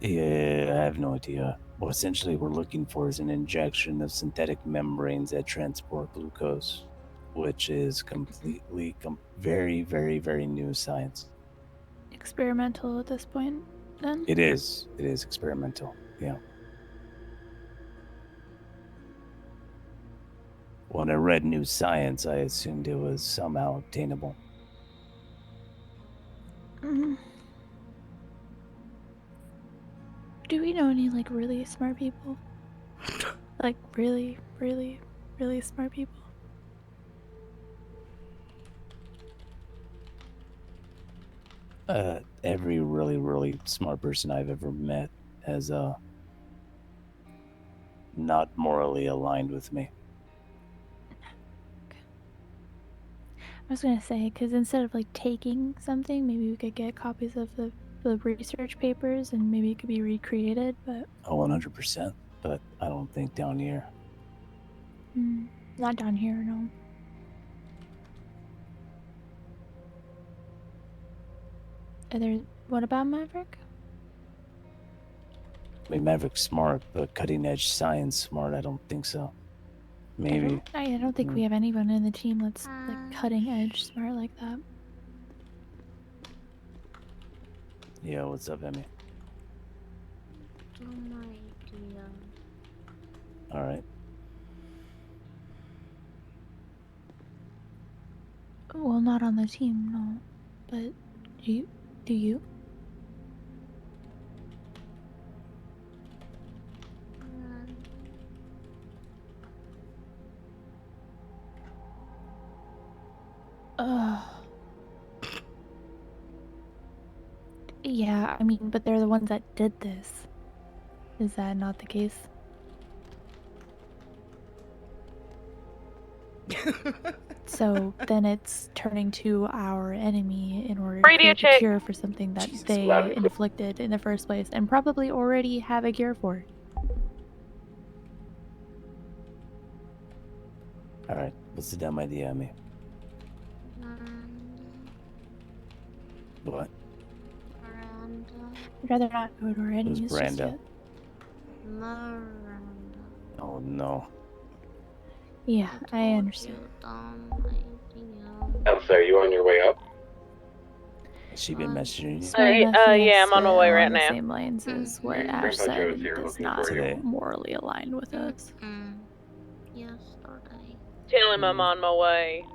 Yeah, I have no idea. What essentially we're looking for is an injection of synthetic membranes that transport glucose, which is completely, very, very, very new science. Experimental at this point, then? It is experimental, yeah. When I read new science, I assumed it was somehow obtainable. Do we know any, like, really smart people? Like, really, really, really smart people? Every really smart person I've ever met has not morally aligned with me. I was gonna say, because instead of like taking something, maybe we could get copies of the research papers and maybe it could be recreated, but... Oh, 100%. But I don't think down here. Not down here, no. What about Maverick? I mean, Maverick's smart, but cutting edge science smart, I don't think so. Maybe. I don't think we have anyone in the team that's like cutting edge smart like that. Yeah, what's up, Emmy? No idea. Alright. Well, not on the team, no. But do you? Yeah, I mean, but they're the ones that did this. Is that not the case? So then it's turning to our enemy in order to create a cure for something that they inflicted in the first place and probably already have a cure for. Alright, what's the dumb idea, Emmy? What? I'd rather not go to our enemies Who's just Brando? yet. Oh no. Yeah, I understand. Elsa, are you on your way up? Has she been messaging you? Yeah, I'm on my way right now. Same lanes as what Ash said does not morally align with us. Yesterday. Tell him I'm on my way.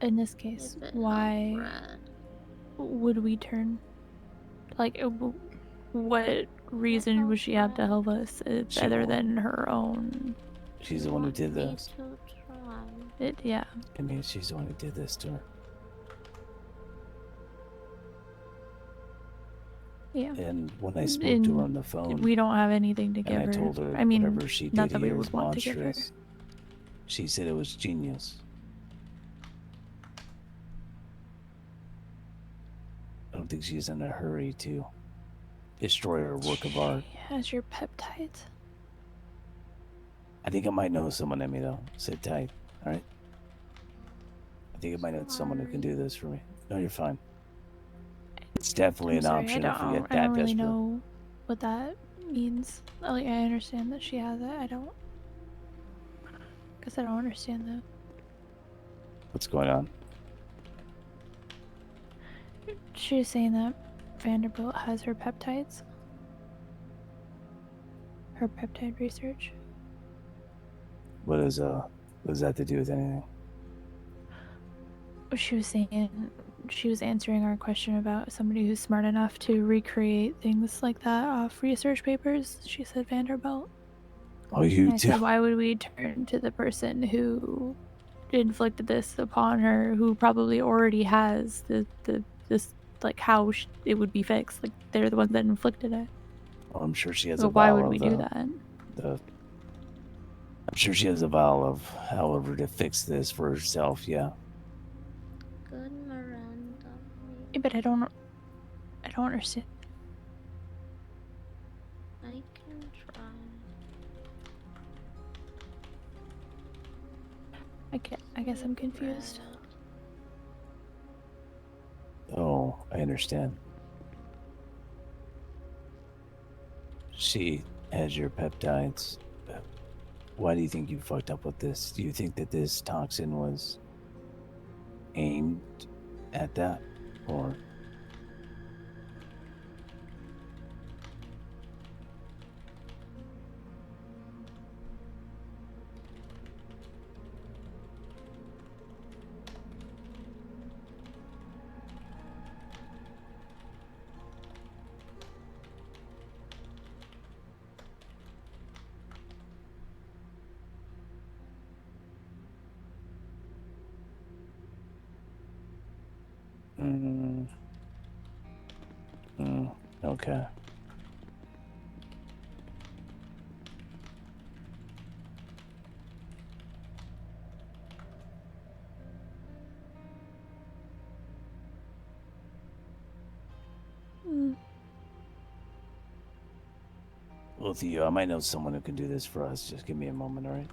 In this case, why would we turn? Like, what reason would she have to help us other than her own? She's the one who did this. Yeah. I mean, she's the one who did this to her. Yeah. And when I spoke to her on the phone, we don't have anything to give her. I told her I mean, whatever she not did that we here would is want to give her. monstrous. She said it was genius. I don't think she's in a hurry to destroy her work of art. Has your peptides? I think I might know someone, Emmy, though. Sit tight, alright? I think I might know someone who can do this for me. No, you're fine. It's definitely an option if we get that I don't really desperate. know what that means. Like, I understand that she has it. I don't. Guess I don't understand that. What's going on? She was saying that Vanderbilt has her peptides. Her peptide research. What does that to do with anything? She was saying, she was answering our question about somebody who's smart enough to recreate things like that off research papers. She said Vanderbilt. Oh, you and I said, why would we turn to the person who inflicted this upon her, who probably already has this, like, how it would be fixed? Like, they're the ones that inflicted it. Well, I'm sure she has So a why vial would of we do that? I'm sure she has a vial of however to fix this for herself, yeah. Good, Miranda. Yeah, but I don't understand. I can try. I guess I'm confused. Oh, I understand. She has your peptides. Why do you think you fucked up with this? Do you think that this toxin was aimed at that? Or... Okay. Well, Theo, I might know someone who can do this for us. Just give me a moment, all right?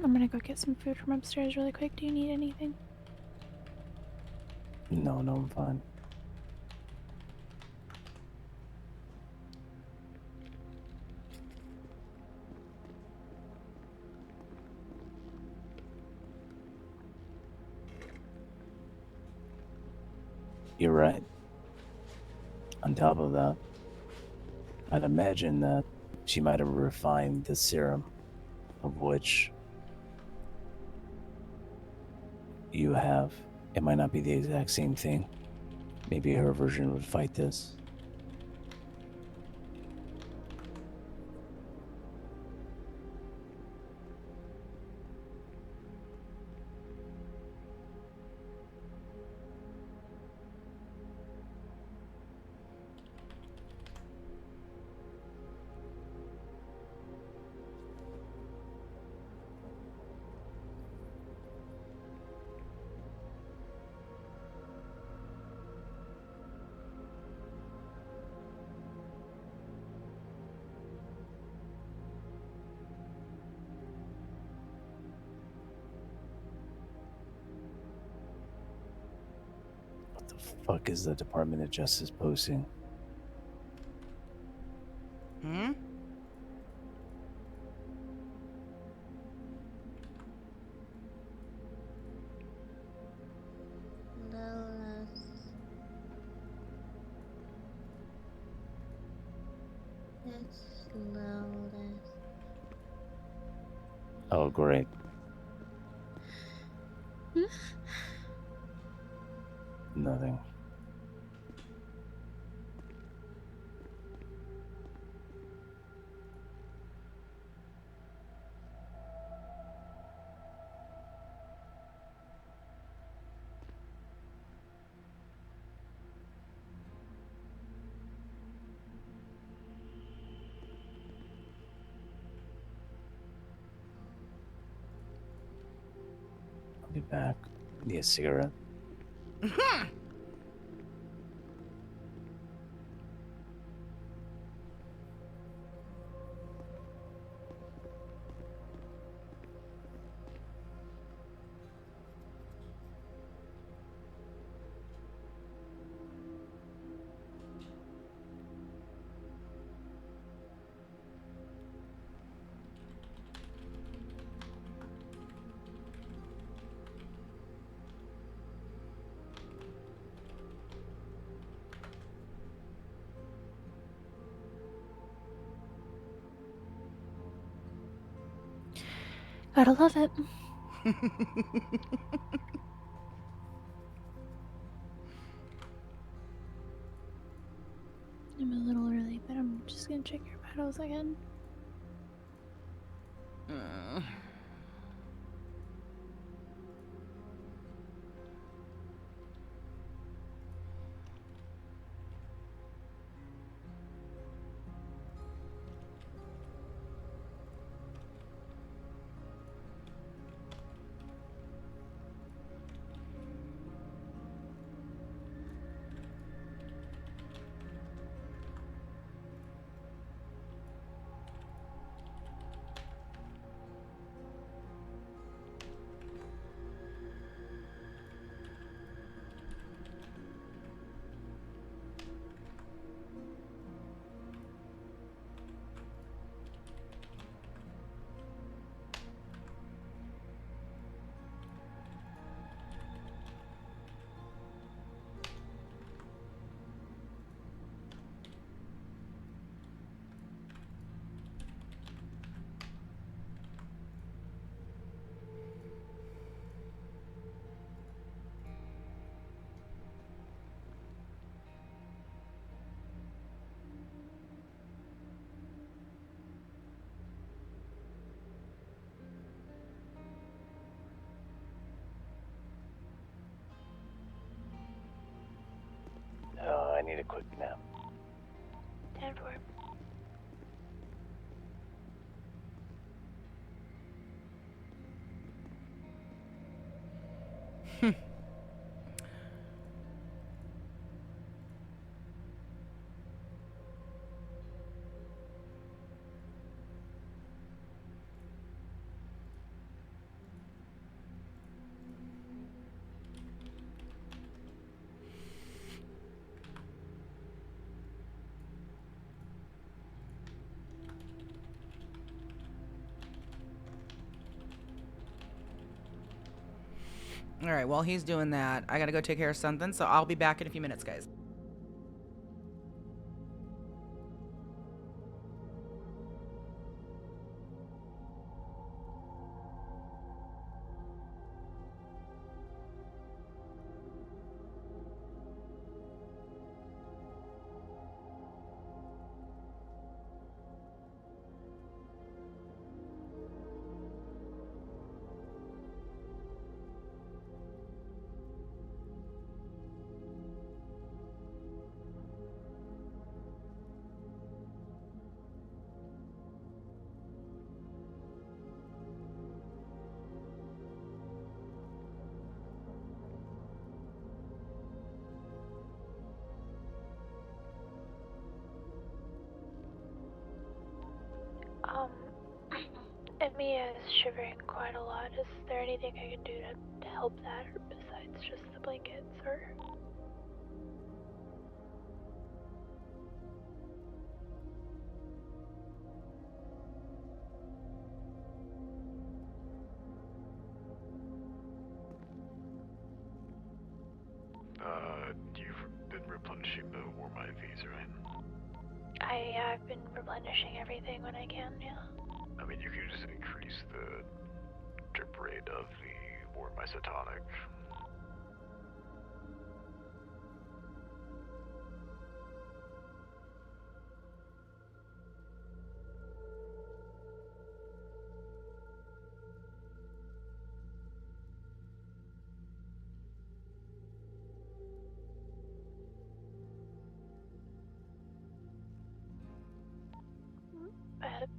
I'm gonna go get some food from upstairs really quick. Do you need anything? No, I'm fine. You're right. On top of that, I'd imagine that she might have refined the serum, of which you have. It might not be the exact same thing. Maybe her version would fight this. What the fuck is the Department of Justice posting? Hmm? Lilith. It's Lilith. Oh, great. Nothing. I'll be back. Need a cigarette. Gotta love it. I'm a little early, but I'm just gonna check your vitals again. quick nap. 10-4. All right, while he's doing that, I gotta go take care of something, so I'll be back in a few minutes, guys. Emiya is shivering quite a lot. Is there anything I can do to help that, or besides just the blankets, or? You've been replenishing the warm IVs, right? I've been replenishing everything when I can, yeah. I mean, you could just increase the drip rate of the warm isotonic.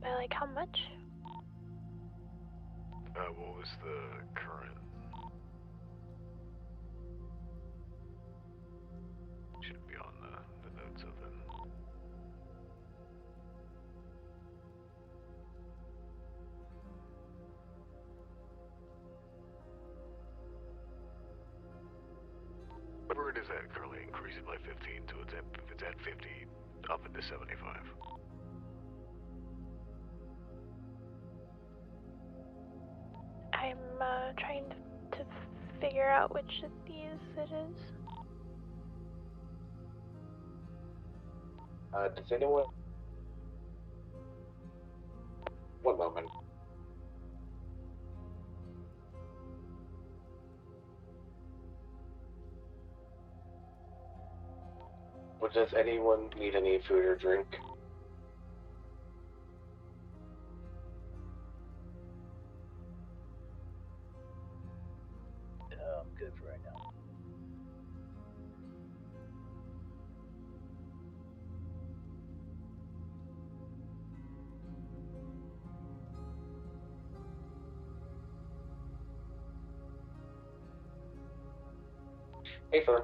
By like how much? What was the current? Should be on the notes of it. Whatever it is at, currently increase it by 15 to it's if it's at 50, up into 75. I'm trying to figure out which of these it is. Does anyone... One moment. Well, does anyone need any food or drink? I'm good for right now. Hey, Fern.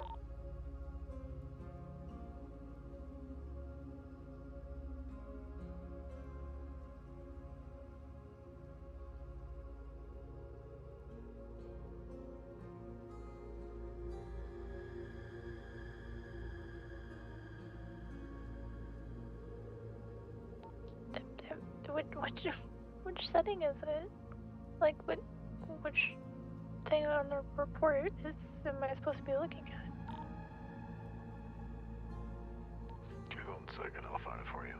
Which setting is it? Like, which thing on the report am I supposed to be looking at? Give me 1 second, I'll find it for you.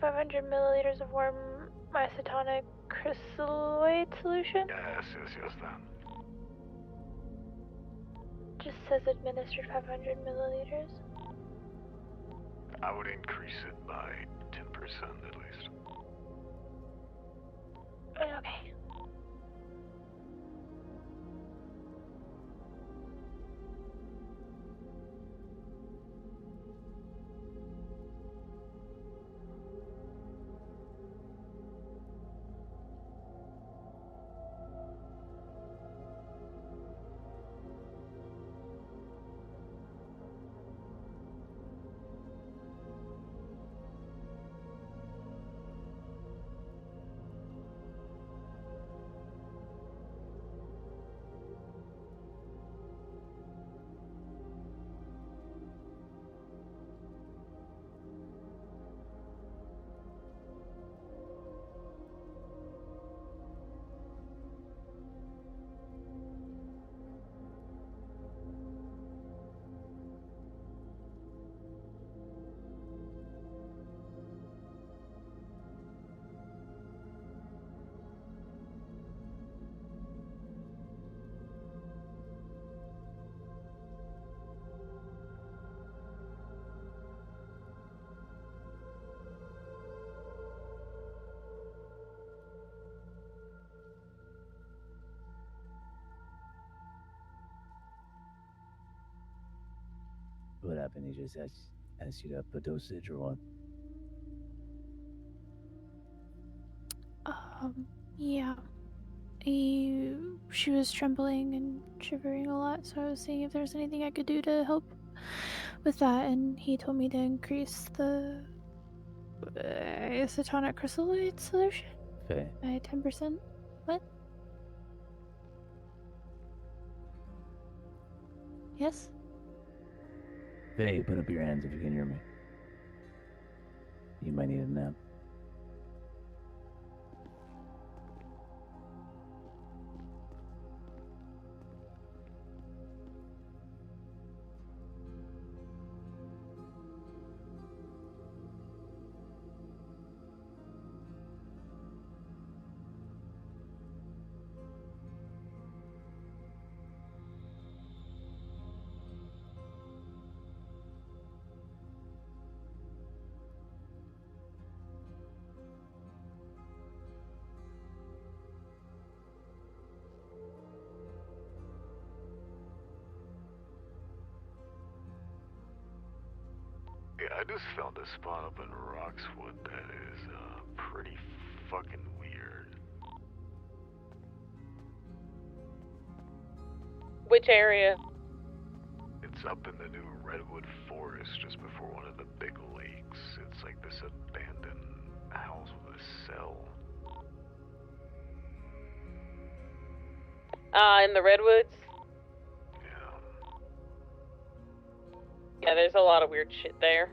500 milliliters of warm isotonic crystalloid solution? Yes, that. Just says administered 500 milliliters. I would increase it by 10% at least. Okay. What happened? He just asked you to up a dosage or what? Yeah. She was trembling and shivering a lot, so I was seeing if there's anything I could do to help with that, and he told me to increase the isotonic crystalloid solution Okay. by 10%. What? Yes? Faye, put up your hands if you can hear me. You might need a nap. Yeah, I just found a spot up in Roxwood that is pretty fucking weird. Which area? It's up in the new Redwood Forest just before one of the big lakes. It's like this abandoned house with a cell. In the Redwoods? Yeah. Yeah, there's a lot of weird shit there.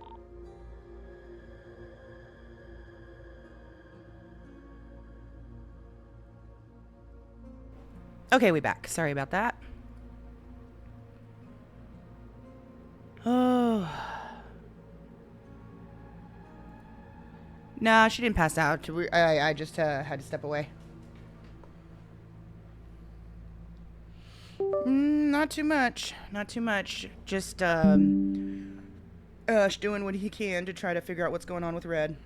Okay, we back. Sorry about that. Oh. Nah, she didn't pass out. I just had to step away. Not too much. Not too much. Just doing what he can to try to figure out what's going on with Red.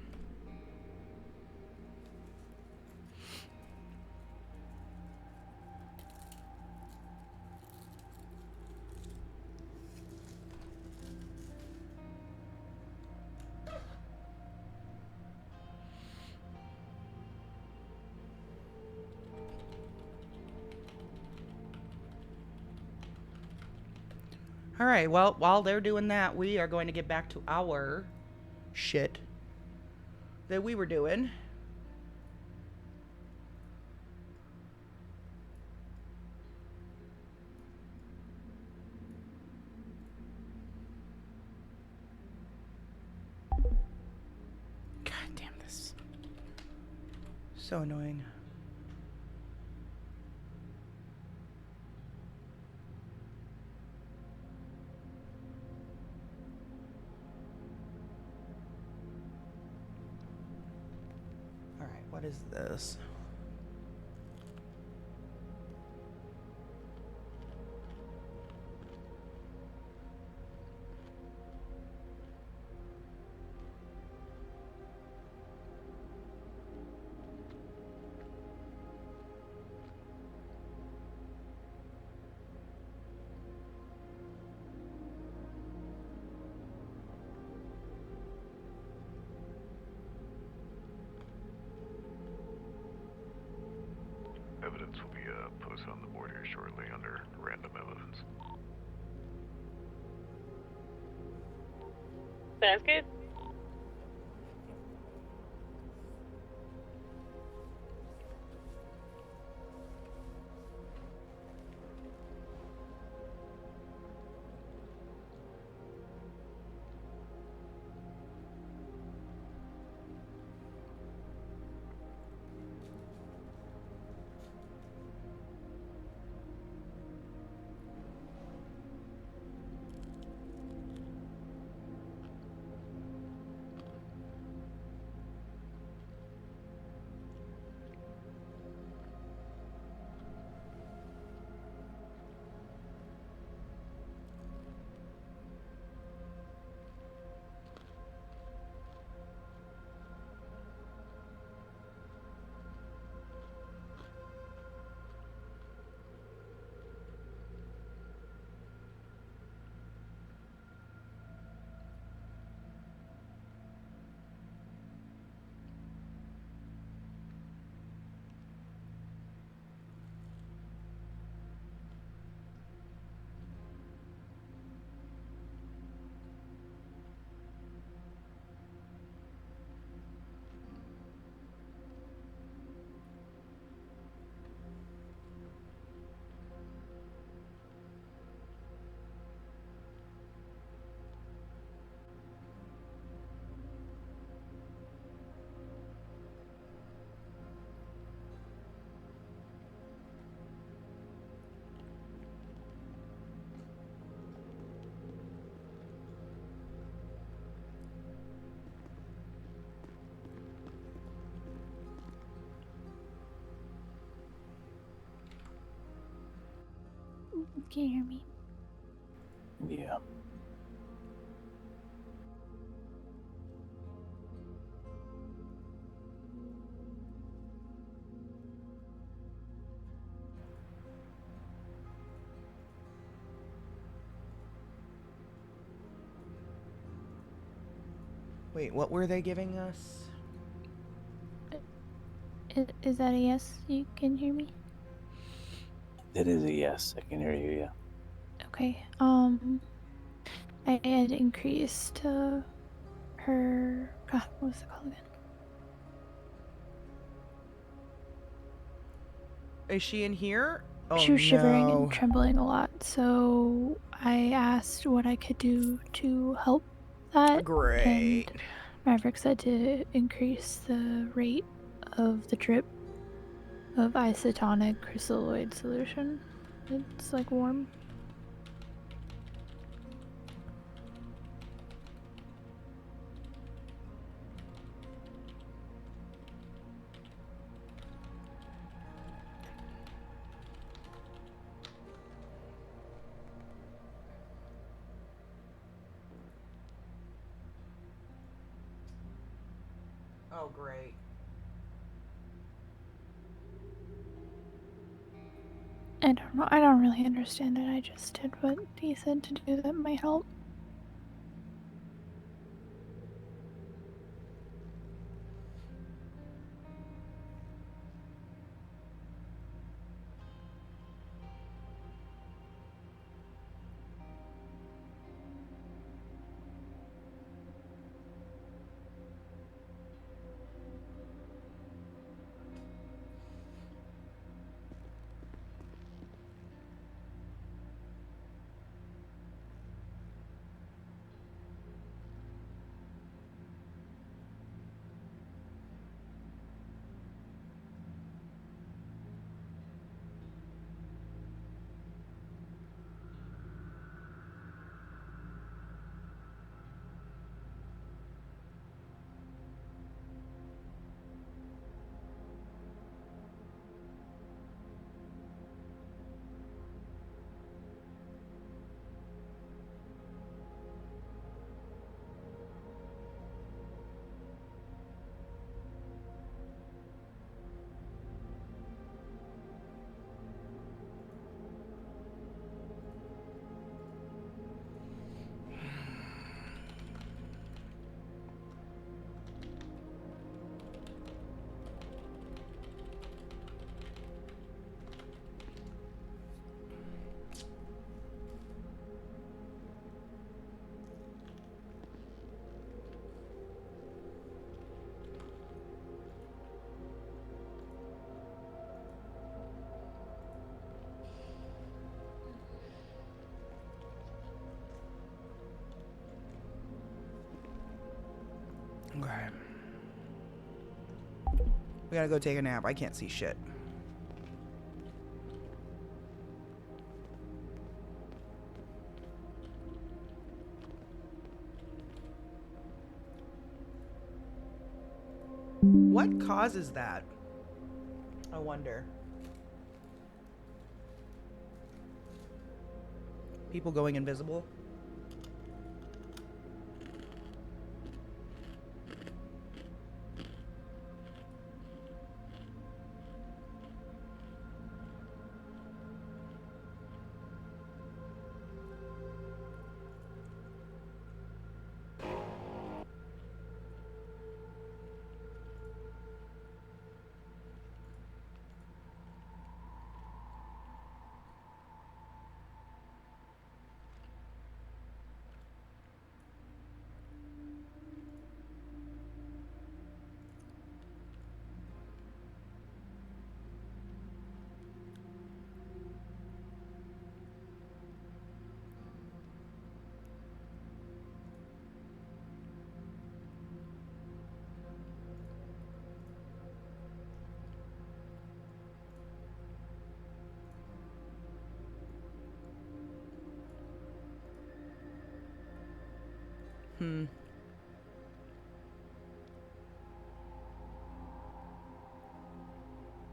All right, well, while they're doing that, we are going to get back to our shit that we were doing. God damn this. So annoying. What is this? Evidence will be posted on the board here shortly under random evidence. Sounds good. Can you hear me? Yeah. Wait, what were they giving us? Is that a yes? You can hear me? It is a yes. I can hear you, yeah. Okay. I had increased her. God, what was it called again? Is she in here? Oh, She was shivering and no. trembling a lot, so I asked what I could do to help that. Great. And Maverick said to increase the rate of the drip of isotonic crystalloid solution. It's like warm. Oh, great. I don't know. I don't really understand it. I just did what he said to do that might help. We gotta go take a nap. I can't see shit. What causes that? I wonder. People going invisible?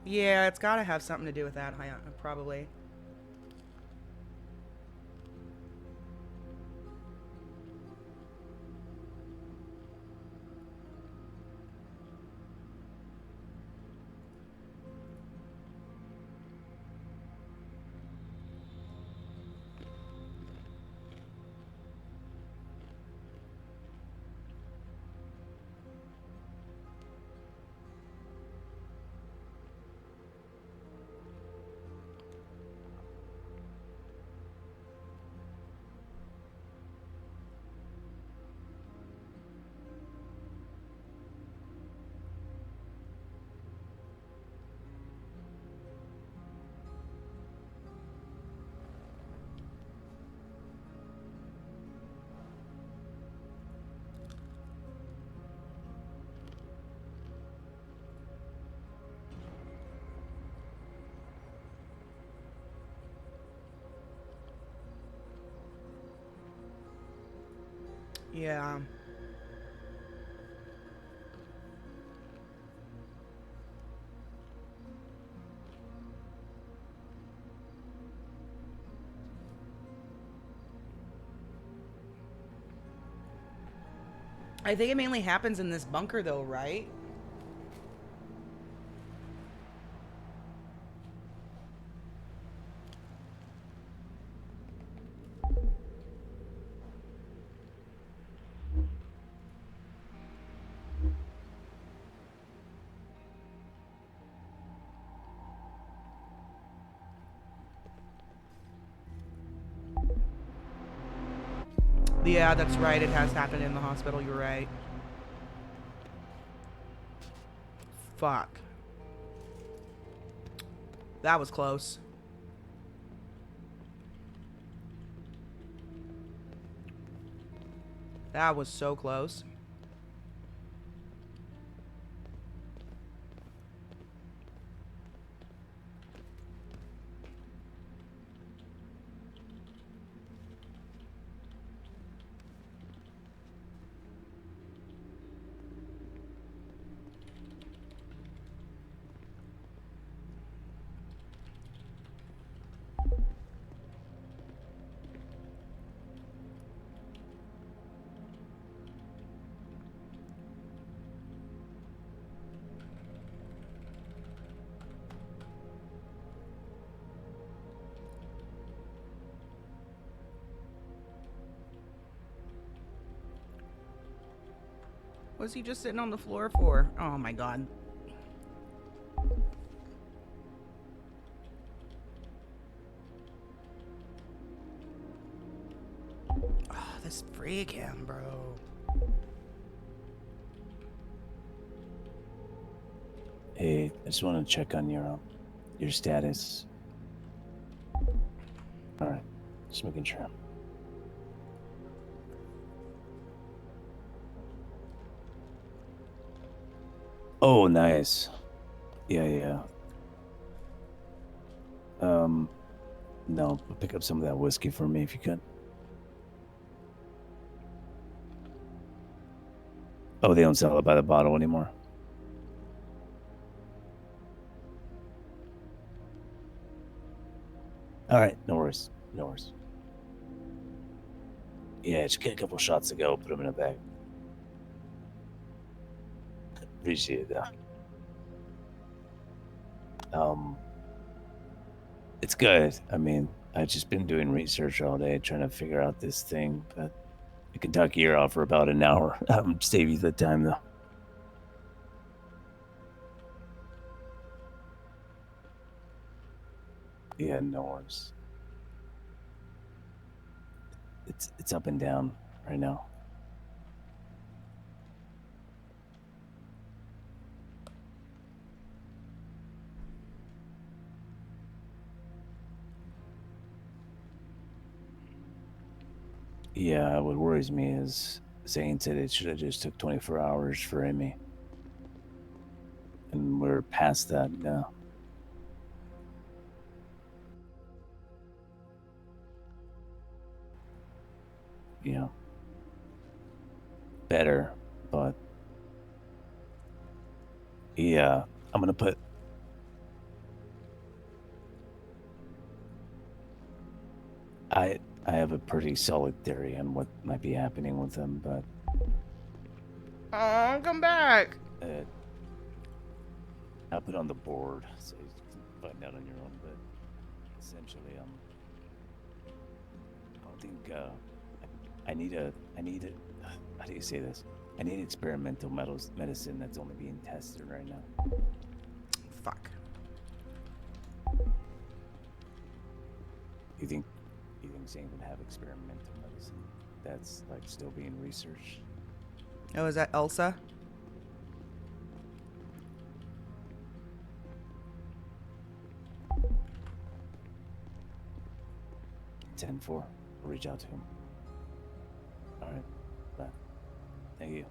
Yeah, it's gotta have something to do with that, probably. Yeah. I think it mainly happens in this bunker though, right? Yeah, that's right. It has happened in the hospital. You're right. Fuck. That was close. That was so close. What's he just sitting on the floor for? Oh my god. Oh, this freak him, bro. Hey, I just want to check on your status. All right, just making sure. Oh, nice. Yeah. No, but pick up some of that whiskey for me if you could. Oh, they don't sell it by the bottle anymore. All right, no worries. Yeah, just get a couple shots to go. Put them in a bag. Appreciate that. It's good. I mean, I've just been doing research all day trying to figure out this thing, but I can talk your ear off for about an hour. Save you the time though. Yeah, no worries. It's up and down right now. Yeah, what worries me is Zane said it should have just took 24 hours for Amy. And we're past that now. Yeah. Better, but yeah, I'm gonna put I have a pretty solid theory on what might be happening with them, but come back. I'll put it on the board so you can find out on your own. But essentially, I don't think I need a how do you say this? I need experimental medicine that's only being tested right now. Fuck. You think Zane would have experimental medicine that's like still being researched? Oh, is that Elsa? I'll reach out to him. All right, bye. Thank you.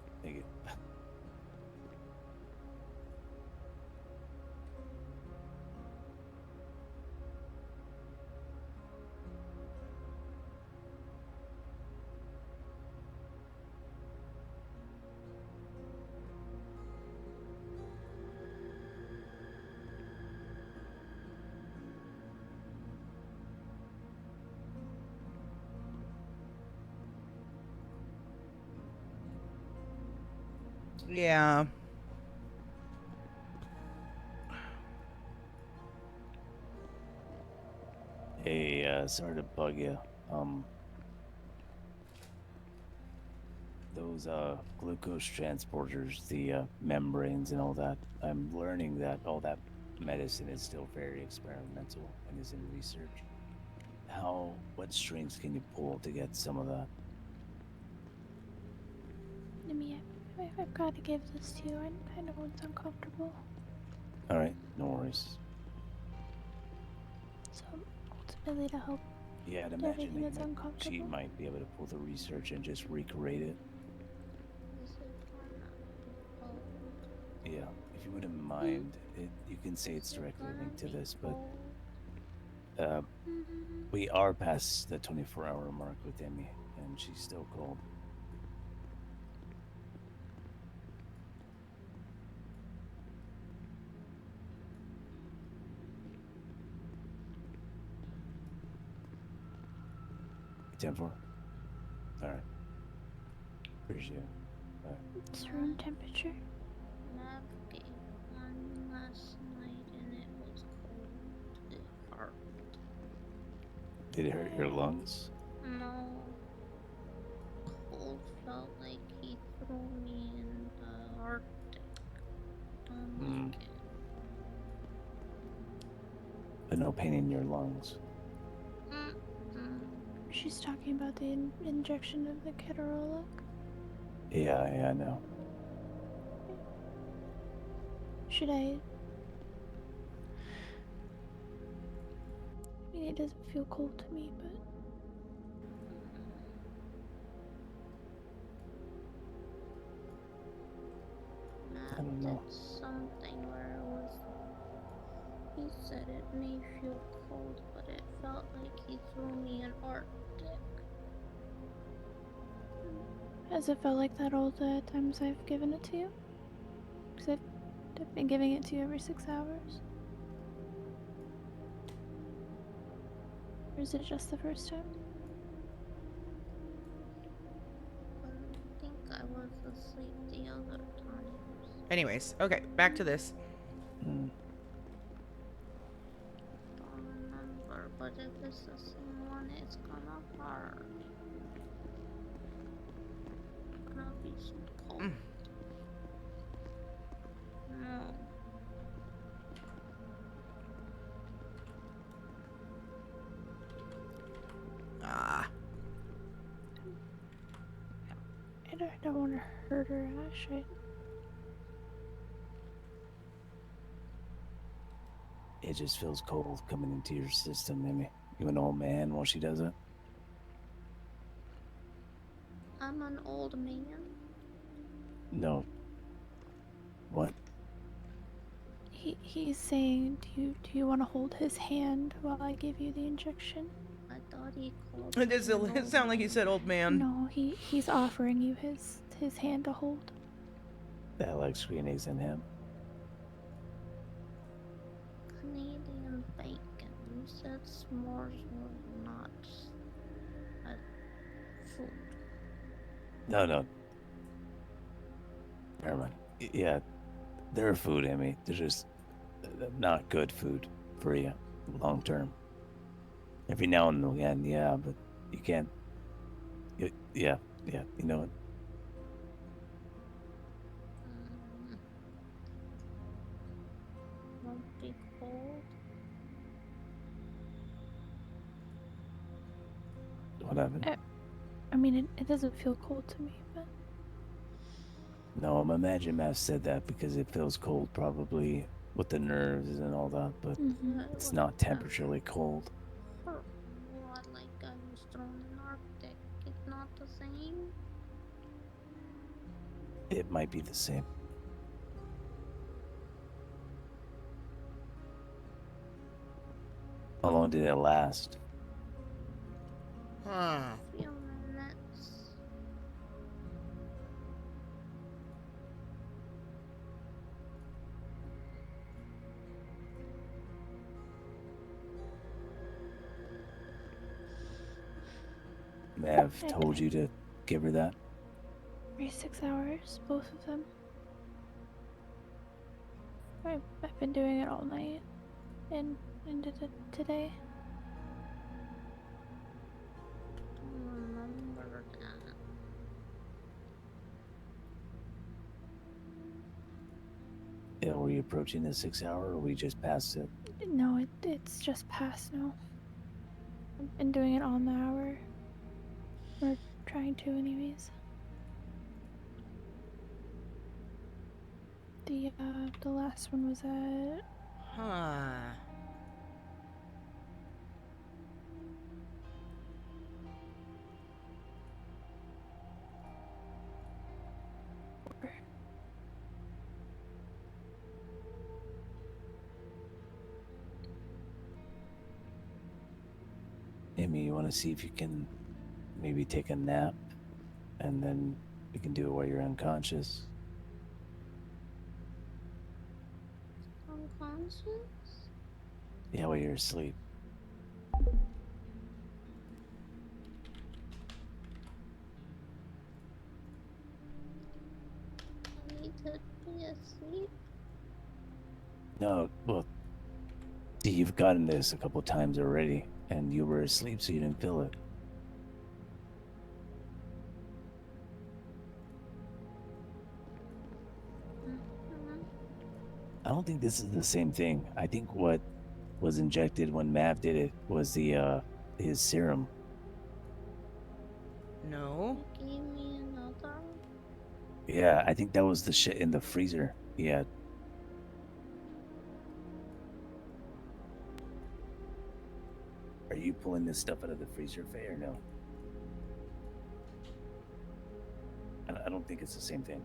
Yeah. Hey, sorry to bug you. Those glucose transporters, the membranes and all that. I'm learning that all that medicine is still very experimental and is in research. What strings can you pull to get some of that? I've got to give this to you. I know it's uncomfortable. All right, no worries. So ultimately, to help. Yeah, I'd imagine that she might be able to pull the research and just recreate it. Yeah, if you wouldn't mind, you can say it's directly linked to this, but we are past the 24-hour mark with Emmy, and she's still cold. 10-4. All right. Appreciate it. All right. It's room temperature. Mav gave one last night and it was cold. It hurt. Did it hurt your lungs? No. Cold felt like he threw me in the Arctic. Don't like it. But no pain in your lungs. She's talking about the injection of the ketorolac. Yeah, I know. Should I? I mean, it doesn't feel cold to me, but. I don't know. Something where it was said it may feel cold, but it felt like he threw me an Arctic. Has it felt like that all the times I've given it to you? Because I've been giving it to you every 6 hours. Or is it just the first time? I think I was asleep the other times. Anyways, okay, back to this. Don't remember, but if it's the same one, it's gonna hurt. It's gonna be so cold. No. Ah. I don't want to hurt her, Ash. It just feels cold coming into your system, Mimi. You an old man while she does it? I'm an old man. No. What? He's saying, do you want to hold his hand while I give you the injection? I thought he called It does sound like he said old man. No, he's offering you his hand to hold. That like sweet eggs in him. Canadian bacon. You said s'mores were not food. No. Never mind. Yeah, they're food, Amy. They're just not good food for you long term. Every now and again, yeah, but you can't. Yeah, you know it. Won't be cold. What happened? I mean, it doesn't feel cold to me, but... No, I'm imagining Matt said that because it feels cold, probably with the nerves and all that, but it's not temperaturely cold. What, like I was thrown in Arctic? It's not the same? It might be the same. How long did it last? Huh. Few minutes. Mav told you to give her that? Every 6 hours, both of them. I've been doing it all night and into today. Don't remember that. Yeah, were you approaching the 6 hour or we just passed it? No, it's just past now. I've been doing it on the hour. Or trying to anyways. The last one was at... Huh. Amy, you want to see if you can maybe take a nap and then you can do it while you're unconscious? Unconscious? Yeah, while you're asleep. I need to be asleep. No, well, see, you've gotten this a couple times already, and you were asleep, so you didn't feel it. I don't think this is the same thing. I think what was injected when Mav did it was the his serum. No. You gave me another? Yeah, I think that was the shit in the freezer he had. Are you pulling this stuff out of the freezer, Faye, or no? I don't think it's the same thing.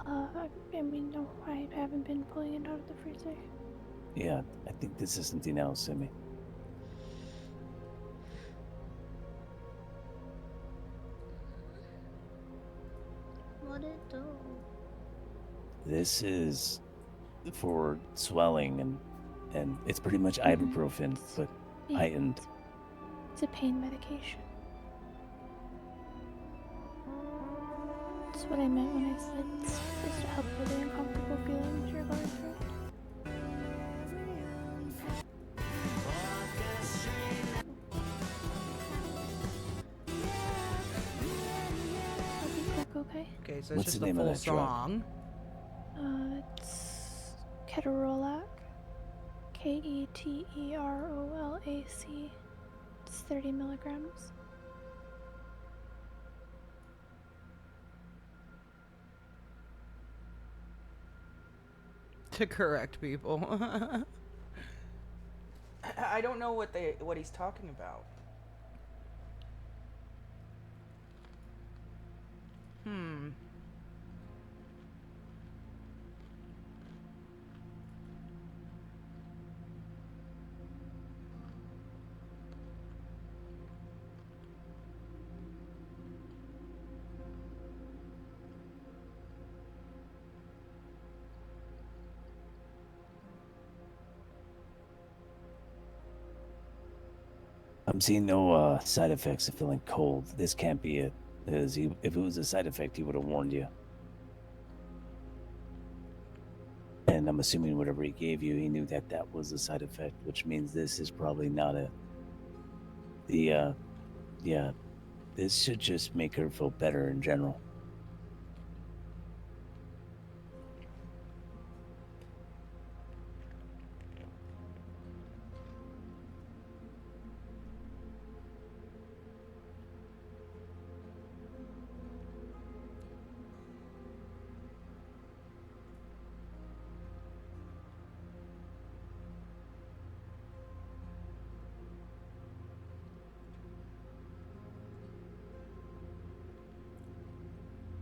I mean, no, I haven't been pulling it out of the freezer. Yeah, I think this is something else, Simi. What it do? This is for swelling and it's pretty much ibuprofen, but Yeah, heightened. it's a pain medication. That's what I meant when I said it's supposed to help with the uncomfortable feelings you're going through. I'll be quick, okay? Okay, so it's What's just the the name of full that drug? song. It's ketorolac. Keterolac. It's 30 milligrams. To correct people. I don't know what he's talking about. I'm seeing no side effects of feeling cold. This can't be it. Because if it was a side effect, he would have warned you. And I'm assuming whatever he gave you, he knew that that was a side effect, which means this is probably not it. Yeah, this should just make her feel better in general.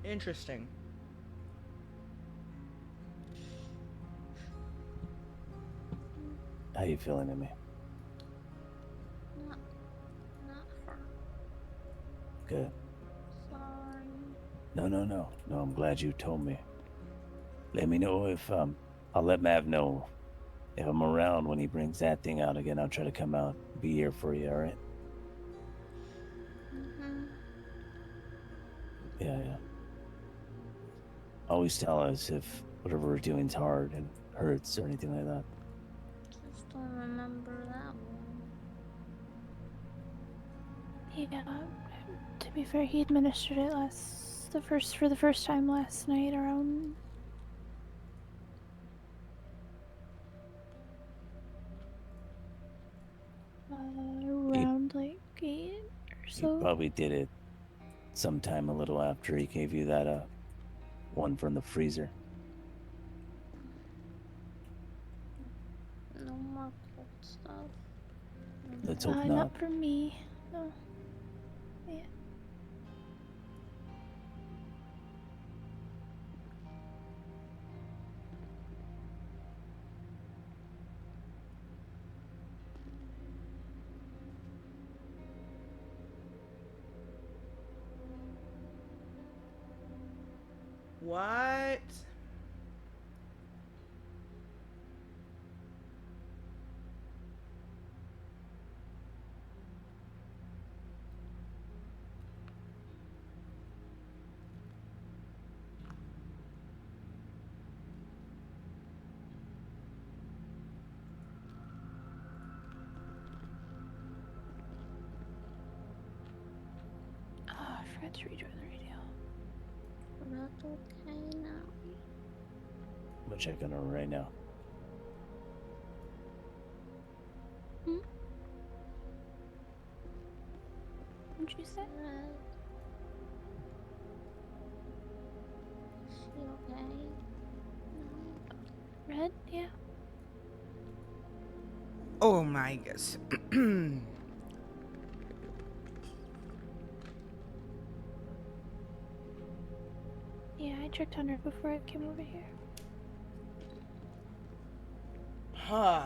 Interesting. How you feeling, Emmy? Not her. Good. Sorry. No. I'm glad you told me. Let me know if I'll let Mav know if I'm around when he brings that thing out again. I'll try to come out, be here for you. All right? Yeah. Always tell us if whatever we're doing is hard and hurts or anything like that. Just don't remember that one. Yeah, to be fair, he administered it for the first time last night around like 8 or He so. probably did it sometime a little after he gave you that one from the freezer. No more cold stuff. Let's hope not. Not for me. No. Yeah. What? Oh, I forgot to rejoin the radio. That's okay now. I'm gonna check on her right now. What'd you say? Is she okay? No. Red? Yeah. Oh my gosh. Yeah, I checked on her before I came over here. Huh.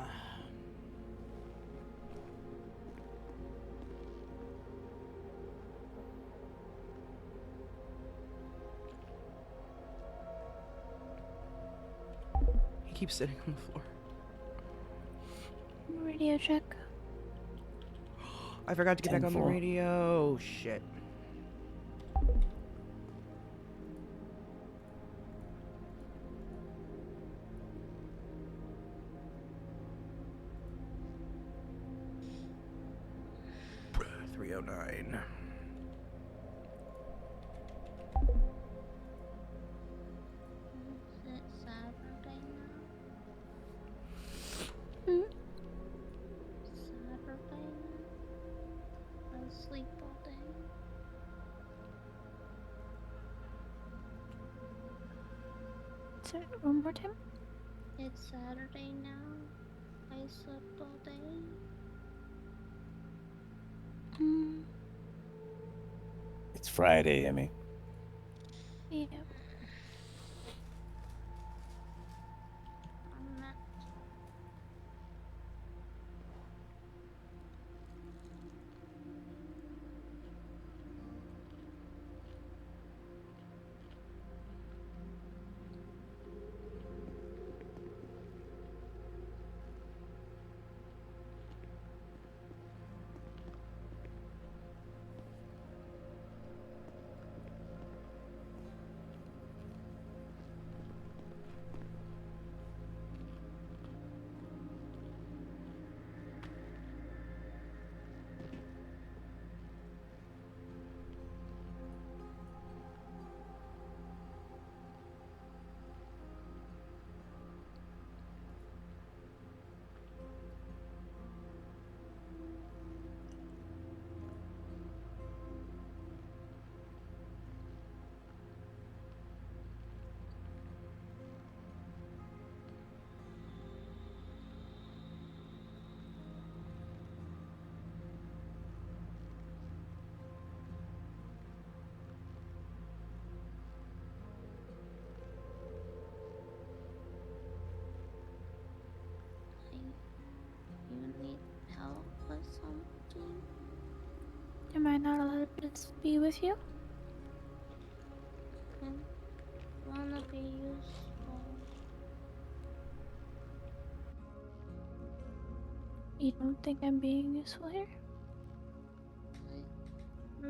He keeps sitting on the floor. Radio check. I forgot to get back on the 10-4. radio. Shit. $309. Is it Saturday now? Hmm? Saturday now? I sleep all day. Sorry, one more time? It's Saturday now. I slept all day. It's Friday, Emmy. Yeah. I'm not. You need help with something? Am I not allowed to be with you? I wanna be useful. You don't think I'm being useful here? I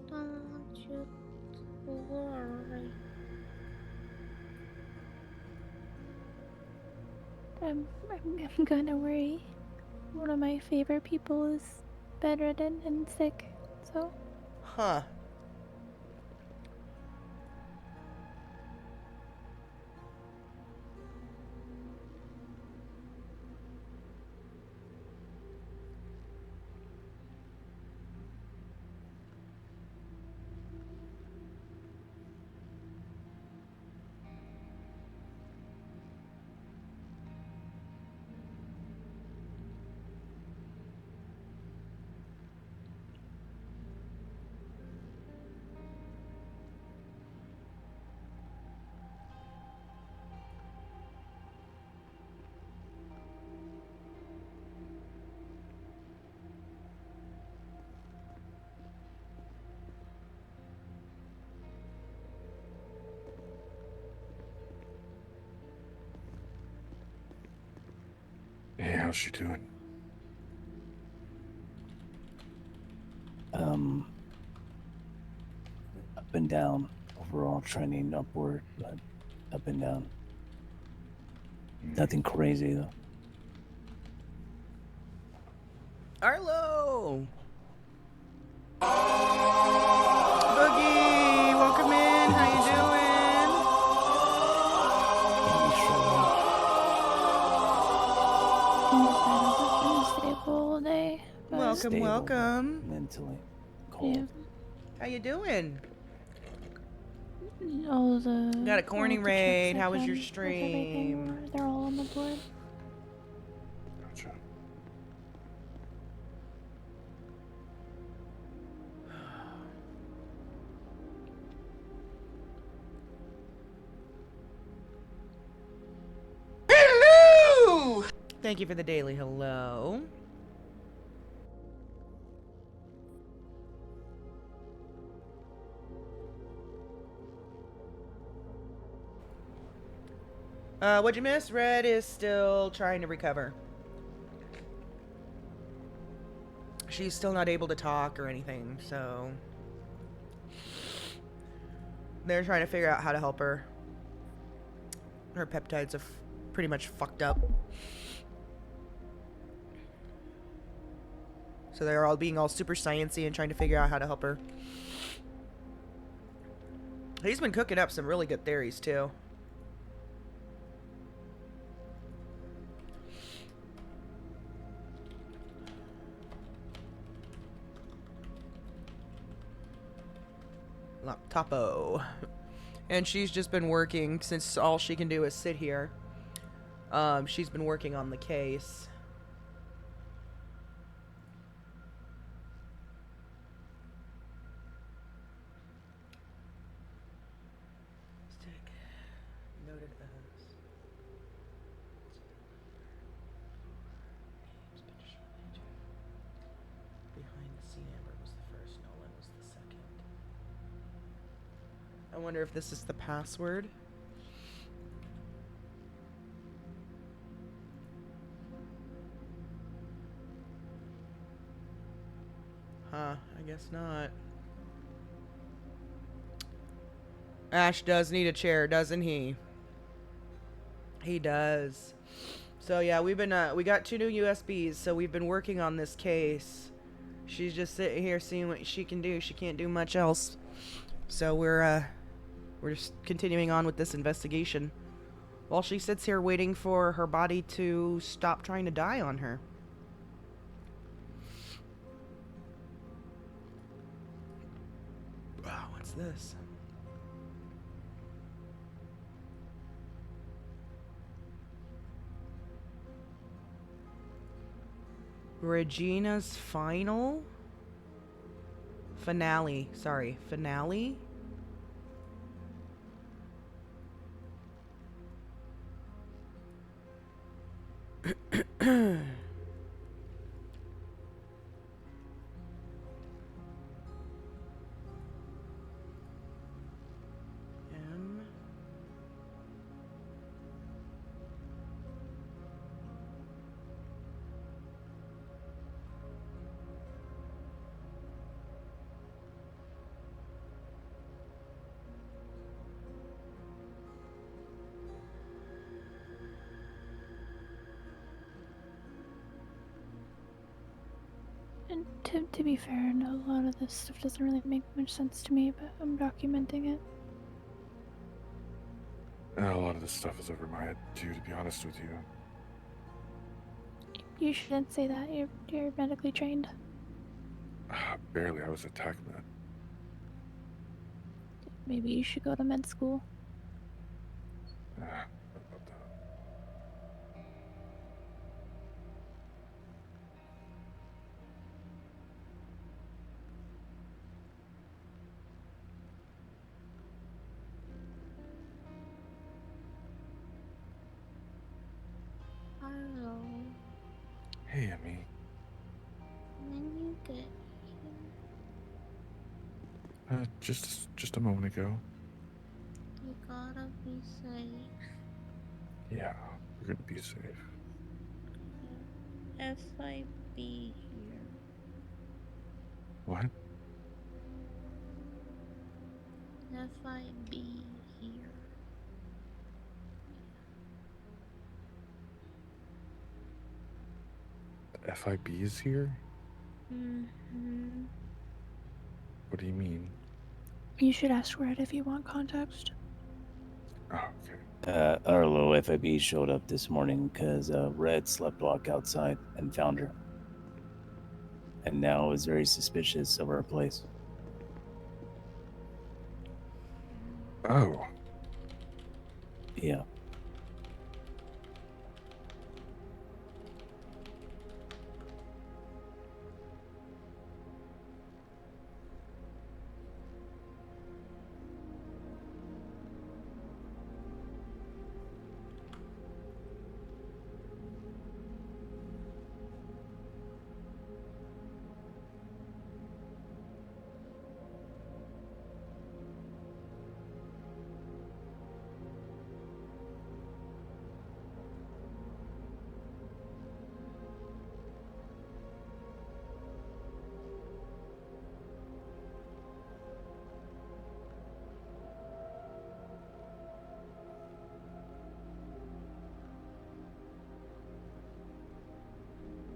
don't want you to worry. I'm gonna worry. One of my favorite people is bedridden and sick, so Huh. Hey, how's she doing? Up and down. Overall trending upward, but up and down. Nothing crazy though. Arlo! Boogie! Welcome in. How you unstable day. doing? Welcome, Stable, welcome. mentally cold. Yeah. How you doing? All the Got a corny all the raid. checks How I've was your done with everything stream? they're all on the board. Gotcha. Thank you for the daily hello. What'd you miss? Red is still trying to recover. She's still not able to talk or anything, so they're trying to figure out how to help her. Her peptides have pretty much fucked up. So they're all being all super sciencey and trying to figure out how to help her. He's been cooking up some really good theories, too. Laptopo. And she's just been working, since all she can do is sit here. She's been working on the case. Noted as behind the scene. Amber was the first. Nolan was the second. I wonder if this is the password. Huh, I guess not. Ash does need a chair, doesn't he? He does. So yeah, we got 2 new USBs, so we've been working on this case. She's just sitting here seeing what she can do. She can't do much else. So we're just continuing on with this investigation while she sits here waiting for her body to stop trying to die on her. Wow, what's this? Regina's finale? Sorry, finale? M. And to be fair, no, a lot of this stuff doesn't really make much sense to me, but I'm documenting it. A lot of this stuff is over my head too, to be honest with you. You shouldn't say that. You're medically trained. Barely, I was a tech med. Maybe you should go to med school. What about that? Hello. Hey, Emmy. When you get here, Just a moment ago. you gotta be safe. Yeah, we're gonna be safe. FIB here. What? FIB here. The FIB is here? Mm-hmm. What do you mean? You should ask Red if you want context. Oh, okay. Our little FIB showed up this morning because Red slept walk outside and found her. And now is very suspicious of our place. Oh. Yeah.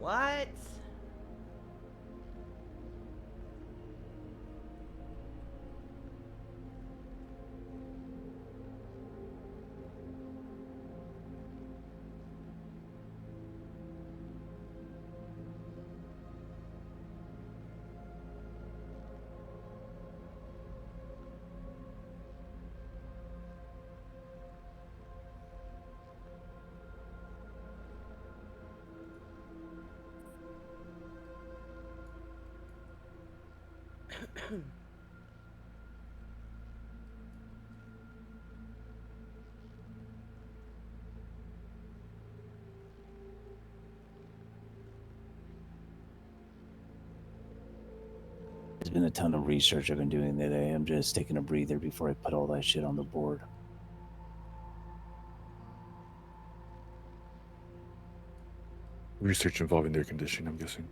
What? There's been a ton of research I've been doing today. I'm just taking a breather before I put all that shit on the board. Research involving their condition, I'm guessing.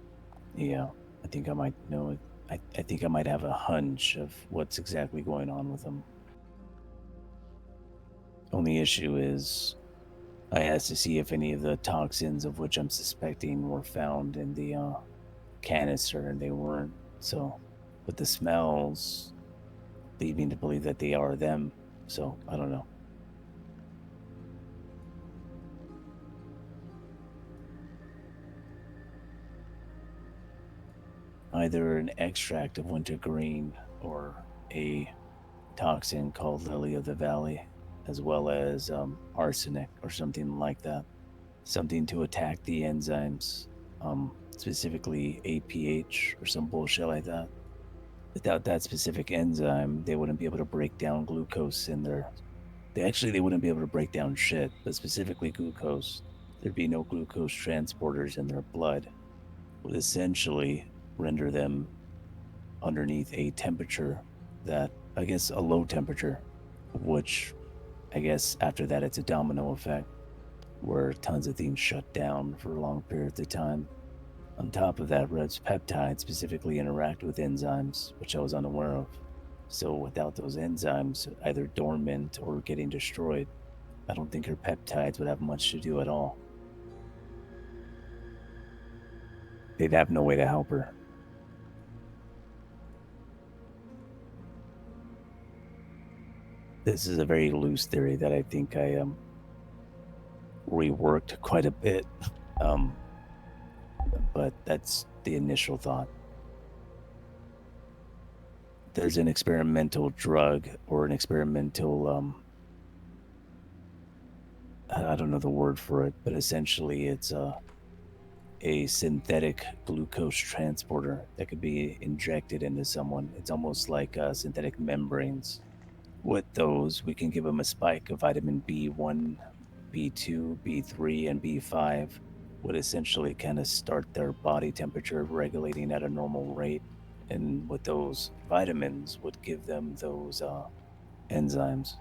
Yeah, I think I might know it. I think I might have a hunch of what's exactly going on with them. Only issue is I asked to see if any of the toxins of which I'm suspecting were found in the canister, and they weren't. So, but the smells lead me to believe that they are them. So, I don't know. Either an extract of wintergreen or a toxin called Lily of the Valley, as well as arsenic or something like that. Something to attack the enzymes, specifically APH or some bullshit like that. Without that specific enzyme, they wouldn't be able to break down glucose in their... They wouldn't be able to break down shit, but specifically glucose. There'd be no glucose transporters in their blood. Would essentially render them underneath a temperature that, I guess, a low temperature, which I guess after that it's a domino effect where tons of things shut down for long periods of time. On top of that, Red's peptides specifically interact with enzymes, which I was unaware of. So without those enzymes either dormant or getting destroyed, I don't think her peptides would have much to do at all. They'd have no way to help her. This is a very loose theory that I think I reworked quite a bit, but that's the initial thought. There's an experimental drug or an experimental, I don't know the word for it, but essentially it's a synthetic glucose transporter that could be injected into someone. It's almost like synthetic membranes. With those, we can give them a spike of vitamin B1, B2, B3, and B5, would essentially kind of start their body temperature regulating at a normal rate. And with those vitamins, would give them those enzymes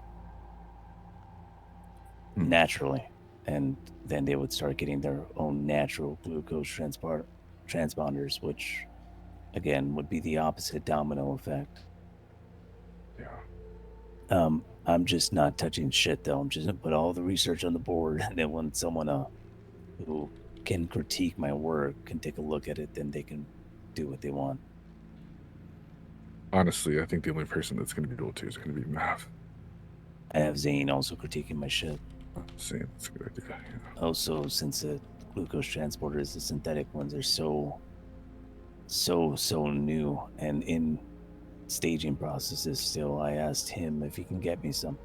naturally. And then they would start getting their own natural glucose transponders, which, again, would be the opposite domino effect. Yeah. I'm just not touching shit, though. I'm just going to put all the research on the board, and then when someone who can critique my work can take a look at it, then they can do what they want. Honestly, I think the only person that's going to be able to is going to be Mav. I have Zane also critiquing my shit. Zane, that's a good idea. Yeah. Also, since the glucose transporters, the synthetic ones, are so new and in staging processes still, I asked him if he can get me some.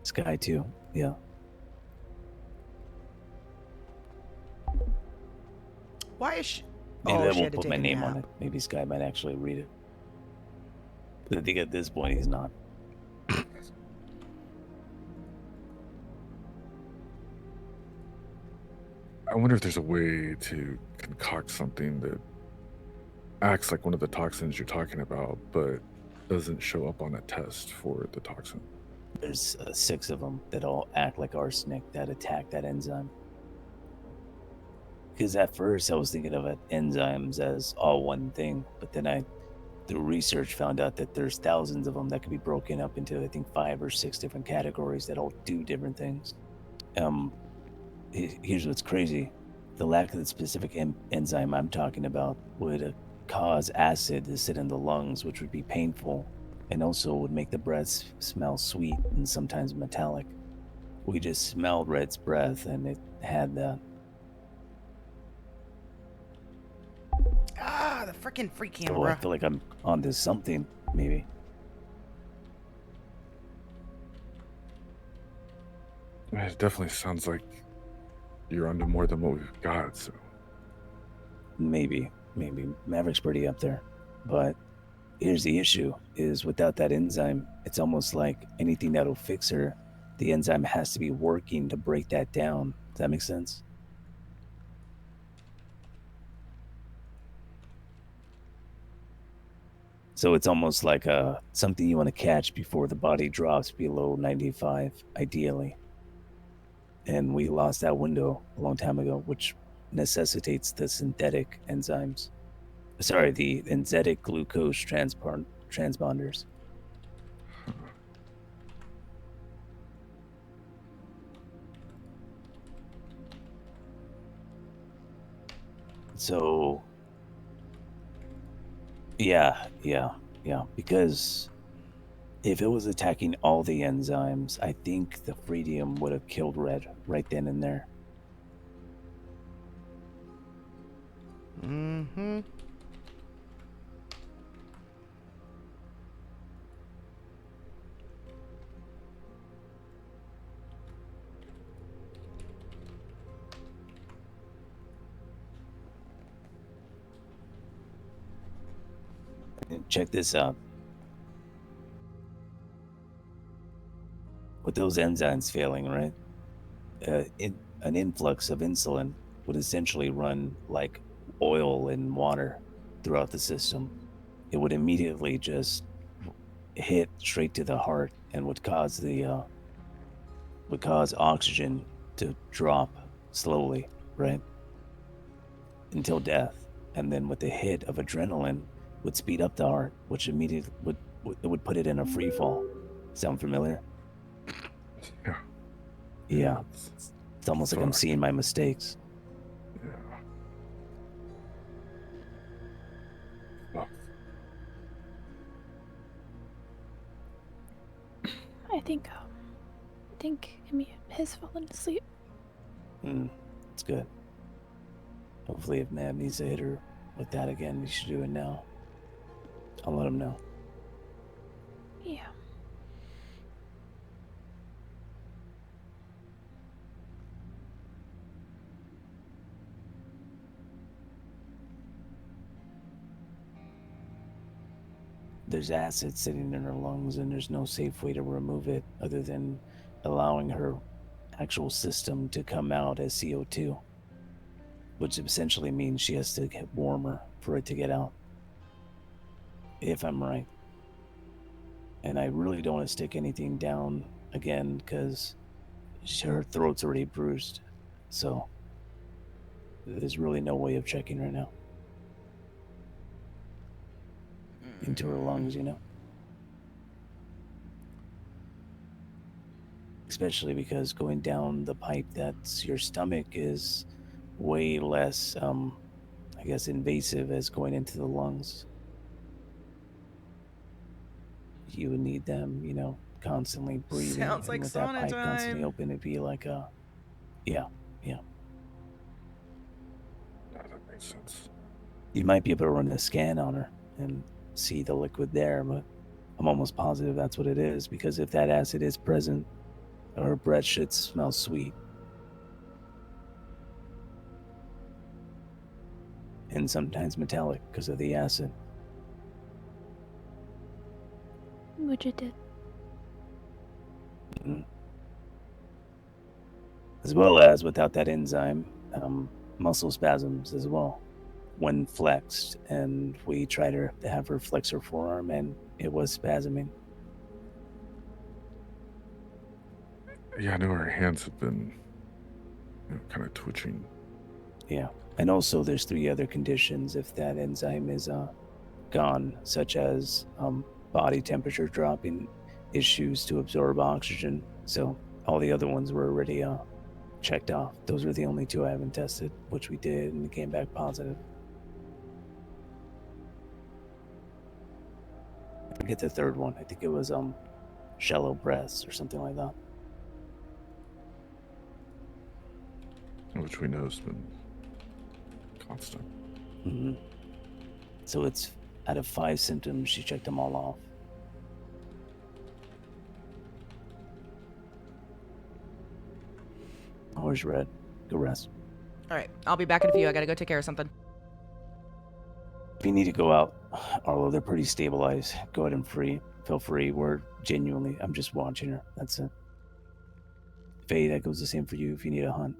Sky too, yeah. Why is she... Maybe oh, I she won't had to put take my a name nap. on it. Maybe Sky might actually read it. But I think at this point he's not. I wonder if there's a way to concoct something that acts like one of the toxins you're talking about, but doesn't show up on a test for the toxin. There's 6 of them that all act like arsenic that attack that enzyme. Because at first I was thinking of enzymes as all one thing, but then through research, found out that there's thousands of them that could be broken up into, I think, 5 or 6 different categories that all do different things. Here's what's crazy. the lack of the specific enzyme I'm talking about would cause acid to sit in the lungs, which would be painful, and also would make the breath smell sweet and sometimes metallic. We just smelled Red's breath, and it had that. Ah, the freaking free So I camera. feel like I'm onto something, maybe. It definitely sounds like you're onto more than what we've got, so. Maybe Maverick's pretty up there. But here's the issue, is without that enzyme, it's almost like anything that'll fix her, the enzyme has to be working to break that down. Does that make sense? So it's almost like something you want to catch before the body drops below 95, ideally. And we lost that window a long time ago, which necessitates the synthetic enzymes. Sorry, the synthetic glucose transponders. So, yeah, because if it was attacking all the enzymes, I think the Freedium would have killed Red right then and there. Mm-hmm. And check this out. With those enzymes failing, right? An influx of insulin would essentially run like oil and water throughout the system. It would immediately just hit straight to the heart and would cause oxygen to drop slowly, right? Until death. And then with the hit of adrenaline would speed up the heart, which immediately would put it in a free fall. Sound familiar? Yeah. Yeah. It's almost like I'm seeing my mistakes. Yeah. I think has fallen asleep. It's good. Hopefully if Mav needs to hit her with that again, we should do it now. I'll let him know. Yeah. There's acid sitting in her lungs, and there's no safe way to remove it other than allowing her actual system to come out as CO2, which essentially means she has to get warmer for it to get out, if I'm right. And I really don't want to stick anything down again because her throat's already bruised, so there's really no way of checking right now into her lungs, you know? Especially because going down the pipe that's your stomach is way less, I guess, invasive as going into the lungs. You would need them, you know, constantly breathing. Sounds like with that sauna pipe constantly time. open, it'd be like a, yeah. Yeah, that makes sense. You might be able to run a scan on her and see the liquid there, but I'm almost positive that's what it is, because if that acid is present, her breath should smell sweet. And sometimes metallic because of the acid. Which it did. As well as, without that enzyme, muscle spasms as well when flexed. And we tried to have her flex her forearm, and it was spasming. Yeah, I know her hands have been, kind of twitching. Yeah, and also there's 3 other conditions if that enzyme is gone, such as body temperature dropping, issues to absorb oxygen. So all the other ones were already checked off. Those are the only 2 I haven't tested, which we did, and it came back positive. I forget the 3rd one. I think it was shallow breaths or something like that. Which we know has been constant. Mm-hmm. So it's out of 5 symptoms, she checked them all off. Where's Red? Go rest. All right, I'll be back in a few. I gotta go take care of something. If you need to go out, although they're pretty stabilized, go ahead and feel free. I'm just watching her. That's it. Faye, that goes the same for you if you need a hunt.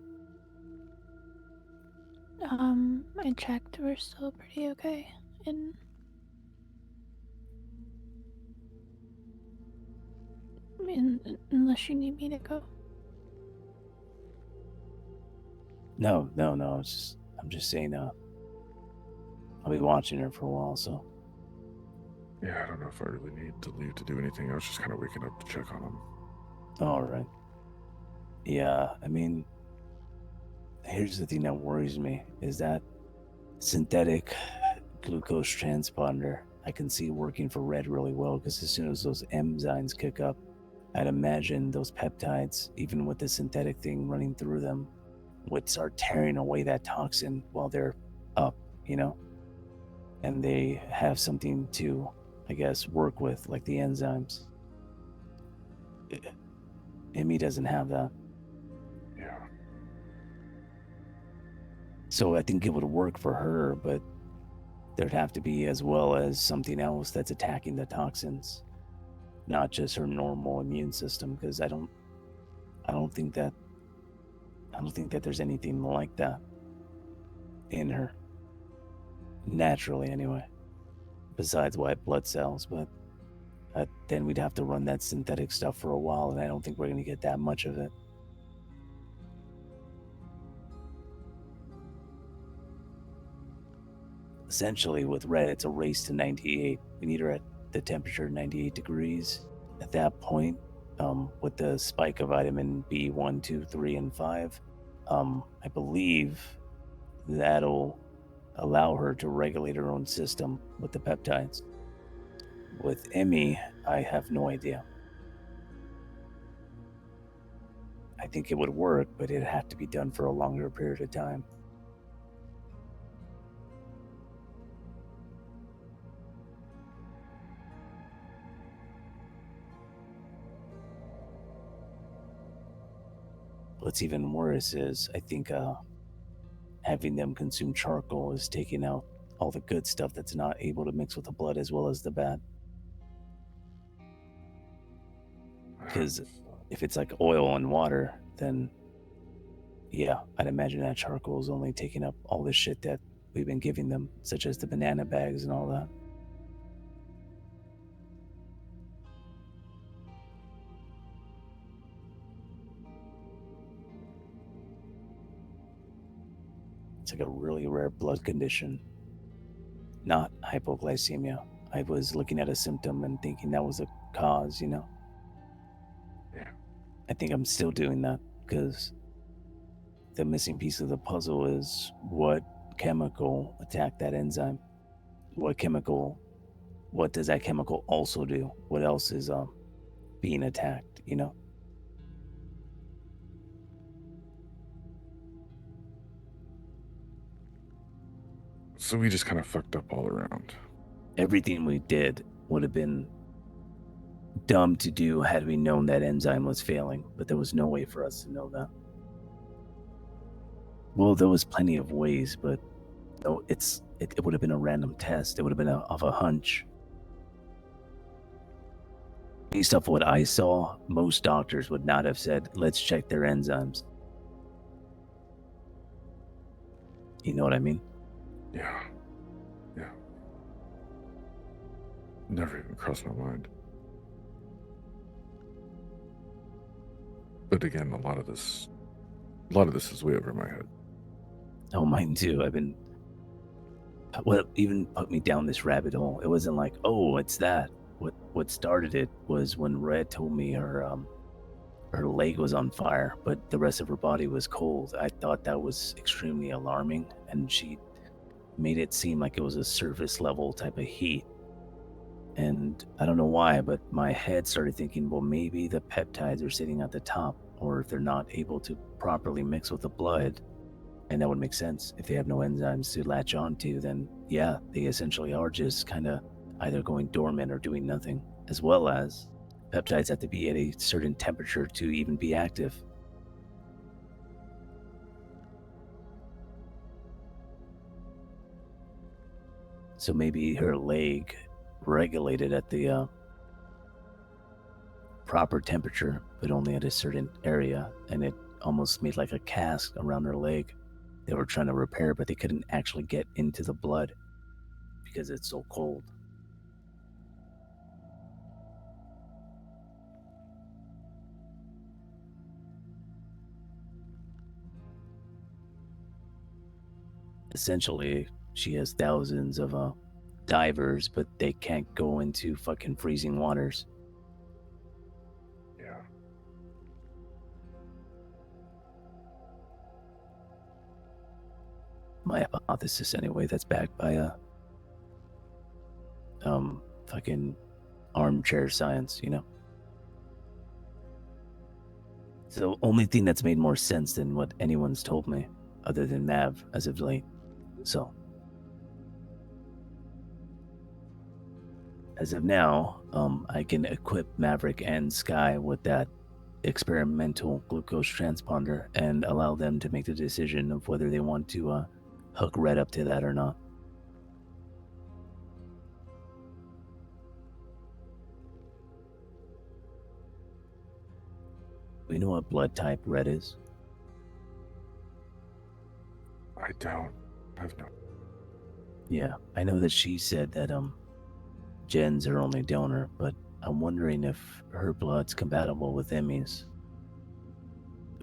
I checked. We're still pretty okay. Unless you need me to go. No. I'm just saying, I'll be watching her for a while, so. Yeah, I don't know if I really need to leave to do anything. I was just kind of waking up to check on him. All right. Yeah, I mean, here's the thing that worries me, is that synthetic glucose transponder I can see working for Red really well, because as soon as those enzymes kick up, I'd imagine those peptides, even with the synthetic thing running through them, would start tearing away that toxin while they're up, and they have something to, I guess, work with, like the enzymes. Emmy doesn't have that. Yeah. So I think it would work for her, but there'd have to be as well as something else that's attacking the toxins, not just her normal immune system, because I don't think that there's anything like that in her. Naturally, anyway. Besides white blood cells, but then we'd have to run that synthetic stuff for a while, and I don't think we're going to get that much of it. Essentially, with Red, it's a race to 98. We need her at the temperature 98 degrees. At that point, with the spike of vitamin B1, 2, 3, and 5, I believe that'll allow her to regulate her own system with the peptides. With Emmy, I have no idea. I think it would work, but it'd have to be done for a longer period of time. What's even worse is, I think having them consume charcoal is taking out all the good stuff that's not able to mix with the blood as well as the bad. Because if it's like oil and water, then yeah, I'd imagine that charcoal is only taking up all the shit that we've been giving them, such as the banana bags and all that. It's like a really rare blood condition, not hypoglycemia. I was looking at a symptom and thinking that was a cause, Yeah. I think I'm still doing that because the missing piece of the puzzle is what chemical attacked that enzyme. What does that chemical also do? What else is being attacked, So we just kind of fucked up all around. Everything we did would have been dumb to do had we known that enzyme was failing, but there was no way for us to know that. Well, there was plenty of ways, but no, it would have been a random test. It would have been of a hunch. Based off what I saw, most doctors would not have said, let's check their enzymes. You know what I mean? Yeah. Never even crossed my mind. But again, a lot of this is way over my head. Oh, mine too. Even put me down this rabbit hole. It wasn't like, oh, it's that. What started it was when Red told me her her leg was on fire, but the rest of her body was cold. I thought that was extremely alarming, and she made it seem like it was a surface level type of heat. And I don't know why, but my head started thinking, well, maybe the peptides are sitting at the top, or if they're not able to properly mix with the blood. And that would make sense. If they have no enzymes to latch onto, then yeah, they essentially are just kind of either going dormant or doing nothing, as well as peptides have to be at a certain temperature to even be active. So maybe her leg regulated at the proper temperature, but only at a certain area, and it almost made like a cast around her leg. They were trying to repair, but they couldn't actually get into the blood because it's so cold. Essentially, she has thousands of divers, but they can't go into fucking freezing waters. Yeah. My hypothesis, anyway, that's backed by fucking armchair science, you know? It's the only thing that's made more sense than what anyone's told me, other than Mav, as of late. So, as of now, I can equip Maverick and Sky with that experimental glucose transponder and allow them to make the decision of whether they want to hook Red up to that or not. We know what blood type Red is. I don't. I've no. Yeah, I know that she said that Jen's her only donor, but I'm wondering if her blood's compatible with Emmy's.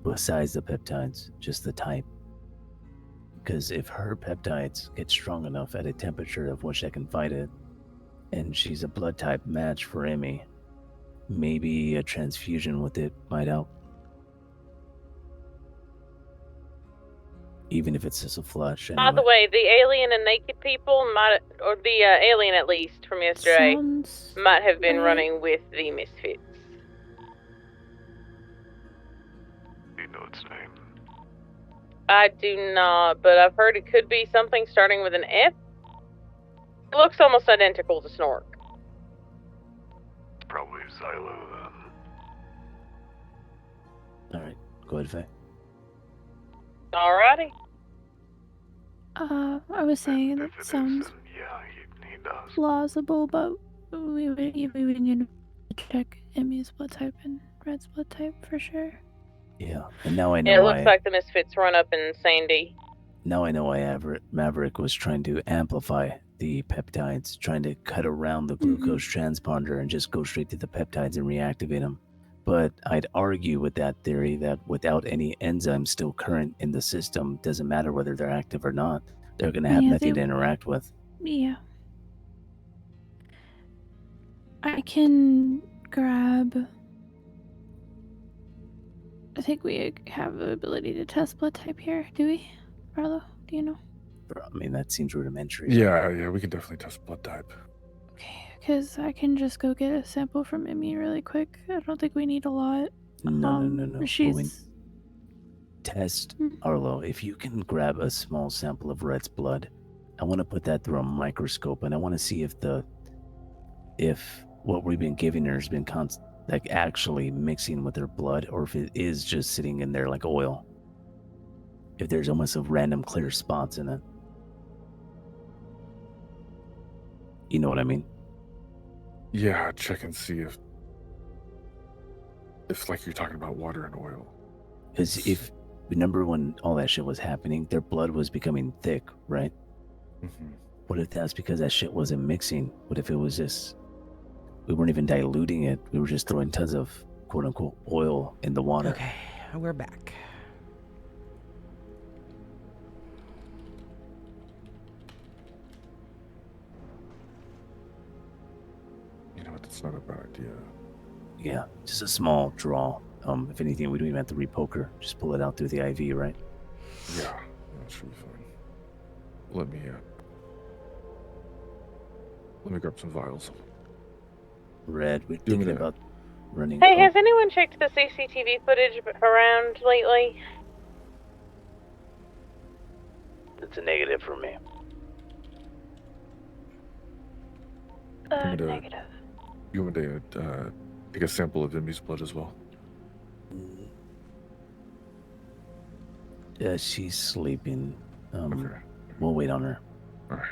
Besides the peptides, just the type. Because if her peptides get strong enough at a temperature of which I can fight it, and she's a blood type match for Emmy, maybe a transfusion with it might help. Even if it's just a flush. Anyway. By the way, the alien and naked people might, or the alien at least from yesterday, might have been running with the Misfits. Do you know its name? I do not, but I've heard it could be something starting with an F. It looks almost identical to Snork. It's probably Xylo then. Alright, go ahead, Faye. Alrighty. I was saying that sounds he does. plausible, but we would need to check Emmy's blood type and Red's blood type for sure. Yeah, and now I know It looks like the Misfits run up in Sandy. Now I know why Maverick was trying to amplify the peptides, trying to cut around the glucose transponder and just go straight to the peptides and reactivate them. But I'd argue with that theory that without any enzymes still current in the system, doesn't matter whether they're active or not, they're going to have nothing to interact with. Yeah. I can grab... I think we have the ability to test blood type here, do we? Arlo, do you know? I mean, that seems rudimentary. Yeah, we can definitely test blood type. Okay, because I can just go get a sample from Emmy really quick. I don't think we need a lot. No. She's... Test, Arlo, if you can grab a small sample of Red's blood, I want to put that through a microscope, and I want to see if what we've been giving her has been actually mixing with her blood, or if it is just sitting in there like oil. If there's almost a random clear spots in it. You know what I mean? Yeah, check and see if like you're talking about water and oil. Because if, remember when all that shit was happening, their blood was becoming thick, right? Mm-hmm. What if that's because that shit wasn't mixing? What if it was just, we weren't even diluting it, we were just throwing tons of quote-unquote oil in the water? Okay, we're back. You know what, that's not a bad idea. Yeah, just a small draw. If anything, we don't even have to repoke her. Just pull it out through the IV, right? Yeah, that should be fine. Let me grab some vials. Red, we're thinking about running. Hey, has anyone checked the CCTV footage around lately? It's a negative for me. Negative. You want me to take a sample of Emmy's blood as well? Yeah, she's sleeping. Okay. We'll wait on her. All right.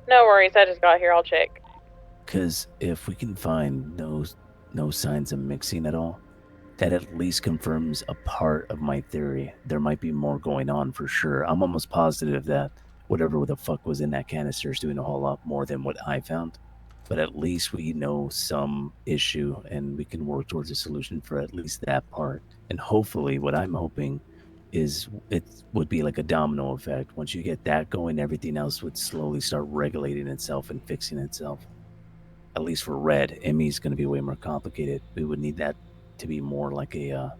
No worries, I just got here. I'll check. Because if we can find no signs of mixing at all, that at least confirms a part of my theory. There might be more going on for sure. I'm almost positive that whatever the fuck was in that canister is doing a whole lot more than what I found. But at least we know some issue and we can work towards a solution for at least that part. And hopefully what I'm hoping is it would be like a domino effect. Once you get that going, everything else would slowly start regulating itself and fixing itself. At least for Red, Emmy's going to be way more complicated. We would need that to be more like a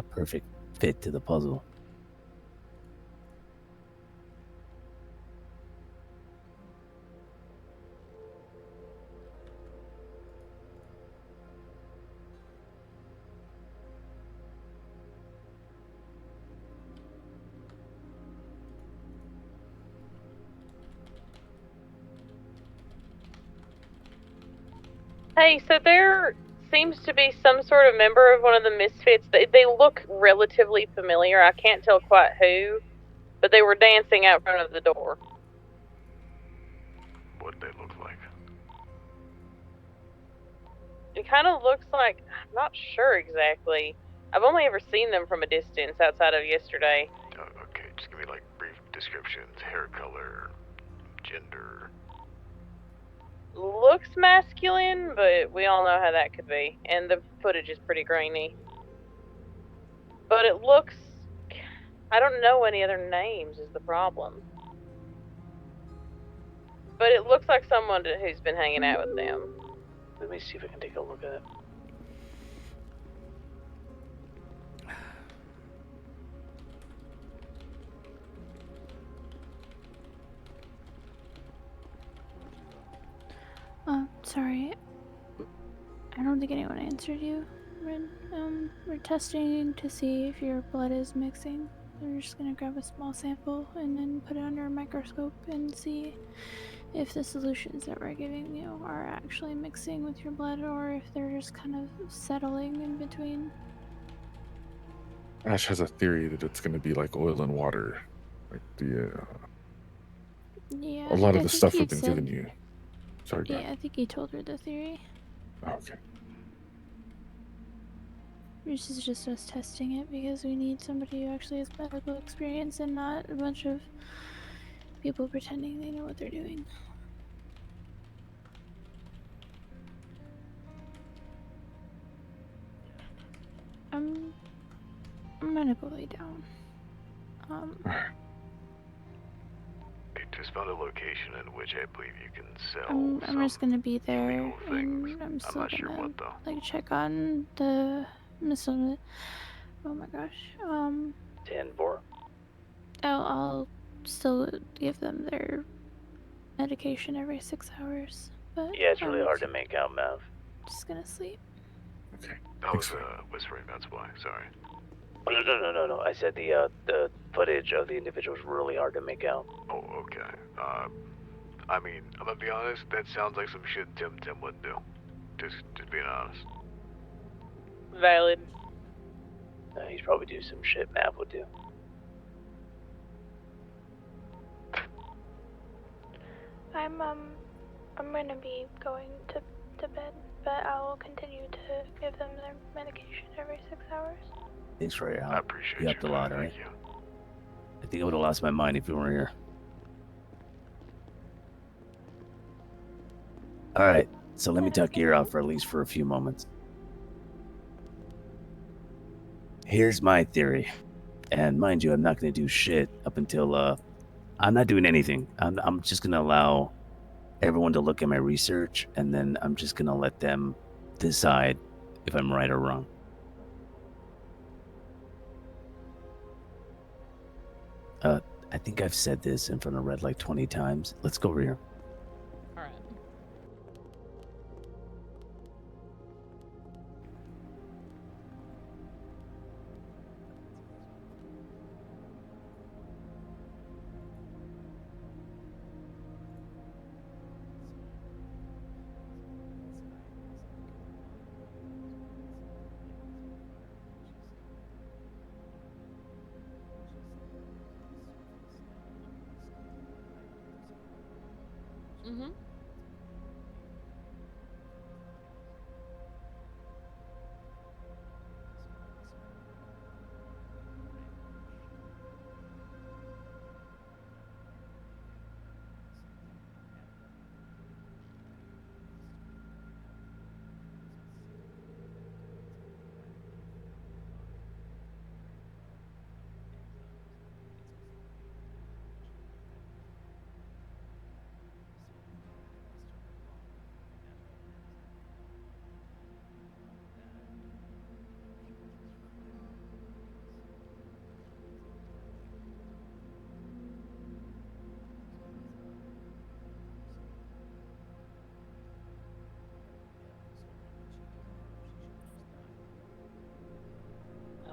perfect fit to the puzzle. Hey, so there seems to be some sort of member of one of the Misfits. They look relatively familiar. I can't tell quite who, but they were dancing out front of the door. What'd they look like? It kind of looks like, I'm not sure exactly. I've only ever seen them from a distance outside of yesterday. Okay, just give me like brief descriptions, hair color, gender. Looks masculine, but we all know how that could be. And the footage is pretty grainy. But it looks... I don't know any other names is the problem. But it looks like someone who's been hanging out with them. Let me see if I can take a look at it. Sorry. I don't think anyone answered you, Red. We're testing to see if your blood is mixing. We're just gonna grab a small sample and then put it under a microscope and see if the solutions that we're giving you are actually mixing with your blood or if they're just kind of settling in between. Ash has a theory that it's going to be like oil and water. Like Yeah. a lot of I the think stuff he we've been said- giving you. Sorry, go Yeah, ahead. I think he told her the theory. Oh, okay. This is just us testing it because we need somebody who actually has medical experience and not a bunch of people pretending they know what they're doing. I'm gonna go lay down. I just found a location in which I believe you can sell I'm just gonna be there, illegal things. and I'm still not sure gonna what though. like check on the missile. Oh my gosh. 10-4. I'll still give them their medication every 6 hours. But Yeah, it's really hard to make out, Mav. Just gonna sleep. Okay. I was whispering, that's why. Sorry. Oh, no. I said the footage of the individual is really hard to make out. Oh, okay. I mean, I'm gonna be honest, that sounds like some shit Tim would do. Just being honest. Valid. He's probably do some shit Mav would do. I'm gonna be going to bed, but I will continue to give them their medication every 6 hours. Thanks for your help. I appreciate you. Helped a lot, alright? Thank you. I think I would have lost my mind if you weren't here. Alright, so let me tuck your ear out for at least for a few moments. Here's my theory. And mind you, I'm not going to do shit up until, I'm not doing anything. I'm just going to allow everyone to look at my research, and then I'm just gonna let them decide if I'm right or wrong. I think I've said this in front of Red like 20 times. Let's go over here. All right. Mm-hmm.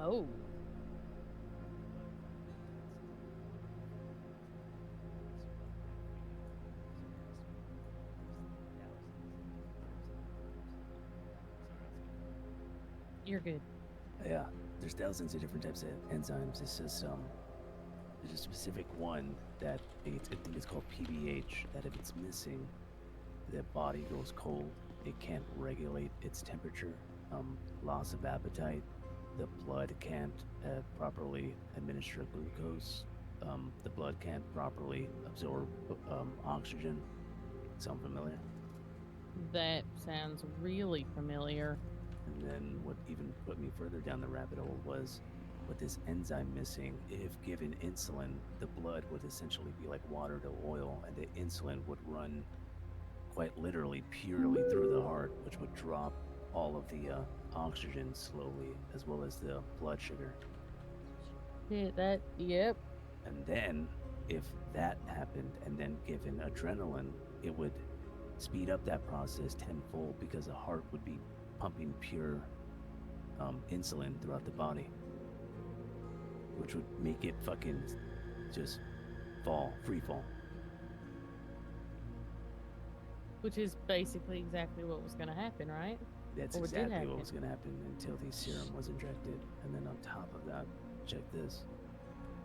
Oh. You're good. Yeah, there's thousands of different types of enzymes. It's just there's a specific one that I think it's called PBH. That if it's missing, the body goes cold. It can't regulate its temperature. Loss of appetite. The blood can't properly administer glucose. The blood can't properly absorb oxygen. Sound familiar? That sounds really familiar. And then what even put me further down the rabbit hole was with this enzyme missing, if given insulin, the blood would essentially be like water to oil, and the insulin would run quite literally purely through the heart, which would drop all of the oxygen slowly, as well as the blood sugar. Yeah, yep. And then, if that happened, and then given adrenaline, it would speed up that process tenfold because the heart would be pumping pure insulin throughout the body, which would make it fucking just free fall. Which is basically exactly what was going to happen, right? That's Or exactly what was going to happen until the serum was injected. And then on top of that, check this.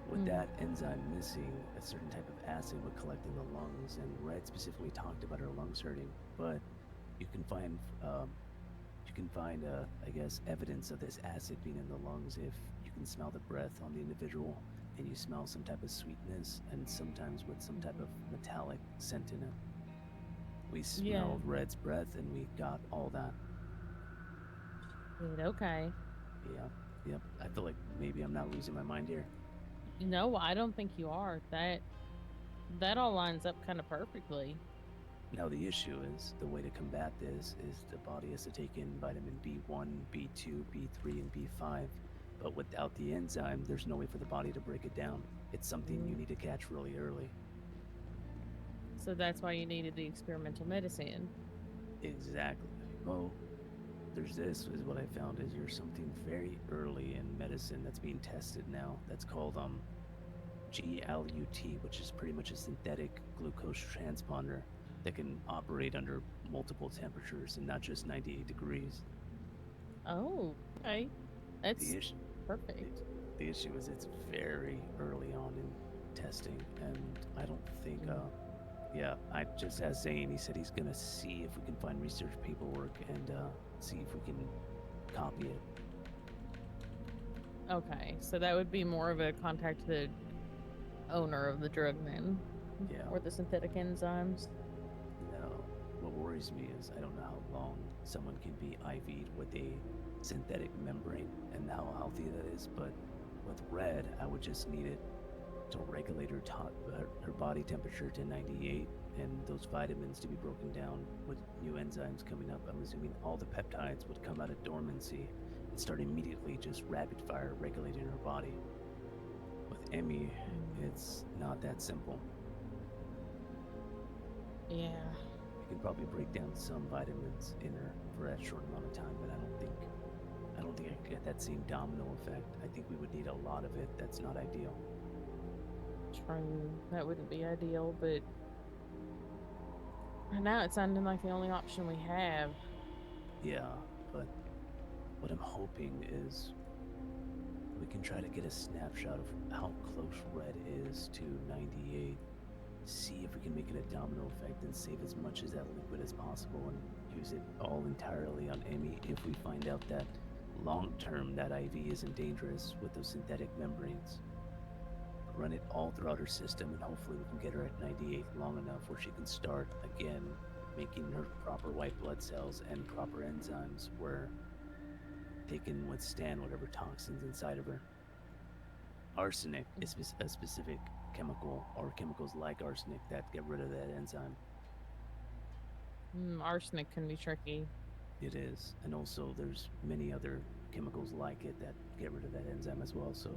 With that enzyme missing, a certain type of acid would collect in the lungs, and Red specifically talked about her lungs hurting. But you can find, I guess, evidence of this acid being in the lungs if you can smell the breath on the individual, and you smell some type of sweetness, and sometimes with some type of metallic scent in it. We smelled Red's breath, and we got all that. Okay. Yep. I feel like maybe I'm not losing my mind here. No, I don't think you are. That all lines up kind of perfectly. Now the issue is, the way to combat this is the body has to take in vitamin B1, B2, B3, and B5. But without the enzyme, there's no way for the body to break it down. It's something you need to catch really early. So that's why you needed the experimental medicine. Exactly. Well, there's this, is what I found, is you're something very early in medicine that's being tested now. That's called GLUT, which is pretty much a synthetic glucose transponder that can operate under multiple temperatures and not just 98 degrees. Oh, okay. That's perfect. The issue is it's very early on in testing, and I don't think, I just asked Zane. He said he's going to see if we can find research paperwork and see if we can copy it. Okay, so that would be more of a contact to the owner of the drug then. Yeah. Or the synthetic enzymes. No. What worries me is I don't know how long someone can be IV'd with a synthetic membrane and how healthy that is, but with Red, I would just need it to regulate her body temperature to 98 and those vitamins to be broken down with new enzymes coming up, I'm assuming all the peptides would come out of dormancy and start immediately just rapid fire regulating her body. With Emmy, it's not that simple. Yeah. You can probably break down some vitamins in her for a short amount of time, but I don't think I could get that same domino effect. I think we would need a lot of it. That's not ideal. True. That wouldn't be ideal, but right now it's sounding like the only option we have. Yeah, but what I'm hoping is we can try to get a snapshot of how close Red is to 98. See if we can make it a domino effect and save as much of that liquid as possible and use it all entirely on Amy if we find out that long term that IV isn't dangerous with those synthetic membranes. Run it all throughout her system and hopefully we can get her at 98 long enough where she can start again making her proper white blood cells and proper enzymes where they can withstand whatever toxins inside of her. Arsenic is a specific chemical, or chemicals like arsenic that get rid of that enzyme. Arsenic can be tricky. It is, and also there's many other chemicals like it that get rid of that enzyme as well, so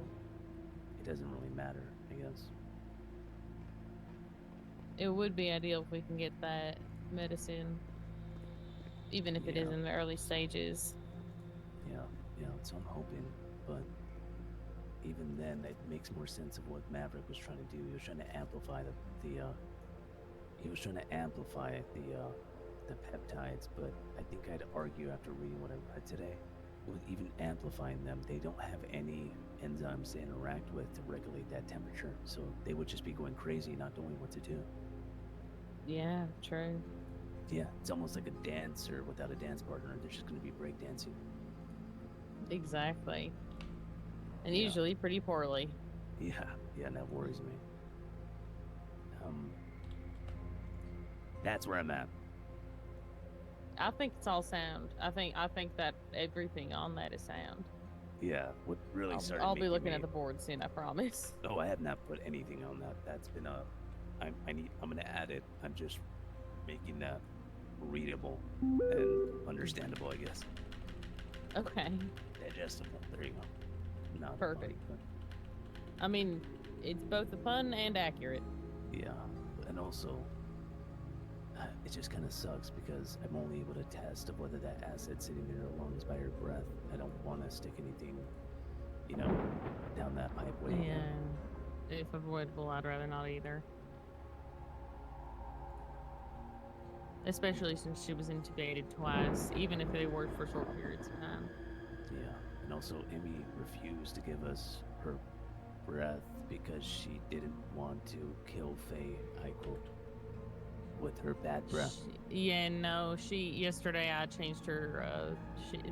it doesn't really matter, I guess. It would be ideal if we can get that medicine, even if it is in the early stages. Yeah, that's what I'm hoping, but even then, it makes more sense of what Maverick was trying to do. He was trying to amplify the peptides, but I think I'd argue after reading what I read today, with even amplifying them, they don't have any enzymes to interact with to regulate that temperature, so they would just be going crazy, not knowing what to do. Yeah, true. Yeah, it's almost like a dancer without a dance partner. They're just going to be breakdancing. Exactly. And usually pretty poorly. Yeah, and that worries me. That's where I'm at. I think it's all sound. I think that everything on that is sound. Yeah, what really started I'll be looking me... at the board soon, I promise. Oh, I have not put anything on that. That's been I'm gonna add it. I'm just making that readable and understandable, I guess. Okay. Digestible. There you go. Not perfect. Funny, but... I mean, it's both fun and accurate. Yeah, and also, it just kind of sucks because I'm only able to test of whether that acid's sitting in her lungs by her breath. I don't want to stick anything, down that pipeway. Yeah, if avoidable, I'd rather not either. Especially since she was intubated twice, even if they were for short periods of time. Yeah, and also Emmy refused to give us her breath because she didn't want to kill Faye, I quote, with her bad breath. Yesterday I changed her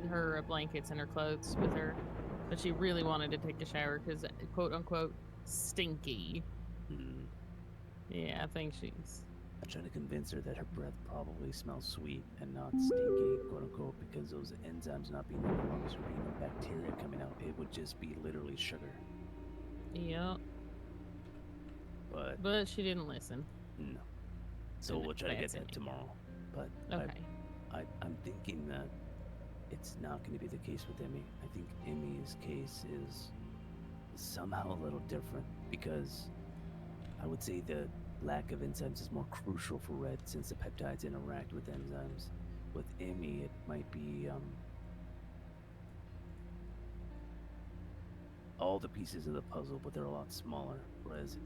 her blankets and her clothes with her, but she really wanted to take a shower because, quote unquote, stinky. Yeah, I think she's... I'm trying to convince her that her breath probably smells sweet and not stinky, quote unquote, because those enzymes not being in the lungs or being no bacteria coming out, it would just be literally sugar. Yep. But she didn't listen. No. So we'll try to get that tomorrow. But okay. I'm thinking that it's not going to be the case with Emmy. I think Emmy's case is somehow a little different because I would say the lack of enzymes is more crucial for Red since the peptides interact with enzymes. With Emmy, it might be all the pieces of the puzzle, but they're a lot smaller. Whereas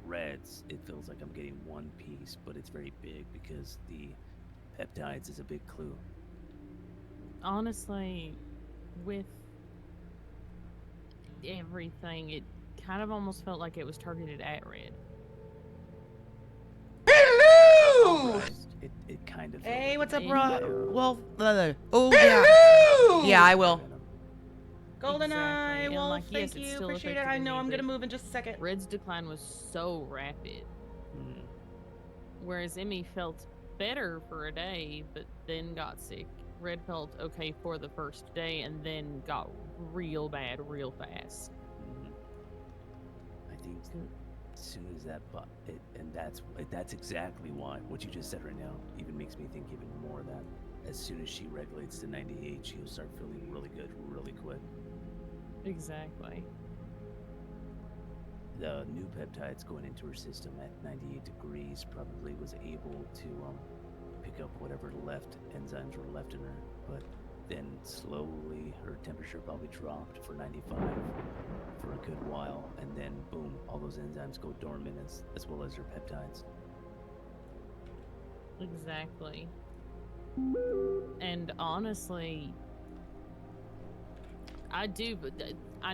Red's, it feels like I'm getting one piece, but it's very big because the peptides is a big clue. Honestly, with everything, it kind of almost felt like it was targeted at Red. Hello! It kind of... Hey, what's up, bro? Well, oh, yeah. Yeah, I will. GoldenEye, Exactly. Wolf, thank you, appreciate it. I know I'm gonna move in just a second. Red's decline was so rapid. Whereas Emmy felt better for a day, but then got sick. Red felt okay for the first day, and then got real bad real fast. I think As soon as that's exactly why what you just said right now even makes me think even more of that. As soon as she regulates to 98, she'll start feeling really good really quick. Exactly. The new peptides going into her system at 98 degrees probably was able to pick up whatever enzymes were left in her, but then slowly her temperature probably dropped for 95 for a good while, and then boom, all those enzymes go dormant as well as her peptides. Exactly. And honestly, I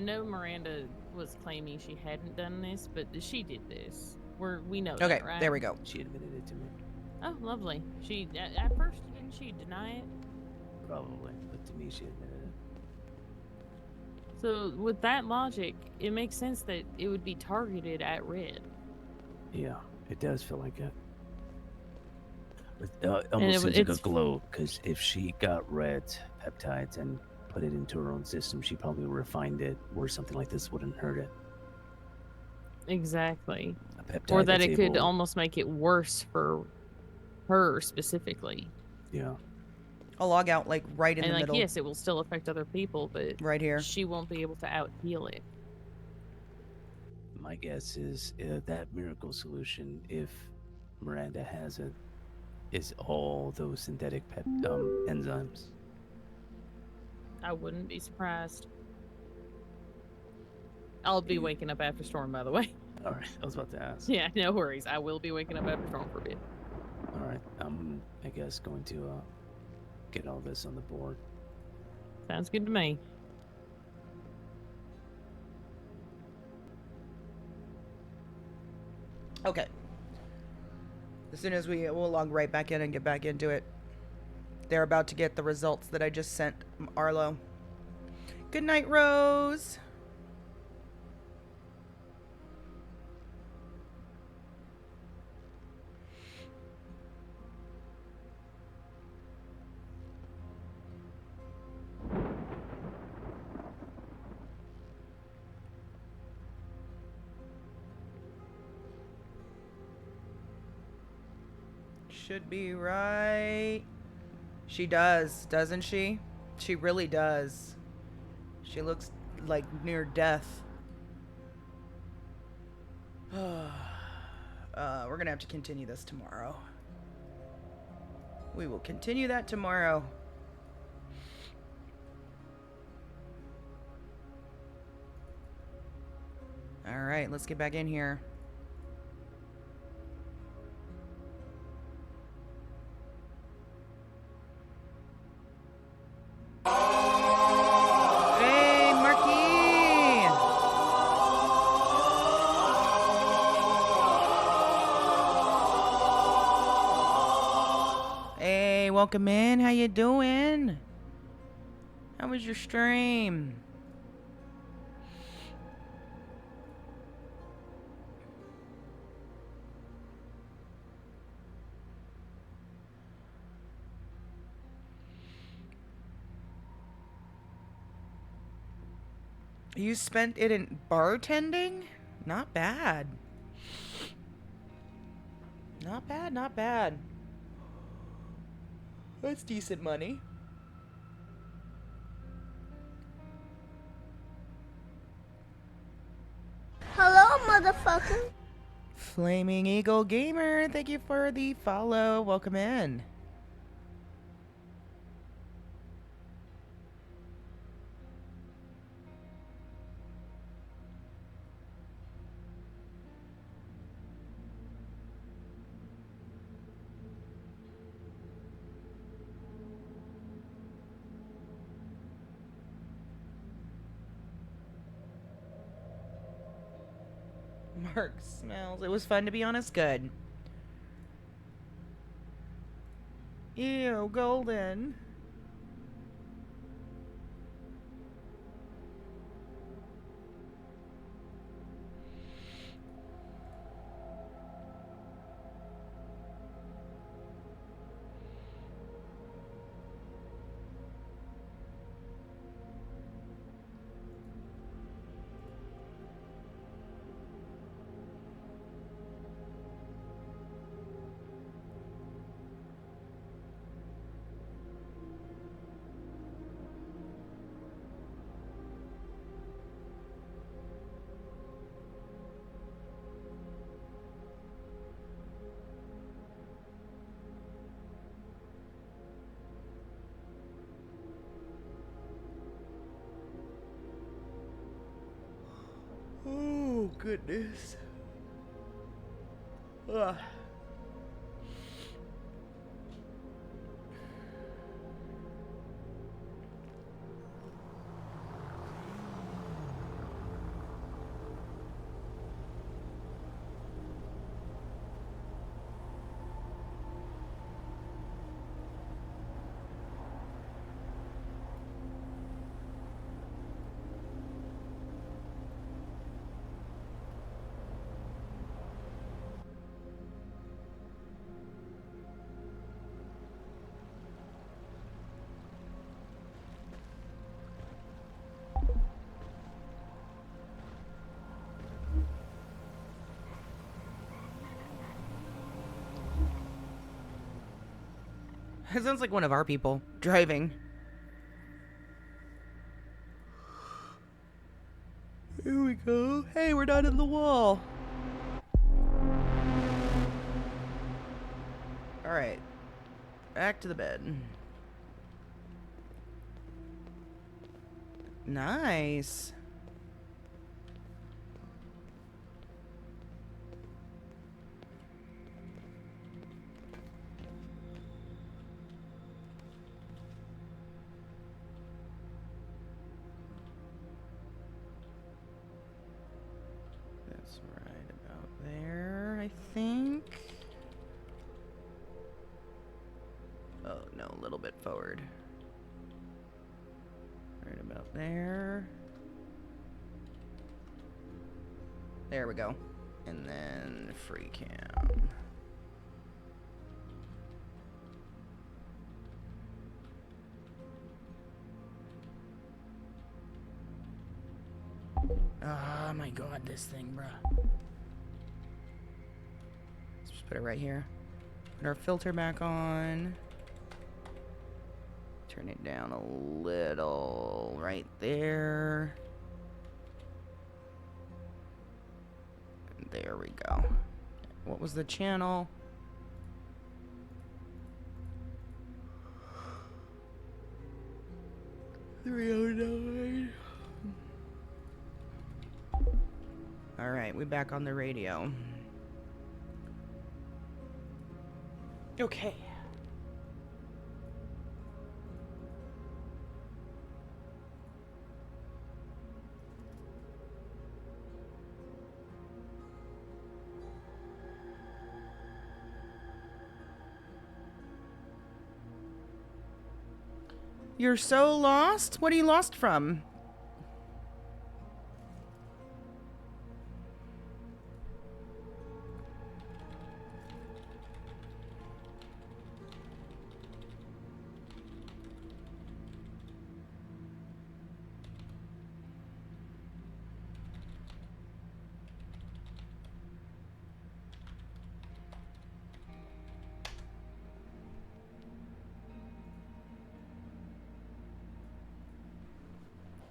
know Miranda was claiming she hadn't done this, but she did this. We know Okay, that, right? there we go. She admitted it to me. Oh, lovely. She at first didn't she deny it? Probably, but to me she admitted it. So with that logic, it makes sense that it would be targeted at Red. Yeah, it does feel like it. It almost seems like a glow, because if she got Red's peptides and put it into her own system, she probably refined it where something like this wouldn't hurt it. Exactly. A peptide Or that it could almost make it worse for her specifically. Yeah. I'll log out like right in the middle. Yes, it will still affect other people, but right here, she won't be able to out heal it. My guess is that miracle solution, if Miranda has it, is all those synthetic enzymes. I wouldn't be surprised. I'll be waking up after Storm, by the way. All right, I was about to ask. Yeah, no worries. I will be waking up after Storm for a bit. All right, I'm, I guess, going to get all this on the board. Sounds good to me. Okay. As soon as we'll log right back in and get back into it. They're about to get the results that I just sent Arlo. Good night, Rose. Should be right. She does, doesn't she? She really does. She looks like near death. We're gonna have to continue this tomorrow. We will continue that tomorrow. All right, let's get back in here. Hey, Marquis! Hey, welcome in. How you doing? How was your stream? You spent it in bartending? Not bad. Not bad, not bad. That's decent money. Hello, motherfucker. Flaming Eagle Gamer, thank you for the follow. Welcome in. Mark smells. It was fun to be honest. Good. Ew, golden. Oh, goodness. Ugh. It sounds like one of our people driving. Here we go. Hey, we're not in the wall. Alright. Back to the bed. Nice. That's right about there, I think. Oh, no, a little bit forward. Right about there. There we go. And then free cam. Oh my god, this thing, bruh. Let's just put it right here. Put our filter back on. Turn it down a little right there. There we go. What was the channel? $309. All right, we're back on the radio. Okay. You're so lost? What are you lost from?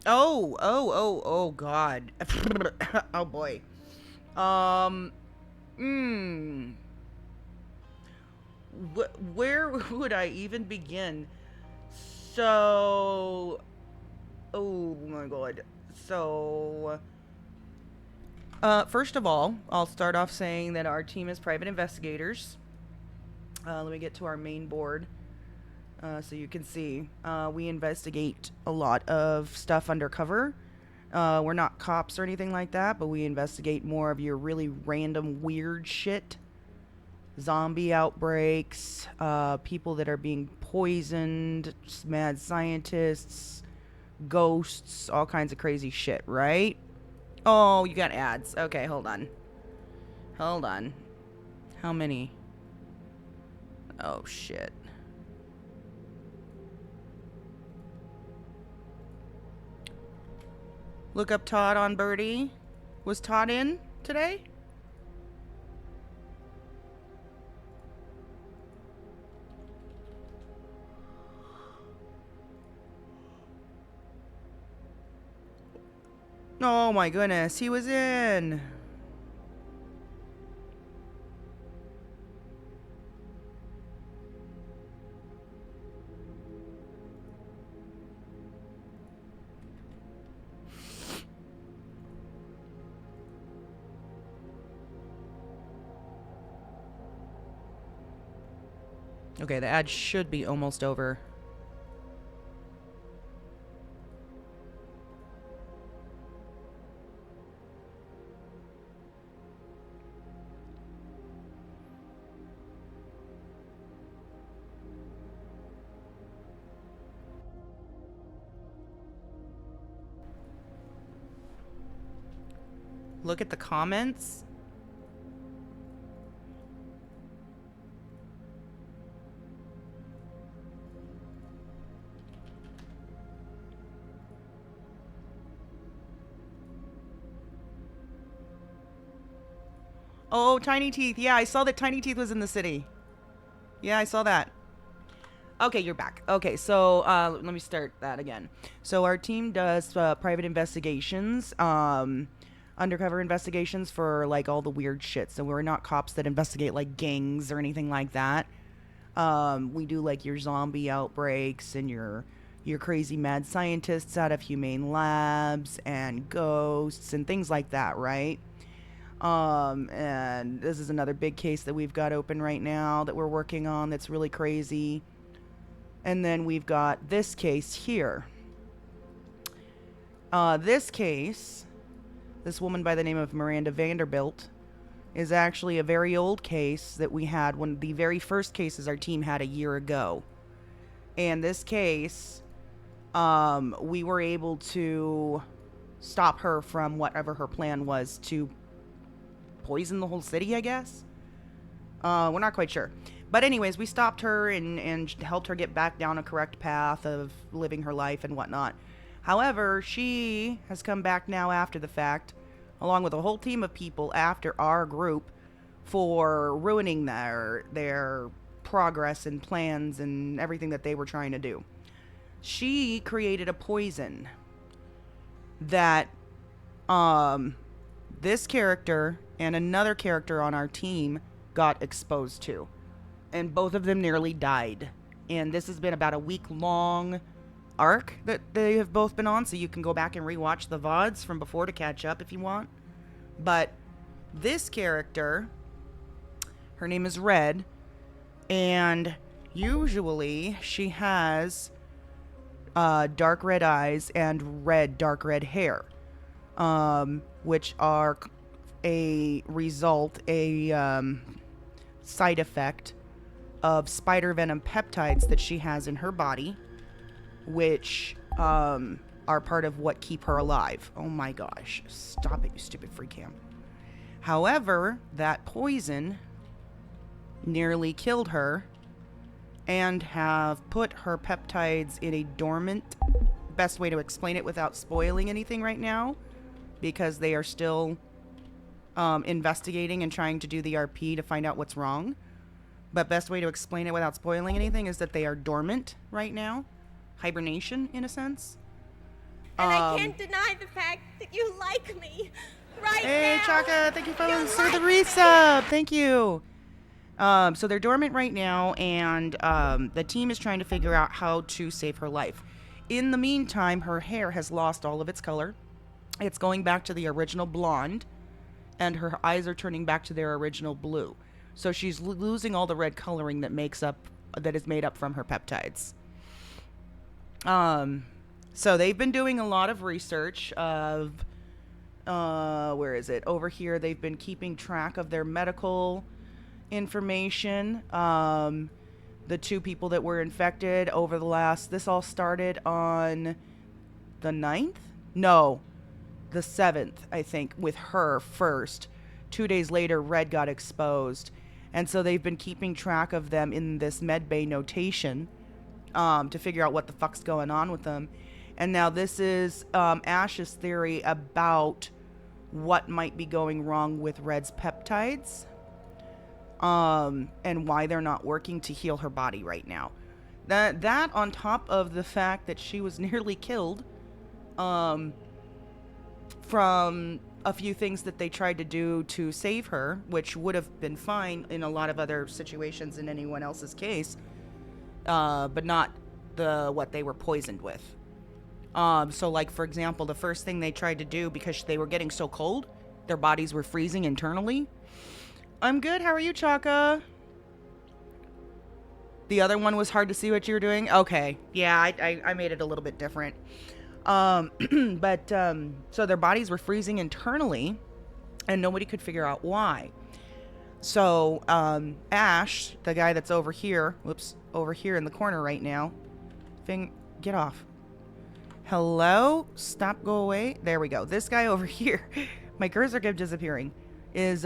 Oh, God. Oh, boy. Where would I even begin? So... Oh, my God. So... first of all, I'll start off saying that our team is private investigators. Let me get to our main board. So you can see, we investigate a lot of stuff undercover. We're not cops or anything like that, but we investigate more of your really random weird shit. Zombie outbreaks, people that are being poisoned, mad scientists, ghosts, all kinds of crazy shit, right? Oh, you got ads. Okay, hold on. Hold on. How many? Oh, shit. Look up Todd on Birdie. Was Todd in today? Oh my goodness, he was in. Okay, the ad should be almost over. Look at the comments. Oh, Tiny Teeth. Yeah, I saw that Tiny Teeth was in the city. Yeah, I saw that. Okay, you're back. Okay, so let me start that again. So our team does private investigations, undercover investigations for like all the weird shit. So we're not cops that investigate like gangs or anything like that. We do like your zombie outbreaks and your crazy mad scientists out of humane labs and ghosts and things like that, right? And this is another big case that we've got open right now that we're working on that's really crazy. And then we've got this case here. This case, this woman by the name of Miranda Vanderbilt, is actually a very old case that we had, one of the very first cases our team had a year ago. And this case, we were able to stop her from whatever her plan was to poison the whole city, I guess. We're not quite sure. But anyways, we stopped her and helped her get back down a correct path of living her life and whatnot. However, she has come back now after the fact, along with a whole team of people after our group, for ruining their progress and plans and everything that they were trying to do. She created a poison that this character and another character on our team got exposed to. And both of them nearly died. And this has been about a week-long arc that they have both been on, so you can go back and rewatch the VODs from before to catch up if you want. But this character, her name is Red, and usually she has dark red eyes and dark red hair, which are a side effect of spider venom peptides that she has in her body, which are part of what keep her alive. Oh my gosh. Stop it, you stupid free cam. However, that poison nearly killed her and have put her peptides in a dormant, best way to explain it without spoiling anything right now, because they are still investigating and trying to do the RP to find out what's wrong. But best way to explain it without spoiling anything is that they are dormant right now. Hibernation, in a sense. And I can't deny the fact that you like me right now. Hey, Chaka, thank you for the resub. Thank you. So they're dormant right now, and the team is trying to figure out how to save her life. In the meantime, her hair has lost all of its color. It's going back to the original blonde, and her eyes are turning back to their original blue. So she's losing all the red coloring that is made up from her peptides. So they've been doing a lot of research of, where is it? Over here, they've been keeping track of their medical information. The two people that were infected over this all started on the 9th? No, the 7th, I think, with her first. 2 days later, Red got exposed. And so they've been keeping track of them in this medbay notation to figure out what the fuck's going on with them. And now this is Ash's theory about what might be going wrong with Red's peptides, and why they're not working to heal her body right now. That on top of the fact that she was nearly killed from a few things that they tried to do to save her, which would have been fine in a lot of other situations in anyone else's case, but not what they were poisoned with. So like, for example, the first thing they tried to do, because they were getting so cold, their bodies were freezing internally. I'm good. How are you, Chaka? The other one was hard to see what you were doing? Okay. Yeah, I made it a little bit different. So their bodies were freezing internally, and nobody could figure out why. So, Ash, the guy that's over here, over here in the corner right now. Get off. Hello? Stop, go away. There we go. This guy over here, my cursor kept disappearing, is,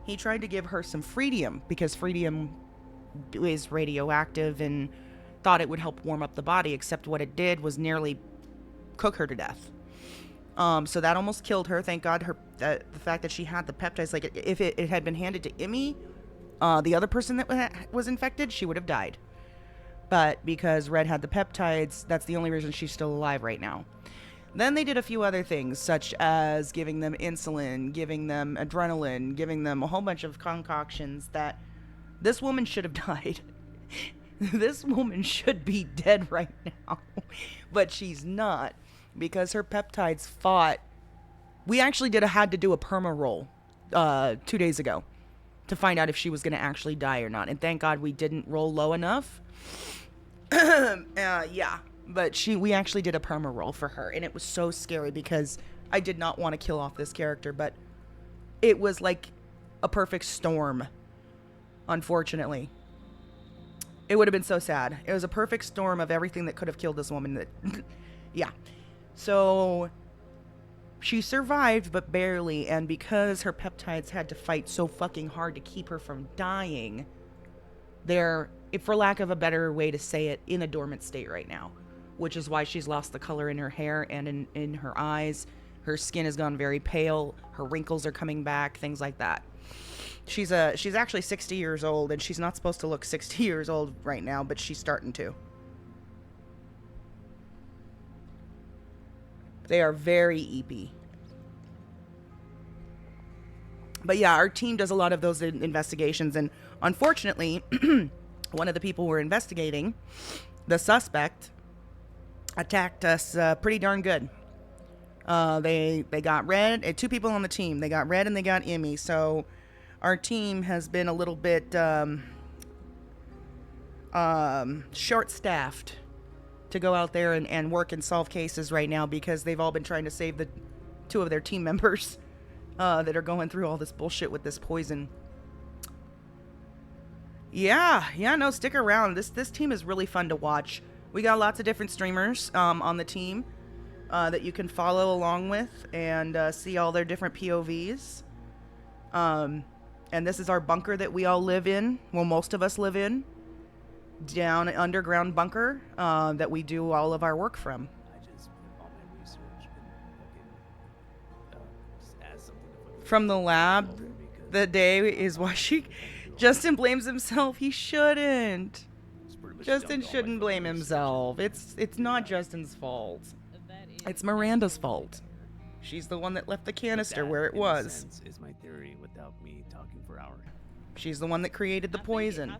he tried to give her some Free2RP because Free2RP is radioactive and thought it would help warm up the body, except what it did was nearly cook her to death. So that almost killed her. Thank God the fact that she had the peptides, like if it had been handed to Emmy, the other person that was infected, she would have died. But because Red had the peptides, that's the only reason she's still alive right now. Then they did a few other things, such as giving them insulin, giving them adrenaline, giving them a whole bunch of concoctions that this woman should have died. This woman should be dead right now. But she's not, because her peptides fought. We actually had to do a perma roll 2 days ago to find out if she was going to actually die or not. And thank God we didn't roll low enough. Yeah. But we actually did a perma roll for her, and it was so scary because I did not want to kill off this character, but it was like a perfect storm, unfortunately. It would have been so sad. It was a perfect storm of everything that could have killed this woman. Yeah. So she survived, but barely, and because her peptides had to fight so fucking hard to keep her from dying, they're, for lack of a better way to say it, in a dormant state right now. Which is why she's lost the color in her hair and in her eyes. Her skin has gone very pale. Her wrinkles are coming back, things like that. She's actually 60 years old, and she's not supposed to look 60 years old right now, but she's starting to. They are very eepy. But yeah, our team does a lot of those investigations, and unfortunately, one of the people we're investigating, the suspect, attacked us pretty darn good. They got Red, 2 people on the team. They got Red and they got Emmy. So our team has been a little bit short-staffed to go out there and work and solve cases right now because they've all been trying to save the 2 of their team members that are going through all this bullshit with this poison. Yeah, no, stick around. This team is really fun to watch. We got lots of different streamers on the team that you can follow along with and see all their different POVs. And this is our bunker that we all live in. Well, most of us live in. Down an underground bunker that we do all of our work from. I just put all my research and just add something to From the lab, the day is why Justin blames himself. He shouldn't. Justin shouldn't blame himself. It's not Justin's fault. It's Miranda's fault. She's the one that left the canister where it was. Is my theory without me talking for hours. She's the one that created the poison.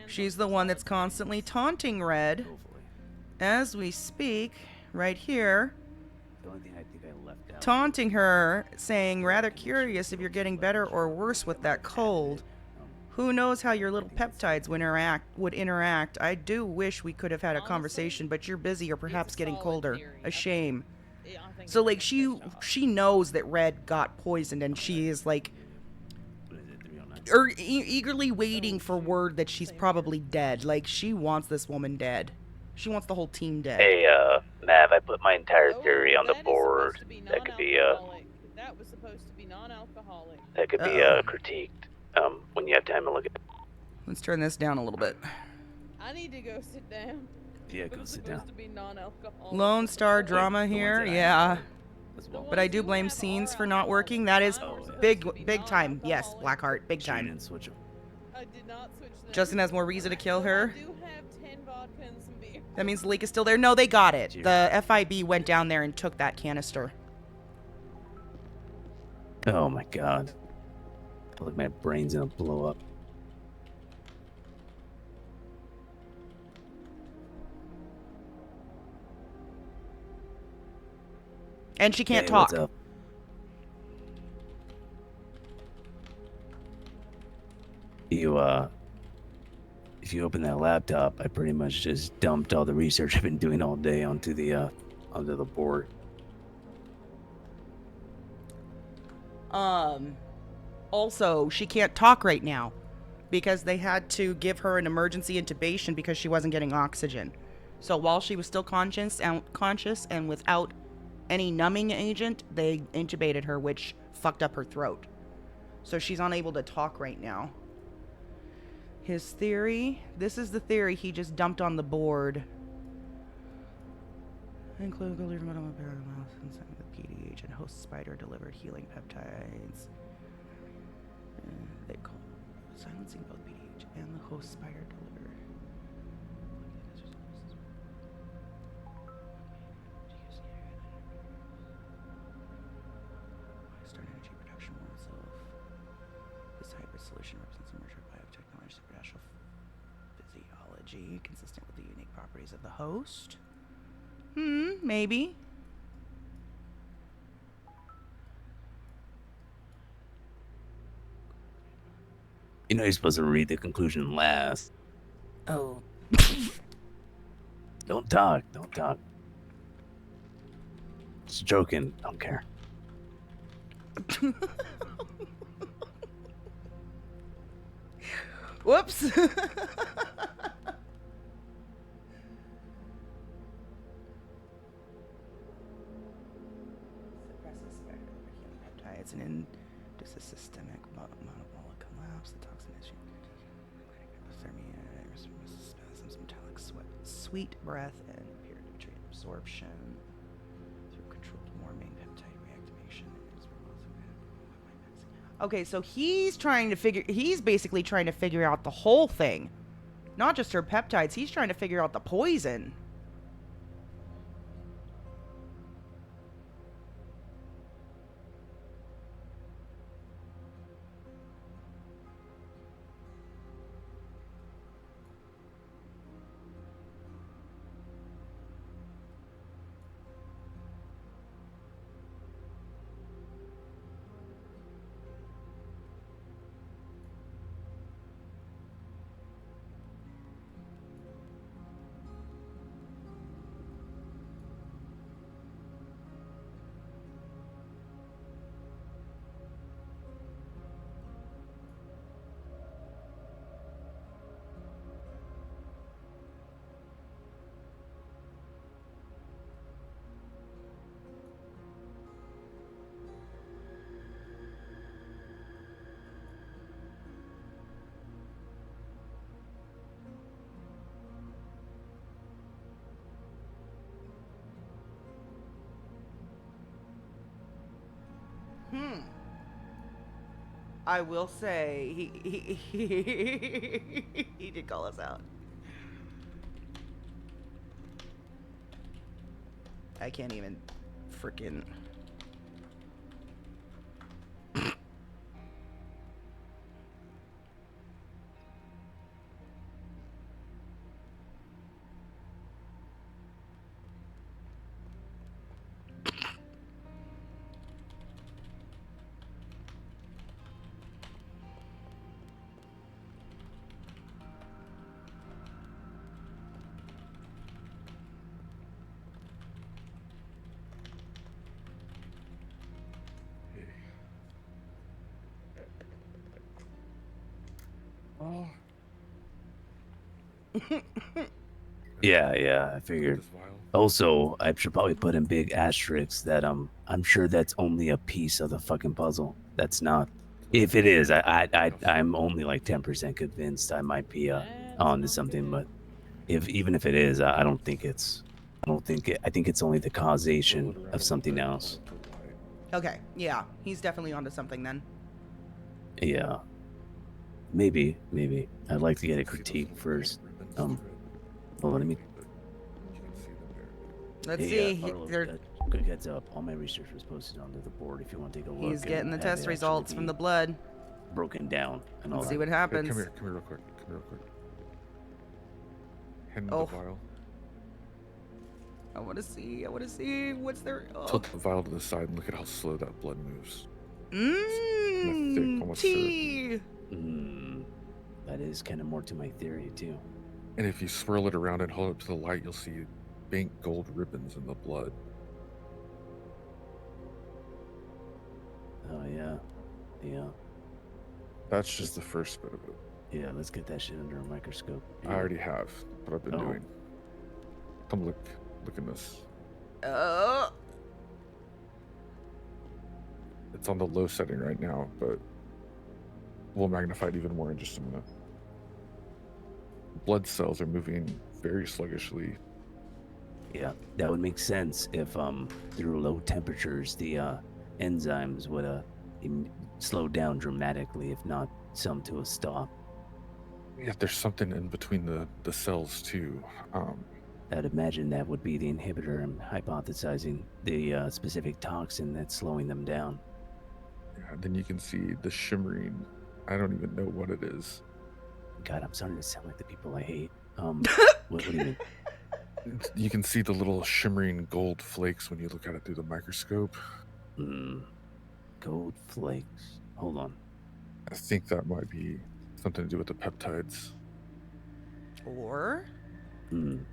She's the one that's constantly taunting Red. As we speak, right here. The only thing I think I left out. Taunting her, saying, rather curious if you're getting better or worse with that cold. Who knows how your little peptides would interact. I do wish we could have had a conversation, but you're busy or perhaps getting colder. A shame. So, like, she knows that Red got poisoned, and she is, like, eagerly waiting for word that she's probably dead. Like, she wants this woman dead. She wants the whole team dead. Hey, Mav, I put my entire theory on the board. That could be, That was supposed to be non-alcoholic. That could be, critiqued. When you have time to look at it. Let's turn this down a little bit. I need to go sit down. Yeah, go sit down. To be non-alcoholic. Lone Star drama here, yeah. But I do blame scenes for not working. That is big time. Yes, Blackheart, big time. I did not switch them. Justin has more reason to kill her. I do have 10 vodka and some beer. That means the leak is still there. No, they got it. The FIB went down there and took that canister. Oh my god. I feel like my brain's gonna blow up. And she can't talk. What's up? if you open that laptop, I pretty much just dumped all the research I've been doing all day onto the board. Also, she can't talk right now because they had to give her an emergency intubation because she wasn't getting oxygen. So while she was still conscious and without any numbing agent, they intubated her, which fucked up her throat. So she's unable to talk right now. His theory, this is the theory he just dumped on the board. Include the PD agent, host spider delivered healing peptides. They call silencing both PDH and the host spider delivered. Start energy production will itself. This hybrid solution represents a merger of biotechnology, supernatural physiology, consistent with the unique properties of the host. Maybe. You know you're supposed to read the conclusion last. Oh. Don't talk. Just joking. Don't care. Whoops. Peptides and induces systemic monopolar collapse. The toxin issue. Hypothermia, spasms, metallic sweat, sweet breath, and impaired nutrient absorption through controlled warming, peptide reactivation. Okay, so he's basically trying to figure out the whole thing. Not just her peptides, he's trying to figure out the poison. I will say he did call us out. I can't even freaking. Yeah, I figured. Also, I should probably put in big asterisks that I'm sure that's only a piece of the fucking puzzle. That's not. If it is, I'm only like 10% convinced I might be onto something. But even if it is, I don't think it's. I think it's only the causation of something else. Okay, yeah, he's definitely onto something then. Yeah. Maybe. I'd like to get a critique first. Well, let me. Let's see. Quick heads up. All my research was posted onto the board. If you want to take a look. He's getting the test results from the blood. Broken down and all Let's that. see what happens. Come here real quick. Hand me the vial. I want to see. What's there? Oh. Tilt the vial to the side and look at how slow that blood moves. Tea. That is kind of more to my theory too. And if you swirl it around and hold it to the light, you'll see faint gold ribbons in the blood. Oh yeah, yeah. That's just the first bit of it. Yeah, let's get that shit under a microscope. Yeah. I already have what I've been doing. Come look in this. It's on the low setting right now, but we'll magnify it even more in just a minute. Blood cells are moving very sluggishly. Yeah, that would make sense if through low temperatures the enzymes would slow down dramatically, if not some to a stop. Yeah, there's something in between the cells too. I'd imagine that would be the inhibitor. I'm hypothesizing the specific toxin that's slowing them down. Yeah, then you can see the shimmering. I don't even know what it is. God, I'm starting to sound like the people I hate. What do you mean? You can see the little shimmering gold flakes when you look at it through the microscope. Gold flakes. Hold on. I think that might be something to do with the peptides. Or?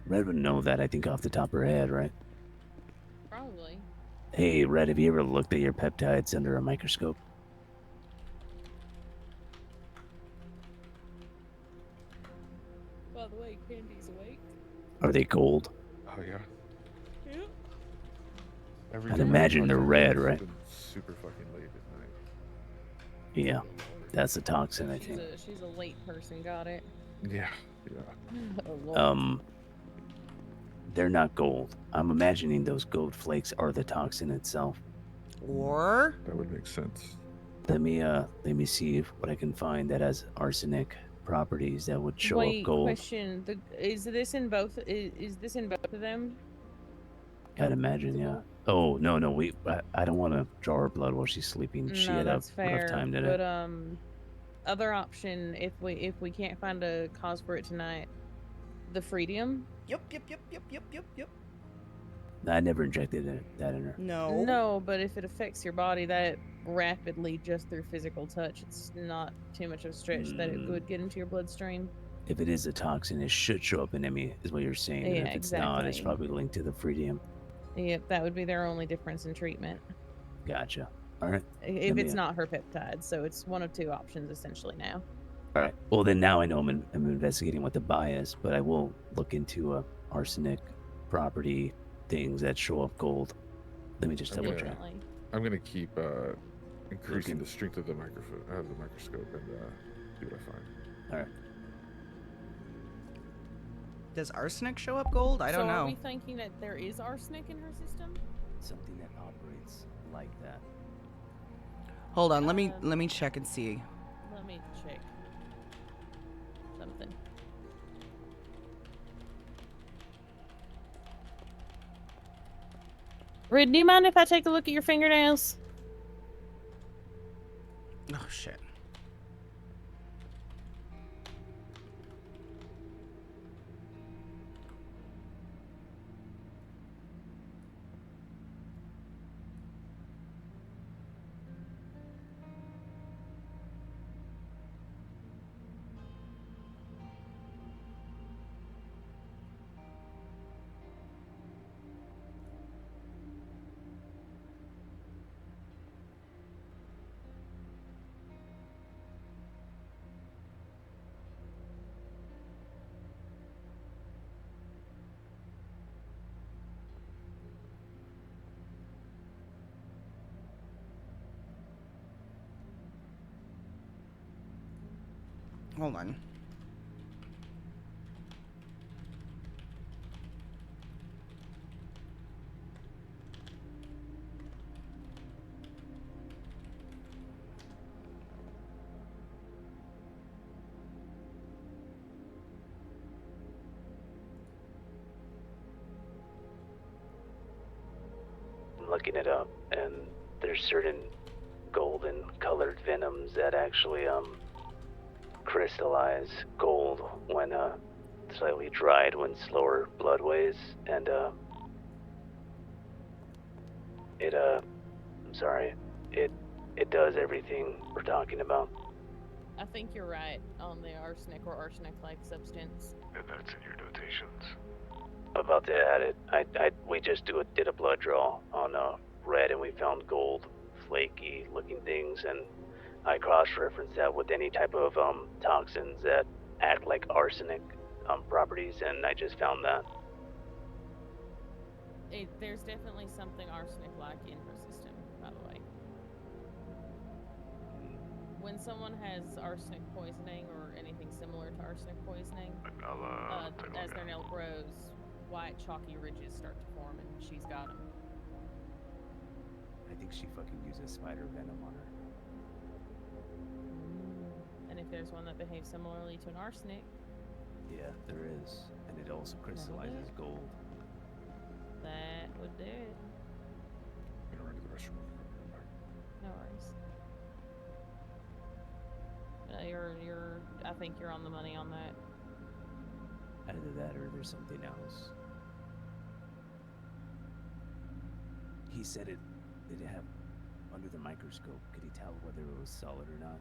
Red would know that, I think, off the top of her head, right? Probably. Hey, Red, have you ever looked at your peptides under a microscope? By the way, Candy's awake. Are they gold? Oh, yeah. Yeah. I'd imagine they're red, right? Super fucking late at night. Yeah, that's the toxin, I think. She's a late person, got it. Yeah. Oh, Lord. They're not gold. I'm imagining those gold flakes are the toxin itself. Or? That would make sense. Let me see what I can find that has arsenic properties that would show up gold. Question: is this in both? Is this in both of them? I'd imagine, yeah. Oh no, I don't want to draw her blood while she's sleeping. She had a rough time today. But other option if we can't find a cause for it tonight, the Free2RP. Yep. I never injected that in her. No. No, but if it affects your body that rapidly just through physical touch, it's not too much of a stretch that it would get into your bloodstream. If it is a toxin, it should show up in me, is what you're saying. Yeah, and if it's not, it's probably linked to the Free2RP. Yep, that would be their only difference in treatment. Gotcha. All right. If it's not her peptide, so it's one of two options essentially now. All right. Well, then now I know I'm investigating what the buy is, but I will look into arsenic property things that show up gold. Let me just double check. I'm gonna keep increasing the strength of the microscope and see what I find. All right. Does arsenic show up gold? I don't know. So are we thinking that there is arsenic in her system? Something that operates like that. Hold on, let me check and see. Let me check something. Red, do you mind if I take a look at your fingernails? Oh shit. Hold on. I'm looking it up, and there's certain golden colored venoms that actually crystallize gold when slightly dried when slower bloodways, and it does everything we're talking about. I think you're right on the arsenic or arsenic-like substance. And that's in your notations. About to add it. We just did a blood draw on red, and we found gold, flaky looking things, and I cross-referenced that with any type of toxins that act like arsenic properties, and I just found that. There's definitely something arsenic-like in her system, by the way. When someone has arsenic poisoning or anything similar to arsenic poisoning, as their nail grows, white chalky ridges start to form, and she's got them. I think she fucking uses spider venom on her. And if there's one that behaves similarly to an arsenic... Yeah, there is. And it also crystallizes gold. That would do it. I'm gonna run to the restroom. No worries. I think you're on the money on that. Either that or there's something else. He said it have under the microscope. Could he tell whether it was solid or not?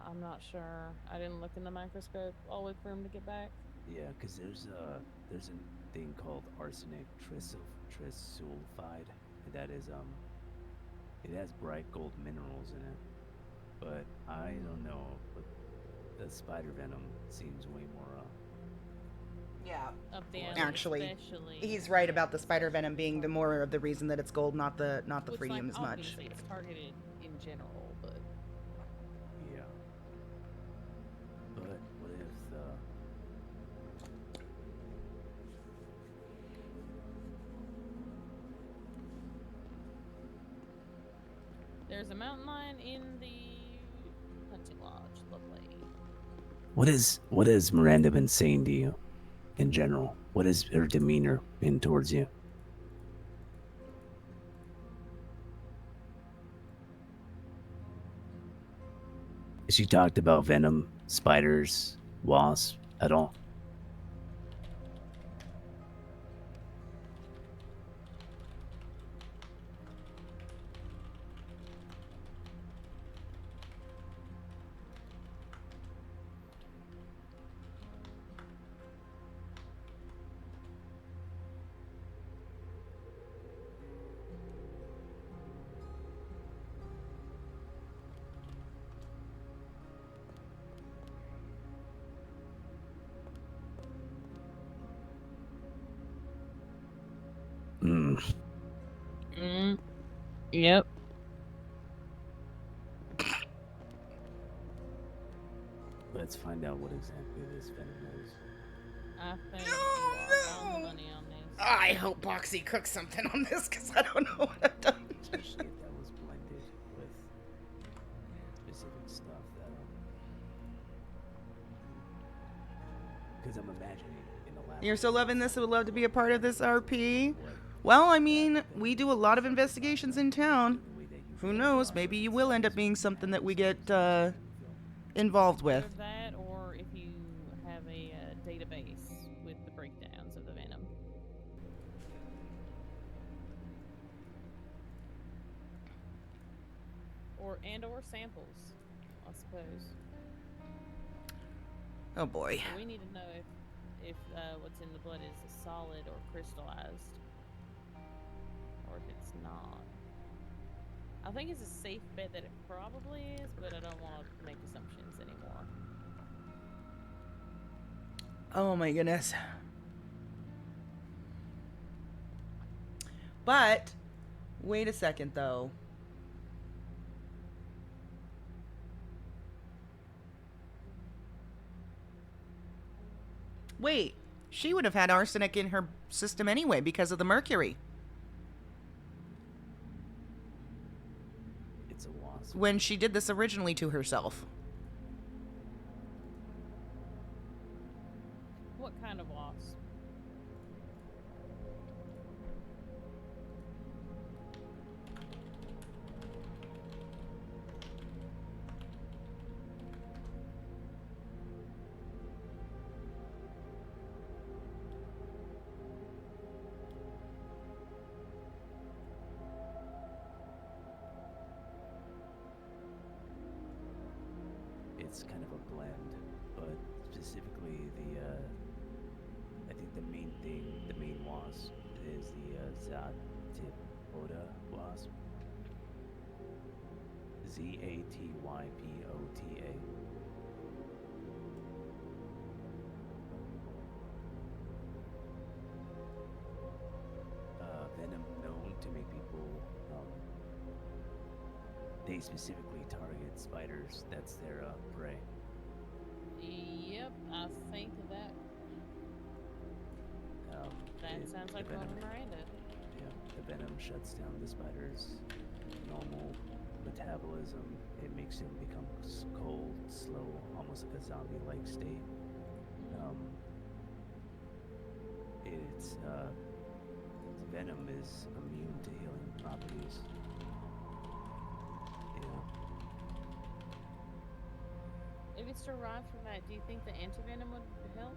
I'm not sure. I didn't look in the microscope all the way for him to get back. Yeah, because there's a thing called arsenic trisulfide. That is it has bright gold minerals in it, but I don't know. But the spider venom seems way more Yeah. Up the alley, Actually, especially. he's right about the spider venom being the more of the reason that it's gold, not the Which, freedium like, as much. obviously it's targeted in general, but yeah. But what if the there's a mountain lion in the hunting lodge. Lovely. what has Miranda been saying to you in general? What is her demeanor been towards you? Has she talked about venom, spiders, wasps at all? Yep. Let's find out what exactly this venom is. I think you are on the money on this. I hope Boxy cooks something on this because I don't know what I've done. Especially if that was blended with specific stuff that because I'm imagining in a lab. You're so loving this. I would love to be a part of this RP. Well, I mean, we do a lot of investigations in town. Who knows? Maybe you will end up being something that we get involved with. Either that, or if you have a database with the breakdowns of the venom. Or samples, I suppose. Oh boy. So we need to know if what's in the blood is solid or crystallized, or if it's not. I think it's a safe bet that it probably is, but I don't want to make assumptions anymore. Oh my goodness. But, wait a second though. Wait, she would have had arsenic in her system anyway because of the mercury. It's a wasp. When she did this originally to herself. What kind of wasp? it's kind of a blend, but specifically I think the main wasp is the Zatypota wasp. Zatypota. Venom known to make people. They specifically target spiders. That's their prey. Yep, I think that. That sounds like what Miranda. Yeah, the venom shuts down the spider's normal metabolism. It makes him become cold, slow, almost like a zombie-like state. Its venom is immune to healing properties. If it's derived from that, do you think the antivenom would help?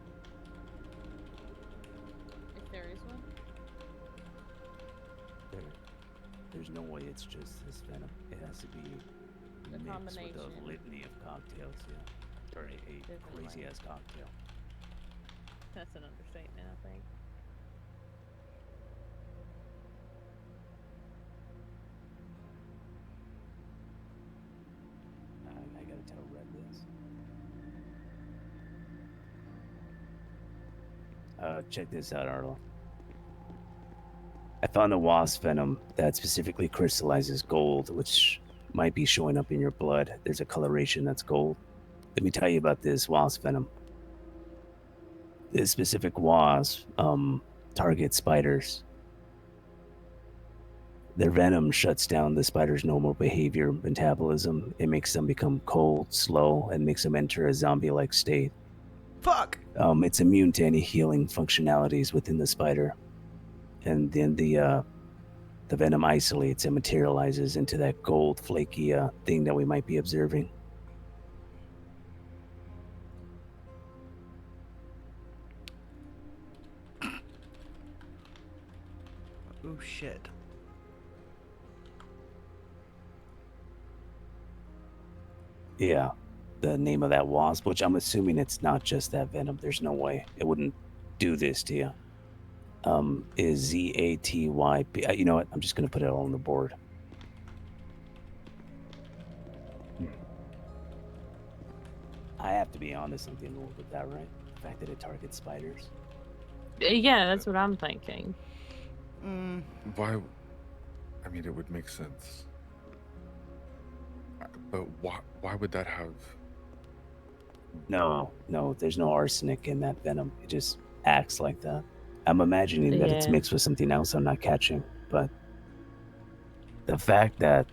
If there is one? There's no way it's just this venom. It has to be A mixed combination. with a litany of cocktails, yeah. Or a crazy-ass cocktail. That's an understatement, I think. I gotta tell Red this. Check this out, Arlo. I found a wasp venom that specifically crystallizes gold, which might be showing up in your blood. There's a coloration that's gold. Let me tell you about this wasp venom. This specific wasp targets spiders. Their venom shuts down the spider's normal behavior, metabolism. It makes them become cold, slow, and makes them enter a zombie-like state. Fuck! It's immune to any healing functionalities within the spider. And then the venom isolates and materializes into that gold, flaky thing that we might be observing. Oh shit. Yeah, the name of that wasp, which I'm assuming it's not just that venom. There's no way it wouldn't do this to you. Is Zatyp. You know what? I'm just gonna put it all on the board. I have to be honest, something wrong with that, right? The fact that it targets spiders. Yeah, that's what I'm thinking. Why? I mean, it would make sense. But why would that have... No, there's no arsenic in that venom. It just acts like that. I'm imagining that it's mixed with something else I'm not catching, but the fact that...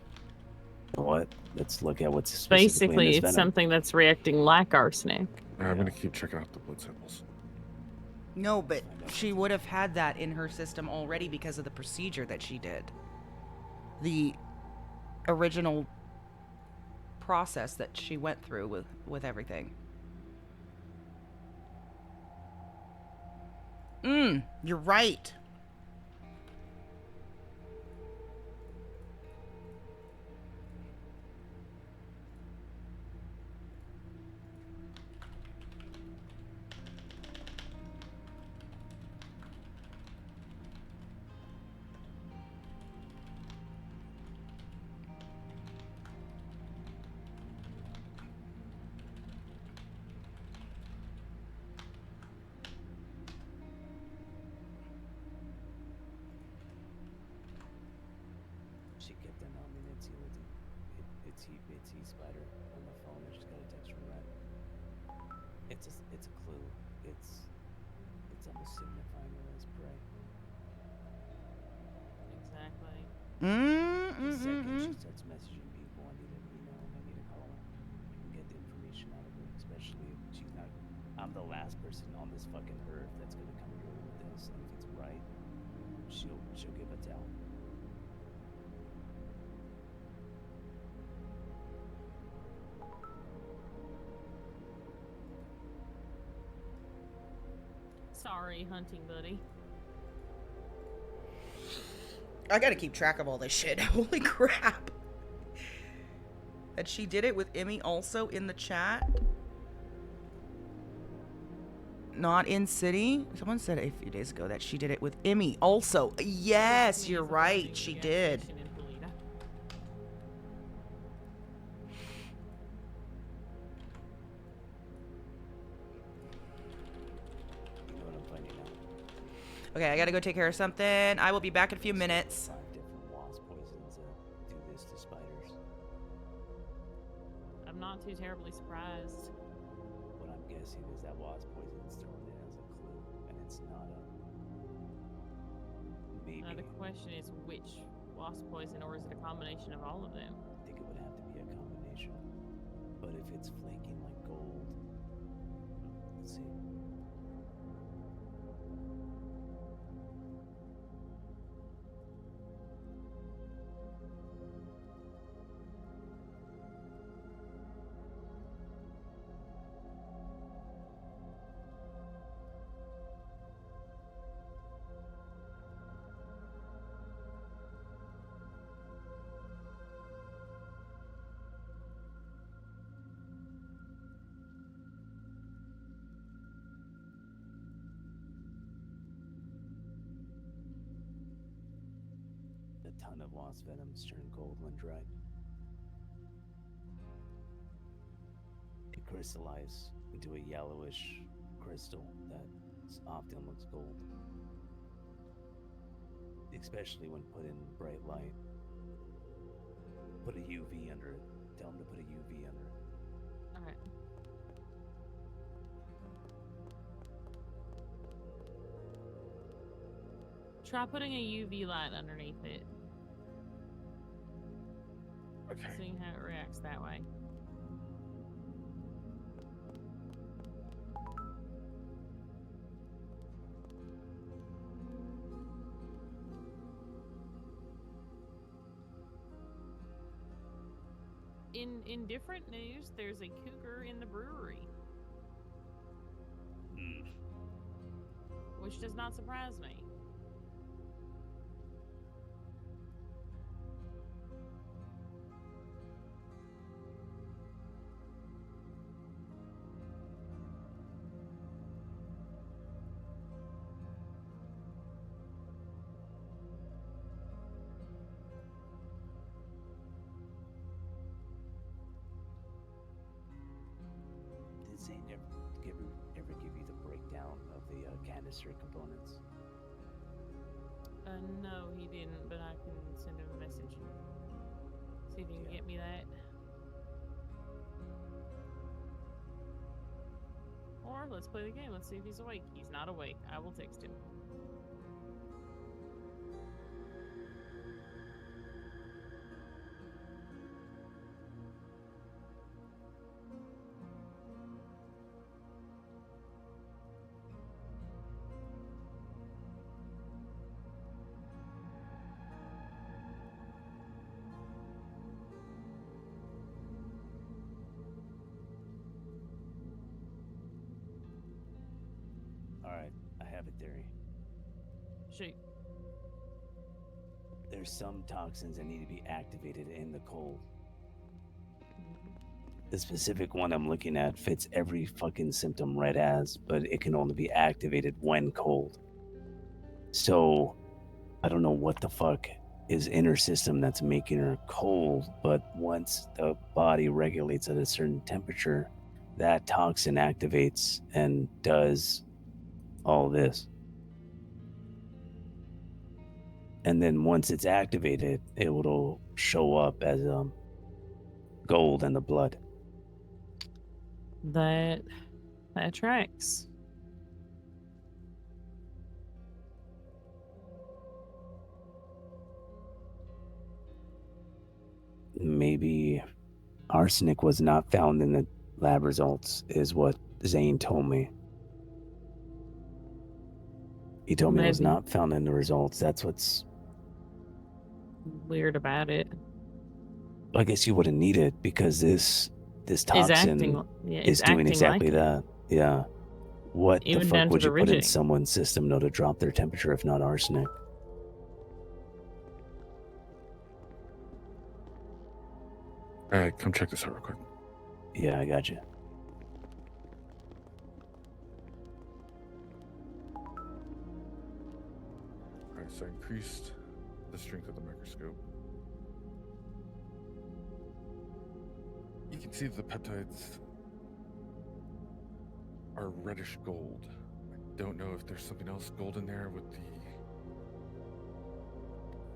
What? Let's look at what's Basically, it's it's venom. something that's reacting like arsenic. I'm gonna keep checking out the blood samples. No, but she would have had that in her system already because of the procedure that she did. The original process that she went through with everything. You're right. She kept an itsy spider on the phone. I just got a text from Red. It's a clue. It's almost signifying her as prey. Exactly. The second she starts messaging people, I need to call her and get the information out of her. Especially if she's not. I'm the last person on this fucking earth that's gonna come through with this. And if it's right, she'll give a tell. Sorry, hunting buddy. I gotta keep track of all this shit. Holy crap. That she did it with Emmy also in the chat. Not in city. Someone said a few days ago that she did it with Emmy also. Yes, you're right. She did. You know what I'm finding out? Okay, I gotta go take care of something. I will be back in a few minutes. 5 different wasp poisons that do this to spiders. I'm not too terribly surprised. What I'm guessing is that wasp poison is thrown in as a clue, and it's not a maybe. Now the question is which wasp poison, or is it a combination of all of them? I think it would have to be a combination. But if it's flaking like gold, let's see. A ton of wasp venoms turn gold when dried. It crystallizes into a yellowish crystal that often looks gold, especially when put in bright light. Put a UV under it. Tell them to put a UV under it. Alright. Try putting a UV light underneath it. Okay. Seeing how it reacts that way. In different news, there's a cougar in the brewery. Which does not surprise me. Did Zane ever give you the breakdown of the canister components? No, he didn't, but I can send him a message. See if he can get me that. Or let's play the game. Let's see if he's awake. He's not awake. I will text him. Alright, I have a theory. Shoot. There's some toxins that need to be activated in the cold. The specific one I'm looking at fits every fucking symptom Red has, but it can only be activated when cold. So, I don't know what the fuck is in her system that's making her cold, but once the body regulates at a certain temperature, that toxin activates and does all this. And then once it's activated, it will show up as gold in the blood. That tracks. Maybe arsenic was not found in the lab results, is what Zane told me. He told me it was not found in the results. That's what's weird about it. I guess you wouldn't need it because this toxin is doing exactly that. Yeah. What the fuck would you put in someone's system to drop their temperature if not arsenic? Alright, come check this out real quick. Yeah, I got you. Alright, so I increased the strength of the microscope. You can see that the peptides are reddish gold. I don't know if there's something else gold in there with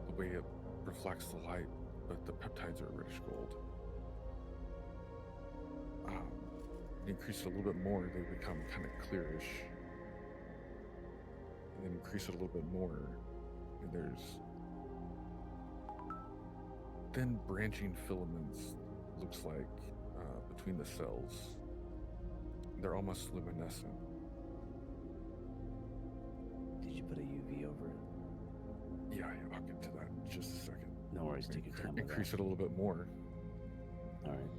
the way it reflects the light, but the peptides are reddish gold. You increase it a little bit more, they become kind of clearish. And then increase it a little bit more, and there's thin branching filaments, looks like, between the cells. They're almost luminescent. Did you put a UV over it? Yeah, I'll get to that in just a second. No worries, take your time with Increase that. it a little bit more. Alright.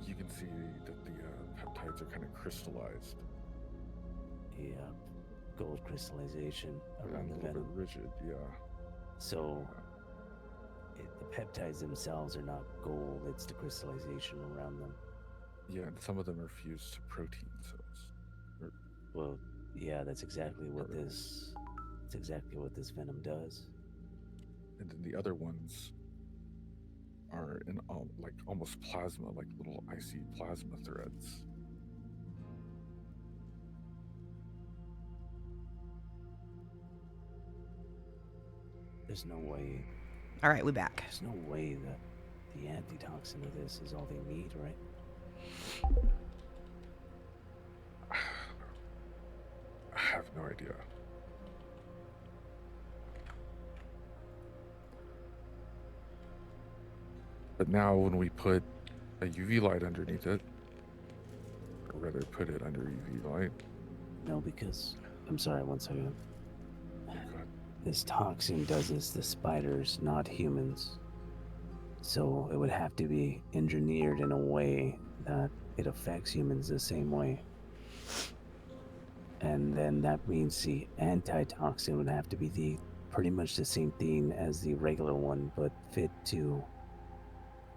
You can see that the peptides are kind of crystallized. Yeah, gold crystallization around the a little venom. bit rigid, yeah. So, the peptides themselves are not gold, it's the crystallization around them. Yeah, and some of them are fused to protein cells. Well, yeah, that's exactly what this venom does. And then the other ones are in like almost plasma, like little icy plasma threads. There's no way. All right, we're back. There's no way that the antitoxin of this is all they need, right? I have no idea. But now when we put a UV light underneath it, or rather put it under UV light. No, because, I'm sorry, one second. This toxin does this to spiders, not humans. So it would have to be engineered in a way that it affects humans the same way. And then that means the antitoxin would have to be pretty much the same thing as the regular one, but fit to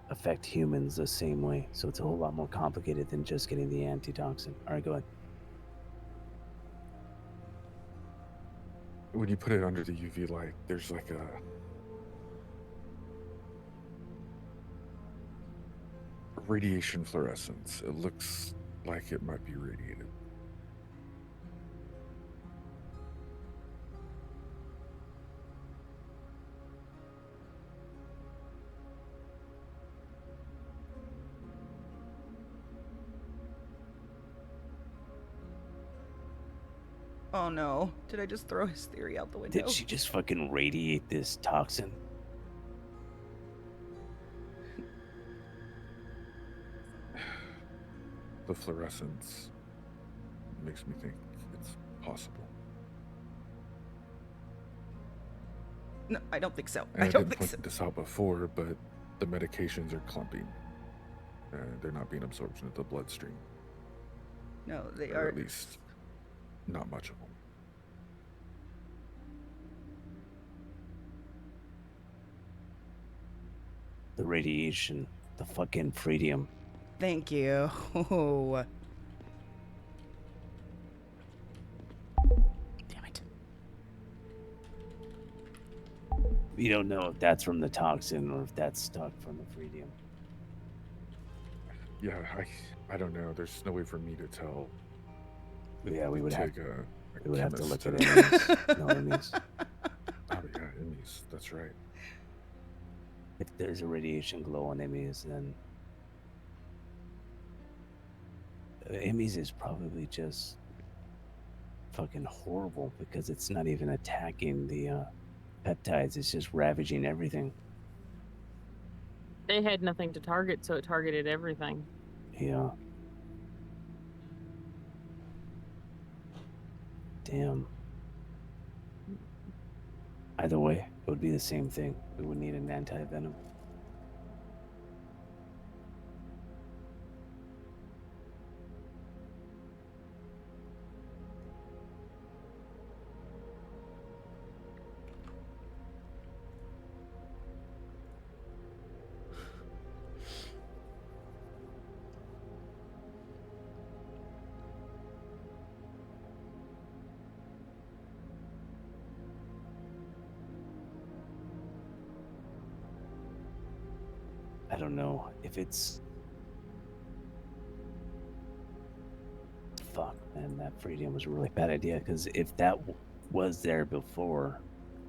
affect humans the same way. So it's a whole lot more complicated than just getting the antitoxin. All right, go ahead. When you put it under the UV light, there's like a radiation fluorescence. It looks like it might be radiated. Oh no. Did I just throw his theory out the window? Did she just fucking radiate this toxin? The fluorescence makes me think it's possible. No, I don't think so. And I don't didn't think so. point this out before, but the medications are clumping. They're not being absorbed into the bloodstream. No, they or are. At least, not much of them. The radiation, the fucking freedom. Thank you. Oh. Damn it. You don't know if that's from the toxin or if that's stuck from the freedium. Yeah, I don't know. There's no way for me to tell. Yeah, we would have to look at enemies. No enemies. Oh yeah, enemies. That's right. If there's a radiation glow on enemies, then enemies is probably just fucking horrible because it's not even attacking the peptides. It's just ravaging everything. They had nothing to target, so it targeted everything. Yeah. Damn. Either way, it would be the same thing. We would need an anti-venom. I don't know if it's. Fuck, man, that Freedom was a really bad idea, because if that was there before,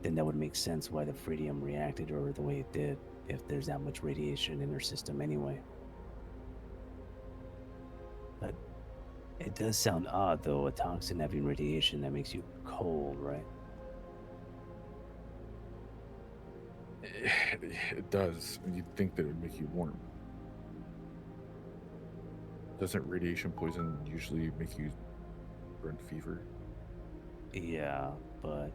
then that would make sense why the Freedom reacted or the way it did, if there's that much radiation in her system anyway. But it does sound odd, though, a toxin having radiation that makes you cold, right? It does. You'd think that it would make you warm. Doesn't radiation poison usually make you burn fever? Yeah, but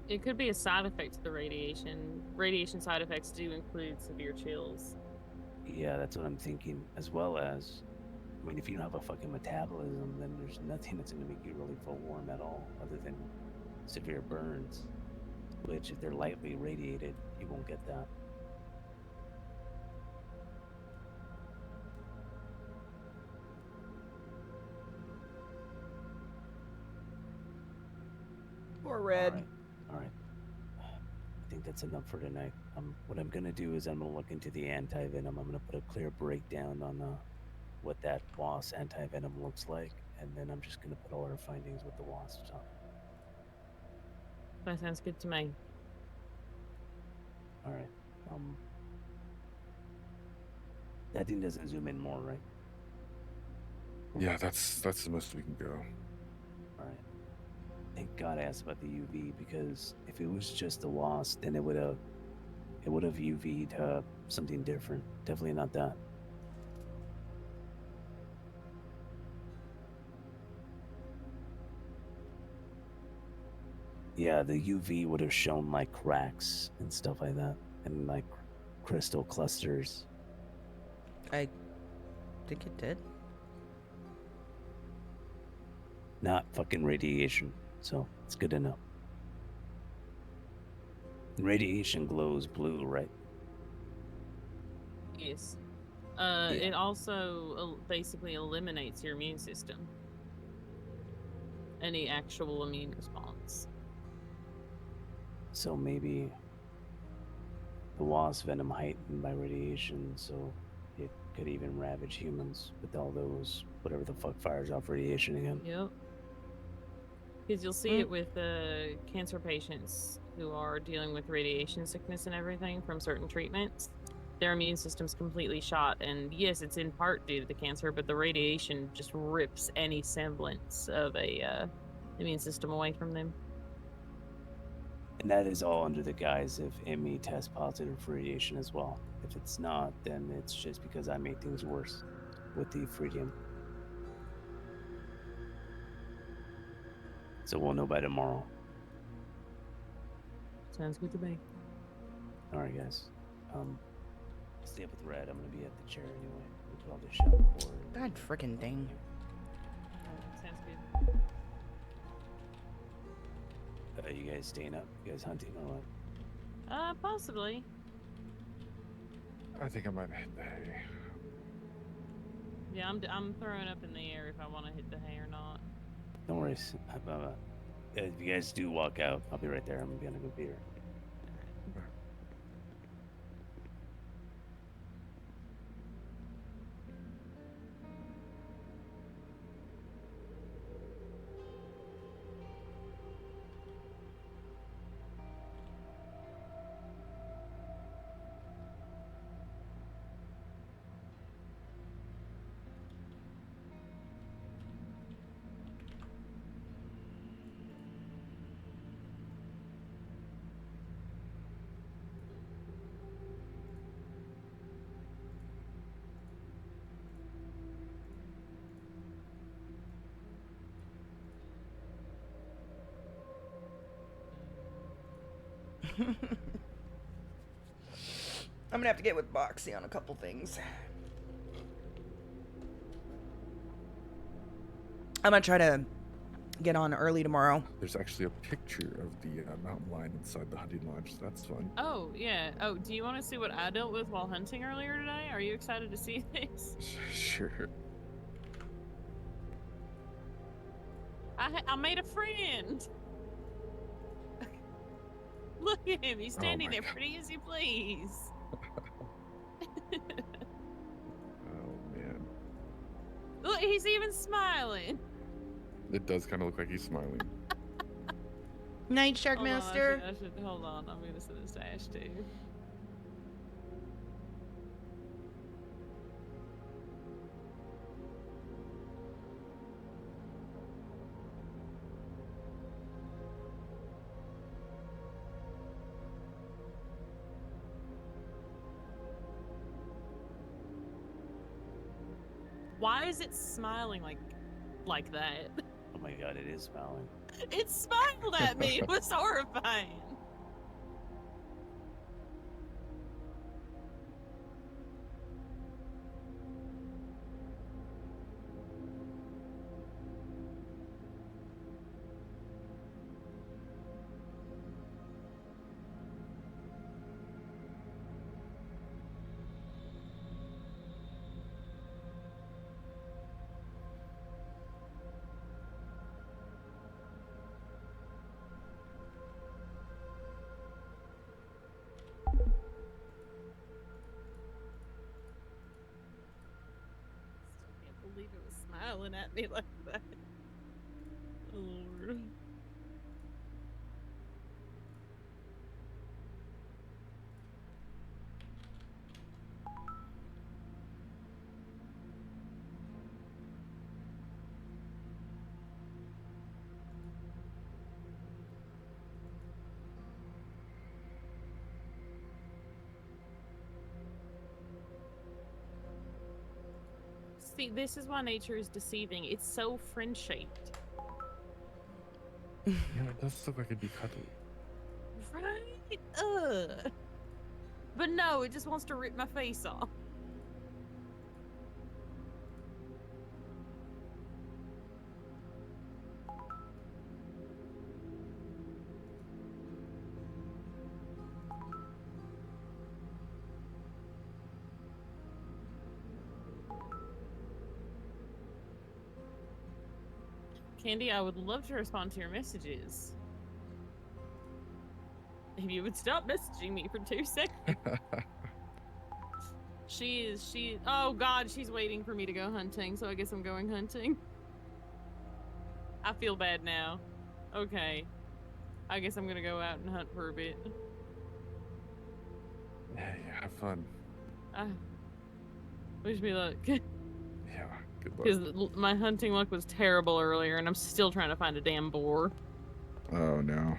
It could be a side effect to the radiation. Radiation side effects do include severe chills. yeah, that's what I'm thinking. As well as, I mean, if you don't have a fucking metabolism, then there's nothing that's going to make you really feel warm at all, other than severe burns. Which, if they're lightly radiated, you won't get that. Poor Red. All right. I think that's enough for tonight. What I'm gonna do is I'm gonna look into the anti-venom. I'm gonna put a clear breakdown on what that wasp anti-venom looks like, and then I'm just gonna put all our findings with the wasps on. That sounds good to me. All right. That thing doesn't zoom in more, right? Yeah, that's the most we can go. All right. Thank God I asked about the UV, because if it was just the wasp, then it would have UV'd something different. Definitely not that. Yeah, the UV would have shown like cracks and stuff like that, and like crystal clusters. I think it did. Not fucking radiation, so it's good to know. Radiation glows blue, right? Yes. It also basically eliminates your immune system. Any actual immune response. So maybe the wasp venom heightened by radiation, so it could even ravage humans with all those, whatever the fuck fires off radiation again. Yep. Because you'll see it with cancer patients who are dealing with radiation sickness and everything from certain treatments. Their immune system's completely shot, and yes, it's in part due to the cancer, but the radiation just rips any semblance of a immune system away from them. And that is all under the guise of ME test positive for radiation as well. If it's not, then it's just because I made things worse with the Freedom. So we'll know by tomorrow. Sounds good to me. All right, guys. Stay up with Red. I'm gonna be at the chair anyway. We'll do all this shit before. God frickin' dang. Sounds good. You guys staying up? You guys hunting or what? Possibly. I think I might hit the hay. Yeah, I'm throwing up in the air if I want to hit the hay or not. Don't worry. If you guys do walk out, I'll be right there. I'm gonna be on a good beer. I'm gonna have to get with Boxy on a couple things. I'm gonna try to get on early tomorrow. There's actually a picture of the mountain lion inside the hunting lodge, so that's fun. Oh, yeah. Oh, do you want to see what I dealt with while hunting earlier today? Are you excited to see this? Sure. I made a friend. Look at him. He's standing there pretty as you please. he's even smiling. It does kind of look like he's smiling. Night Shark Hold on, Master. I should hold on. I'm gonna send this to Ash too. Why is it smiling like that? Oh my god, it is smiling. It smiled at me. It was horrifying. Can't believe it was smiling at me like that. Oh, Lord. See, this is why nature is deceiving. It's so friend-shaped. Yeah, it does look like it'd be cuddly. Right? Ugh. But no, it just wants to rip my face off. Candy, I would love to respond to your messages. If you would stop messaging me for 2 seconds. Oh god, she's waiting for me to go hunting, so I guess I'm going hunting. I feel bad now. Okay. I guess I'm gonna go out and hunt for a bit. Yeah, have fun. Wish me luck. Yeah, good luck. Because my hunting luck was terrible earlier, and I'm still trying to find a damn boar. Oh no.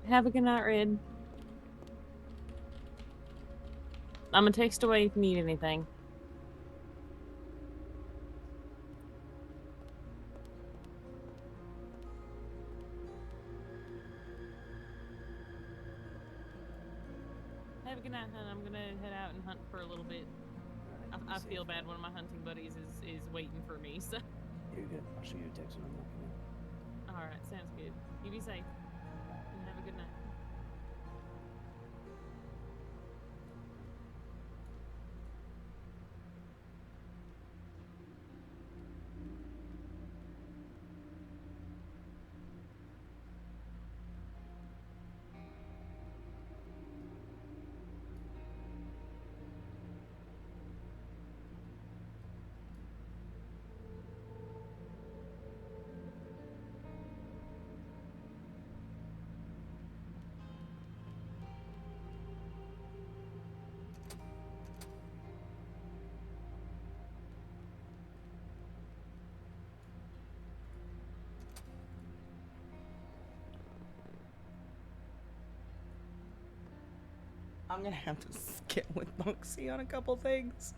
Have a good night, Red. I'm gonna text away if you need anything. Have a good night, hun. I'm gonna head out and hunt for a little bit. I feel bad. One of my hunting buddies is waiting for me, so. You're good. I'll shoot you a text when I'm looking. Alright, sounds good. You be safe. And have a good night. I'm gonna have to skip with Monksy on a couple things.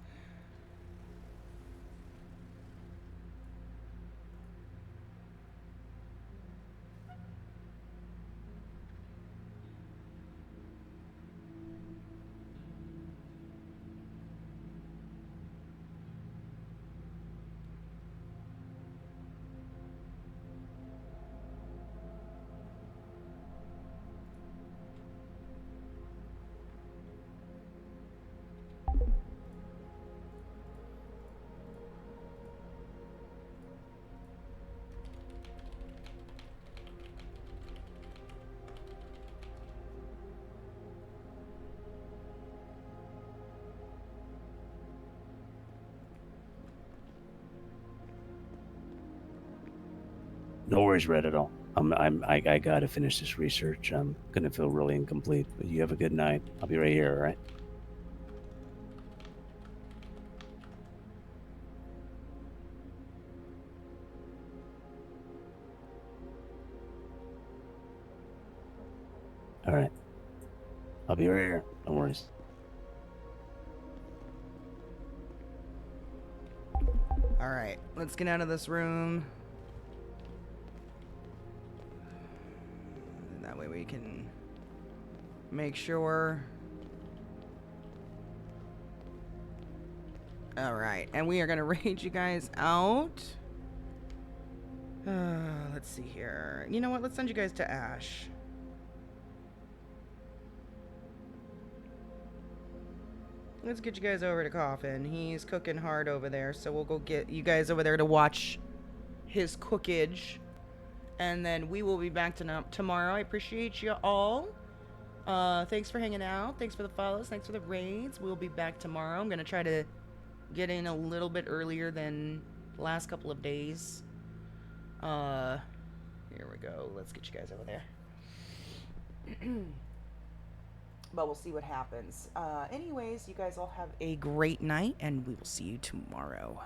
No worries, Red, at all. I gotta finish this research. I'm gonna feel really incomplete. But you have a good night. I'll be right here. All right. All right. I'll be right here. No worries. All right, let's get out of this room. That way we can make sure. All right, and we are gonna raid you guys out. Let's see here. You know what? Let's send you guys to Ash. Let's get you guys over to Coffin. He's cooking hard over there, so we'll go get you guys over there to watch his cookage. And then we will be back tomorrow. I appreciate you all. Thanks for hanging out. Thanks for the follows. Thanks for the raids. We'll be back tomorrow. I'm going to try to get in a little bit earlier than the last couple of days. Here we go. Let's get you guys over there. But we'll see what happens. Anyways, you guys all have a great night, and we will see you tomorrow.